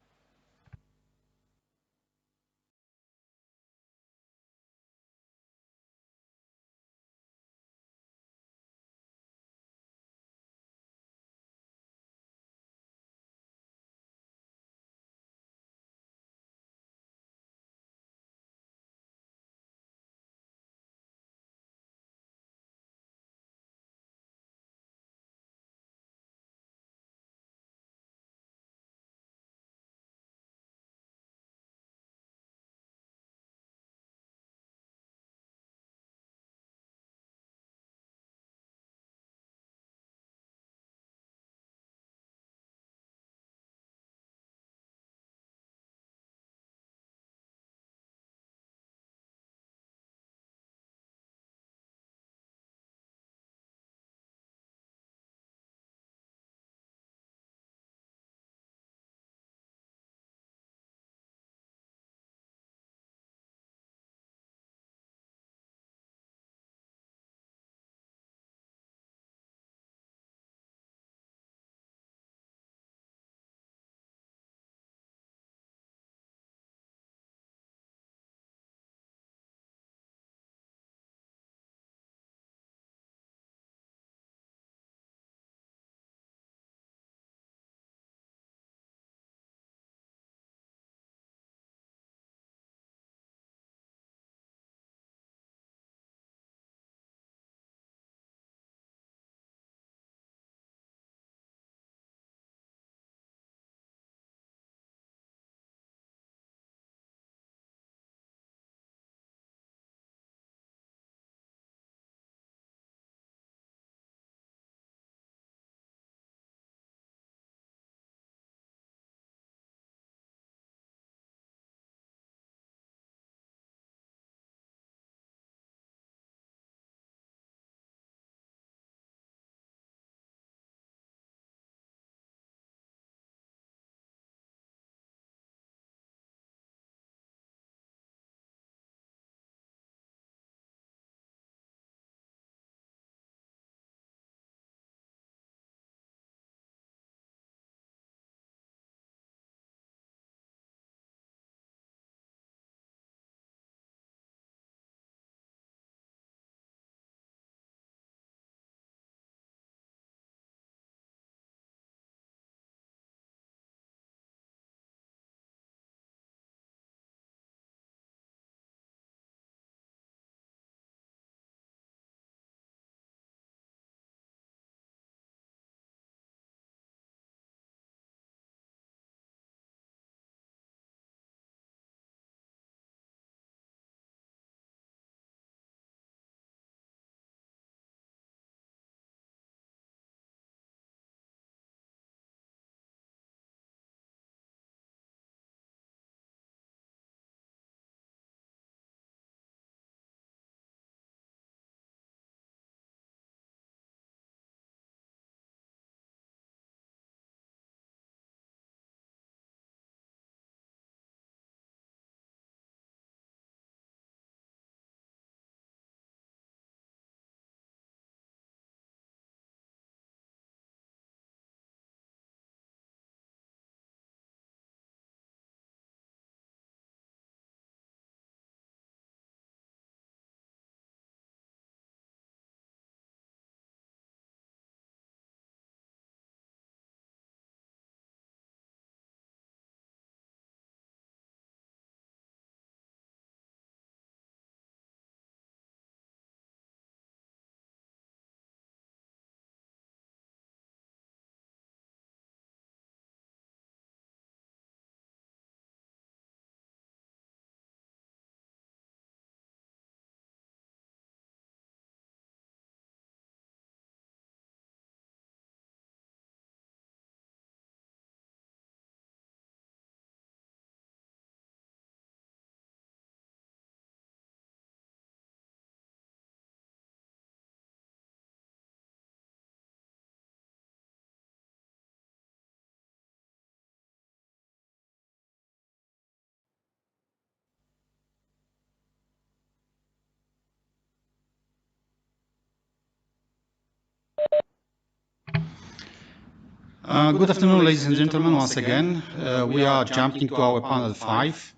Good afternoon, ladies and gentlemen, once again. We are jumping to our panel 5,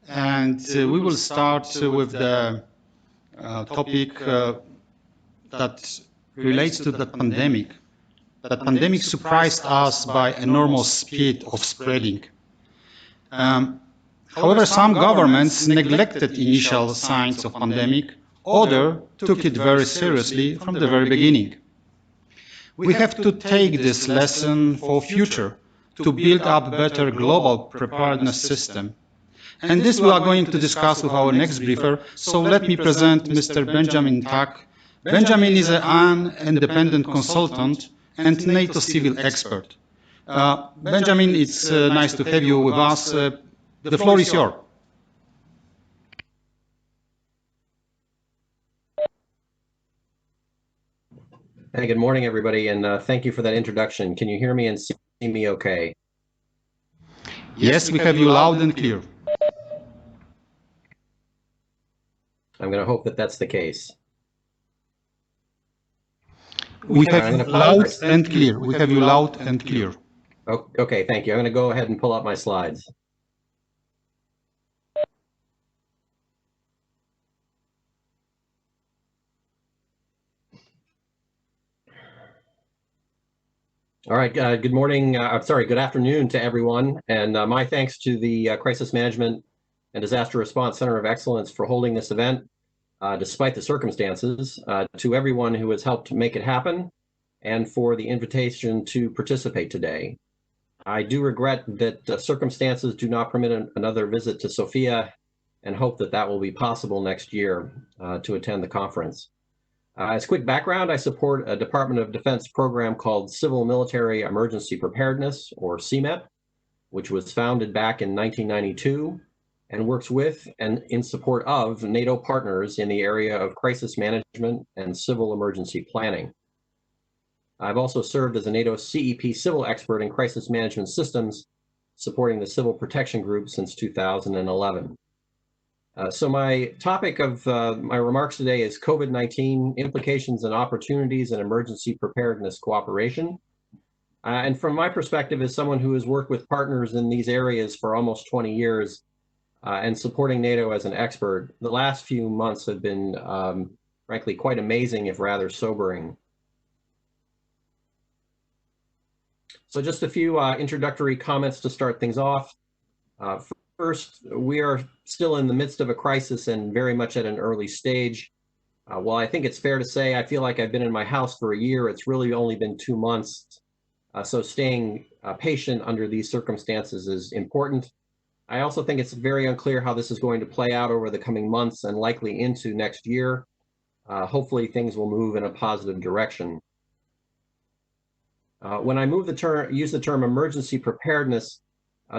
and we will start with the topic that relates to the pandemic. The pandemic surprised us by enormous speed of spreading. However, some governments neglected initial signs of pandemic, others took it very seriously from the very beginning. We have to take this lesson for future to build up better global preparedness system. And this we are going to discuss with our next briefer. So let me present Mr. Benjamin Tak. Benjamin is an independent consultant and NATO civil expert. Benjamin, it's nice to have you with us. The floor is yours. Hey, good morning, everybody, and thank you for that introduction. Can you hear me and see me okay? Yes, we have you loud and clear. I'm going to hope that that's the case. We have you loud and clear. We have you loud and clear. Okay, thank you. I'm going to go ahead and pull up my slides. All right, good morning, good afternoon to everyone. And my thanks to the Crisis Management and Disaster Response Center of Excellence for holding this event, despite the circumstances, to everyone who has helped make it happen, and for the invitation to participate today. I do regret that circumstances do not permit another visit to Sofia, and hope that that will be possible next year to attend the conference. As quick background, I support a Department of Defense program called Civil Military Emergency Preparedness, or CMEP, which was founded back in 1992 and works with and in support of NATO partners in the area of crisis management and civil emergency planning. I've also served as a NATO CEP civil expert in crisis management systems, supporting the Civil Protection Group since 2011. So my topic of my remarks today is COVID-19 implications and opportunities in emergency preparedness cooperation. And from my perspective as someone who has worked with partners in these areas for almost 20 years and supporting NATO as an expert, the last few months have been frankly quite amazing, if rather sobering. So just a few introductory comments to start things off. First, we are still in the midst of a crisis and very much at an early stage. While I think it's fair to say I feel like I've been in my house for a year, it's really only been 2 months. So staying patient under these circumstances is important. I also think it's very unclear how this is going to play out over the coming months and likely into next year. Hopefully things will move in a positive direction. When I use the term emergency preparedness,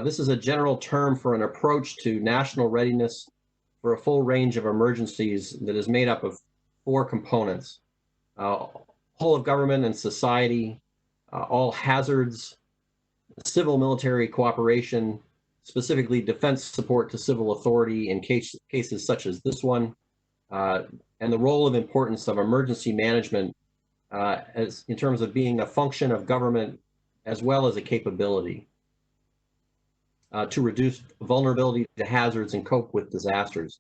this is a general term for an approach to national readiness for a full range of emergencies that is made up of 4 components: whole of government and society, all hazards, civil military cooperation, specifically defense support to civil authority in cases such as this one, and the role of importance of emergency management as in terms of being a function of government as well as a capability. To reduce vulnerability to hazards and cope with disasters.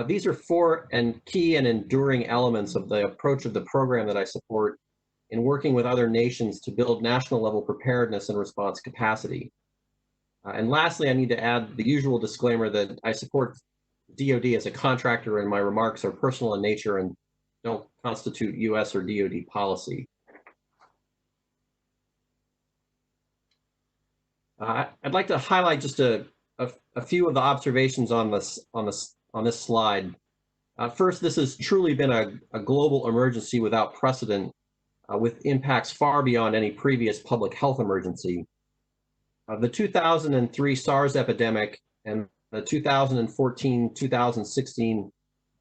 These are 4 key and enduring elements of the approach of the program that I support in working with other nations to build national level preparedness and response capacity. And lastly, I need to add the usual disclaimer that I support DoD as a contractor and my remarks are personal in nature and don't constitute US or DoD policy. I'd like to highlight just a few of the observations on this slide. First, this has truly been a global emergency without precedent, with impacts far beyond any previous public health emergency. The 2003 SARS epidemic and the 2014-2016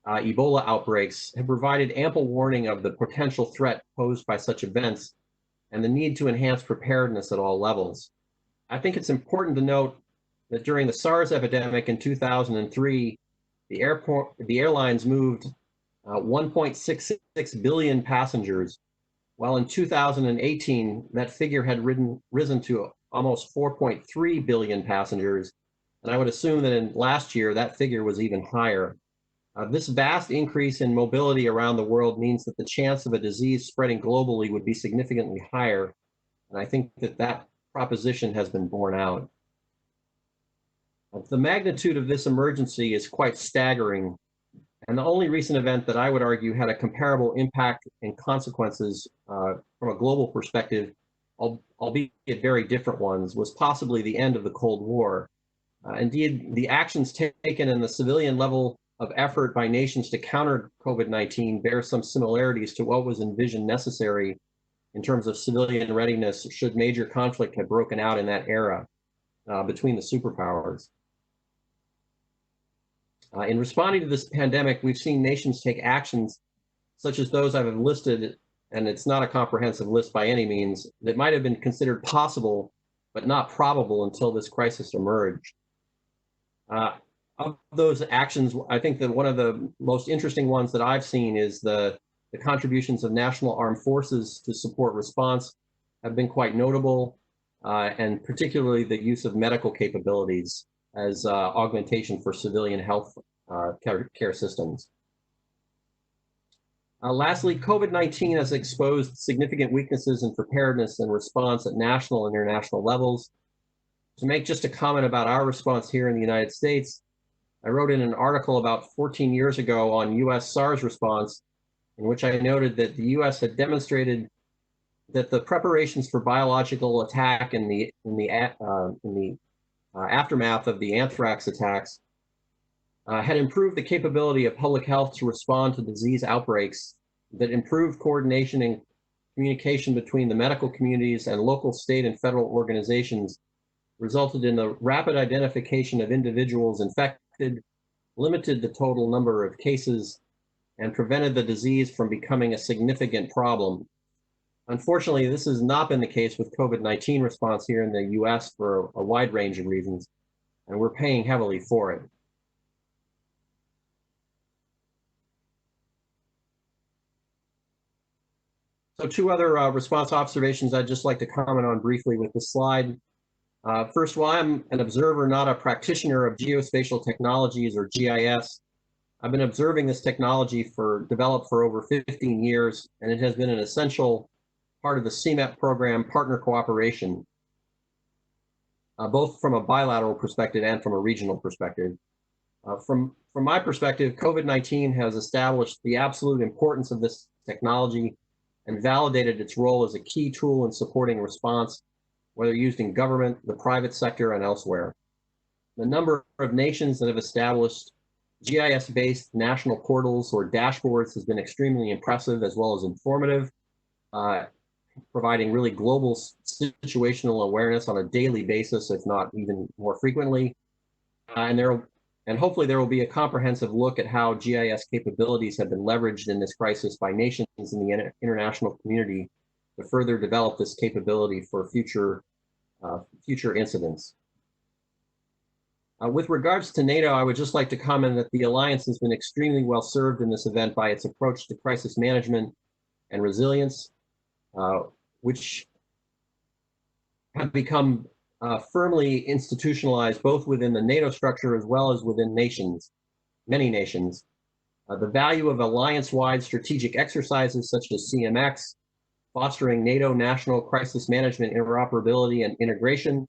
Ebola outbreaks have provided ample warning of the potential threat posed by such events and the need to enhance preparedness at all levels. I think it's important to note that during the SARS epidemic in 2003, the airlines moved 1.66 billion passengers while in 2018, that figure had risen to almost 4.3 billion passengers. And I would assume that in last year, that figure was even higher. This vast increase in mobility around the world means that the chance of a disease spreading globally would be significantly higher. And I think that that proposition has been borne out. The magnitude of this emergency is quite staggering. And the only recent event that I would argue had a comparable impact and consequences from a global perspective, albeit very different ones, was possibly the end of the Cold War. Indeed, the actions taken in the civilian level of effort by nations to counter COVID-19 bear some similarities to what was envisioned necessary in terms of civilian readiness should major conflict have broken out in that era between the superpowers. In responding to this pandemic, we've seen nations take actions such as those I've listed, and it's not a comprehensive list by any means, that might have been considered possible, but not probable until this crisis emerged. Of those actions, I think that one of the most interesting ones that I've seen is the contributions of national armed forces to support response have been quite notable, and particularly the use of medical capabilities as augmentation for civilian health care systems. Lastly, COVID-19 has exposed significant weaknesses in preparedness and response at national and international levels. To make just a comment about our response here in the United States, I wrote in an article about 14 years ago on US SARS response, in which I noted that the US had demonstrated that the preparations for biological attack in the aftermath of the anthrax attacks had improved the capability of public health to respond to disease outbreaks, that improved coordination and communication between the medical communities and local, state, and federal organizations resulted in the rapid identification of individuals infected, limited the total number of cases, and prevented the disease from becoming a significant problem. Unfortunately, this has not been the case with COVID-19 response here in the US for a wide range of reasons, and we're paying heavily for it. So two other response observations I'd just like to comment on briefly with this slide. First, while I'm an observer, not a practitioner of geospatial technologies or GIS, I've been observing this technology developed for over 15 years, and it has been an essential part of the CMEP program partner cooperation, both from a bilateral perspective and from a regional perspective. From my perspective, COVID-19 has established the absolute importance of this technology and validated its role as a key tool in supporting response, whether used in government, the private sector, and elsewhere. The number of nations that have established GIS-based national portals or dashboards has been extremely impressive as well as informative, providing really global situational awareness on a daily basis, if not even more frequently. And hopefully there will be a comprehensive look at how GIS capabilities have been leveraged in this crisis by nations in the international community to further develop this capability for future incidents. With regards to NATO, I would just like to comment that the Alliance has been extremely well served in this event by its approach to crisis management and resilience, which have become firmly institutionalized both within the NATO structure as well as within nations, many nations. The value of alliance-wide strategic exercises such as CMX, fostering NATO national crisis management interoperability and integration,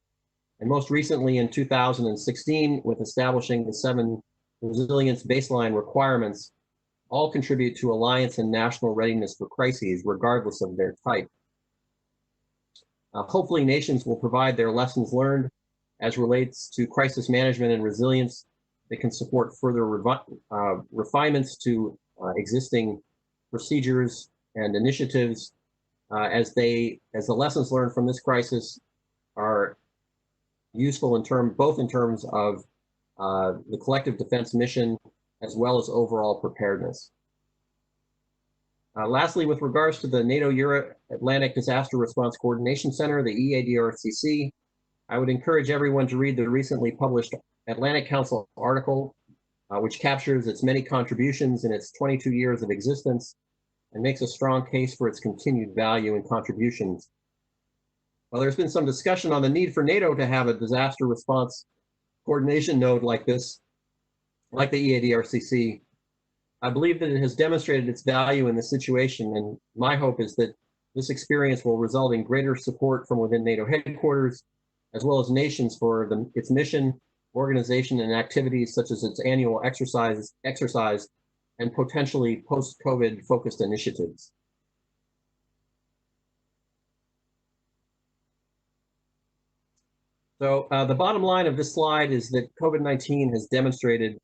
and most recently in 2016 with establishing the 7 resilience baseline requirements, all contribute to alliance and national readiness for crises, regardless of their type. Hopefully nations will provide their lessons learned as relates to crisis management and resilience that can support further refinements to existing procedures and initiatives as the lessons learned from this crisis are useful both in terms of the collective defense mission as well as overall preparedness. Lastly, with regards to the NATO Euro-Atlantic Disaster Response Coordination Center, the EADRCC, I would encourage everyone to read the recently published Atlantic Council article, which captures its many contributions in its 22 years of existence, and makes a strong case for its continued value and contributions. While there's been some discussion on the need for NATO to have a disaster response coordination node like this, like the EADRCC, I believe that it has demonstrated its value in this situation, and my hope is that this experience will result in greater support from within NATO headquarters, as well as nations for its mission, organization, and activities such as its annual exercise, and potentially post-COVID focused initiatives. So the bottom line of this slide is that COVID-19 has demonstrated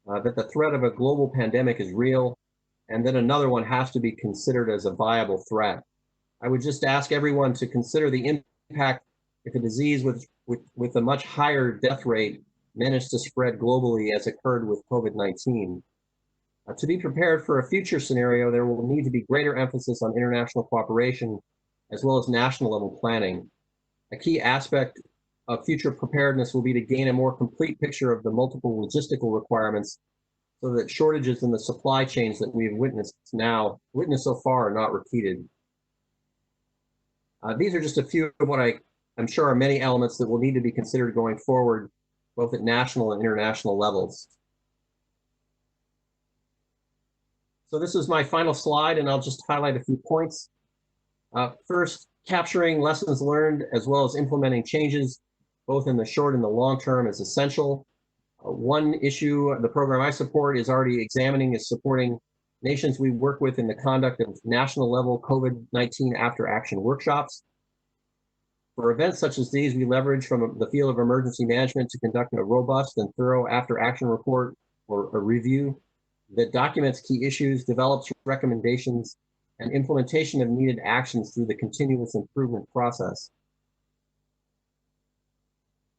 that the threat of a global pandemic is real, and that another one has to be considered as a viable threat. I would just ask everyone to consider the impact if a disease with a much higher death rate managed to spread globally as occurred with COVID-19. To be prepared for a future scenario, there will need to be greater emphasis on international cooperation as well as national level planning. A key aspect of future preparedness will be to gain a more complete picture of the multiple logistical requirements so that shortages in the supply chains that we've witnessed so far are not repeated. These are just a few of what I'm sure are many elements that will need to be considered going forward, both at national and international levels. So this is my final slide, and I'll just highlight a few points. First, capturing lessons learned as well as implementing changes, both in the short and the long term, is essential. One issue the program I support is already examining is supporting nations we work with in the conduct of national level COVID-19 after action workshops. For events such as these, we leverage from the field of emergency management to conduct a robust and thorough after action report or a review that documents key issues, develops recommendations, and implementation of needed actions through the continuous improvement process.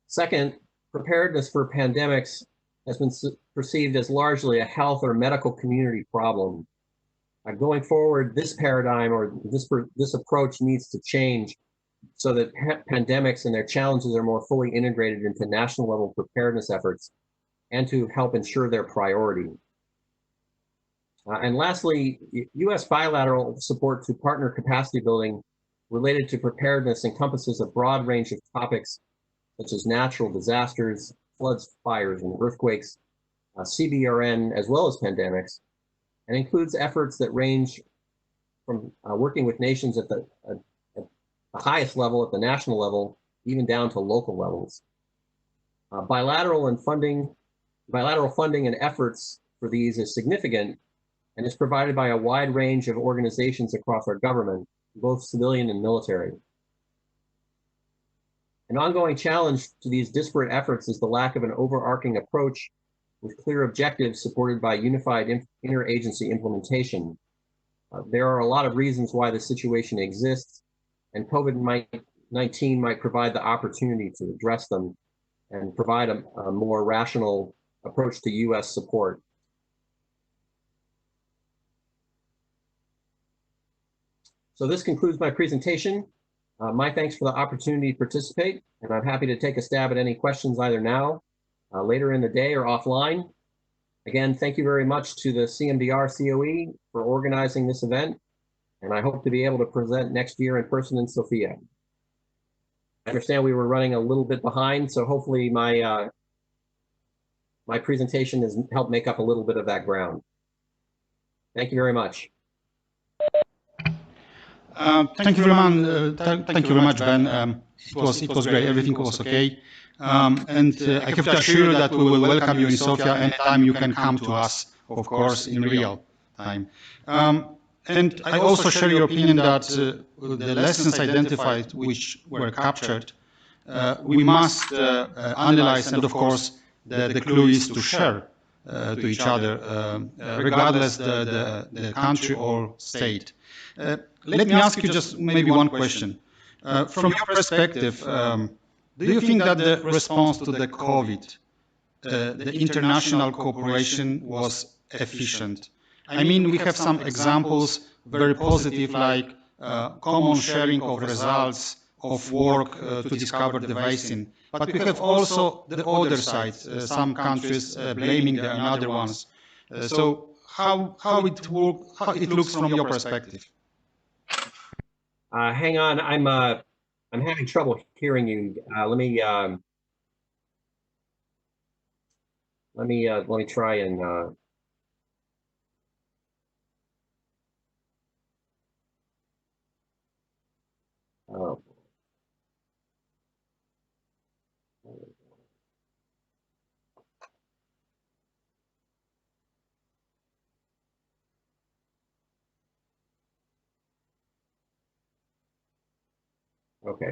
Second, preparedness for pandemics has been perceived as largely a health or medical community problem. Going forward, this paradigm or this approach needs to change so that pandemics and their challenges are more fully integrated into national level preparedness efforts and to help ensure their priority. And lastly, U.S. bilateral support to partner capacity building related to preparedness encompasses a broad range of topics such as natural disasters, floods, fires, and earthquakes, CBRN, as well as pandemics, and includes efforts that range from working with nations at the highest level, at the national level, even down to local levels. Bilateral funding and efforts for these is significant and is provided by a wide range of organizations across our government, both civilian and military. An ongoing challenge to these disparate efforts is the lack of an overarching approach with clear objectives supported by unified interagency implementation. There are a lot of reasons why this situation exists, and COVID-19 might provide the opportunity to address them and provide a more rational approach to U.S. support. So this concludes my presentation. My thanks for the opportunity to participate, and I'm happy to take a stab at any questions either now, later in the day, or offline. Again, thank you very much to the CMDR COE for organizing this event, and I hope to be able to present next year in person in Sofia. I understand we were running a little bit behind, so hopefully my presentation has helped make up a little bit of that ground. Thank you very much. Thank you very much, Ben. It was great. Everything was okay. And I have to assure you that we will welcome you in Sofia anytime you can come to us, of course, in real time. And I also share your opinion that the lessons identified, which were captured, we must analyze, and of course, the clue is to share to each other, regardless the country or state. Let me ask you just maybe one question. From your perspective, do you think that the response to the COVID, the international cooperation was efficient? I mean, we have some examples, very positive, like common sharing of results of work to discover the vaccine. But we have also the other side, some countries blaming the other ones. So how it looks from your perspective. Hang on, I'm having trouble hearing you. Let me try and oh. Okay,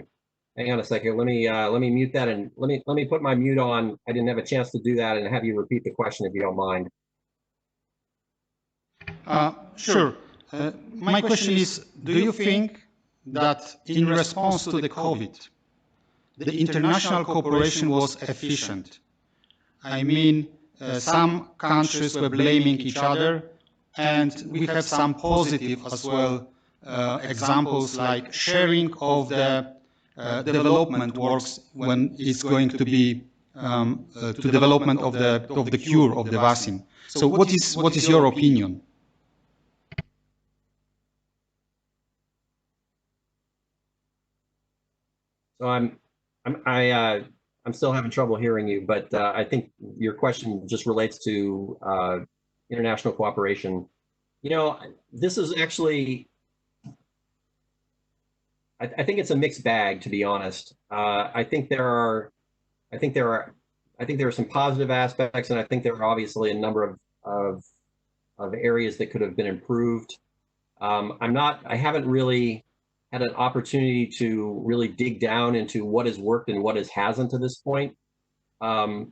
hang on a second. Let me mute that and let me put my mute on. I didn't have a chance to do that, and have you repeat the question if you don't mind. Sure. My question is, do you think that in response to the COVID, the international cooperation was efficient? I mean, some countries were blaming each other, and we have some positive as well examples like sharing of the development works when it's going to be to development of the cure of the vaccine. So what is your opinion? So I'm still having trouble hearing you, but I think your question just relates to international cooperation. You know, this is actually, I think it's a mixed bag, to be honest. I think there are some positive aspects, and I think there are obviously a number of areas that could have been improved. I haven't really had an opportunity to really dig down into what has worked and what hasn't to this point. I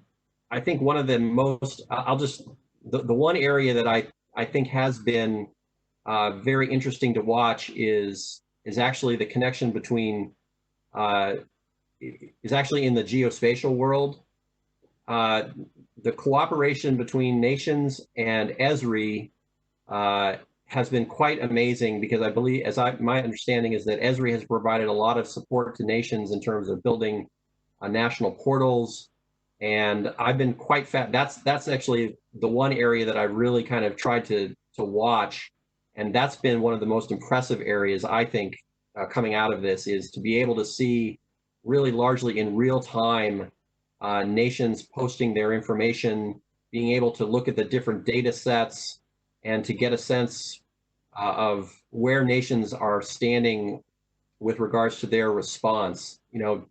think one of the most, the one area that I think has been very interesting to watch is actually the connection between, is actually in the geospatial world. The cooperation between nations and ESRI has been quite amazing, because I believe, my understanding is that ESRI has provided a lot of support to nations in terms of building national portals, and I've been quite that's actually the one area that I really kind of tried to watch, and that's been one of the most impressive areas, I think, coming out of this, is to be able to see really largely in real time nations posting their information, being able to look at the different data sets, and to get a sense of where nations are standing with regards to their response. You know,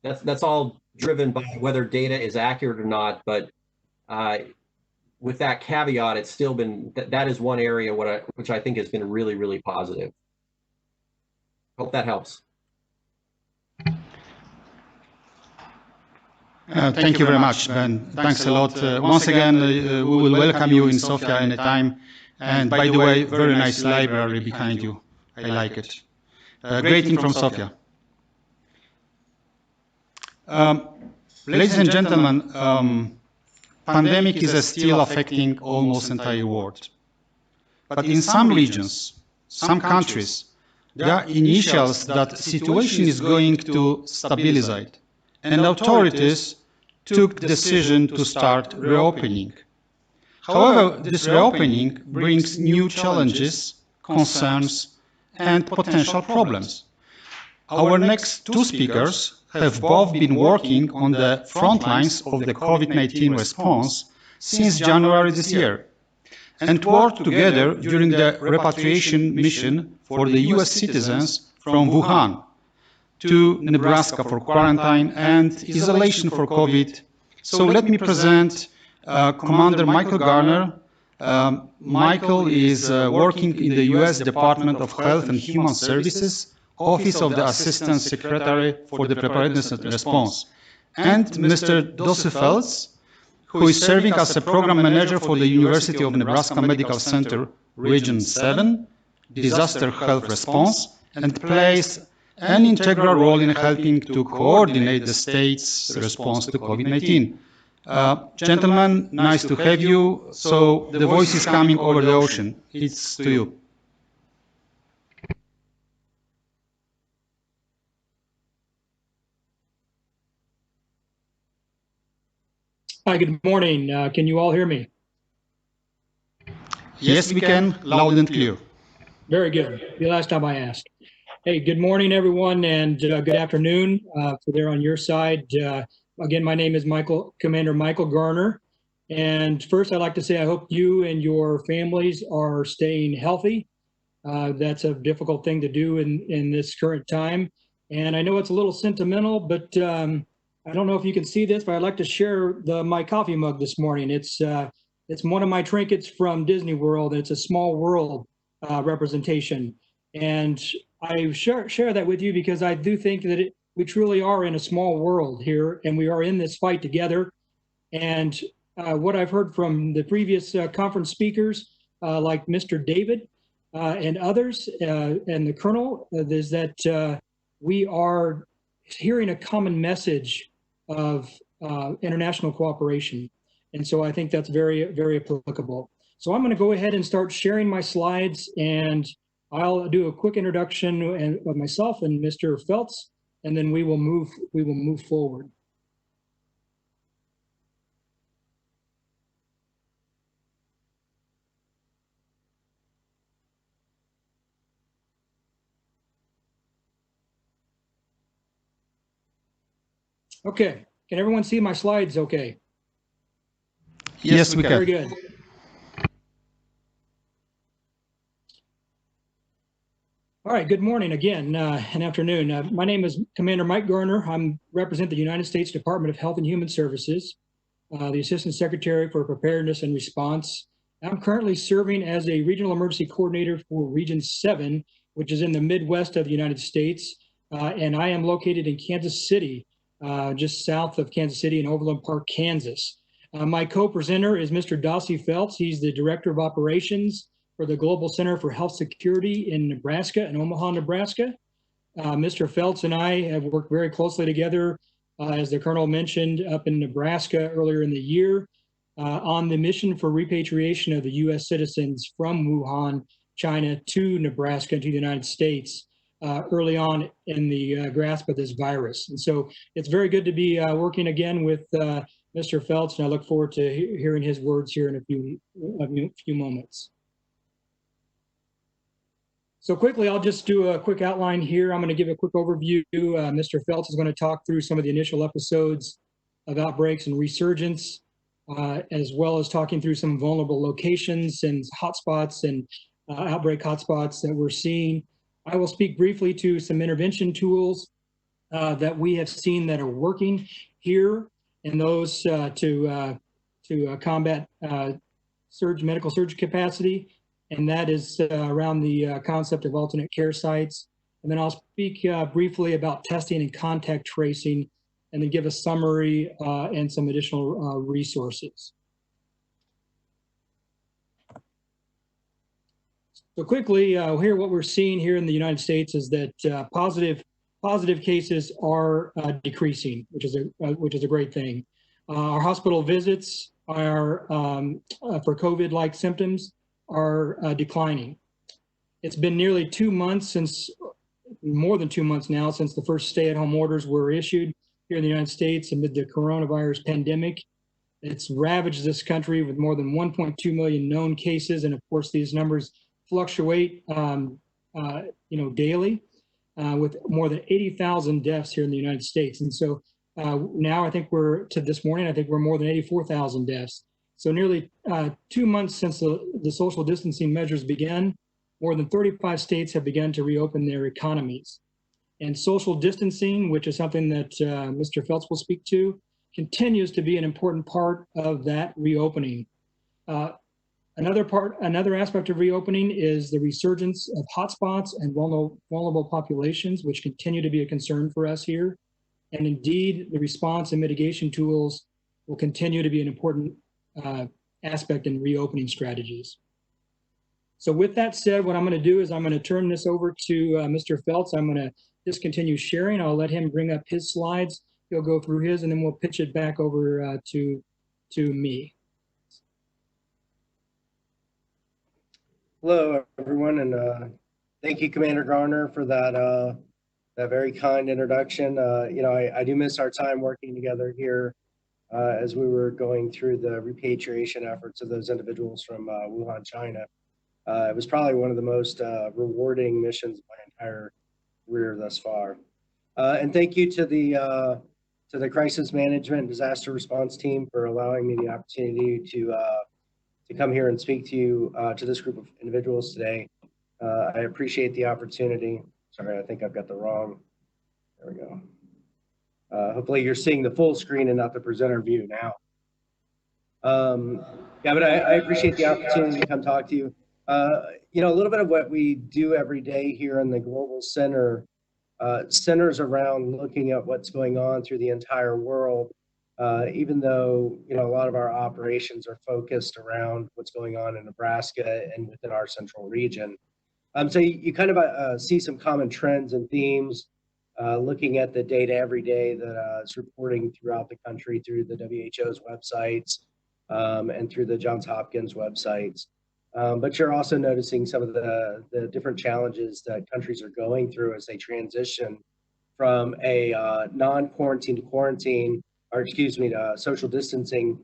that's all driven by whether data is accurate or not, but with that caveat, it's still been, that is one area which I think has been really, really positive. Hope that helps. Thank you very much, Ben. Thanks a lot. Once again, we will welcome you in Sofia anytime. And by the way, very nice library behind you. I like it. Greeting from Sofia. Ladies and gentlemen, pandemic is still affecting almost entire world. But in some regions, some countries, there are initials that situation is going to stabilize, and authorities took decision to start reopening. However, this reopening brings new challenges, concerns, and potential problems. Our next two speakers have both been working on the front lines of the COVID-19 response since January this year, and worked together during the repatriation mission for the US citizens from Wuhan to Nebraska for quarantine and isolation for COVID. So let me present Commander Michael Garner. Michael is working in the US Department of Health and Human Services, Office of the Assistant Secretary for the Preparedness and Response. And Mr. Dosefels, who is serving as a program manager for the University of Nebraska Medical Center, Region 7, Disaster Health Response, and plays an integral role in helping to coordinate the state's response to COVID-19. Gentlemen, nice to have you. So the voice is coming over the ocean. It's to you. Hi, good morning. Can you all hear me? Yes, we can, loud and clear. Very good. The last time I asked. Hey, good morning, everyone, and good afternoon for there on your side. Again, my name is Commander Michael Garner. And first, I'd like to say I hope you and your families are staying healthy. That's a difficult thing to do in this current time. And I know it's a little sentimental, but I don't know if you can see this, but I'd like to share my coffee mug this morning. It's one of my trinkets from Disney World. It's a small world representation. And I share that with you because I do think that we truly are in a small world here, and we are in this fight together. And what I've heard from the previous conference speakers, like Mr. David and others, and the Colonel, is that we are hearing a common message of international cooperation. And so I think that's very, very applicable. So I'm going to go ahead and start sharing my slides, and I'll do a quick introduction of myself and Mr. Feltz, and then we will move forward. Okay, can everyone see my slides okay? Yes, we can. Very good. All right, good morning again and afternoon. My name is Commander Mike Garner. I represent the United States Department of Health and Human Services, the Assistant Secretary for Preparedness and Response. I'm currently serving as a Regional Emergency Coordinator for Region 7, which is in the Midwest of the United States, and I am located in Kansas City, just south of Kansas City in Overland Park, Kansas. My co-presenter is Mr. Dossie Feltz. He's the Director of Operations for the Global Center for Health Security in Nebraska, in Omaha, Nebraska. Mr. Feltz and I have worked very closely together, as the Colonel mentioned, up in Nebraska earlier in the year on the mission for repatriation of the U.S. citizens from Wuhan, China to Nebraska, to the United States, early on in the grasp of this virus. And so it's very good to be working again with Mr. Feltz, and I look forward to hearing his words here in a few moments. So quickly, I'll just do a quick outline here. I'm going to give a quick overview. Mr. Feltz is going to talk through some of the initial episodes of outbreaks and resurgence, as well as talking through some vulnerable locations and hotspots and outbreak hotspots that we're seeing. I will speak briefly to some intervention tools that we have seen that are working here, and those to combat medical surge capacity. And that is around the concept of alternate care sites. And then I'll speak briefly about testing and contact tracing, and then give a summary and some additional resources. So quickly, here what we're seeing here in the United States is that positive cases are decreasing, which is a great thing. Our hospital visits are for COVID-like symptoms are declining. It's been nearly 2 months more than 2 months now, since the first stay-at-home orders were issued here in the United States amid the coronavirus pandemic. It's ravaged this country with more than 1.2 million known cases, and of course these numbers fluctuate, daily, with more than 80,000 deaths here in the United States. And so now I think this morning, I think we're more than 84,000 deaths. So nearly 2 months since the social distancing measures began, more than 35 states have begun to reopen their economies. And social distancing, which is something that Mr. Feltz will speak to, continues to be an important part of that reopening. Another aspect of reopening is the resurgence of hotspots and vulnerable populations, which continue to be a concern for us here. And indeed, the response and mitigation tools will continue to be an important aspect in reopening strategies. So with that said, what I'm going to do is I'm going to turn this over to Mr. Feltz. I'm going to discontinue sharing. I'll let him bring up his slides. He'll go through his, and then we'll pitch it back over to me. Hello, everyone, and thank you, Commander Garner, for that very kind introduction. I do miss our time working together here as we were going through the repatriation efforts of those individuals from Wuhan, China. It was probably one of the most rewarding missions of my entire career thus far. And thank you to the crisis management and disaster response team for allowing me the opportunity to come here and speak to you, to this group of individuals today. I appreciate the opportunity. Sorry, I think I've got the wrong, there we go. Hopefully you're seeing the full screen and not the presenter view now. Yeah, but I appreciate the opportunity to come talk to you. You know, a little bit of what we do every day here in the Global Center centers around looking at what's going on through the entire world, even though, you know, a lot of our operations are focused around what's going on in Nebraska and within our central region. So you kind of see some common trends and themes, looking at the data every day that is reporting throughout the country through the WHO's websites and through the Johns Hopkins websites. But you're also noticing some of the different challenges that countries are going through as they transition from a non-quarantine to quarantine, or excuse me, to social distancing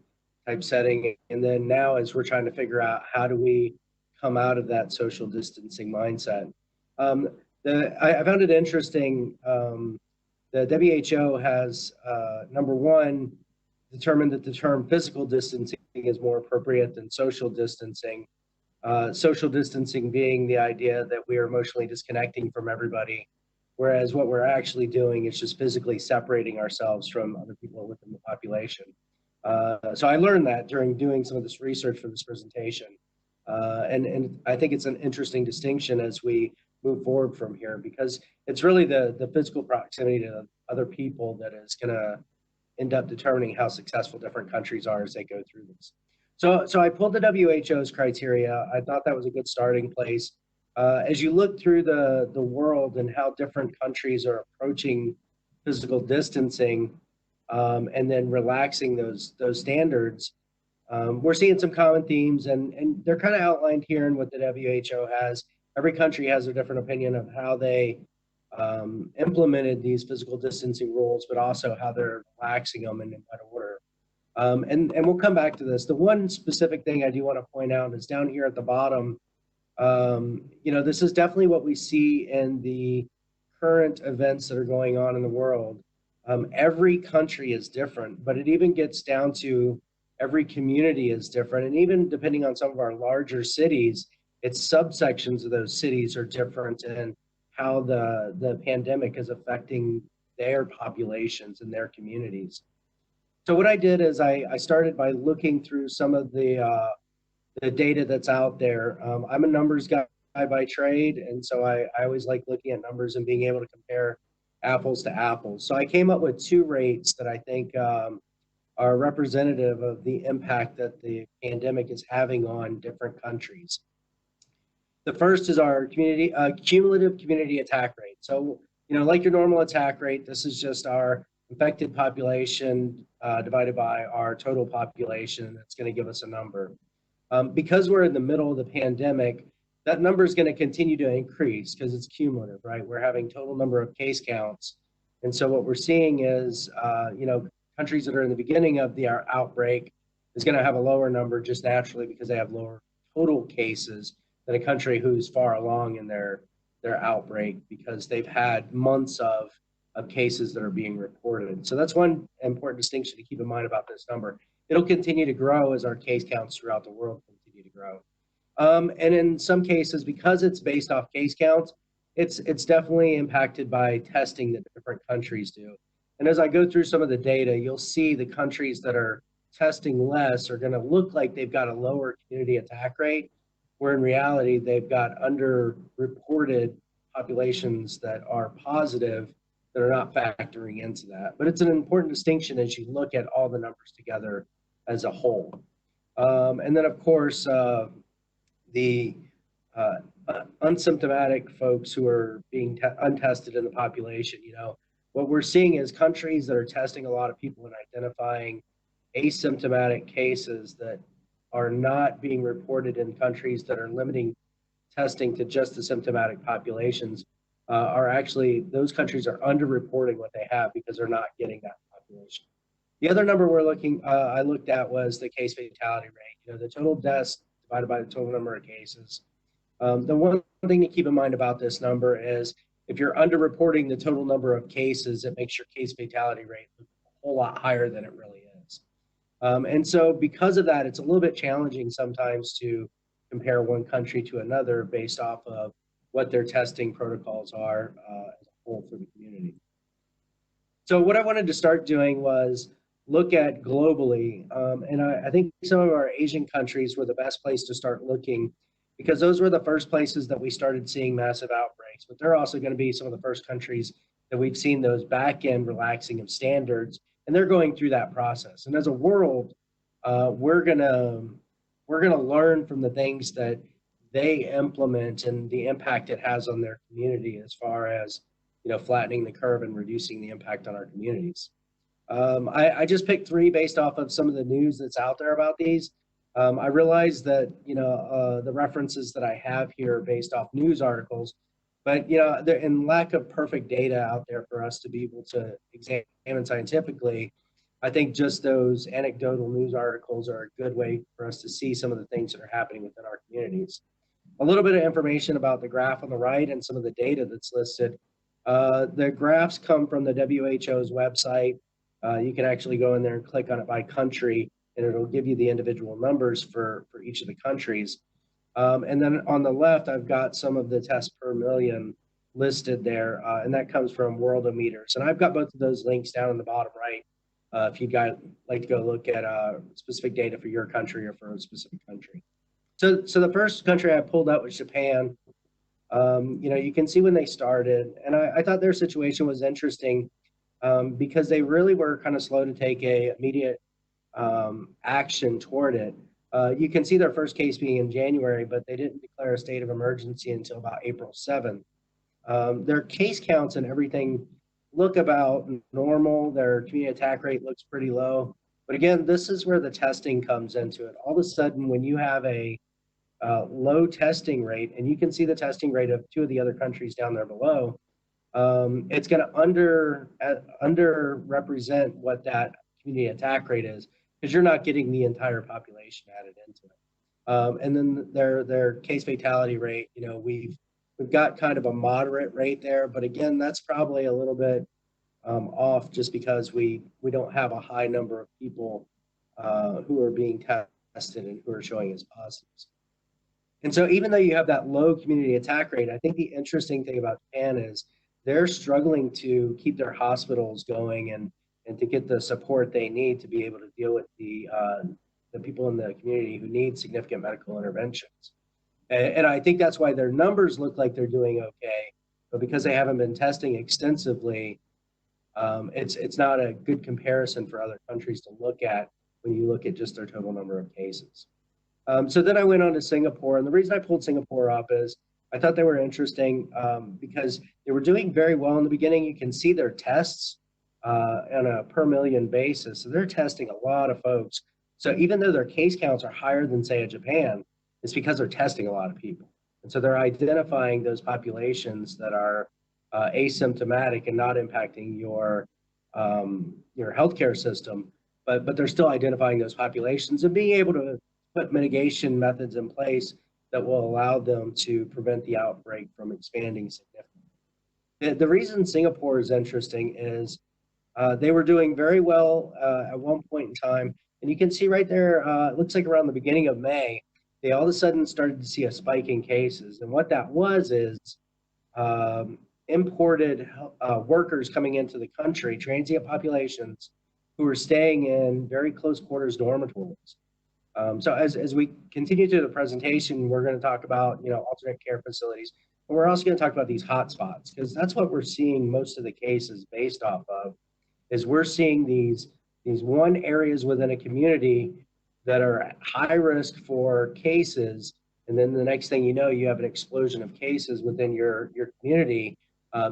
type setting. And then now as we're trying to figure out how do we come out of that social distancing mindset. I found it interesting, the WHO has, number one, determined that the term physical distancing is more appropriate than social distancing. Social distancing being the idea that we are emotionally disconnecting from everybody, whereas what we're actually doing is just physically separating ourselves from other people within the population. So I learned that during doing some of this research for this presentation. And I think it's an interesting distinction as we move forward from here, because it's really the physical proximity to other people that is going to end up determining how successful different countries are as they go through this. So I pulled the WHO's criteria. I thought that was a good starting place. As you look through the world and how different countries are approaching physical distancing and then relaxing those standards, we're seeing some common themes, and they're kind of outlined here in what the WHO has. Every country has a different opinion of how they implemented these physical distancing rules, but also how they're relaxing them and in what order. And we'll come back to this. The one specific thing I do want to point out is down here at the bottom. You know, this is definitely what we see in the current events that are going on in the world. Every country is different, but it even gets down to every community is different. And even depending on some of our larger cities, its subsections of those cities are different in how the pandemic is affecting their populations and their communities. So what I did is I started by looking through some of the data that's out there. I'm a numbers guy by trade, and so I always like looking at numbers and being able to compare apples to apples. So I came up with two rates that I think are representative of the impact that the pandemic is having on different countries. The first is our cumulative community attack rate. So, you know, like your normal attack rate, this is just our infected population divided by our total population. That's going to give us a number. Because we're in the middle of the pandemic, that number is going to continue to increase because it's cumulative, right? We're having total number of case counts. And so what we're seeing is, you know, countries that are in the beginning of the outbreak is going to have a lower number just naturally because they have lower total cases than a country who's far along in their outbreak because they've had months of cases that are being reported. So that's one important distinction to keep in mind about this number. It'll continue to grow as our case counts throughout the world continue to grow. And in some cases, because it's based off case counts, it's definitely impacted by testing that different countries do. And as I go through some of the data, you'll see the countries that are testing less are going to look like they've got a lower community attack rate, where in reality, they've got underreported populations that are positive that are not factoring into that. But it's an important distinction as you look at all the numbers together as a whole. And then, of course, the unsymptomatic folks who are being untested in the population, you know, what we're seeing is countries that are testing a lot of people and identifying asymptomatic cases that are not being reported in countries that are limiting testing to just the symptomatic populations are actually, those countries are underreporting what they have because they're not getting that population. The other number I looked at was the case fatality rate, the total deaths divided by the total number of cases. The one thing to keep in mind about this number is if you're underreporting the total number of cases, it makes your case fatality rate look a whole lot higher than it really is. And so because of that, it's a little bit challenging sometimes to compare one country to another based off of what their testing protocols are as a whole for the community. So what I wanted to start doing was look at globally, and I think some of our Asian countries were the best place to start looking because those were the first places that we started seeing massive outbreaks, but they're also going to be some of the first countries that we've seen those back-end relaxing of standards, and they're going through that process. And as a world, we're gonna learn from the things that they implement and the impact it has on their community as far as flattening the curve and reducing the impact on our communities. I just picked 3 based off of some of the news that's out there about these. I realize that the references that I have here are based off news articles, but in lack of perfect data out there for us to be able to examine scientifically, I think just those anecdotal news articles are a good way for us to see some of the things that are happening within our communities. A little bit of information about the graph on the right and some of the data that's listed. The graphs come from the WHO's website. You can actually go in there and click on it by country, and it'll give you the individual numbers for each of the countries. And then on the left, I've got some of the tests per million listed there, and that comes from Worldometers. And I've got both of those links down in the bottom right if you'd like to go look at specific data for your country or for a specific country. So the first country I pulled out was Japan. You can see when they started, and I thought their situation was interesting because they really were kind of slow to take a immediate action toward it. You can see their first case being in January, but they didn't declare a state of emergency until about April 7th. Their case counts and everything look about normal. Their community attack rate looks pretty low. But again, this is where the testing comes into it. All of a sudden, when you have a low testing rate, and you can see the testing rate of 2 of the other countries down there below, it's going to underrepresent what that community attack rate is because you're not getting the entire population added into it. And then their case fatality rate, we've got kind of a moderate rate there, but again, that's probably a little bit off just because we don't have a high number of people who are being tested and who are showing as positives. And so even though you have that low community attack rate, I think the interesting thing about Japan is they're struggling to keep their hospitals going and to get the support they need to be able to deal with the people in the community who need significant medical interventions. And I think that's why their numbers look like they're doing okay, but because they haven't been testing extensively, it's not a good comparison for other countries to look at when you look at just their total number of cases. So then I went on to Singapore, and the reason I pulled Singapore up is I thought they were interesting because they were doing very well in the beginning. You can see their tests on a per million basis. So they're testing a lot of folks. So even though their case counts are higher than, say, a Japan, it's because they're testing a lot of people. And so they're identifying those populations that are asymptomatic and not impacting your healthcare system, but they're still identifying those populations and being able to put mitigation methods in place that will allow them to prevent the outbreak from expanding significantly. The reason Singapore is interesting is they were doing very well at one point in time. And you can see right there, it looks like around the beginning of May, they all of a sudden started to see a spike in cases. And what that was is imported workers coming into the country, transient populations, who were staying in very close quarters dormitories. So as we continue through the presentation, we're going to talk about alternate care facilities, but we're also going to talk about these hotspots because that's what we're seeing most of the cases based off of. Is we're seeing these one areas within a community that are high risk for cases, and then the next thing you know, you have an explosion of cases within your community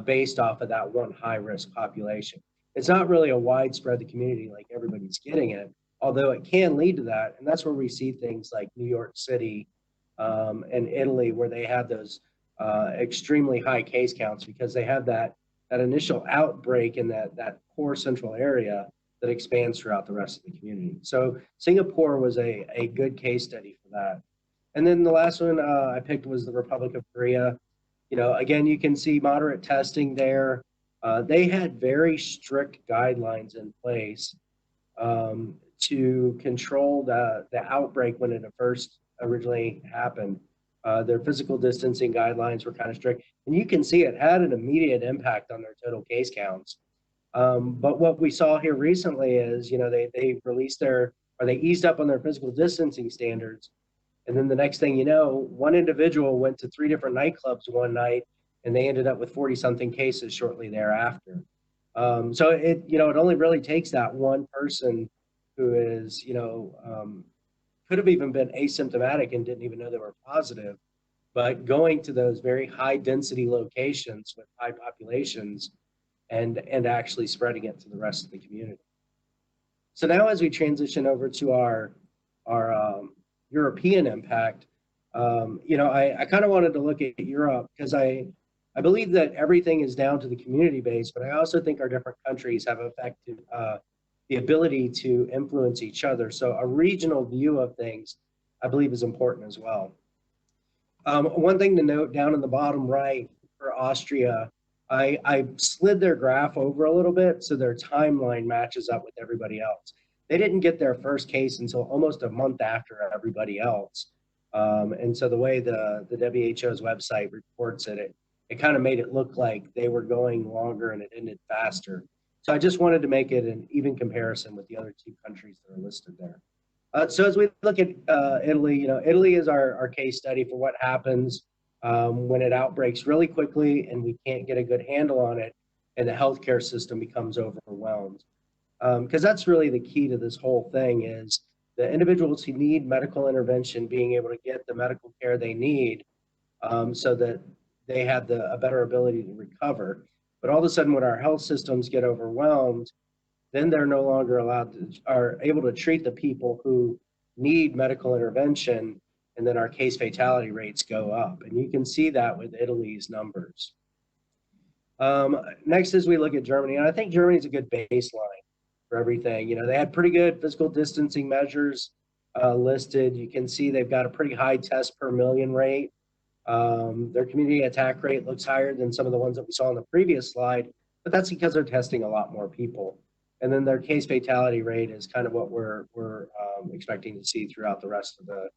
based off of that one high risk population. It's not really a widespread the community like everybody's getting it, although it can lead to that. And that's where we see things like New York City and Italy, where they have those extremely high case counts because they have that initial outbreak in that core central area that expands throughout the rest of the community. So Singapore was a good case study for that. And then the last one I picked was the Republic of Korea. You know, again, you can see moderate testing there. They had very strict guidelines in place to control the outbreak when it first originally happened. Their physical distancing guidelines were kind of strict, and you can see it had an immediate impact on their total case counts. But what we saw here recently is, you know, they released or they eased up on their physical distancing standards. And then the next thing you know, one individual went to 3 different nightclubs one night, and they ended up with 40-something cases shortly thereafter. So it, you know, it only really takes that one person who is, you know, could have even been asymptomatic and didn't even know they were positive, but going to those very high density locations with high populations and actually spreading it to the rest of the community. So now as we transition over to our European impact, you know, I kind of wanted to look at Europe because I believe that everything is down to the community base, but I also think our different countries have affected the ability to influence each other. So a regional view of things, I believe, is important as well. One thing to note down in the bottom right for Austria, I slid their graph over a little bit so their timeline matches up with everybody else. They didn't get their first case until almost a month after everybody else. And so the way the WHO's website reports it, it kind of made it look like they were going longer and it ended faster. So I just wanted to make it an even comparison with the other 2 countries that are listed there. So as we look at Italy, you know, Italy is our case study for what happens when it outbreaks really quickly and we can't get a good handle on it and the healthcare system becomes overwhelmed. Because that's really the key to this whole thing is the individuals who need medical intervention being able to get the medical care they need so that they have a better ability to recover. But all of a sudden, when our health systems get overwhelmed, then they're no longer are able to treat the people who need medical intervention, and then our case fatality rates go up. And you can see that with Italy's numbers. Next is we look at Germany, and I think Germany is a good baseline for everything. You know, they had pretty good physical distancing measures listed. You can see they've got a pretty high test per million rate. Their community attack rate looks higher than some of the ones that we saw on the previous slide, but that's because they're testing a lot more people. And then their case fatality rate is kind of what we're expecting to see throughout the rest of the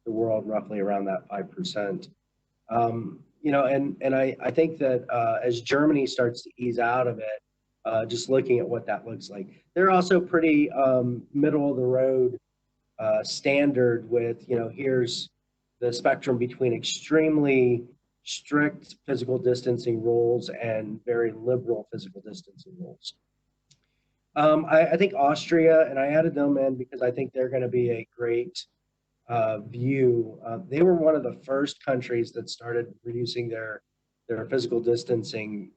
world, roughly around that 5%. You know, and I think that as Germany starts to ease out of it, just looking at what that looks like, they're also pretty middle of the road standard with, you know, here's the spectrum between extremely strict physical distancing rules and very liberal physical distancing rules. I think Austria, and I added them in because I think they're going to be a great view. They were one of the first countries that started reducing their physical distancing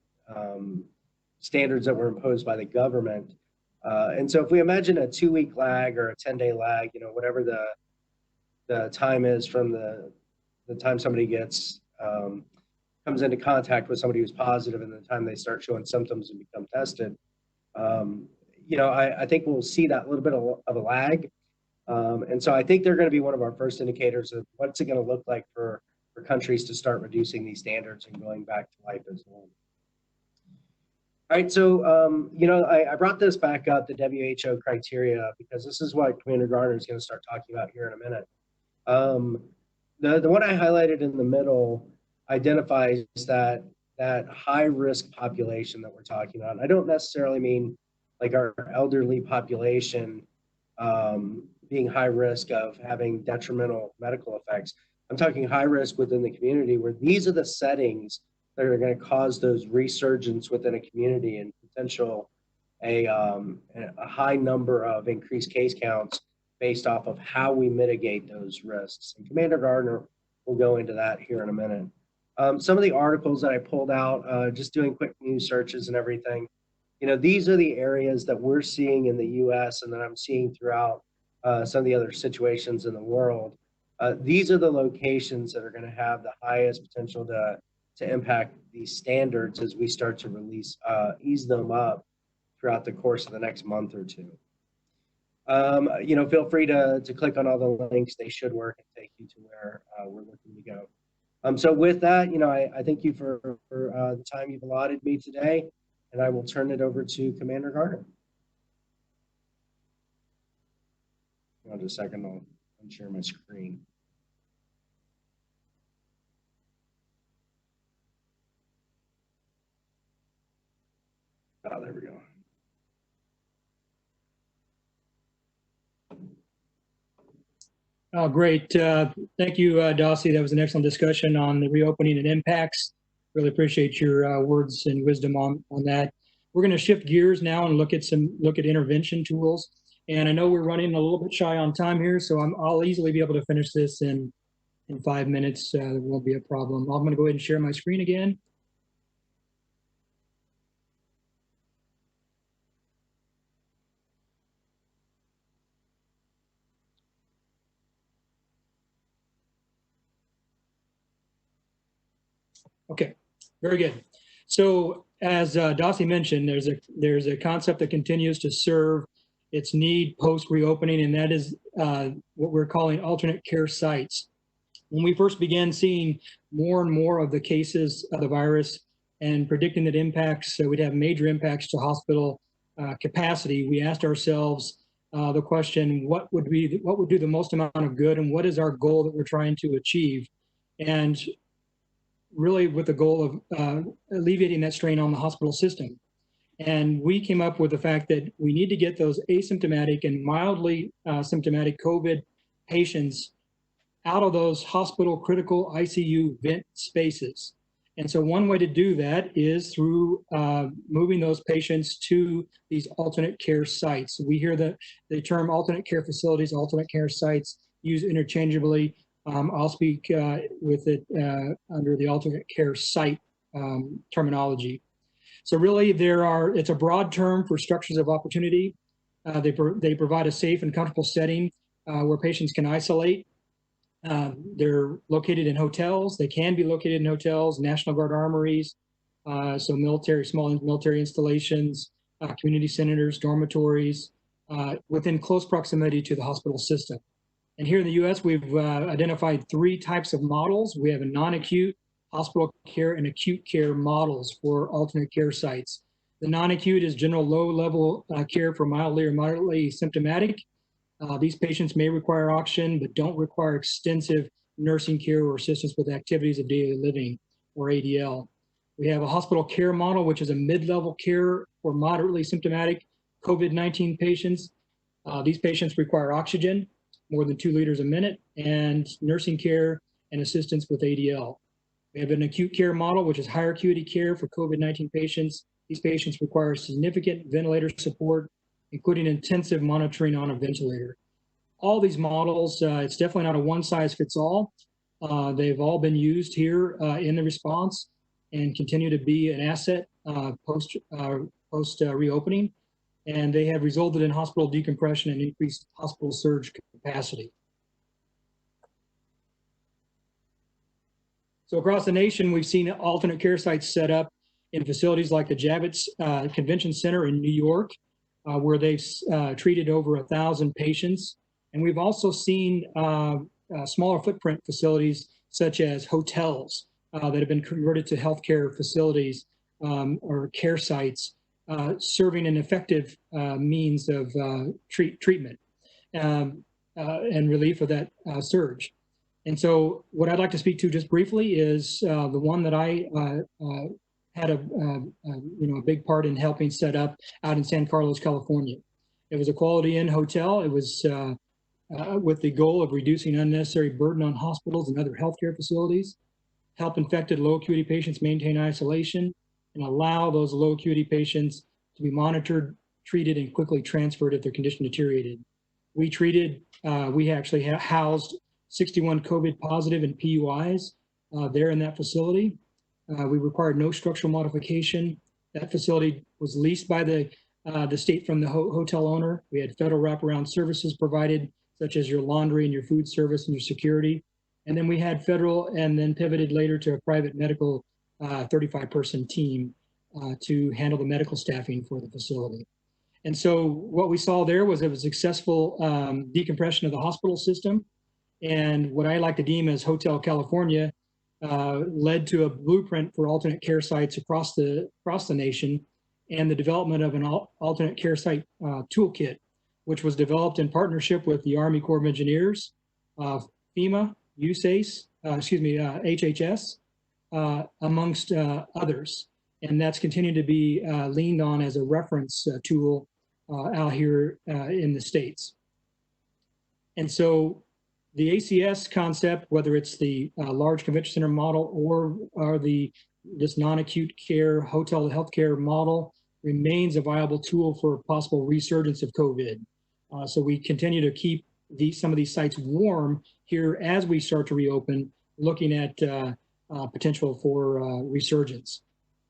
standards that were imposed by the government. And so if we imagine a 2-week lag or a 10-day lag, you know, whatever the time is from the time somebody gets comes into contact with somebody who's positive and the time they start showing symptoms and become tested, you know, I think we'll see that little bit of a lag. And so I think they're going to be one of our first indicators of what's it going to look like for countries to start reducing these standards and going back to life as normal. All right, so, you know, I brought this back up, the WHO criteria, because this is what Commander Garner is going to start talking about here in a minute. The one I highlighted in the middle identifies that high-risk population that we're talking about. I don't necessarily mean like our elderly population being high risk of having detrimental medical effects. I'm talking high risk within the community where these are the settings that are going to cause those resurgence within a community and potential a high number of increased case counts based off of how we mitigate those risks. And Commander Gardner will go into that here in a minute. Some of the articles that I pulled out, just doing quick news searches and everything, you know, these are the areas that we're seeing in the US and that I'm seeing throughout some of the other situations in the world. These are the locations that are going to have the highest potential to impact these standards as we start to ease them up throughout the course of the next month or two. feel free to click on all the links. They should work and take you to where we're looking to go. So with that, I thank you for the time you've allotted me today, and I will turn it over to Commander Garner. Hold on a second, I'll unshare my screen. Oh, there we go. Oh, great. Thank you, Dossie. That was an excellent discussion on the reopening and impacts. Really appreciate your words and wisdom on that. We're going to shift gears now and look at intervention tools. And I know we're running a little bit shy on time here, so I'll easily be able to finish this in 5 minutes. There won't be a problem. I'm going to go ahead and share my screen again. Okay, very good. So as Dossie mentioned, there's a concept that continues to serve its need post reopening, and that is what we're calling alternate care sites. When we first began seeing more and more of the cases of the virus and predicting that impacts, we'd have major impacts to hospital capacity, we asked ourselves the question, what would do the most amount of good, and what is our goal that we're trying to achieve? And really with the goal of alleviating that strain on the hospital system. And we came up with the fact that we need to get those asymptomatic and mildly symptomatic COVID patients out of those hospital critical ICU vent spaces. And so one way to do that is through moving those patients to these alternate care sites. We hear the term alternate care facilities, alternate care sites used interchangeably. I'll speak with it under the alternate care site terminology. So really it's a broad term for structures of opportunity. They provide a safe and comfortable setting where patients can isolate. They're located in hotels. They can be located in hotels, National Guard armories, so small military installations, community centers, dormitories, within close proximity to the hospital system. And here in the US, we've identified 3 types of models. We have a non-acute, hospital care, and acute care models for alternate care sites. The non-acute is general low-level care for mildly or moderately symptomatic. These patients may require oxygen, but don't require extensive nursing care or assistance with activities of daily living, or ADL. We have a hospital care model, which is a mid-level care for moderately symptomatic COVID-19 patients. These patients require oxygen, more than 2 liters a minute, and nursing care and assistance with ADL. We have an acute care model, which is higher acuity care for COVID-19 patients. These patients require significant ventilator support, including intensive monitoring on a ventilator. All these models, it's definitely not a one-size-fits-all. They've all been used here in the response and continue to be an asset post reopening. And they have resulted in hospital decompression and increased hospital surge capacity. So across the nation, we've seen alternate care sites set up in facilities like the Javits Convention Center in New York, where they've treated over 1,000 patients. And we've also seen smaller footprint facilities such as hotels that have been converted to healthcare facilities or care sites, serving an effective means of treatment and relief of that surge. And so what I'd like to speak to just briefly is the one that I had a big part in helping set up out in San Carlos, California. It was a Quality Inn hotel. It was with the goal of reducing unnecessary burden on hospitals and other healthcare facilities, help infected low acuity patients maintain isolation, and allow those low acuity patients to be monitored, treated, and quickly transferred if their condition deteriorated. We actually housed 61 COVID positive and PUIs there in that facility. We required no structural modification. That facility was leased by the state from the hotel owner. We had federal wraparound services provided, such as your laundry and your food service and your security. And then we had federal, and then pivoted later to a private medical 35-person team to handle the medical staffing for the facility. And so what we saw there was a successful decompression of the hospital system. And what I like to deem as Hotel California led to a blueprint for alternate care sites across the nation, and the development of an alternate care site toolkit, which was developed in partnership with the Army Corps of Engineers, FEMA, USACE, HHS, amongst others. And that's continued to be leaned on as a reference tool out here in the States. And so the ACS concept, whether it's the large convention center model or this non-acute care hotel healthcare model, remains a viable tool for possible resurgence of COVID. So we continue to keep some of these sites warm here as we start to reopen, looking at potential for resurgence.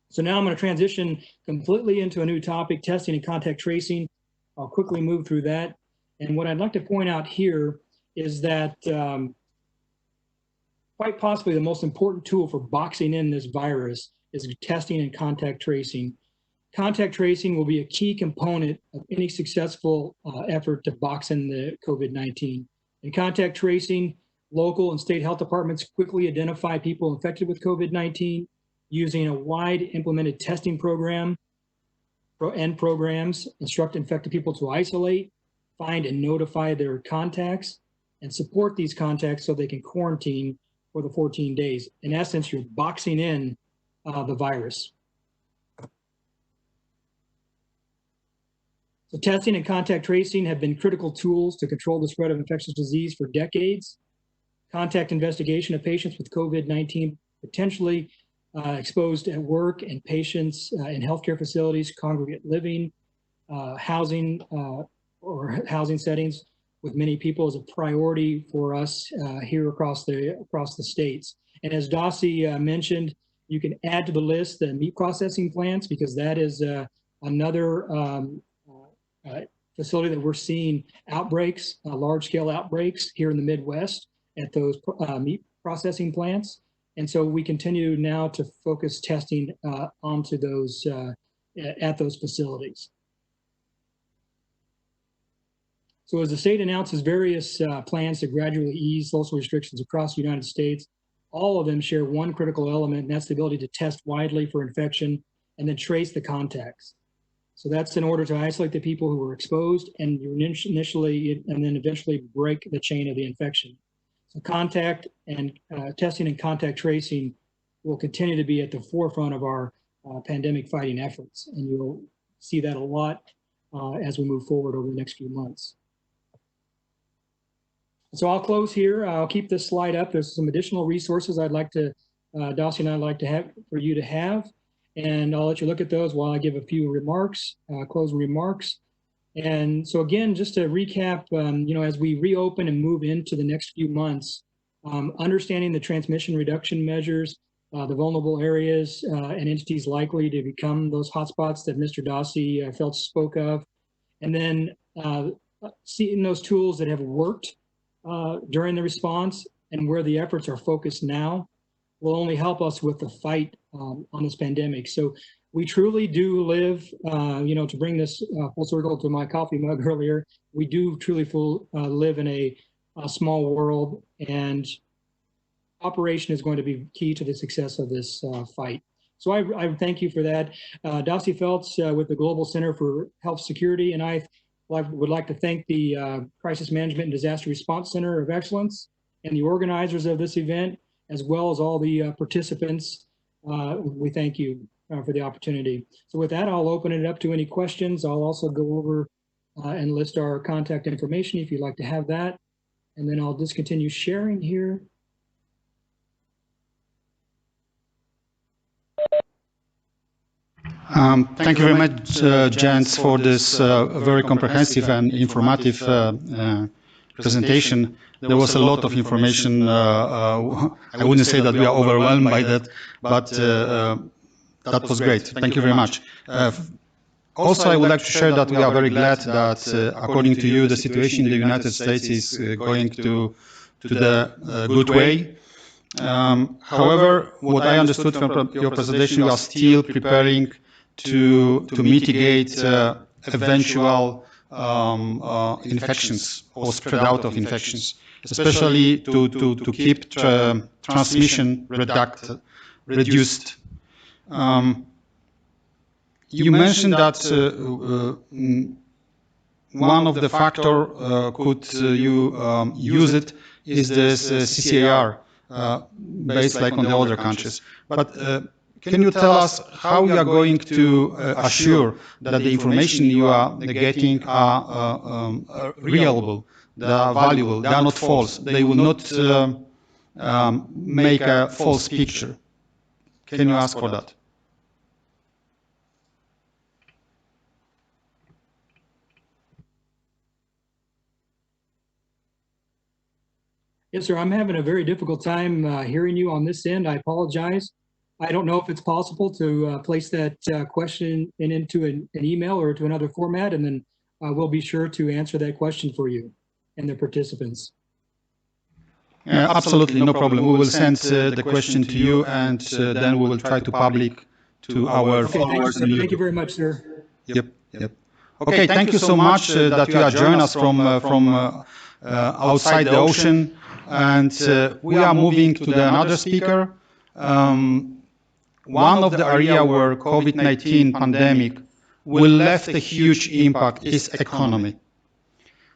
So now I'm going to transition completely into a new topic, testing and contact tracing. I'll quickly move through that. And what I'd like to point out here is that quite possibly the most important tool for boxing in this virus is testing and contact tracing. Contact tracing will be a key component of any successful effort to box in the COVID-19. In contact tracing, local and state health departments quickly identify people infected with COVID-19 using a wide implemented testing program and programs, instruct infected people to isolate, find and notify their contacts, and support these contacts so they can quarantine for the 14 days. In essence, you're boxing in the virus. So testing and contact tracing have been critical tools to control the spread of infectious disease for decades. Contact investigation of patients with COVID-19 potentially exposed at work, and patients in healthcare facilities, congregate living, housing settings with many people is a priority for us here across the states. And as Dossie mentioned, you can add to the list the meat processing plants, because that is another facility that we're seeing outbreaks, large-scale outbreaks here in the Midwest at those meat processing plants. And so we continue now to focus testing onto those at those facilities. So as the state announces various plans to gradually ease social restrictions across the United States, all of them share one critical element, and that's the ability to test widely for infection and then trace the contacts. So that's in order to isolate the people who were exposed and initially and then eventually break the chain of the infection. So contact and testing and contact tracing will continue to be at the forefront of our pandemic fighting efforts. And you'll see that a lot as we move forward over the next few months. So I'll close here. I'll keep this slide up. There's some additional resources I'd like to, Dossie and I'd like to have for you to have. And I'll let you look at those while I give a few remarks, closing remarks. And so again, just to recap, as we reopen and move into the next few months, understanding the transmission reduction measures, the vulnerable areas and entities likely to become those hotspots that Mr. Dossie Feltz spoke of, and then seeing those tools that have worked during the response and where the efforts are focused now will only help us with the fight on this pandemic. So we truly do live, to bring this full circle to my coffee mug earlier, we do truly live in a small world, and operation is going to be key to the success of this fight. So I thank you for that. Dossie Feltz with the Global Center for Health Security, and I would like to thank the Crisis Management and Disaster Response Center of Excellence and the organizers of this event, as well as all the participants. We thank you for the opportunity. So with that, I'll open it up to any questions. I'll also go over and list our contact information if you'd like to have that. And then I'll discontinue sharing here. Thank you very much, gents, for this very comprehensive and informative presentation. There was a lot of information. I wouldn't say that we are overwhelmed by that, but that was great. Thank you very much. Also, I would like to share that we are very glad that, according to you, the situation in the United States is going to the good way. However, what I understood from your presentation, you are still preparing to mitigate eventual infections or spread out of infections, especially to keep transmission reduced. You mentioned that one of the factor could you use it is this CCAR based like on the other countries. But can you tell us how you are going to assure that the information you are getting are reliable, they are valuable, they are not false, they will not make a false picture? Can you ask for that? Yes, sir. I'm having a very difficult time hearing you on this end. I apologize. I don't know if it's possible to place that question into an email or to another format, and then we'll be sure to answer that question for you and the participants. Absolutely, no problem. We will send the question to you, and then we will try to public to our followers. Thank you very much, sir. Yep. Okay, thank you so much that you are joining us from outside the ocean, and we are moving to another speaker. One of the area where COVID-19 pandemic will left a huge impact is economy.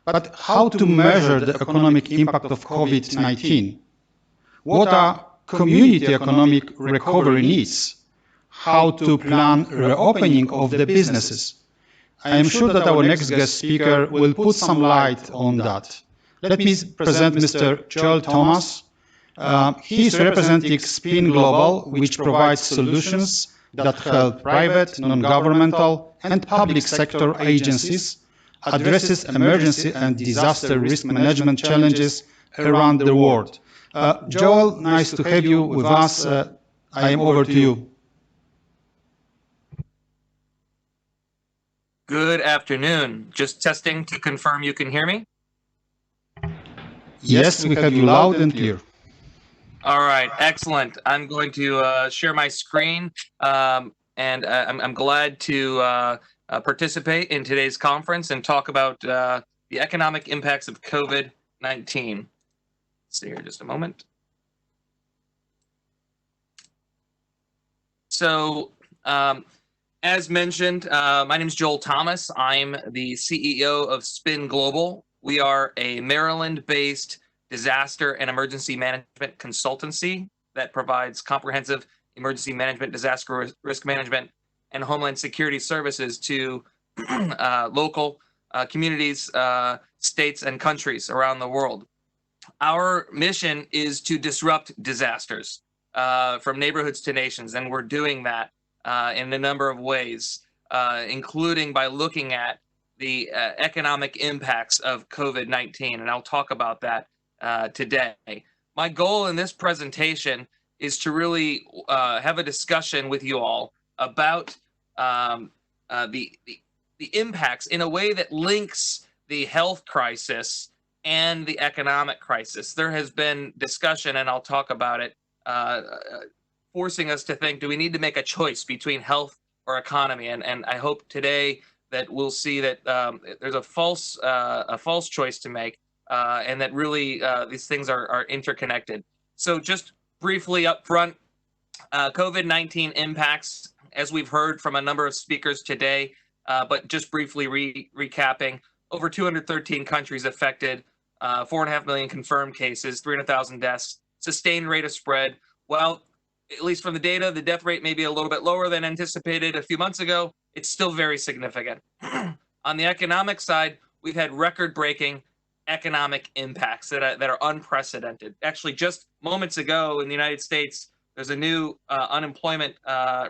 But how to measure the economic impact of COVID-19? What are community economic recovery needs? How to plan reopening of the businesses? I am sure that our next guest speaker will put some light on that. Let me present Mr. Joel Thomas. He is representing SPIN Global, which provides solutions that help private, non-governmental, and public sector agencies addresses emergency and disaster risk management challenges around the world. Joel, nice to have you with us. I am over to you. Good afternoon. Just testing to confirm you can hear me? Yes, we have you loud and clear. All right, excellent. I'm going to share my screen, and I'm glad to participate in today's conference and talk about the economic impacts of COVID-19. Let's see here just a moment. So, as mentioned, my name is Joel Thomas. I'm the CEO of SPIN Global. We are a Maryland-based disaster and emergency management consultancy that provides comprehensive emergency management, disaster risk management, and homeland security services to local communities, states, and countries around the world. Our mission is to disrupt disasters from neighborhoods to nations, and we're doing that in a number of ways, including by looking at the economic impacts of COVID-19, and I'll talk about that today. My goal in this presentation is to really have a discussion with you all about the impacts in a way that links the health crisis and the economic crisis. There has been discussion, and I'll talk about it, forcing us to think, do we need to make a choice between health or economy? And I hope today that we'll see that there's a false choice to make, and that really these things are interconnected. So just briefly up front, COVID-19 impacts, as we've heard from a number of speakers today, but just briefly recapping, over 213 countries affected, 4.5 million confirmed cases, 300,000 deaths, sustained rate of spread. Well, at least from the data, the death rate may be a little bit lower than anticipated a few months ago. It's still very significant. On the economic side, we've had record-breaking economic impacts that are unprecedented. Actually, just moments ago in the United States, there's a new unemployment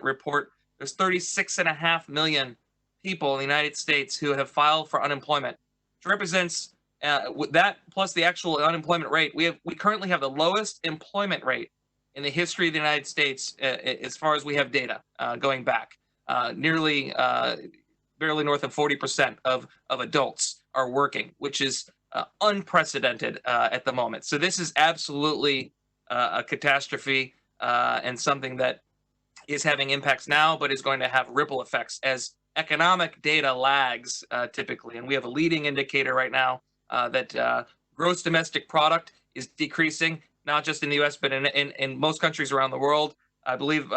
report. There's 36.5 million people in the United States who have filed for unemployment, which represents that plus the actual unemployment rate. We currently have the lowest employment rate in the history of the United States as far as we have data going back. Nearly barely north of 40% of adults are working, which is unprecedented at the moment. So this is absolutely a catastrophe and something that is having impacts now, but is going to have ripple effects as economic data lags typically, and we have a leading indicator right now that gross domestic product is decreasing, not just in the U.S. but in most countries around the world. I believe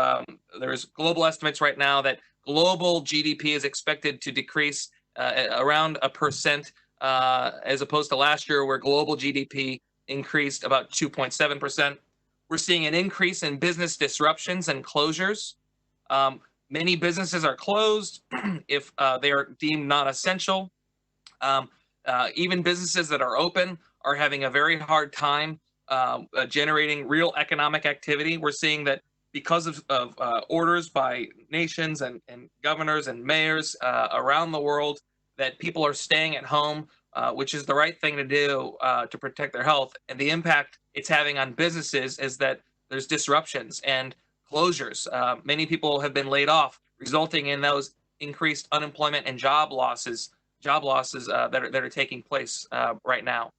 there's global estimates right now that global GDP is expected to decrease around 1%, as opposed to last year where global GDP increased about 2.7%. We're seeing an increase in business disruptions and closures. Many businesses are closed if they are deemed non-essential. Even businesses that are open are having a very hard time generating real economic activity. We're seeing that because of orders by nations and governors and mayors around the world, that people are staying at home, which is the right thing to do to protect their health. And the impact it's having on businesses is that there's disruptions and closures. Many people have been laid off, resulting in those increased unemployment and job losses that are taking place right now.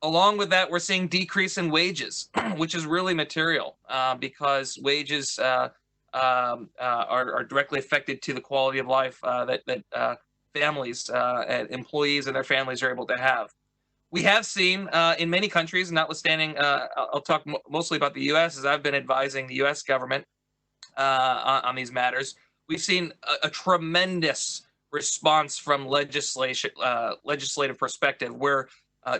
Along with that, we're seeing decrease in wages, which is really material because wages are directly affected to the quality of life that families and employees and their families are able to have. We have seen in many countries, notwithstanding, I'll talk mostly about the U.S. as I've been advising the U.S. government on these matters. We've seen a tremendous response from legislative perspective, where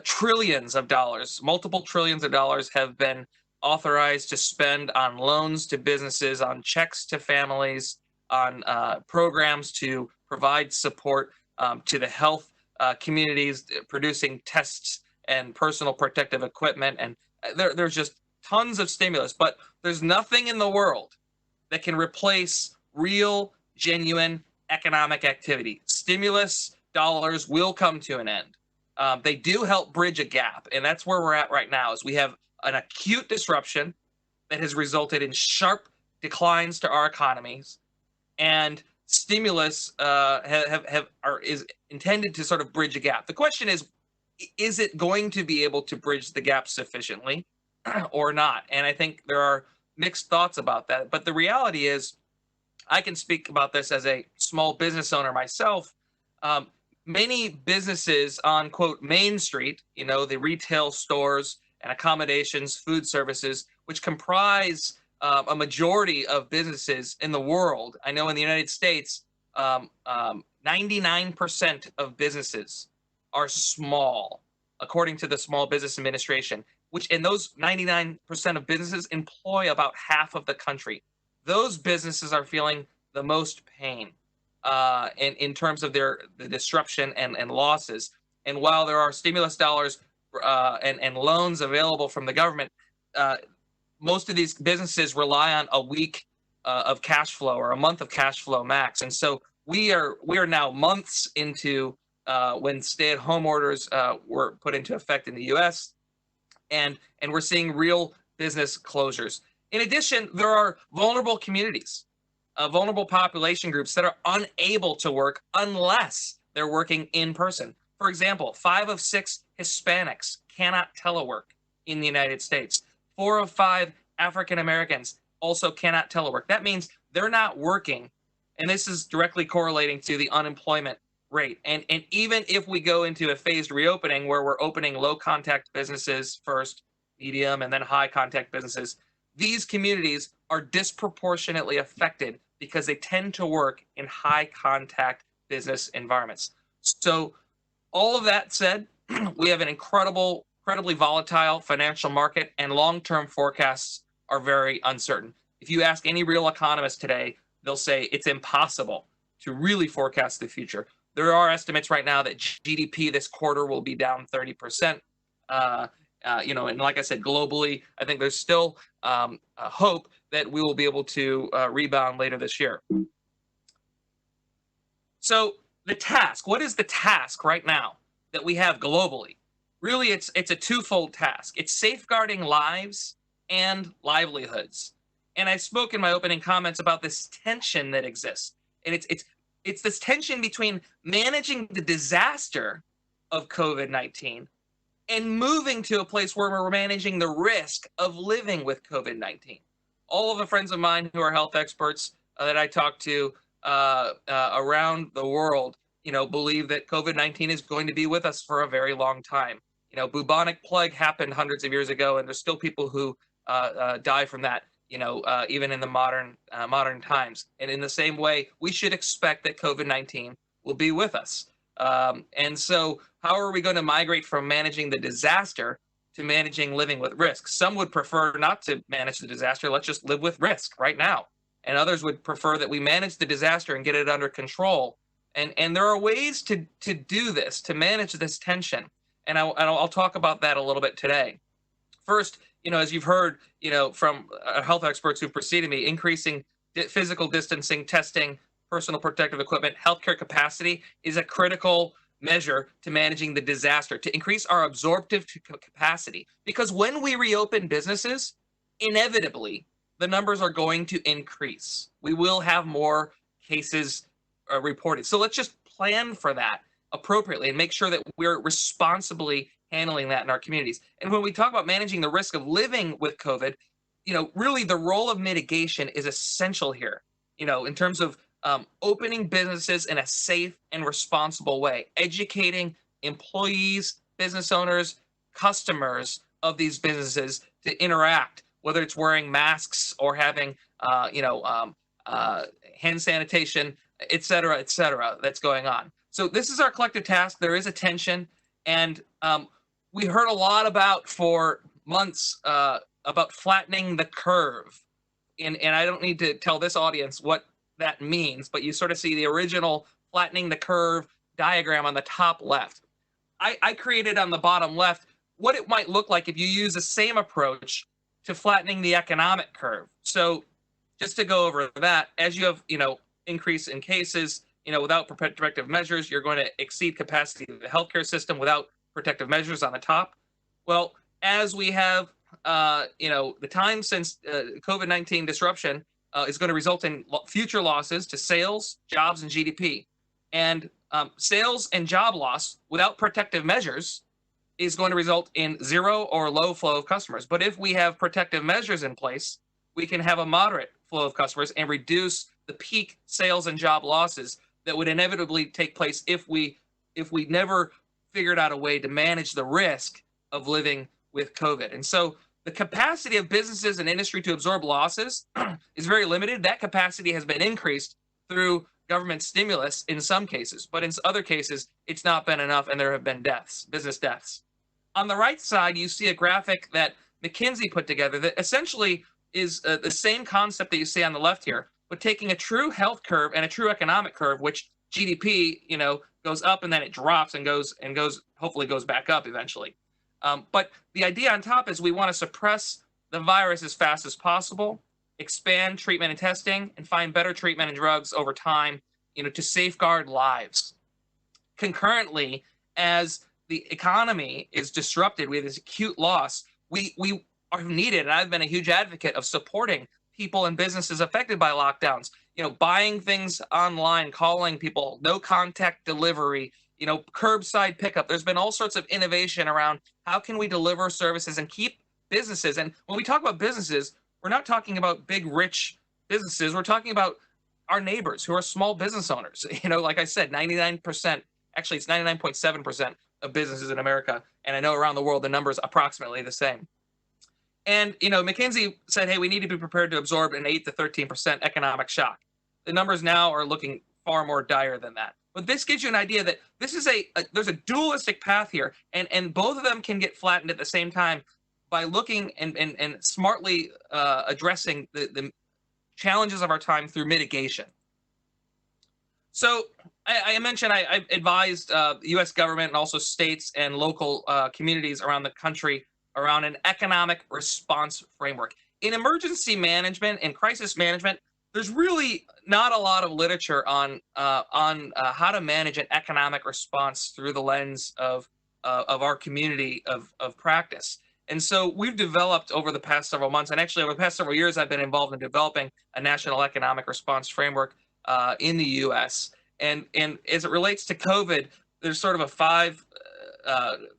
trillions of dollars, multiple trillions of dollars, have been authorized to spend on loans to businesses, on checks to families, on programs to provide support to the health communities, producing tests and personal protective equipment. And there's just tons of stimulus, but there's nothing in the world that can replace real, genuine economic activity. Stimulus dollars will come to an end. They do help bridge a gap, and that's where we're at right now. Is we have an acute disruption that has resulted in sharp declines to our economies, and stimulus is intended to sort of bridge a gap. The question is it going to be able to bridge the gap sufficiently or not? And I think there are mixed thoughts about that. But the reality is, I can speak about this as a small business owner myself. Many businesses on, quote, Main Street, the retail stores and accommodations, food services, which comprise a majority of businesses in the world. I know in the United States, 99% of businesses are small, according to the Small Business Administration, and those 99% of businesses employ about half of the country. Those businesses are feeling the most pain in terms of the disruption and losses. And while there are stimulus dollars and loans available from the government, most of these businesses rely on a week of cash flow or a month of cash flow max. And so we are now months into when stay-at-home orders were put into effect in the U.S. and we're seeing real business closures. In addition, there are vulnerable communities, vulnerable population groups that are unable to work unless they're working in person. For example, 5 of 6 Hispanics cannot telework in the United States. 4 of 5 African Americans also cannot telework. That means they're not working, and this is directly correlating to the unemployment rate. And even if we go into a phased reopening where we're opening low contact businesses first, medium, and then high contact businesses, these communities are disproportionately affected because they tend to work in high contact business environments. So all of that said, we have an incredibly volatile financial market, and long-term forecasts are very uncertain. If you ask any real economist today, they'll say it's impossible to really forecast the future. There are estimates right now that GDP this quarter will be down 30%. And like I said, globally, I think there's still a hope that we will be able to rebound later this year. So the task, what is the task right now that we have globally? Really, it's a twofold task. It's safeguarding lives and livelihoods. And I spoke in my opening comments about this tension that exists. And it's this tension between managing the disaster of COVID-19 and moving to a place where we're managing the risk of living with COVID-19. All of the friends of mine who are health experts that I talk to around the world, believe that COVID-19 is going to be with us for a very long time. Bubonic plague happened hundreds of years ago, and there's still people who die from that, even in the modern times. And in the same way, we should expect that COVID-19 will be with us. And so how are we going to migrate from managing the disaster to managing living with risk? Some would prefer not to manage the disaster. Let's just live with risk right now. And others would prefer that we manage the disaster and get it under control. And there are ways to do this, to manage this tension. And I'll talk about that a little bit today. First, as you've heard, from health experts who preceded me, increasing physical distancing, testing, personal protective equipment, healthcare capacity is a critical measure to managing the disaster, to increase our absorptive capacity. Because when we reopen businesses, inevitably, the numbers are going to increase. We will have more cases reported. So let's just plan for that appropriately and make sure that we're responsibly handling that in our communities. And when we talk about managing the risk of living with COVID, really the role of mitigation is essential here, in terms of opening businesses in a safe and responsible way, educating employees, business owners, customers of these businesses to interact, whether it's wearing masks or having, hand sanitation, et cetera, that's going on. So this is our collective task. There is a tension, and we heard a lot about for months about flattening the curve. And I don't need to tell this audience what that means, but you sort of see the original flattening the curve diagram on the top left. I created on the bottom left what it might look like if you use the same approach to flattening the economic curve. So just to go over that, as you have, increase in cases, without protective measures, you're going to exceed capacity of the healthcare system without protective measures on the top. Well, as we have, the time since COVID-19 disruption is going to result in future losses to sales, jobs, and GDP. And sales and job loss without protective measures is going to result in zero or low flow of customers. But if we have protective measures in place, we can have a moderate flow of customers and reduce the peak sales and job losses that would inevitably take place if we never figured out a way to manage the risk of living with COVID. And so the capacity of businesses and industry to absorb losses is very limited. That capacity has been increased through government stimulus in some cases, but in other cases, it's not been enough, and there have been deaths, business deaths. On the right side, you see a graphic that McKinsey put together that essentially is the same concept that you see on the left here, but taking a true health curve and a true economic curve, which GDP, goes up and then it drops and hopefully goes back up eventually. But the idea on top is we want to suppress the virus as fast as possible, expand treatment and testing, and find better treatment and drugs over time, to safeguard lives. Concurrently, as the economy is disrupted, we have this acute loss, we are needed, and I've been a huge advocate of supporting people and businesses affected by lockdowns, buying things online, calling people, no contact delivery, curbside pickup. There's been all sorts of innovation around how can we deliver services and keep businesses. And when we talk about businesses, we're not talking about big, rich businesses. We're talking about our neighbors who are small business owners. Like I said, 99%, actually it's 99.7% of businesses in America. And I know around the world, the number is approximately the same. And, McKinsey said, hey, we need to be prepared to absorb an 8 to 13% economic shock. The numbers now are looking far more dire than that. But this gives you an idea that this is there's a dualistic path here, and both of them can get flattened at the same time by looking and smartly addressing the challenges of our time through mitigation. So I mentioned I advised the U.S. government and also states and local communities around the country around an economic response framework. In emergency management and crisis management, there's really not a lot of literature on how to manage an economic response through the lens of our community of practice. And so we've developed over the past several months, and actually over the past several years, I've been involved in developing a national economic response framework in the U.S. And as it relates to COVID, there's sort of a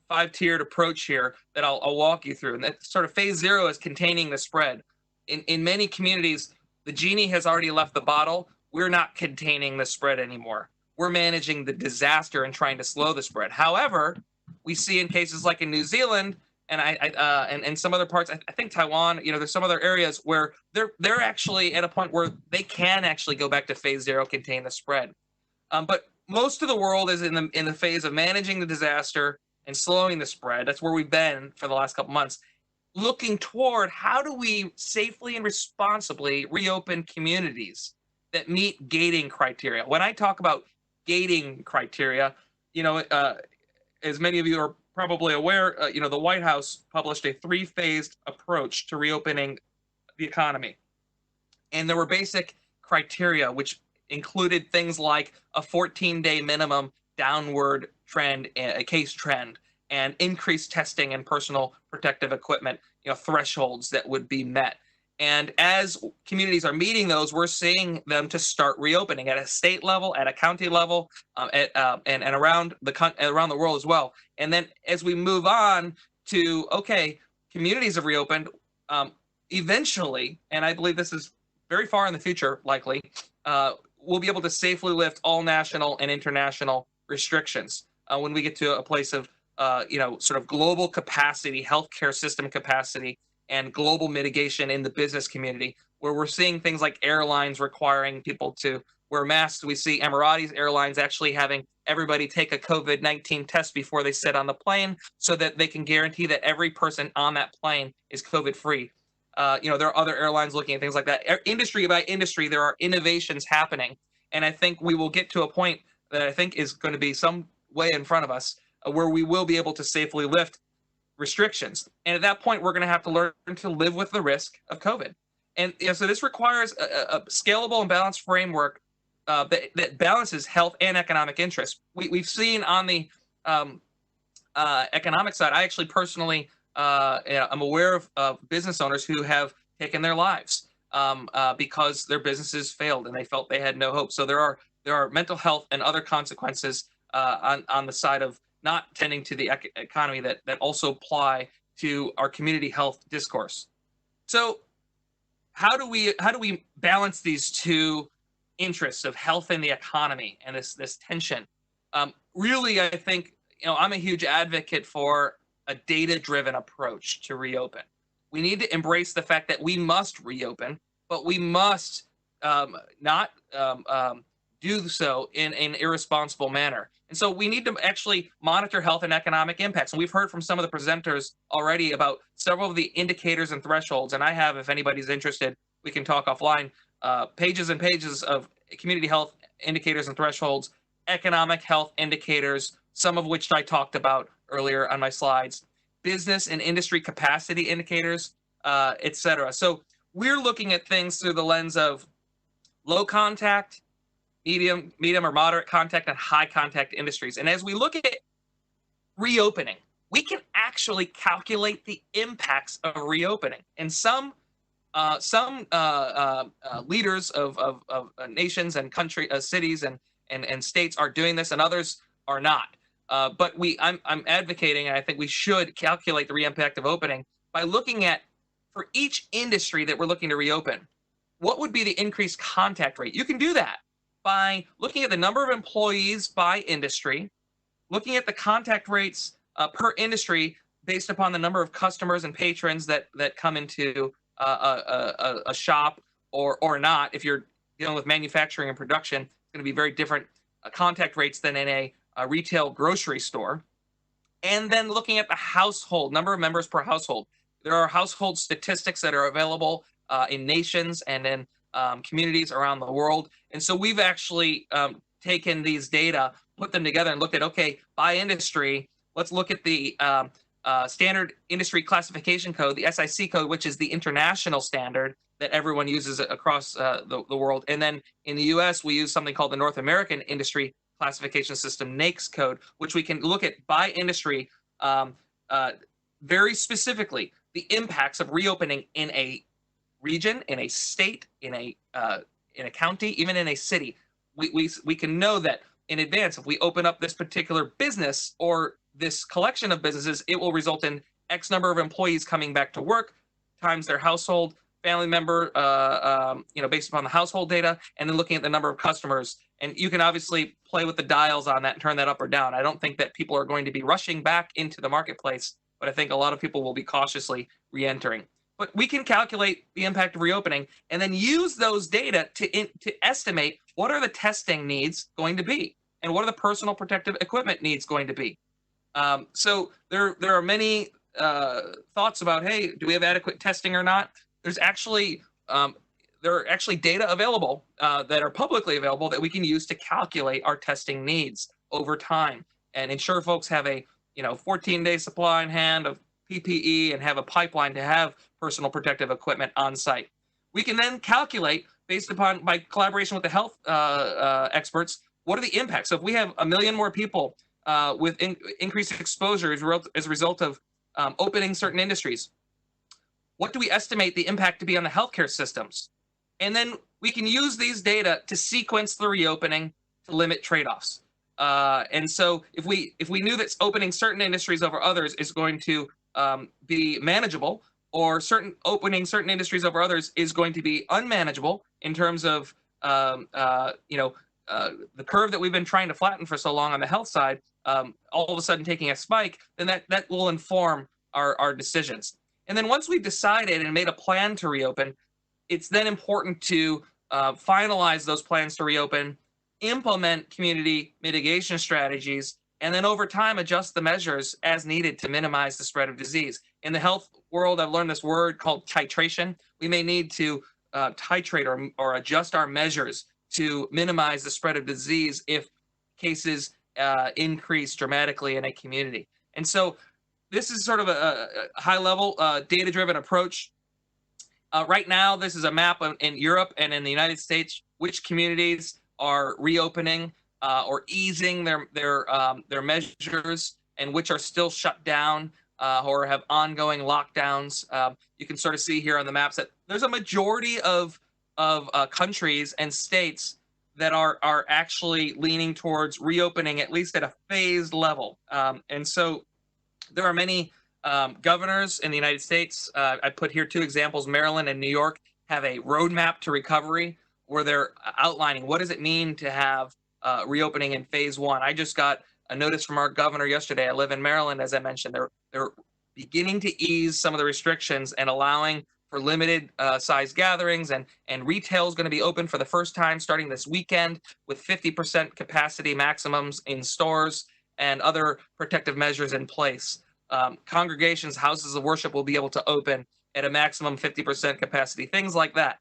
five-tiered approach here that I'll walk you through. And that sort of phase 0 is containing the spread. In many communities, the genie has already left the bottle. we're not containing the spread anymore. We're managing the disaster and trying to slow the spread. However, we see in cases like in New Zealand and some other parts, I think Taiwan, there's some other areas where they're actually at a point where they can actually go back to phase 0, contain the spread. But most of the world is in the phase of managing the disaster and slowing the spread. That's where we've been for the last couple months, looking toward how do we safely and responsibly reopen communities that meet gating criteria. When I talk about gating criteria, as many of you are probably aware, the White House published a 3-phased approach to reopening the economy. And there were basic criteria, which included things like a 14-day minimum downward trend, a case trend, and increased testing and personal protective equipment, thresholds that would be met. And as communities are meeting those, we're seeing them to start reopening at a state level, at a county level, and around the world as well. And then as we move on to, okay, communities have reopened, eventually, and I believe this is very far in the future, likely, we'll be able to safely lift all national and international restrictions when we get to a place of, sort of global capacity, healthcare system capacity, and global mitigation in the business community, where we're seeing things like airlines requiring people to wear masks. We see Emiratis Airlines actually having everybody take a COVID-19 test before they sit on the plane so that they can guarantee that every person on that plane is COVID-free. There are other airlines looking at things like that. Industry by industry, there are innovations happening. And I think we will get to a point that I think is going to be some way in front of us where we will be able to safely lift restrictions. And at that point, we're going to have to learn to live with the risk of COVID. And so this requires a scalable and balanced framework that balances health and economic interests. We've seen on the economic side, I actually personally, I'm aware of business owners who have taken their lives because their businesses failed and they felt they had no hope. So there are mental health and other consequences on the side of not tending to the economy that also apply to our community health discourse. So how do we balance these two interests of health and the economy and this tension? Really, I think I'm a huge advocate for a data-driven approach to reopen. We need to embrace the fact that we must reopen, but we must not do so in an irresponsible manner. And so we need to actually monitor health and economic impacts. And we've heard from some of the presenters already about several of the indicators and thresholds. And I have, if anybody's interested, we can talk offline, pages and pages of community health indicators and thresholds, economic health indicators, some of which I talked about earlier on my slides, business and industry capacity indicators, et cetera. So we're looking at things through the lens of low contact, medium or moderate contact, and high contact industries. And as we look at reopening, we can actually calculate the impacts of reopening. And some leaders of nations and cities and states are doing this, and others are not. But I'm advocating, and I think we should calculate the impact of opening by looking at, for each industry that we're looking to reopen, what would be the increased contact rate? You can do that by looking at the number of employees by industry, looking at the contact rates per industry based upon the number of customers and patrons that come into a shop or not. If you're dealing with manufacturing and production, it's going to be very different contact rates than in a retail grocery store. And then looking at the household, number of members per household. There are household statistics that are available in nations and in communities around the world. And so we've actually taken these data, put them together and looked at, okay, by industry, let's look at the Standard Industry Classification Code, the SIC code, which is the international standard that everyone uses across the world. And then in the US, we use something called the North American Industry Classification System, NAICS code, which we can look at by industry very specifically, the impacts of reopening in a region, in a state, in a county, even in a city. We can know that in advance, if we open up this particular business or this collection of businesses, it will result in X number of employees coming back to work times their household family member, based upon the household data, and then looking at the number of customers. And you can obviously play with the dials on that and turn that up or down. I don't think that people are going to be rushing back into the marketplace, but I think a lot of people will be cautiously re-entering. But we can calculate the impact of reopening and then use those data to estimate what are the testing needs going to be and what are the personal protective equipment needs going to be. So there are many thoughts about, hey, do we have adequate testing or not? There's actually there are actually data available that are publicly available that we can use to calculate our testing needs over time and ensure folks have a 14-day supply in hand of PPE and have a pipeline to have personal protective equipment on site. We can then calculate based upon, by collaboration with the health experts, what are the impacts. So if we have 1 million more people with increased exposure as a result of opening certain industries, what do we estimate the impact to be on the healthcare systems? And then we can use these data to sequence the reopening to limit trade-offs. And so if we knew that opening certain industries over others is going to be manageable, or opening certain industries over others is going to be unmanageable in terms of the curve that we've been trying to flatten for so long on the health side, all of a sudden taking a spike, then that will inform our decisions. And then once we've decided and made a plan to reopen, it's then important to finalize those plans to reopen, implement community mitigation strategies, and then over time adjust the measures as needed to minimize the spread of disease. In the health world, I've learned this word called titration. We may need to titrate or adjust our measures to minimize the spread of disease if cases increase dramatically in a community. And so this is sort of a high-level data-driven approach. Right now, this is a map in Europe and in the United States, which communities are reopening or easing their measures and which are still shut down or have ongoing lockdowns. You can sort of see here on the maps that there's a majority of countries and states that are actually leaning towards reopening, at least at a phased level. And so there are many governors in the United States. I put here 2 examples. Maryland and New York have a roadmap to recovery where they're outlining what does it mean to have reopening in phase 1. I just got a notice from our governor yesterday. I live in Maryland, as I mentioned. They're beginning to ease some of the restrictions and allowing for limited size gatherings, and retail is going to be open for the first time starting this weekend with 50% capacity maximums in stores and other protective measures in place. Congregations, houses of worship will be able to open at a maximum 50% capacity, things like that.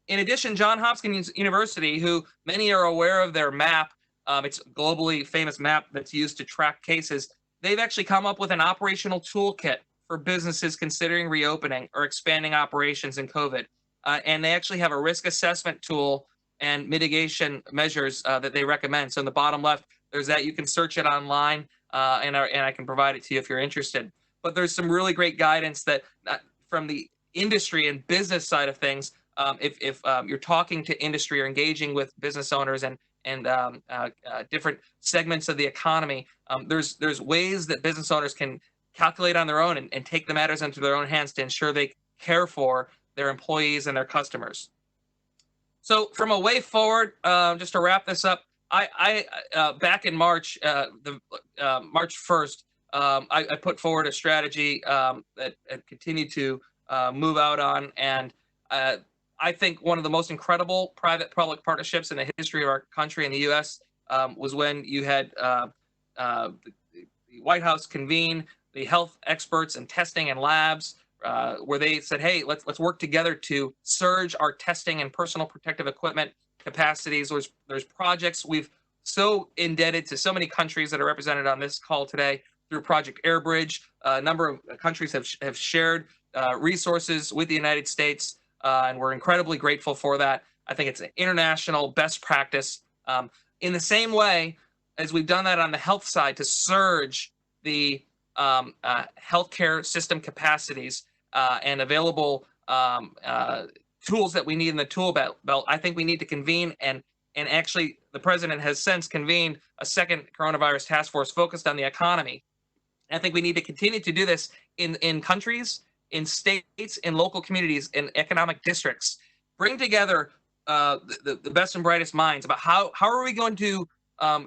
In addition, Johns Hopkins University, who many are aware of their map, it's a globally famous map that's used to track cases, they've actually come up with an operational toolkit for businesses considering reopening or expanding operations in COVID. And they actually have a risk assessment tool and mitigation measures that they recommend. So in the bottom left, there's that. You can search it online, and I can provide it to you if you're interested. But there's some really great guidance that from the industry and business side of things. If you're talking to industry or engaging with business owners and different segments of the economy, there's ways that business owners can calculate on their own and take the matters into their own hands to ensure they care for their employees and their customers. So from a way forward, just to wrap this up, I back in March, March 1st, I put forward a strategy that I continued to move out on, and I think one of the most incredible private-public partnerships in the history of our country in the U.S. Was when you had the White House convene the health experts and testing and labs, where they said, hey, let's work together to surge our testing and personal protective equipment capacities. There's projects. We've so indebted to so many countries that are represented on this call today through Project Airbridge. A number of countries have shared resources with the United States, and we're incredibly grateful for that. I think it's an international best practice. In the same way as we've done that on the health side to surge the healthcare system capacities and available tools that we need in the tool belt, I think we need to convene, and actually the president has since convened a second coronavirus task force focused on the economy. And I think we need to continue to do this in countries in states and local communities and economic districts, bring together the best and brightest minds about how are we going to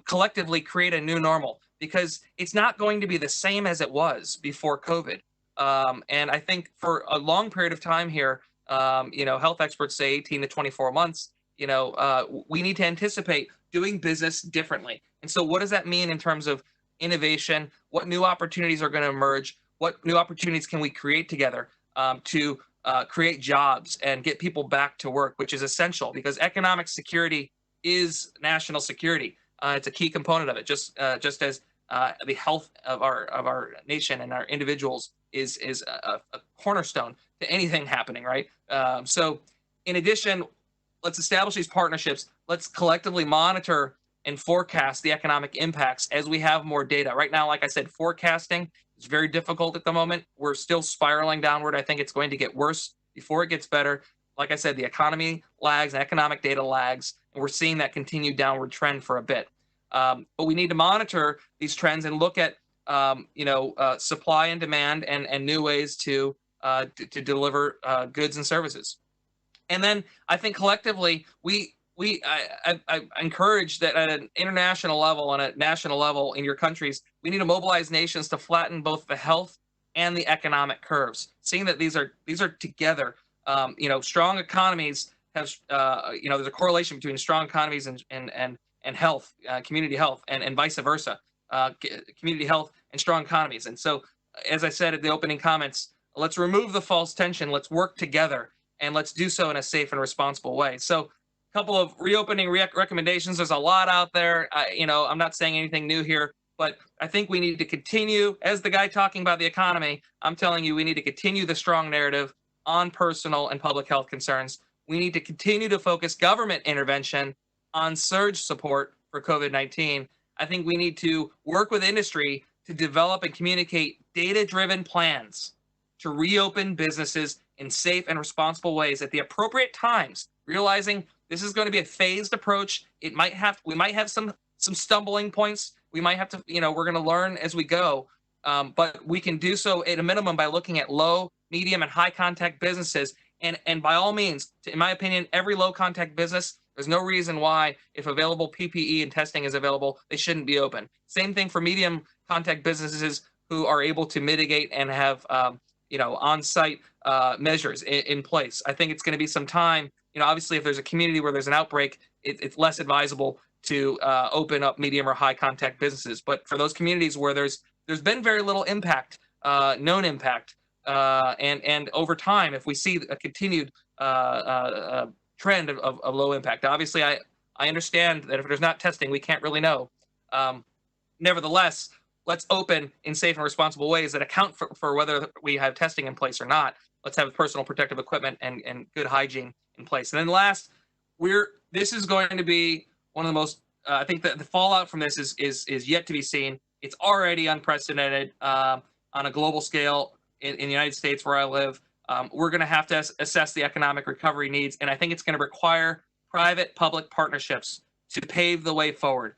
collectively create a new normal, because it's not going to be the same as it was before COVID. And I think for a long period of time here, health experts say 18 to 24 months, we need to anticipate doing business differently. And so what does that mean in terms of innovation? What new opportunities are going to emerge? What new opportunities can we create together to create jobs and get people back to work, which is essential because economic security is national security. It's a key component of it, just as the health of our nation and our individuals is a cornerstone to anything happening, right? So in addition, let's establish these partnerships. Let's collectively monitor and forecast the economic impacts as we have more data. Right now, like I said, forecasting is very difficult at the moment. We're still spiraling downward. I think it's going to get worse before it gets better. Like I said, the economy lags and economic data lags, and we're seeing that continued downward trend for a bit. But we need to monitor these trends and look at supply and demand and new ways to deliver goods and services. And then I think collectively I encourage that at an international level and at national level in your countries, we need to mobilize nations to flatten both the health and the economic curves, seeing that these are together. Strong economies have there's a correlation between strong economies and health, community health, and vice versa, community health and strong economies. And so, as I said at the opening comments, let's remove the false tension. Let's work together, and let's do so in a safe and responsible way. So, a couple of reopening recommendations. There's a lot out there. I'm not saying anything new here, but I think we need to continue, as the guy talking about the economy, I'm telling you, we need to continue the strong narrative on personal and public health concerns. We need to continue to focus government intervention on surge support for COVID-19. I think we need to work with industry to develop and communicate data-driven plans to reopen businesses in safe and responsible ways at the appropriate times, realizing this is going to be a phased approach. We might have some stumbling points. We might have to, we're going to learn as we go, but we can do so at a minimum by looking at low, medium, and high contact businesses. And by all means, in my opinion, every low contact business, there's no reason why, if available PPE and testing is available, they shouldn't be open. Same thing for medium contact businesses who are able to mitigate and have on-site measures in place. I think it's going to be some time. Obviously, if there's a community where there's an outbreak, it's less advisable to open up medium or high contact businesses. But for those communities where there's been very little impact, known impact, and over time, if we see a continued trend of low impact, obviously I understand that if there's not testing, we can't really know. Nevertheless, let's open in safe and responsible ways that account for whether we have testing in place or not. Let's have personal protective equipment and good hygiene in place. And then last, this is going to be one of the most, I think that the fallout from this is yet to be seen. It's already unprecedented on a global scale in the United States where I live. We're going to have to assess the economic recovery needs, and I think it's going to require private-public partnerships to pave the way forward.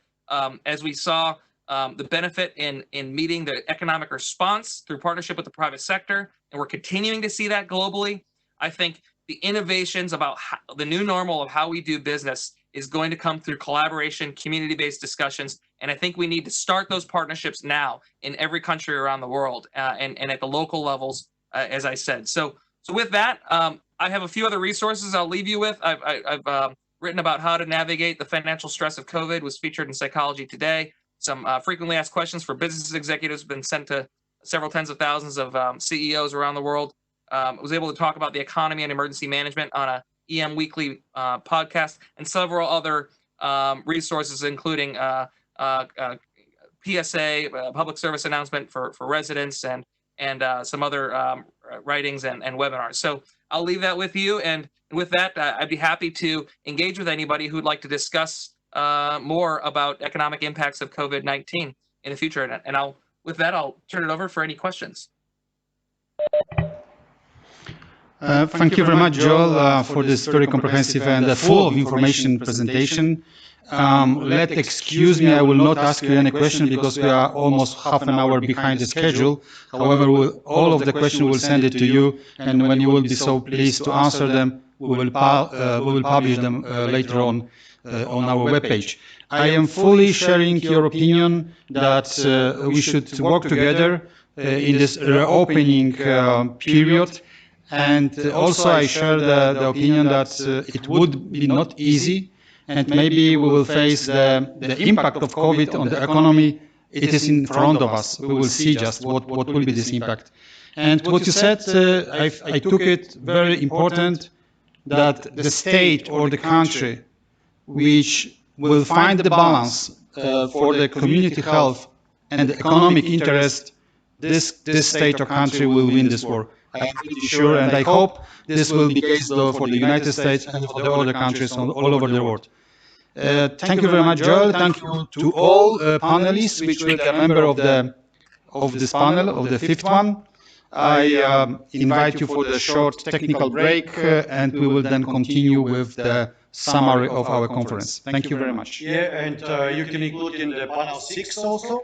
As we saw, the benefit in meeting the economic response through partnership with the private sector, and we're continuing to see that globally. I think the innovations about the new normal of how we do business is going to come through collaboration, community-based discussions, and I think we need to start those partnerships now in every country around the world and at the local levels, as I said. So with that, I have a few other resources I'll leave you with. I've written about how to navigate the financial stress of COVID, was featured in Psychology Today. Some frequently asked questions for business executives have been sent to several tens of thousands of CEOs around the world. I was able to talk about the economy and emergency management on a EM Weekly podcast, and several other resources, including PSA, public service announcement for residents, and some other writings and webinars. So I'll leave that with you. And with that, I'd be happy to engage with anybody who'd like to discuss more about economic impacts of COVID-19 in the future. And with that, I'll turn it over for any questions. Thank you very much, Joel, for this very comprehensive and full of information presentation. excuse me, I will not ask you any question because we are almost half an hour behind the schedule. However, all of the questions will send it to you, and when you will be so pleased to answer them, we will publish them later on our webpage. I am fully sharing your opinion that we should work together in this reopening period. And also I share the opinion that it would be not easy, and maybe we will face the impact of COVID on the economy. It is in front of us. We will see just what will be this impact. And what you said, I took it very important that the state or the country which will find the balance for the community health and the economic interest, this state or country will win this war. I'm pretty sure, and I hope this will be the case though for the United States and for the other countries all over the world. Thank you very much, Joel. Thank you to all panelists, which will be a member of this panel, of the fifth one. I invite you for the short technical break, and we will then continue with the summary of our conference. Thank you very much. Yeah, and you can include in the panel 6 also,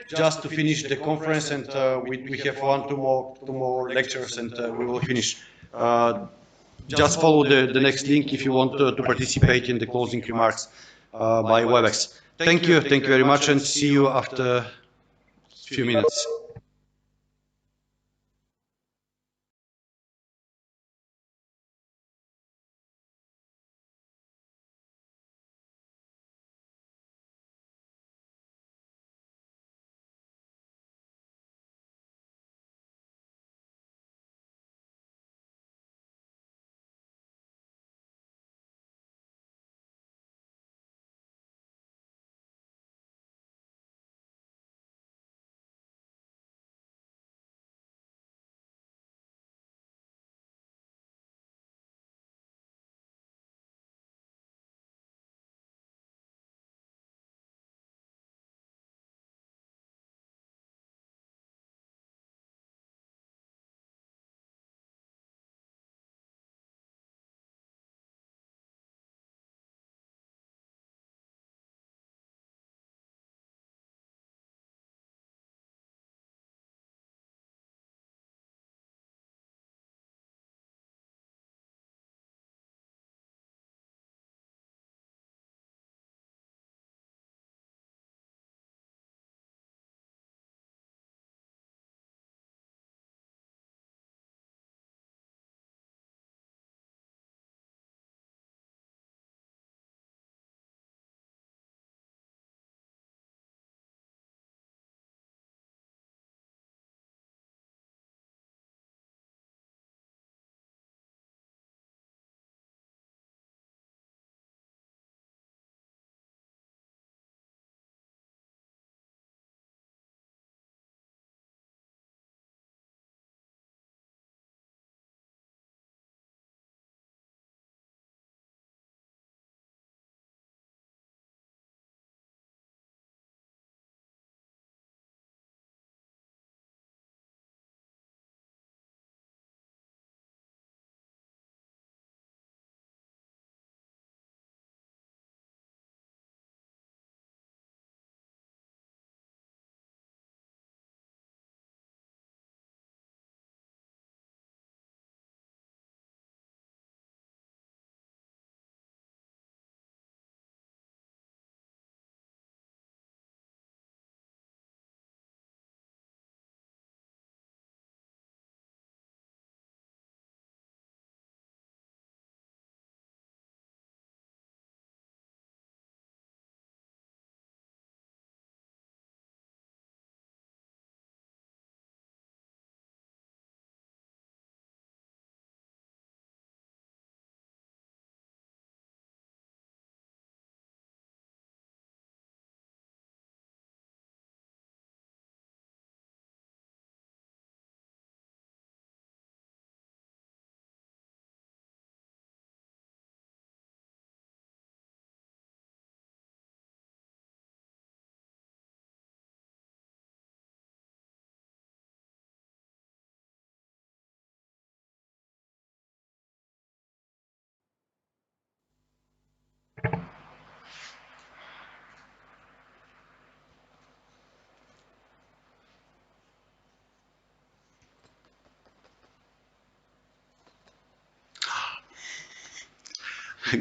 just to finish the conference, and we have two more lectures, and we will finish. Just follow the next link if you want to participate in the closing remarks by WebEx. Thank you very much, and see you after a few minutes.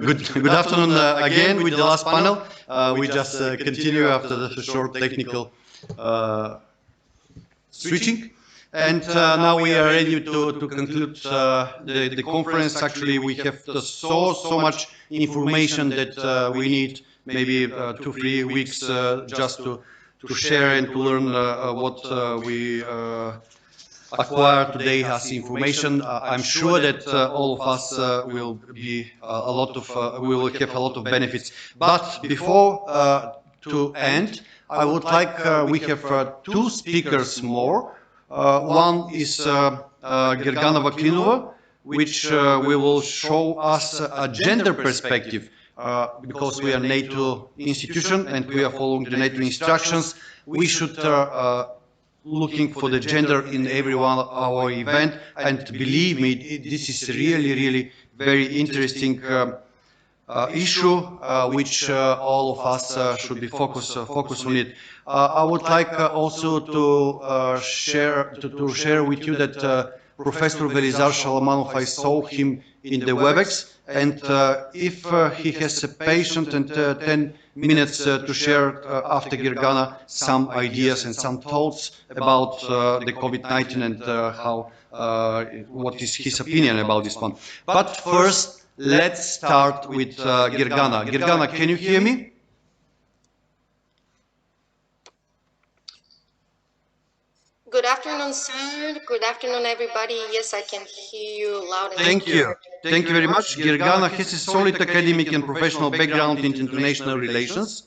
Good afternoon again with the last panel. We just continue after the short technical switching. And now we are ready to conclude the conference. Actually, we have so much information that we need maybe 2-3 weeks just to share and to learn what we acquire today as information. I'm sure that all of us will be we will have a lot of benefits. But before to end, I would like we have 2 speakers more. One is Gergana Vaklinova, which we will show us a gender perspective because we are NATO institution and we are following the NATO instructions. We should looking for the gender in every one of our event, and believe me, this is really very interesting issue which all of us should be focus on it. I would like also to share with you that Professor Velizar Shalamanov, I saw him in the WebEx, and if he has a patient and 10 minutes to share after Gergana some ideas and some thoughts about the COVID-19 and how what is his opinion about this one. But first, let's start with Gergana. Gergana, can you hear me? Good afternoon, sir. Good afternoon, everybody. Yes, I can hear you loud and clear. Thank you. Thank you very much. Gergana has a solid academic and professional background in international relations,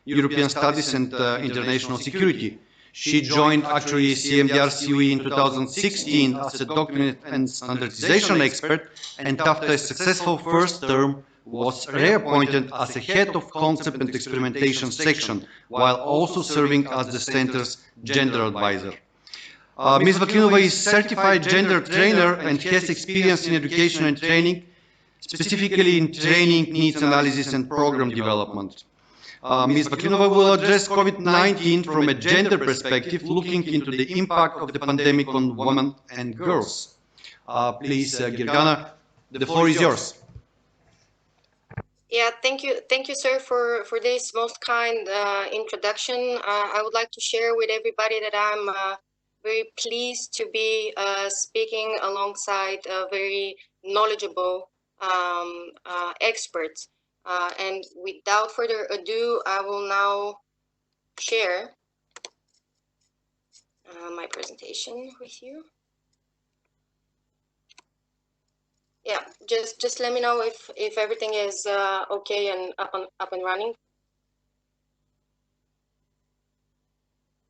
European studies and international security. She joined actually CMDR COE in 2016 as a document and standardization expert, and after a successful first term was reappointed as a head of concept and experimentation section, while also serving as the center's gender advisor. Ms. Vaklinova is certified gender trainer and has experience in education and training, specifically in training needs analysis and program development. Ms. Vaklinova will address COVID-19 from a gender perspective, looking into the impact of the pandemic on women and girls. Please, Gergana, the floor is yours. Yeah, thank you, sir, for this most kind introduction. I would like to share with everybody that I'm very pleased to be speaking alongside very knowledgeable experts. And without further ado, I will now share my presentation with you. Yeah, just let me know if everything is okay and up and running.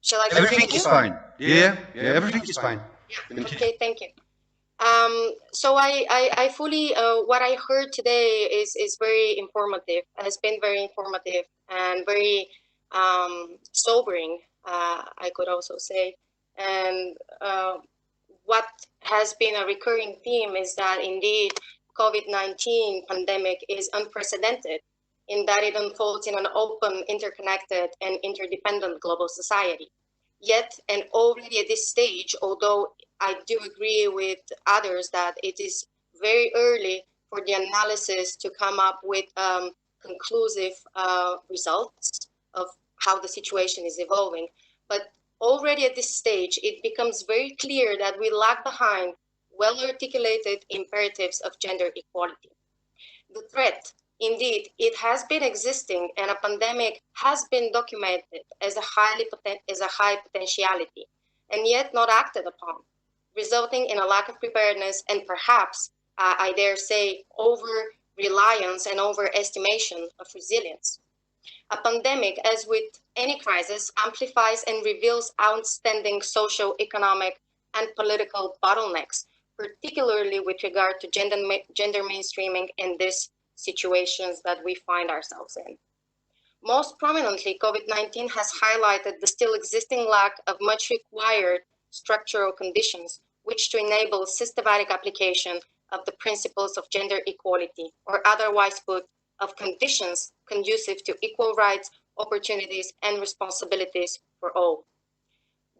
Shall I continue? Everything is fine. Yeah, everything is fine. Yeah. Okay, thank you. So I fully what I heard today is very informative. Has been very informative and very sobering. I could also say, and what has been a recurring theme is that indeed COVID-19 pandemic is unprecedented in that it unfolds in an open, interconnected, and interdependent global society. Yet, and already at this stage, although I do agree with others that it is very early for the analysis to come up with conclusive results of how the situation is evolving. But already at this stage, it becomes very clear that we lag behind well-articulated imperatives of gender equality. The threat, indeed, it has been existing, and a pandemic has been documented as a high potentiality, and yet not acted upon, resulting in a lack of preparedness and perhaps, I dare say, over-reliance and overestimation of resilience. A pandemic, as with any crisis, amplifies and reveals outstanding social, economic, and political bottlenecks, particularly with regard to gender mainstreaming in these situations that we find ourselves in. Most prominently, COVID-19 has highlighted the still existing lack of much required structural conditions which to enable systematic application of the principles of gender equality, or otherwise put, of conditions conducive to equal rights, opportunities, and responsibilities for all.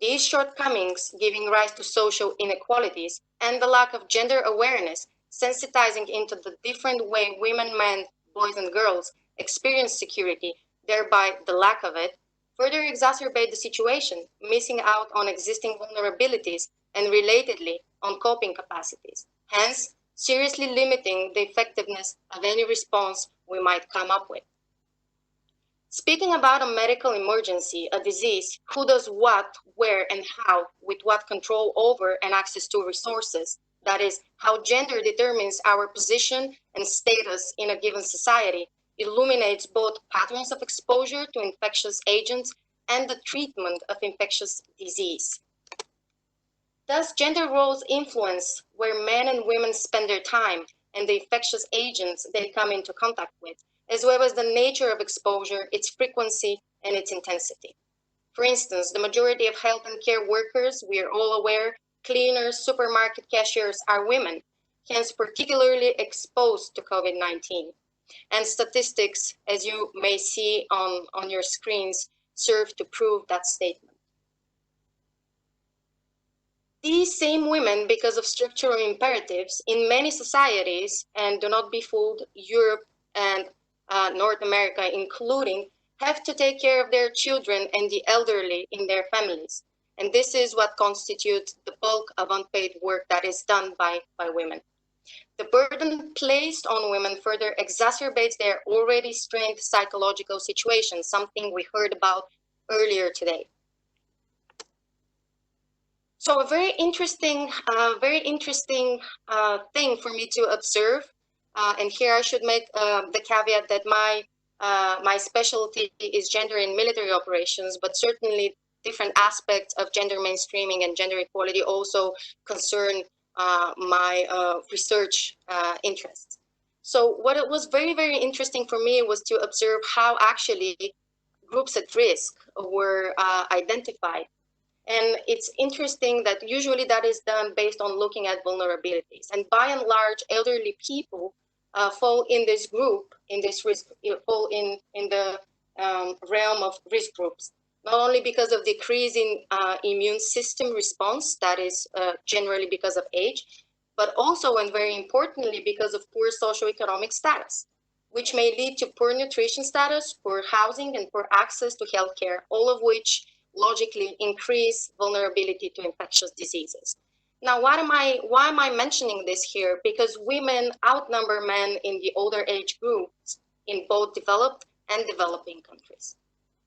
These shortcomings giving rise to social inequalities and the lack of gender awareness, sensitizing into the different way women and men boys and girls experience security, thereby the lack of it, further exacerbate the situation, missing out on existing vulnerabilities and relatedly on coping capacities, hence seriously limiting the effectiveness of any response we might come up with. Speaking about a medical emergency, a disease, who does what, where, and how, with what control over and access to resources, that is, how gender determines our position and status in a given society, illuminates both patterns of exposure to infectious agents and the treatment of infectious disease. Thus, gender roles influence where men and women spend their time and the infectious agents they come into contact with, as well as the nature of exposure, its frequency, and its intensity. For instance, the majority of health and care workers, we are all aware, cleaners, supermarket cashiers are women, hence particularly exposed to COVID-19. And statistics, as you may see on your screens, serve to prove that statement. These same women, because of structural imperatives in many societies, and do not be fooled, Europe and North America including, have to take care of their children and the elderly in their families. And this is what constitutes the bulk of unpaid work that is done by women. The burden placed on women further exacerbates their already strained psychological situation, something we heard about earlier today. So a very interesting thing for me to observe, and here I should make the caveat that my specialty is gender in military operations, but certainly different aspects of gender mainstreaming and gender equality also concern my research interests. So what it was very, very interesting for me was to observe how actually groups at risk were identified. And it's interesting that usually that is done based on looking at vulnerabilities. And by and large, elderly people fall in this group, fall in the realm of risk groups, not only because of decreasing immune system response, that is generally because of age, but also and very importantly because of poor socioeconomic status, which may lead to poor nutrition status, poor housing, and poor access to healthcare, all of which logically increase vulnerability to infectious diseases. Now, why am I mentioning this here? Because women outnumber men in the older age groups in both developed and developing countries.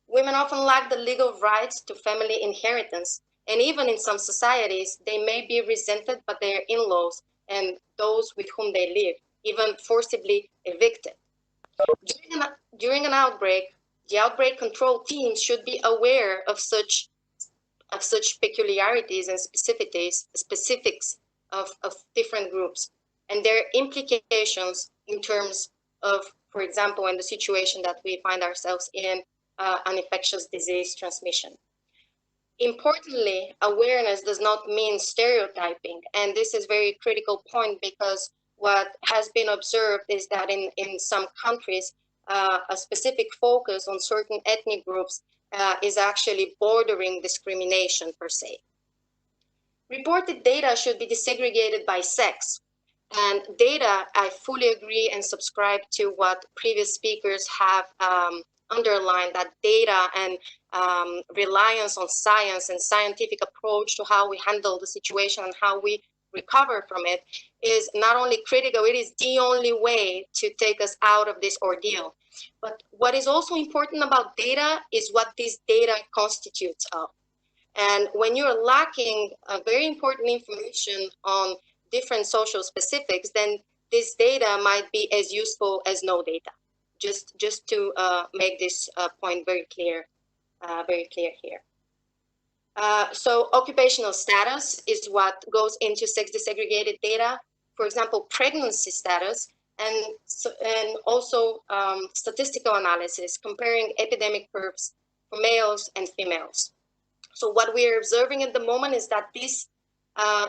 Women often lack the legal rights to family inheritance, and even in some societies, they may be resented by their in-laws and those with whom they live, even forcibly evicted. During an outbreak, the outbreak control teams should be aware of such peculiarities and specifics of different groups and their implications in terms of, for example, in the situation that we find ourselves in, an infectious disease transmission. Importantly, awareness does not mean stereotyping, and this is a very critical point because what has been observed is that in some countries, a specific focus on certain ethnic groups is actually bordering discrimination per se. Reported data should be desegregated by sex. And data, I fully agree and subscribe to what previous speakers have underlined, that data and reliance on science and scientific approach to how we handle the situation and how we recover from it is not only critical, it is the only way to take us out of this ordeal. But what is also important about data is what this data constitutes of. And when you're lacking very important information on different social specifics, then this data might be as useful as no data. Just to make this point very clear here. So occupational status is what goes into sex desegregated data. For example, pregnancy status and also statistical analysis comparing epidemic curves for males and females. So what we are observing at the moment is that this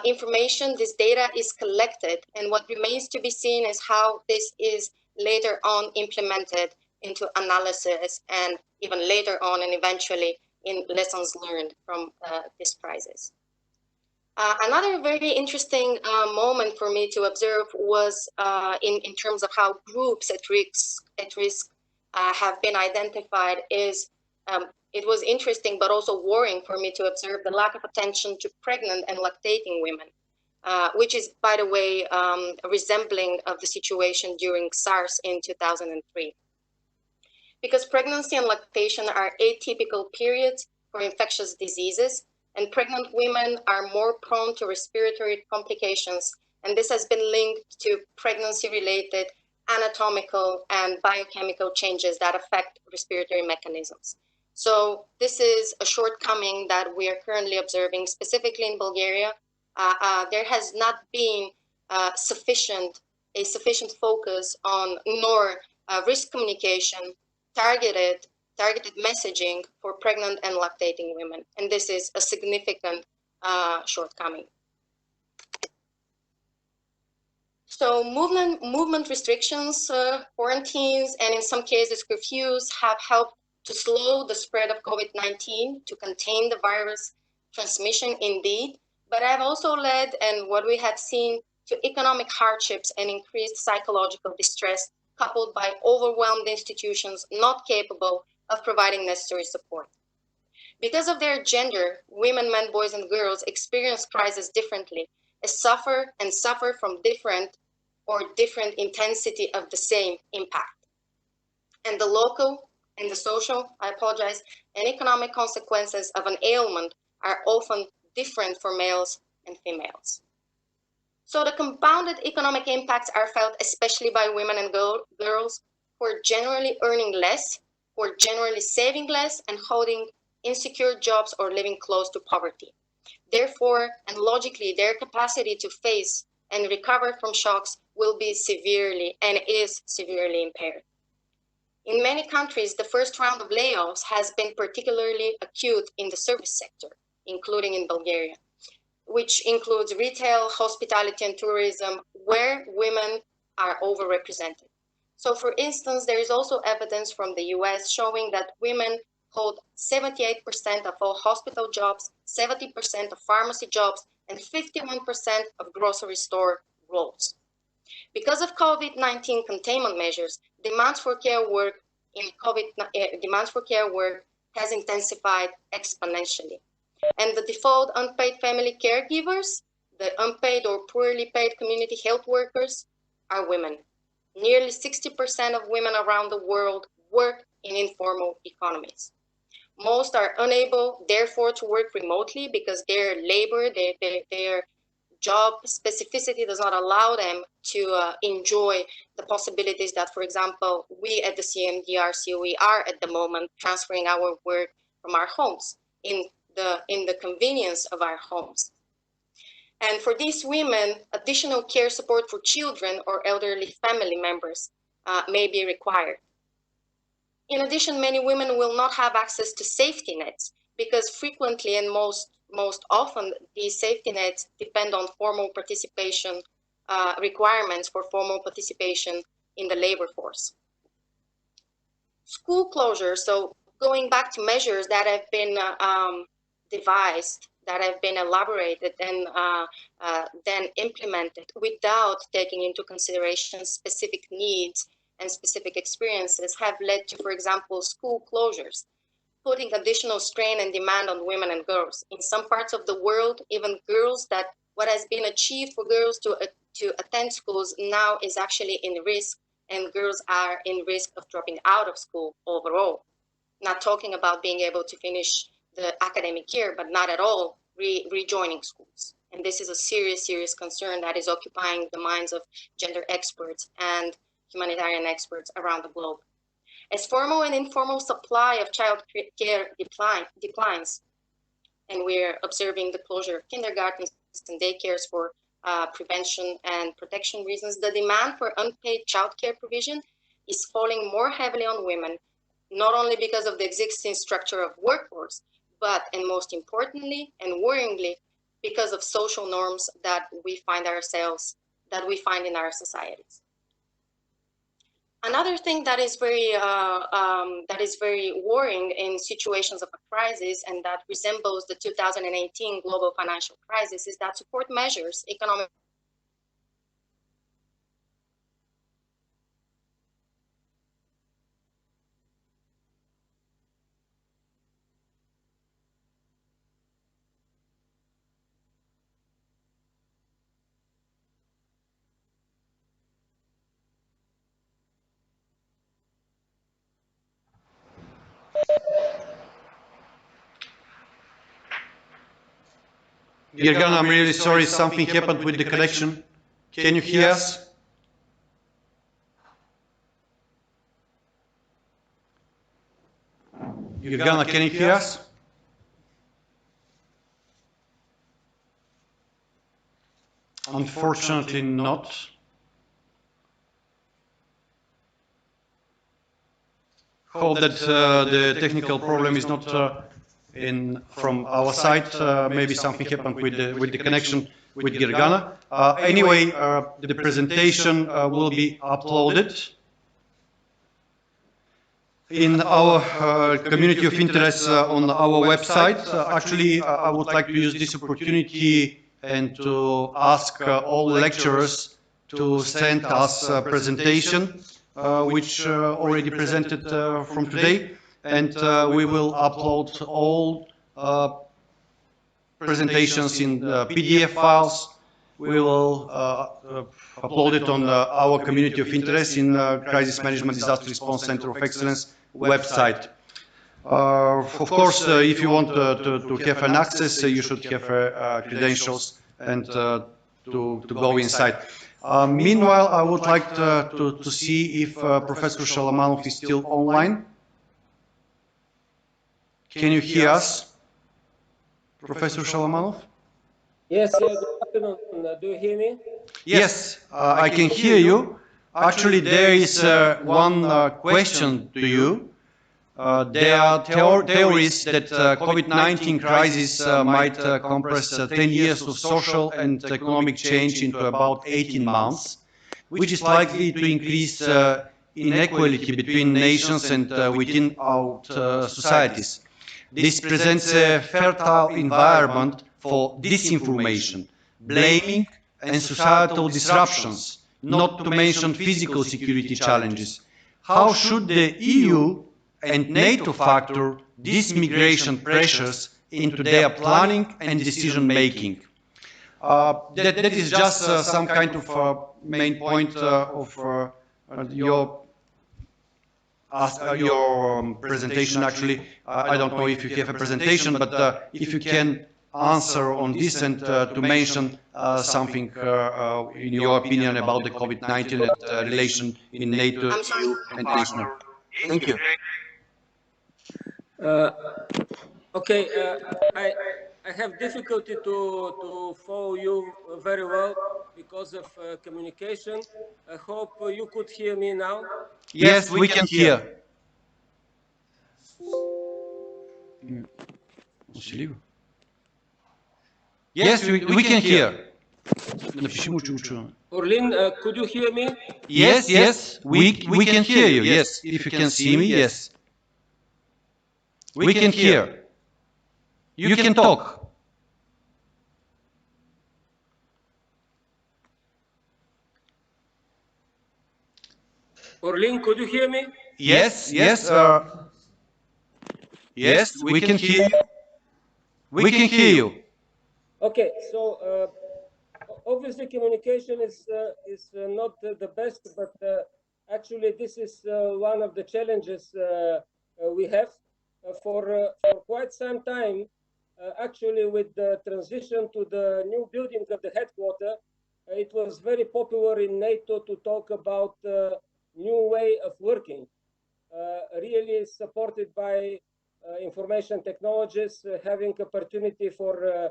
information, this data is collected, and what remains to be seen is how this is later on implemented into analysis and even later on and eventually in lessons learned from this crisis. Another very interesting moment for me to observe was in terms of how groups at risk have been identified is it was interesting but also worrying for me to observe the lack of attention to pregnant and lactating women, which is, by the way, resembling of the situation during SARS in 2003. Because pregnancy and lactation are atypical periods for infectious diseases, and pregnant women are more prone to respiratory complications, and this has been linked to pregnancy-related anatomical and biochemical changes that affect respiratory mechanisms. So this is a shortcoming that we are currently observing, specifically in Bulgaria. There has not been a sufficient focus on nor risk communication, targeted messaging for pregnant and lactating women, and this is a significant shortcoming. So movement restrictions, quarantines, and in some cases curfews have helped to slow the spread of COVID-19, to contain the virus transmission indeed, but have also led, and what we have seen, to economic hardships and increased psychological distress, coupled by overwhelmed institutions not capable of providing necessary support. Because of their gender, women, men, boys, and girls experience crisis differently, and suffer from different intensity of the same impact. And the local and the social, and economic consequences of an ailment are often different for males and females. So the compounded economic impacts are felt especially by women and girls who are generally earning less, who are generally saving less, and holding insecure jobs or living close to poverty. Therefore, and logically, their capacity to face and recover from shocks will be severely and is severely impaired. In many countries, the first round of layoffs has been particularly acute in the service sector, including in Bulgaria, which includes retail, hospitality, and tourism, where women are overrepresented. So for instance, there is also evidence from the US showing that women hold 78% of all hospital jobs, 70% of pharmacy jobs, and 51% of grocery store roles. Because of COVID-19 containment measures, demands for care work has intensified exponentially. And the default unpaid family caregivers, the unpaid or poorly paid community health workers, are women. Nearly 60% of women around the world work in informal economies. Most are unable, therefore, to work remotely because their labor, their job specificity does not allow them to enjoy the possibilities that, for example, we at the CMDR COE are at the moment transferring our work from our homes in the convenience of our homes. And for these women, additional care support for children or elderly family members may be required. In addition, many women will not have access to safety nets because frequently and most often these safety nets depend on formal participation requirements for formal participation in the labor force. School closures, so going back to measures that have been devised, that have been elaborated and then implemented without taking into consideration specific needs and specific experiences, have led to, for example, school closures, putting additional strain and demand on women and girls. In some parts of the world, even girls, that what has been achieved for girls to attend schools now is actually in risk, and girls are in risk of dropping out of school overall. Not talking about being able to finish the academic year, but not at all rejoining schools. And this is a serious, serious concern that is occupying the minds of gender experts and humanitarian experts around the globe. As formal and informal supply of child care declines, and we're observing the closure of kindergartens and daycares for prevention and protection reasons, the demand for unpaid childcare provision is falling more heavily on women, not only because of the existing structure of workforce, but, and most importantly and worryingly, because of social norms that we find in our societies. Another thing that is very worrying in situations of a crisis, and that resembles the 2018 global financial crisis, is that support measures, economic Girgan, I'm really sorry, something happened with the connection. Can you hear us? Girgana, can you hear us? Unfortunately not. Hope that the technical problem is not from our side. Maybe something happened with the connection with Girgana. Anyway, the presentation will be uploaded in our community of interest on our website. Actually, I would like to use this opportunity and to ask all lecturers to send us a presentation which already presented from today, and we will upload all presentations in PDF files. We will upload it on our community of interest in Crisis Management Disaster Response Center of Excellence website. Of course, if you want to have an access, you should have credentials and to go inside. Meanwhile, I would like to see if Professor Shalamanov is still online. Can you hear us, Professor Shalamanov? Yes, good afternoon. Do you hear me? Yes, I can hear you. Actually, there is one question to you. There are theories that COVID-19 crisis might compress 10 years of social and economic change into about 18 months, which is likely to increase inequality between nations and within our societies. This presents a fertile environment for disinformation, blaming, and societal disruptions, not to mention physical security challenges. How should the EU and NATO factor these migration pressures into their planning and decision making? That is just some kind of main point of your presentation. Actually, I don't know if you have a presentation, but if you can answer on this and to mention something in your opinion about the COVID-19 and relation in NATO, EU, and national. Thank you. Okay, I have difficulty to follow you very well because of communication. I hope you could hear me now. Yes, we can hear. Yes, we can hear. Orlin, could you hear me? Yes, yes, we can hear you. Yes, if you can see me, yes. We can hear. You can talk. Orlin, could you hear me? Yes, yes. Yes, we can hear you. We can hear you. Okay, so obviously communication is not the best, but actually this is one of the challenges we have for quite some time. Actually, with the transition to the new building of the headquarters, it was very popular in NATO to talk about new way of working, really supported by information technologies, having opportunity for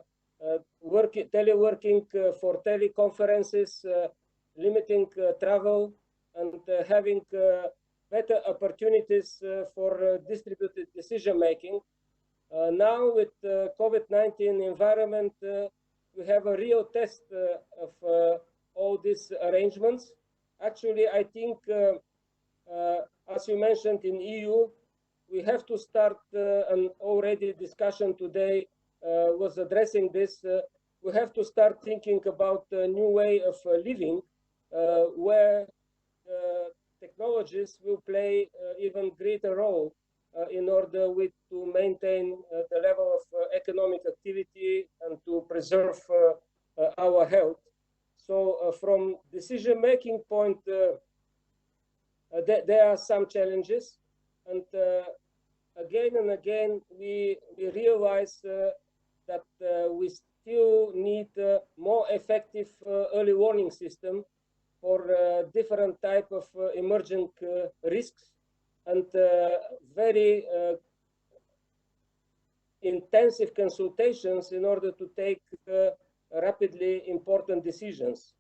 teleworking, for teleconferences, limiting travel, and having better opportunities for distributed decision making. Now with COVID-19 environment, we have a real test of all these arrangements. Actually, I think as you mentioned, in EU, we have to start, and already discussion today was addressing this, we have to start thinking about a new way of living where technologies will play even greater role in order to maintain the level of economic activity and to preserve our health. So from decision-making point, there are some challenges, and again and again we realize that we still need more effective early warning system for different type of emerging risks, and very intensive consultations in order to take rapidly important decisions.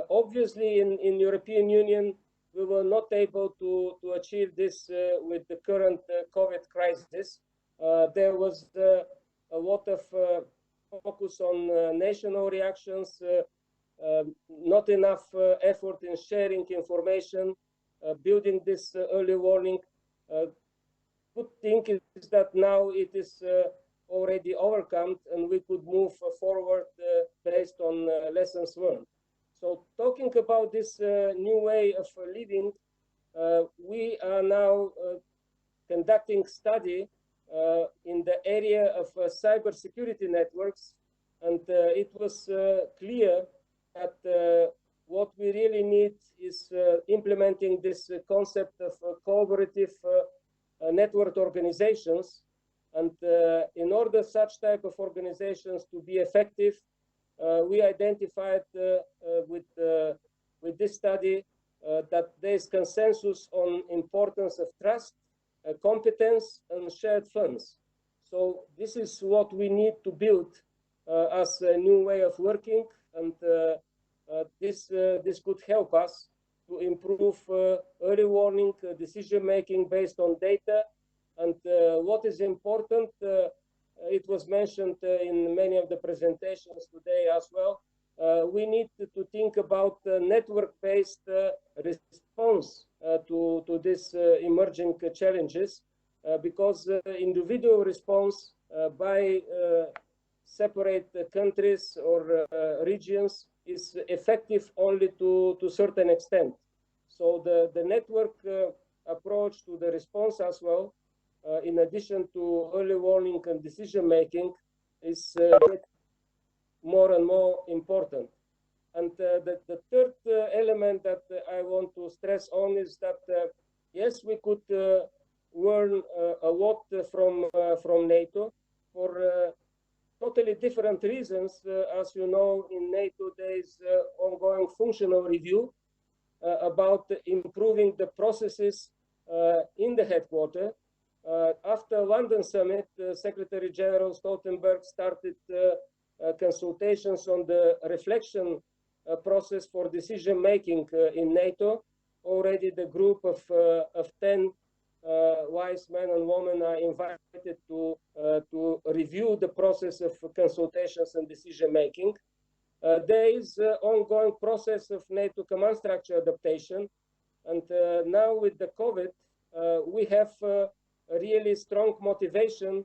Obviously, in European Union, we were not able to achieve this with the current COVID crisis. There was a lot of focus on national reactions, not enough effort in sharing information, building this early warning. Good thing is that now it is already overcome, and we could move forward based on lessons learned. So talking about this new way of living, we are now conducting study in the area of cybersecurity networks, and it was clear that what we really need is implementing this concept of collaborative network organizations. And in order such type of organizations to be effective, we identified with this study that there is consensus on importance of trust, competence, and shared funds. So this is what we need to build as a new way of working, and this could help us to improve early warning decision making based on data. And what is important, it was mentioned in many of the presentations today as well, we need to think about network-based response to these emerging challenges, because individual response by separate countries or regions is effective only to a certain extent. So the network approach to the response as well, in addition to early warning and decision making, is more and more important. And the third element that I want to stress on is that yes, we could learn a lot from NATO for totally different reasons. As you know, in NATO there is ongoing functional review about improving the processes in the headquarters. After London summit, Secretary General Stoltenberg started consultations on the reflection process for decision making in NATO. Already the group of 10 wise men and women are invited to review the process of consultations and decision making. There is an ongoing process of NATO command structure adaptation, and now with the COVID, we have really strong motivation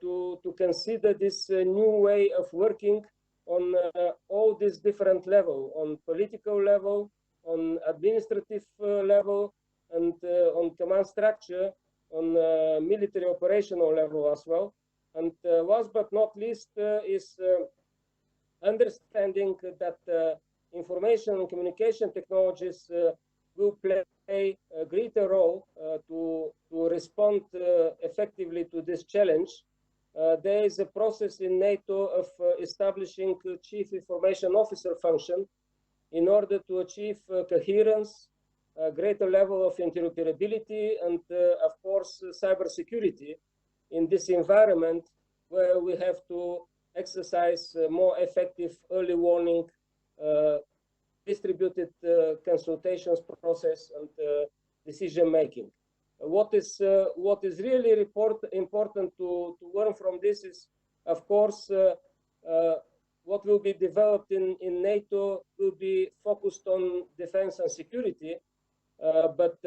to consider this new way of working on all these different levels, on political level, on administrative level, and on command structure, on military operational level as well. And last but not least is understanding that information and communication technologies will play a greater role to respond effectively to this challenge. There is a process in NATO of establishing a chief information officer function in order to achieve coherence, a greater level of interoperability, and of course cybersecurity in this environment where we have to exercise more effective early warning, distributed consultations process, and decision making. What is really important to learn from this is, of course, what will be developed in NATO will be focused on defense and security, but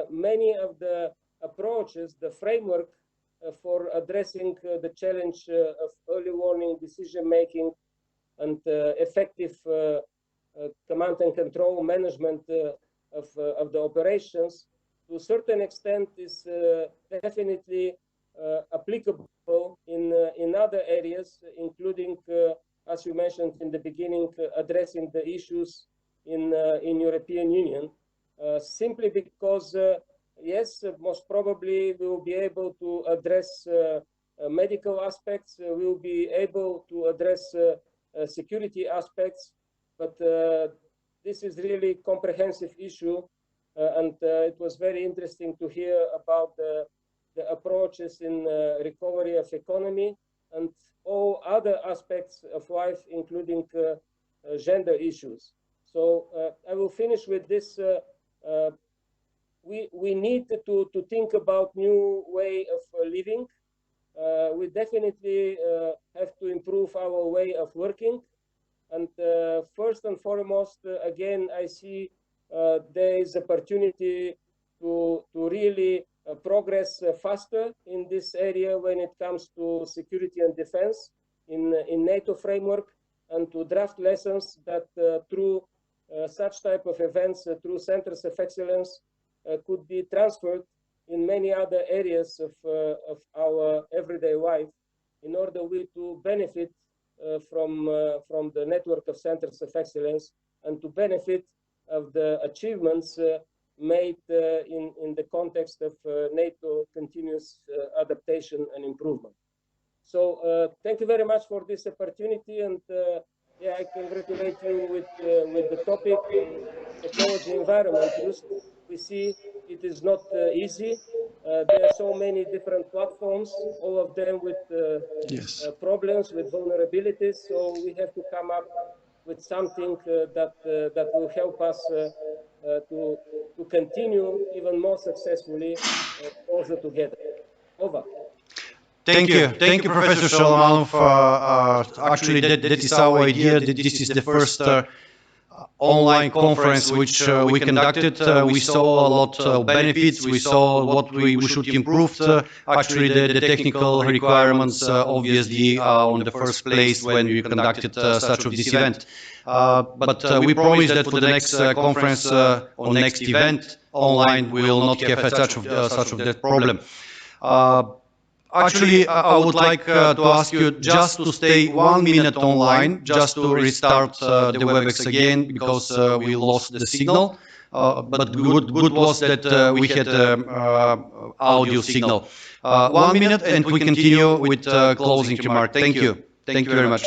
many of the approaches, the framework for addressing the challenge of early warning decision making and effective command and control management of the operations, to a certain extent, is definitely applicable in other areas, including, as you mentioned in the beginning, addressing the issues in European Union, simply because yes, most probably we will be able to address medical aspects, we will be able to address security aspects, but this is really comprehensive issue, and it was very interesting to hear about the approaches in recovery of economy and all other aspects of life, including gender issues. So I will finish with this. We need to think about new way of living. We definitely have to improve our way of working. And first and foremost, again, I see there is opportunity to really progress faster in this area when it comes to security and defense in NATO framework, and to draft lessons that through such type of events, through centers of excellence, could be transferred in many other areas of our everyday life in order to benefit from the network of centers of excellence and to benefit of the achievements made in the context of NATO continuous adaptation and improvement. So thank you very much for this opportunity, and yeah, I congratulate you with the topic technology environment use. We see it is not easy. There are so many different platforms, all of them with problems, with vulnerabilities. So we have to come up with something that will help us to continue even more successfully closer together. Over. Thank you, Professor Sholomanov. Actually, that is our idea. This is the first online conference which we conducted. We saw a lot of benefits. We saw what we should improve. Actually, the technical requirements obviously are on the first place when we conducted such of this event. But we promise that for the next conference or next event online, we will not have such of that problem. Actually, I would like to ask you just to stay 1 minute online, just to restart the WebEx again, because we lost the signal. But good was that we had audio signal. 1 minute, and we continue with closing remark. Thank you. Thank you very much.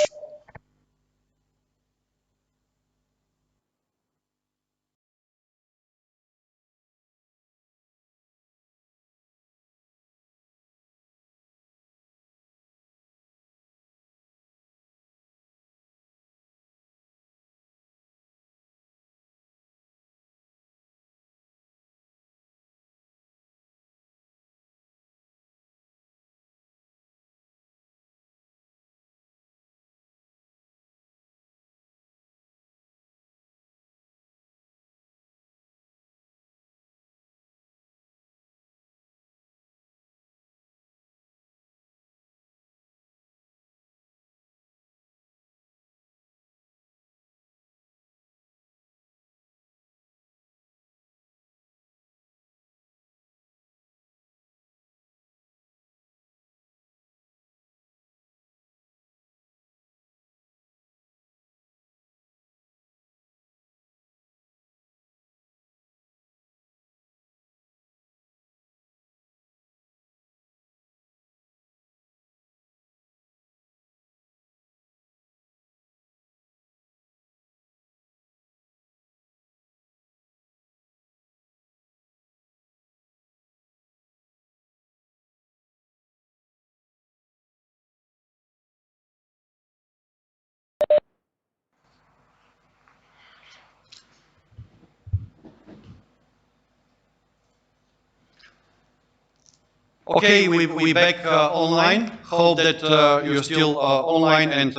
Okay, we back online. Hope that you're still online, and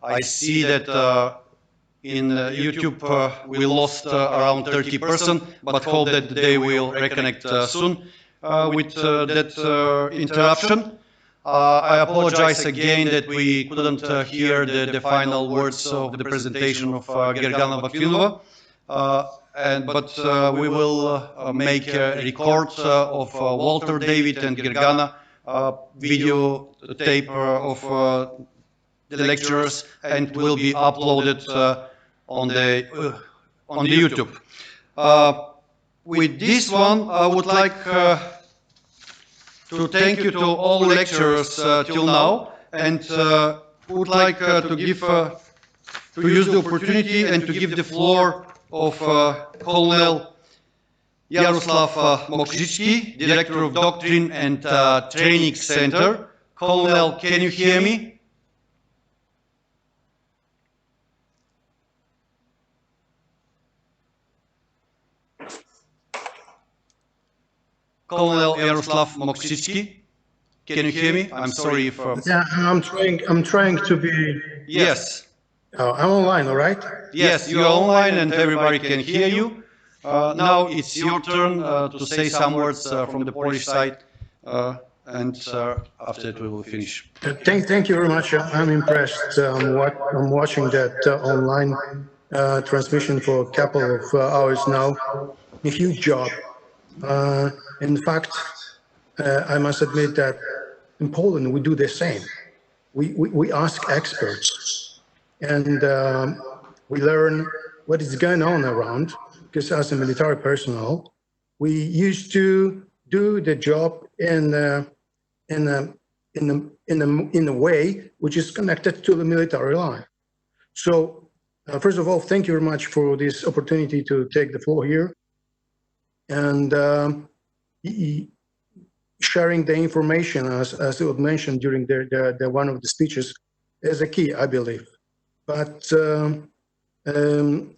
I see that in YouTube, we lost around 30%, but hope that they will reconnect soon with that interruption. I apologize again that we couldn't hear the final words of the presentation of Gergana Bakvinova, but we will make a record of Walter, David, and Gergana video tape of the lecturers, and will be uploaded on the YouTube. With this one, I would like to thank you to all lecturers till now, and would like to use the opportunity and to give the floor of Colonel Yaroslav Mokrzyczki, Director of Doctrine and Training Center. Colonel, can you hear me? Colonel Yaroslav Mokrzyczki, can you hear me? I'm sorry if... Yeah, I'm trying to be... Yes. I'm online, all right? Yes, you are online and everybody can hear you. Now it's your turn to say some words from the Polish side, and after that we will finish. Thank you very much. I'm impressed. I'm watching that online transmission for a couple of hours now. A huge job. In fact, I must admit that in Poland we do the same. We ask experts and we learn what is going on around, because as a military personnel, we used to do the job in a way which is connected to the military life. So first of all, thank you very much for this opportunity to take the floor here. And sharing the information, as it was mentioned during the one of the speeches, is a key, I believe. But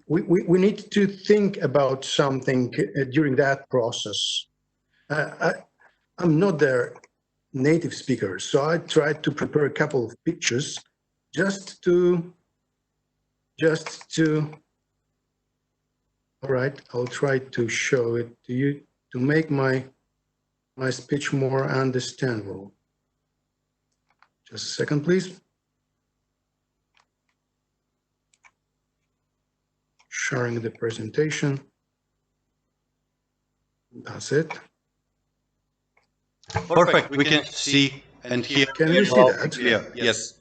we need to think about something during that process. I'm not their native speaker, so I tried to prepare a couple of pictures just to. All right, I'll try to show it to you to make my speech more understandable. Just a second, please. Sharing the presentation. That's it. Perfect. We can see and hear. Can you see that? Yeah. Yes.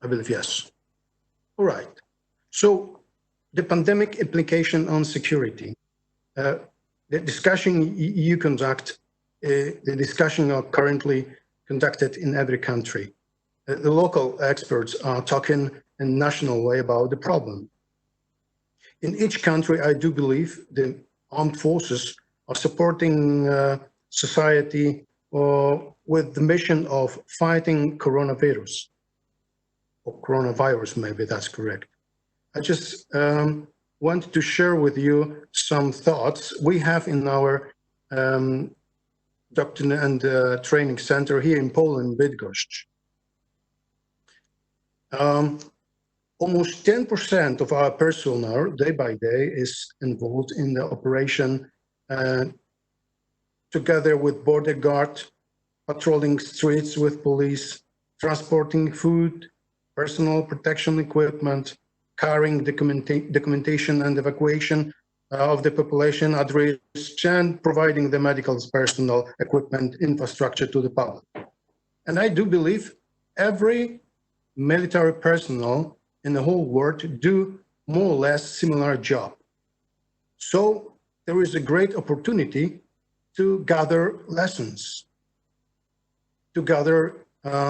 I believe yes. All right. So the pandemic implication on security. The discussion you conduct, the discussion are currently conducted in every country. The local experts are talking in a national way about the problem. In each country, I do believe the armed forces are supporting society with the mission of fighting coronavirus, or coronavirus, maybe that's correct. I just wanted to share with you some thoughts we have in our Doctrine and Training Center here in Poland, Bydgoszcz. Almost 10% of our personnel, day by day, is involved in the operation together with border guard, patrolling streets with police, transporting food, personal protection equipment, carrying documentation and evacuation of the population at risk, and providing the medical personnel, equipment, infrastructure to the public. And I do believe every military personnel in the whole world do more or less similar job. So there is a great opportunity to gather lessons, to gather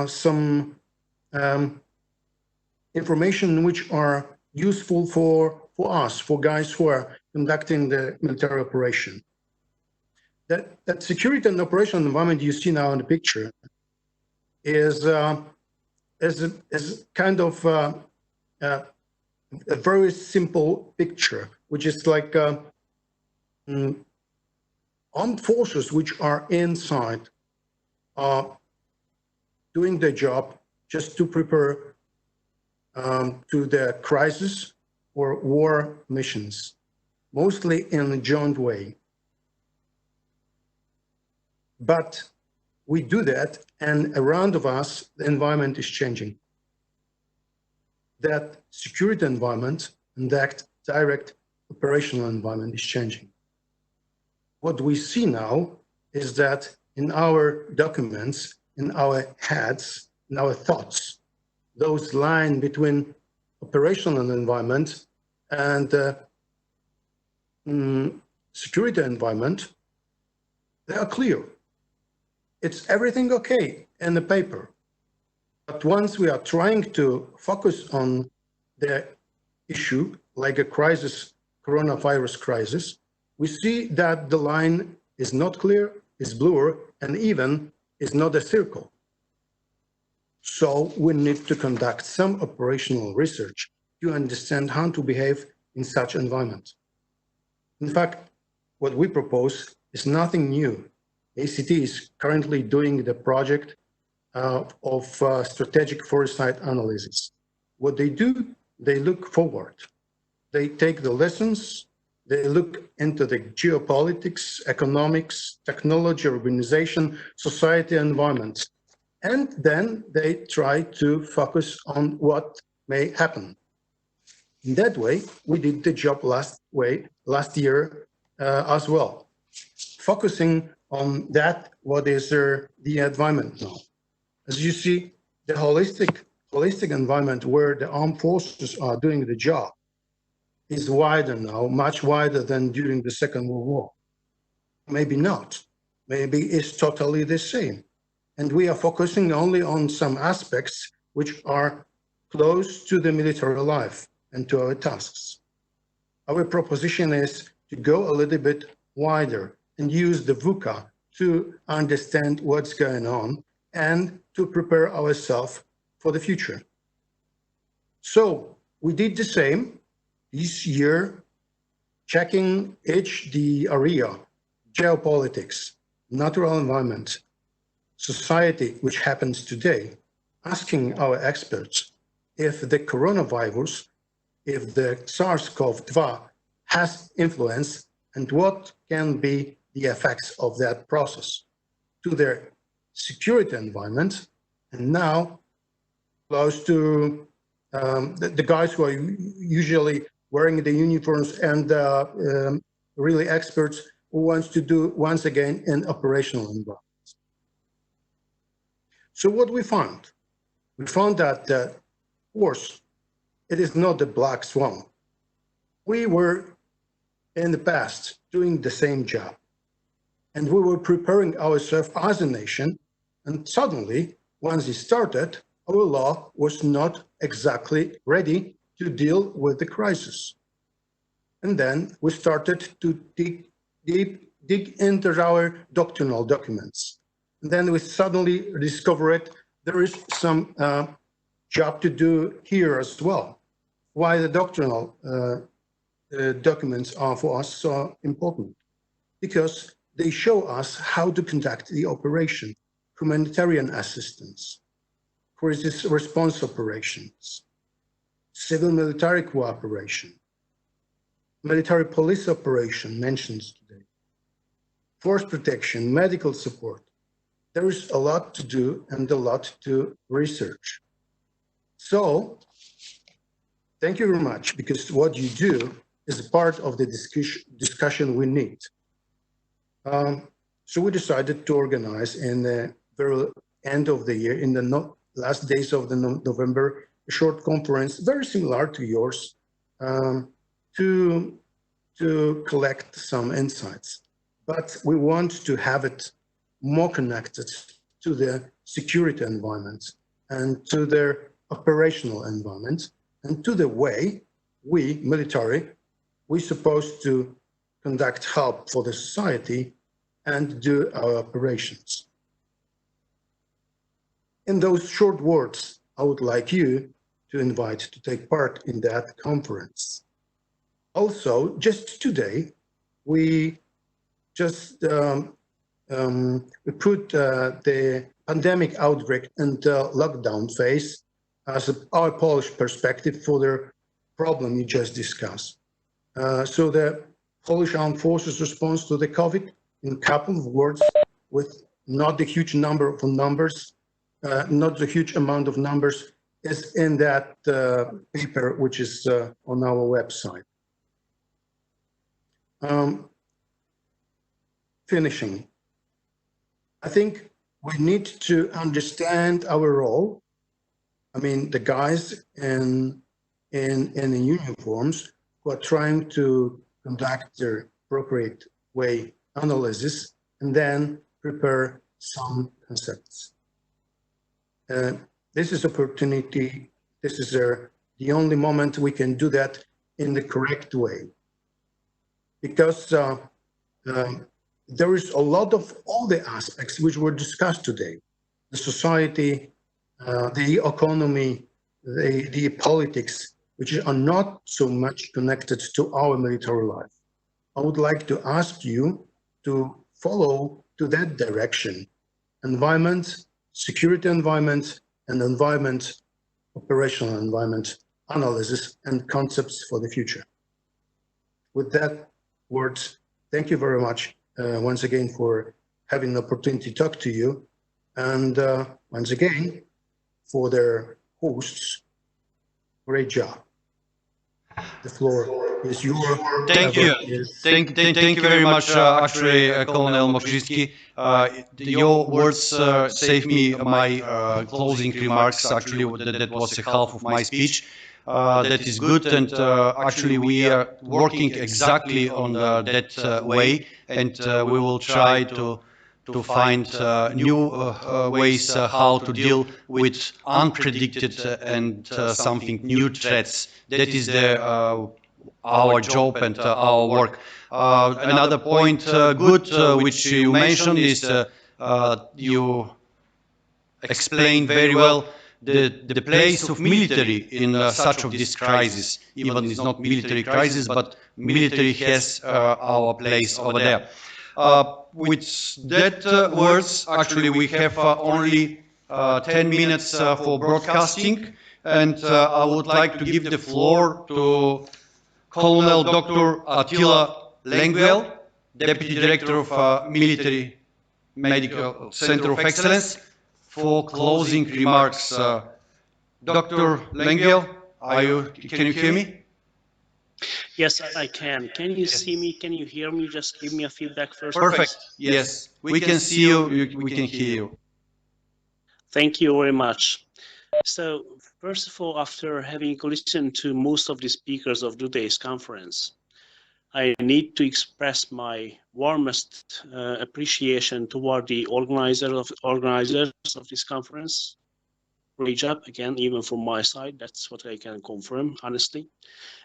some information which are useful for us, for guys who are conducting the military operation. That security and operational environment you see now in the picture is kind of a very simple picture, which is like armed forces which are inside are doing their job just to prepare to the crisis or war missions, mostly in a joint way. But we do that, and around of us, the environment is changing. That security environment and that direct operational environment is changing. What we see now is that in our documents, in our heads, in our thoughts, those lines between operational environment and security environment, they are clear. It's everything okay in the paper. But once we are trying to focus on the issue, like a crisis, coronavirus crisis, we see that the line is not clear, is blurred, and even is not a circle. So we need to conduct some operational research to understand how to behave in such environment. In fact, what we propose is nothing new. ACT is currently doing the project of strategic foresight analysis. What they do, they look forward. They take the lessons, they look into the geopolitics, economics, technology, organization, society, environment, and then they try to focus on what may happen. In that way, we did the job last year as well, focusing on that, what is the environment now. As you see, the holistic environment where the armed forces are doing the job is wider now, much wider than during the Second World War. Maybe not, maybe it's totally the same. And we are focusing only on some aspects which are close to the military life and to our tasks. Our proposition is to go a little bit wider and use the VUCA to understand what's going on and to prepare ourselves for the future. So we did the same this year, checking the area, geopolitics, natural environment, society, which happens today, asking our experts if the coronavirus, if the SARS-CoV-2 has influence and what can be the effects of that process to their security environment, and now close to the guys who are usually wearing the uniforms and really experts who wants to do once again in operational environment. So what we found? We found that, of course, it is not the black swan. We were in the past doing the same job, and we were preparing ourselves as a nation, and suddenly, once it started, our law was not exactly ready to deal with the crisis. And then we started to dig into our doctrinal documents. And then we suddenly discovered there is some job to do here as well. Why the doctrinal documents are for us so important? Because they show us how to conduct the operation, humanitarian assistance, crisis response operations, civil-military cooperation, military police operation mentioned today, force protection, medical support. There is a lot to do and a lot to research. So, thank you very much, because what you do is part of the discussion we need. So we decided to organize in the very end of the year, in the last days of the November, a short conference, very similar to yours, to collect some insights. But we want to have it more connected to the security environment and to their operational environment and to the way we, military, we're supposed to conduct help for the society and do our operations. In those short words, I would like you to invite to take part in that conference. Also, just today, we just we put the pandemic outbreak and lockdown phase as our Polish perspective for the problem you just discussed. So the Polish Armed Forces response to the COVID, in a couple of words, with not the huge number of numbers, not the huge amount of numbers, is in that paper, which is on our website. Finishing, I think we need to understand our role. I mean, the guys in the uniforms who are trying to conduct their appropriate way analysis and then prepare some concepts. This is opportunity. This is the only moment we can do that in the correct way, because there is a lot of all the aspects which were discussed today: the society, the economy, the politics, which are not so much connected to our military life. I would like to ask you to follow to that direction: environment, security environment, and environment, operational environment analysis and concepts for the future. With that words, thank you very much once again for having the opportunity to talk to you, and once again for their hosts, great job. The floor is yours. Thank you. Thank you very much, actually, Colonel Mokrzycki. Your words saved me my closing remarks. Actually, that was a half of my speech. That is good, and actually we are working exactly on that way, and we will try to find new ways how to deal with unpredicted and something new threats. That is our job and our work. Another point good which you mentioned is you explained very well the place of military in such of this crisis. Even it's not military crisis, but military has our place over there. With that words, actually we have only 10 minutes for broadcasting, and I would like to give the floor to Colonel Dr. Attila Lengyel, Deputy Director of Military Medical Center of Excellence, for closing remarks. Dr. Lengyel, can you hear me? Yes, I can. Can you see me? Can you hear me? Just give me a feedback first. Perfect. Yes, we can see you, we can hear you. Thank you very much. So, first of all, after having listened to most of the speakers of today's conference, I need to express my warmest appreciation toward the organizers of this conference. Great job, again, even from my side. That's what I can confirm, honestly.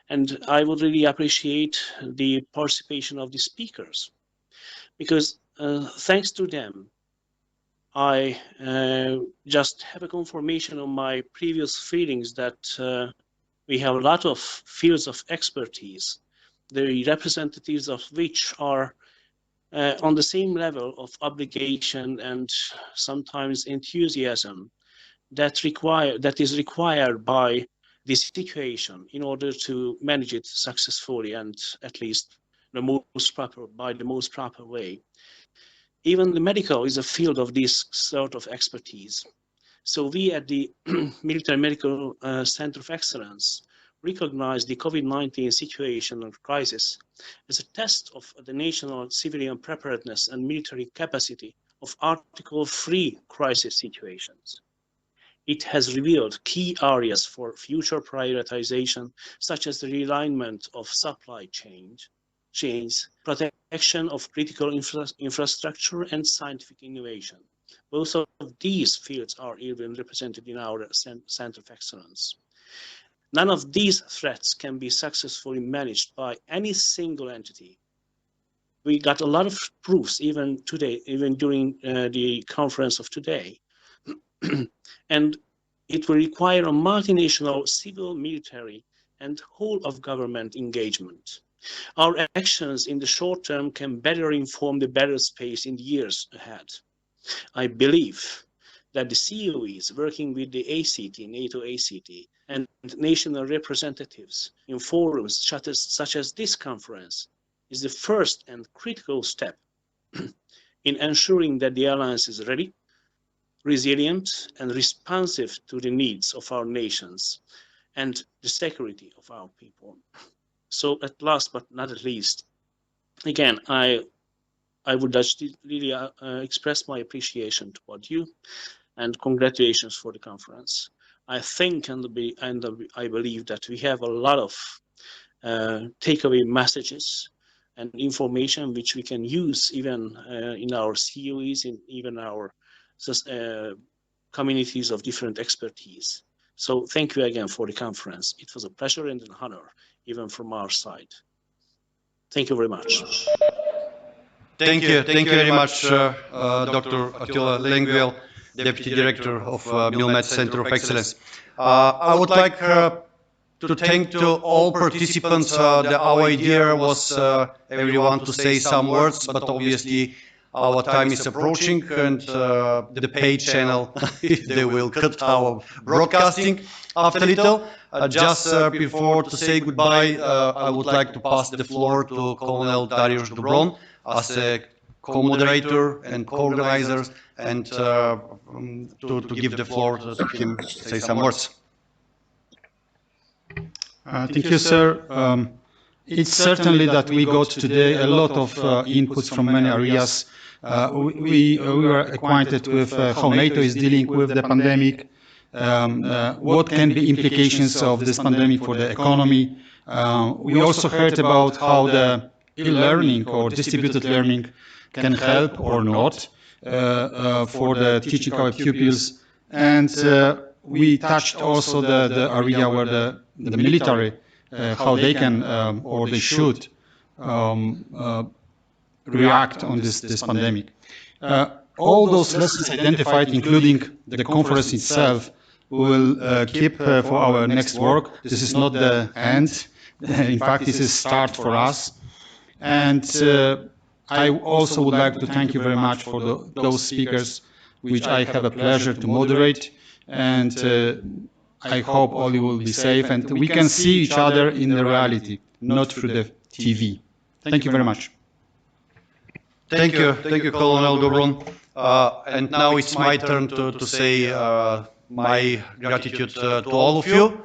And I would really appreciate the participation of the speakers, because thanks to them, I just have a confirmation of my previous feelings that we have a lot of fields of expertise, the representatives of which are on the same level of obligation and sometimes enthusiasm that is required by this situation in order to manage it successfully and at least the most proper way. Even the medical is a field of this sort of expertise. So we at the Military Medical Center of Excellence recognize the COVID-19 situation and crisis as a test of the national civilian preparedness and military capacity of article-free crisis situations. It has revealed key areas for future prioritization, such as the realignment of supply chains, protection of critical infrastructure, and scientific innovation. Both of these fields are even represented in our Center of Excellence. None of these threats can be successfully managed by any single entity. We got a lot of proofs even today, even during the conference of today. And it will require a multinational civil, military, and whole of government engagement. Our actions in the short term can better inform the battle space in the years ahead. I believe that the COEs working with the ACT, NATO ACT, and national representatives in forums such as this conference is the first and critical step in ensuring that the alliance is ready, resilient, and responsive to the needs of our nations and the security of our people. So at last but not at least, again, I would just really express my appreciation toward you and congratulations for the conference. I think and I believe that we have a lot of takeaway messages and information which we can use even in our COEs, in even our communities of different expertise. So thank you again for the conference. It was a pleasure and an honor, even from our side. Thank you very much. Thank you very much, Dr. Attila Lenguel, Deputy Director of MILMED Center of Excellence. I would like to thank to all participants. Our idea was everyone to say some words, but obviously our time is approaching, and the paid channel, they will cut our broadcasting after a little. Just before to say goodbye, I would like to pass the floor to Colonel Dariusz Dobron as a co-moderator and co-organizer, and to give the floor to him to say some words. Thank you, sir. It's certainly that we got today a lot of inputs from many areas. We were acquainted with how NATO is dealing with the pandemic, what can be implications of this pandemic for the economy. We also heard about how the e-learning or distributed learning can help or not for the teaching our pupils. And we touched also the area where the military, how they can or they should react on this pandemic. All those lessons identified, including the conference itself, we will keep for our next work. This is not the end. In fact, this is start for us. And I also would like to thank you very much for those speakers, which I have a pleasure to moderate. And I hope all you will be safe and we can see each other in the reality, not through the TV. Thank you very much. Thank you, Colonel Dobron. And now it's my turn to say my gratitude to all of you.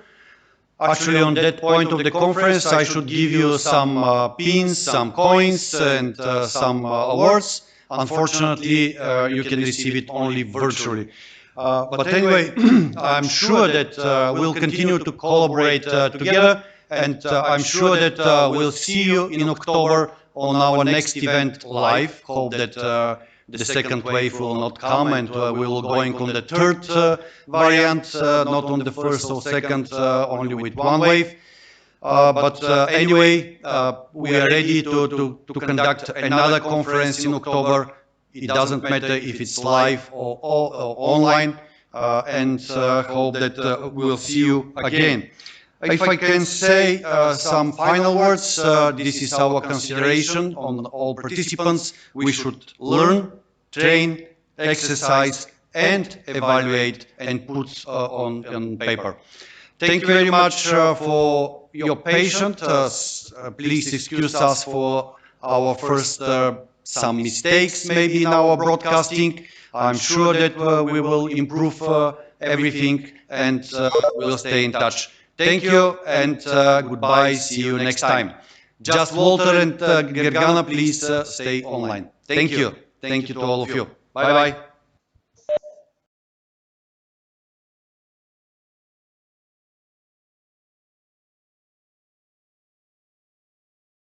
Actually, on that point of the conference, I should give you some pins, some coins, and some awards. Unfortunately, you can receive it only virtually. But anyway, I'm sure that we'll continue to collaborate together, and I'm sure that we'll see you in October on our next event live. Hope that the second wave will not come, and we will going on the third variant, not on the first or second, only with one wave. But anyway, we are ready to conduct another conference in October. It doesn't matter if it's live or online, and hope that we'll see you again. If I can say some final words, this is our consideration on all participants. We should learn, train, exercise, and evaluate and put on paper. Thank you very much for your patience. Please excuse us for our first some mistakes maybe in our broadcasting. I'm sure that we will improve everything, and we'll stay in touch. Thank you, and goodbye. See you next time. Just Walter and Gergana, please stay online. Thank you. Thank you to all of you. Bye-bye.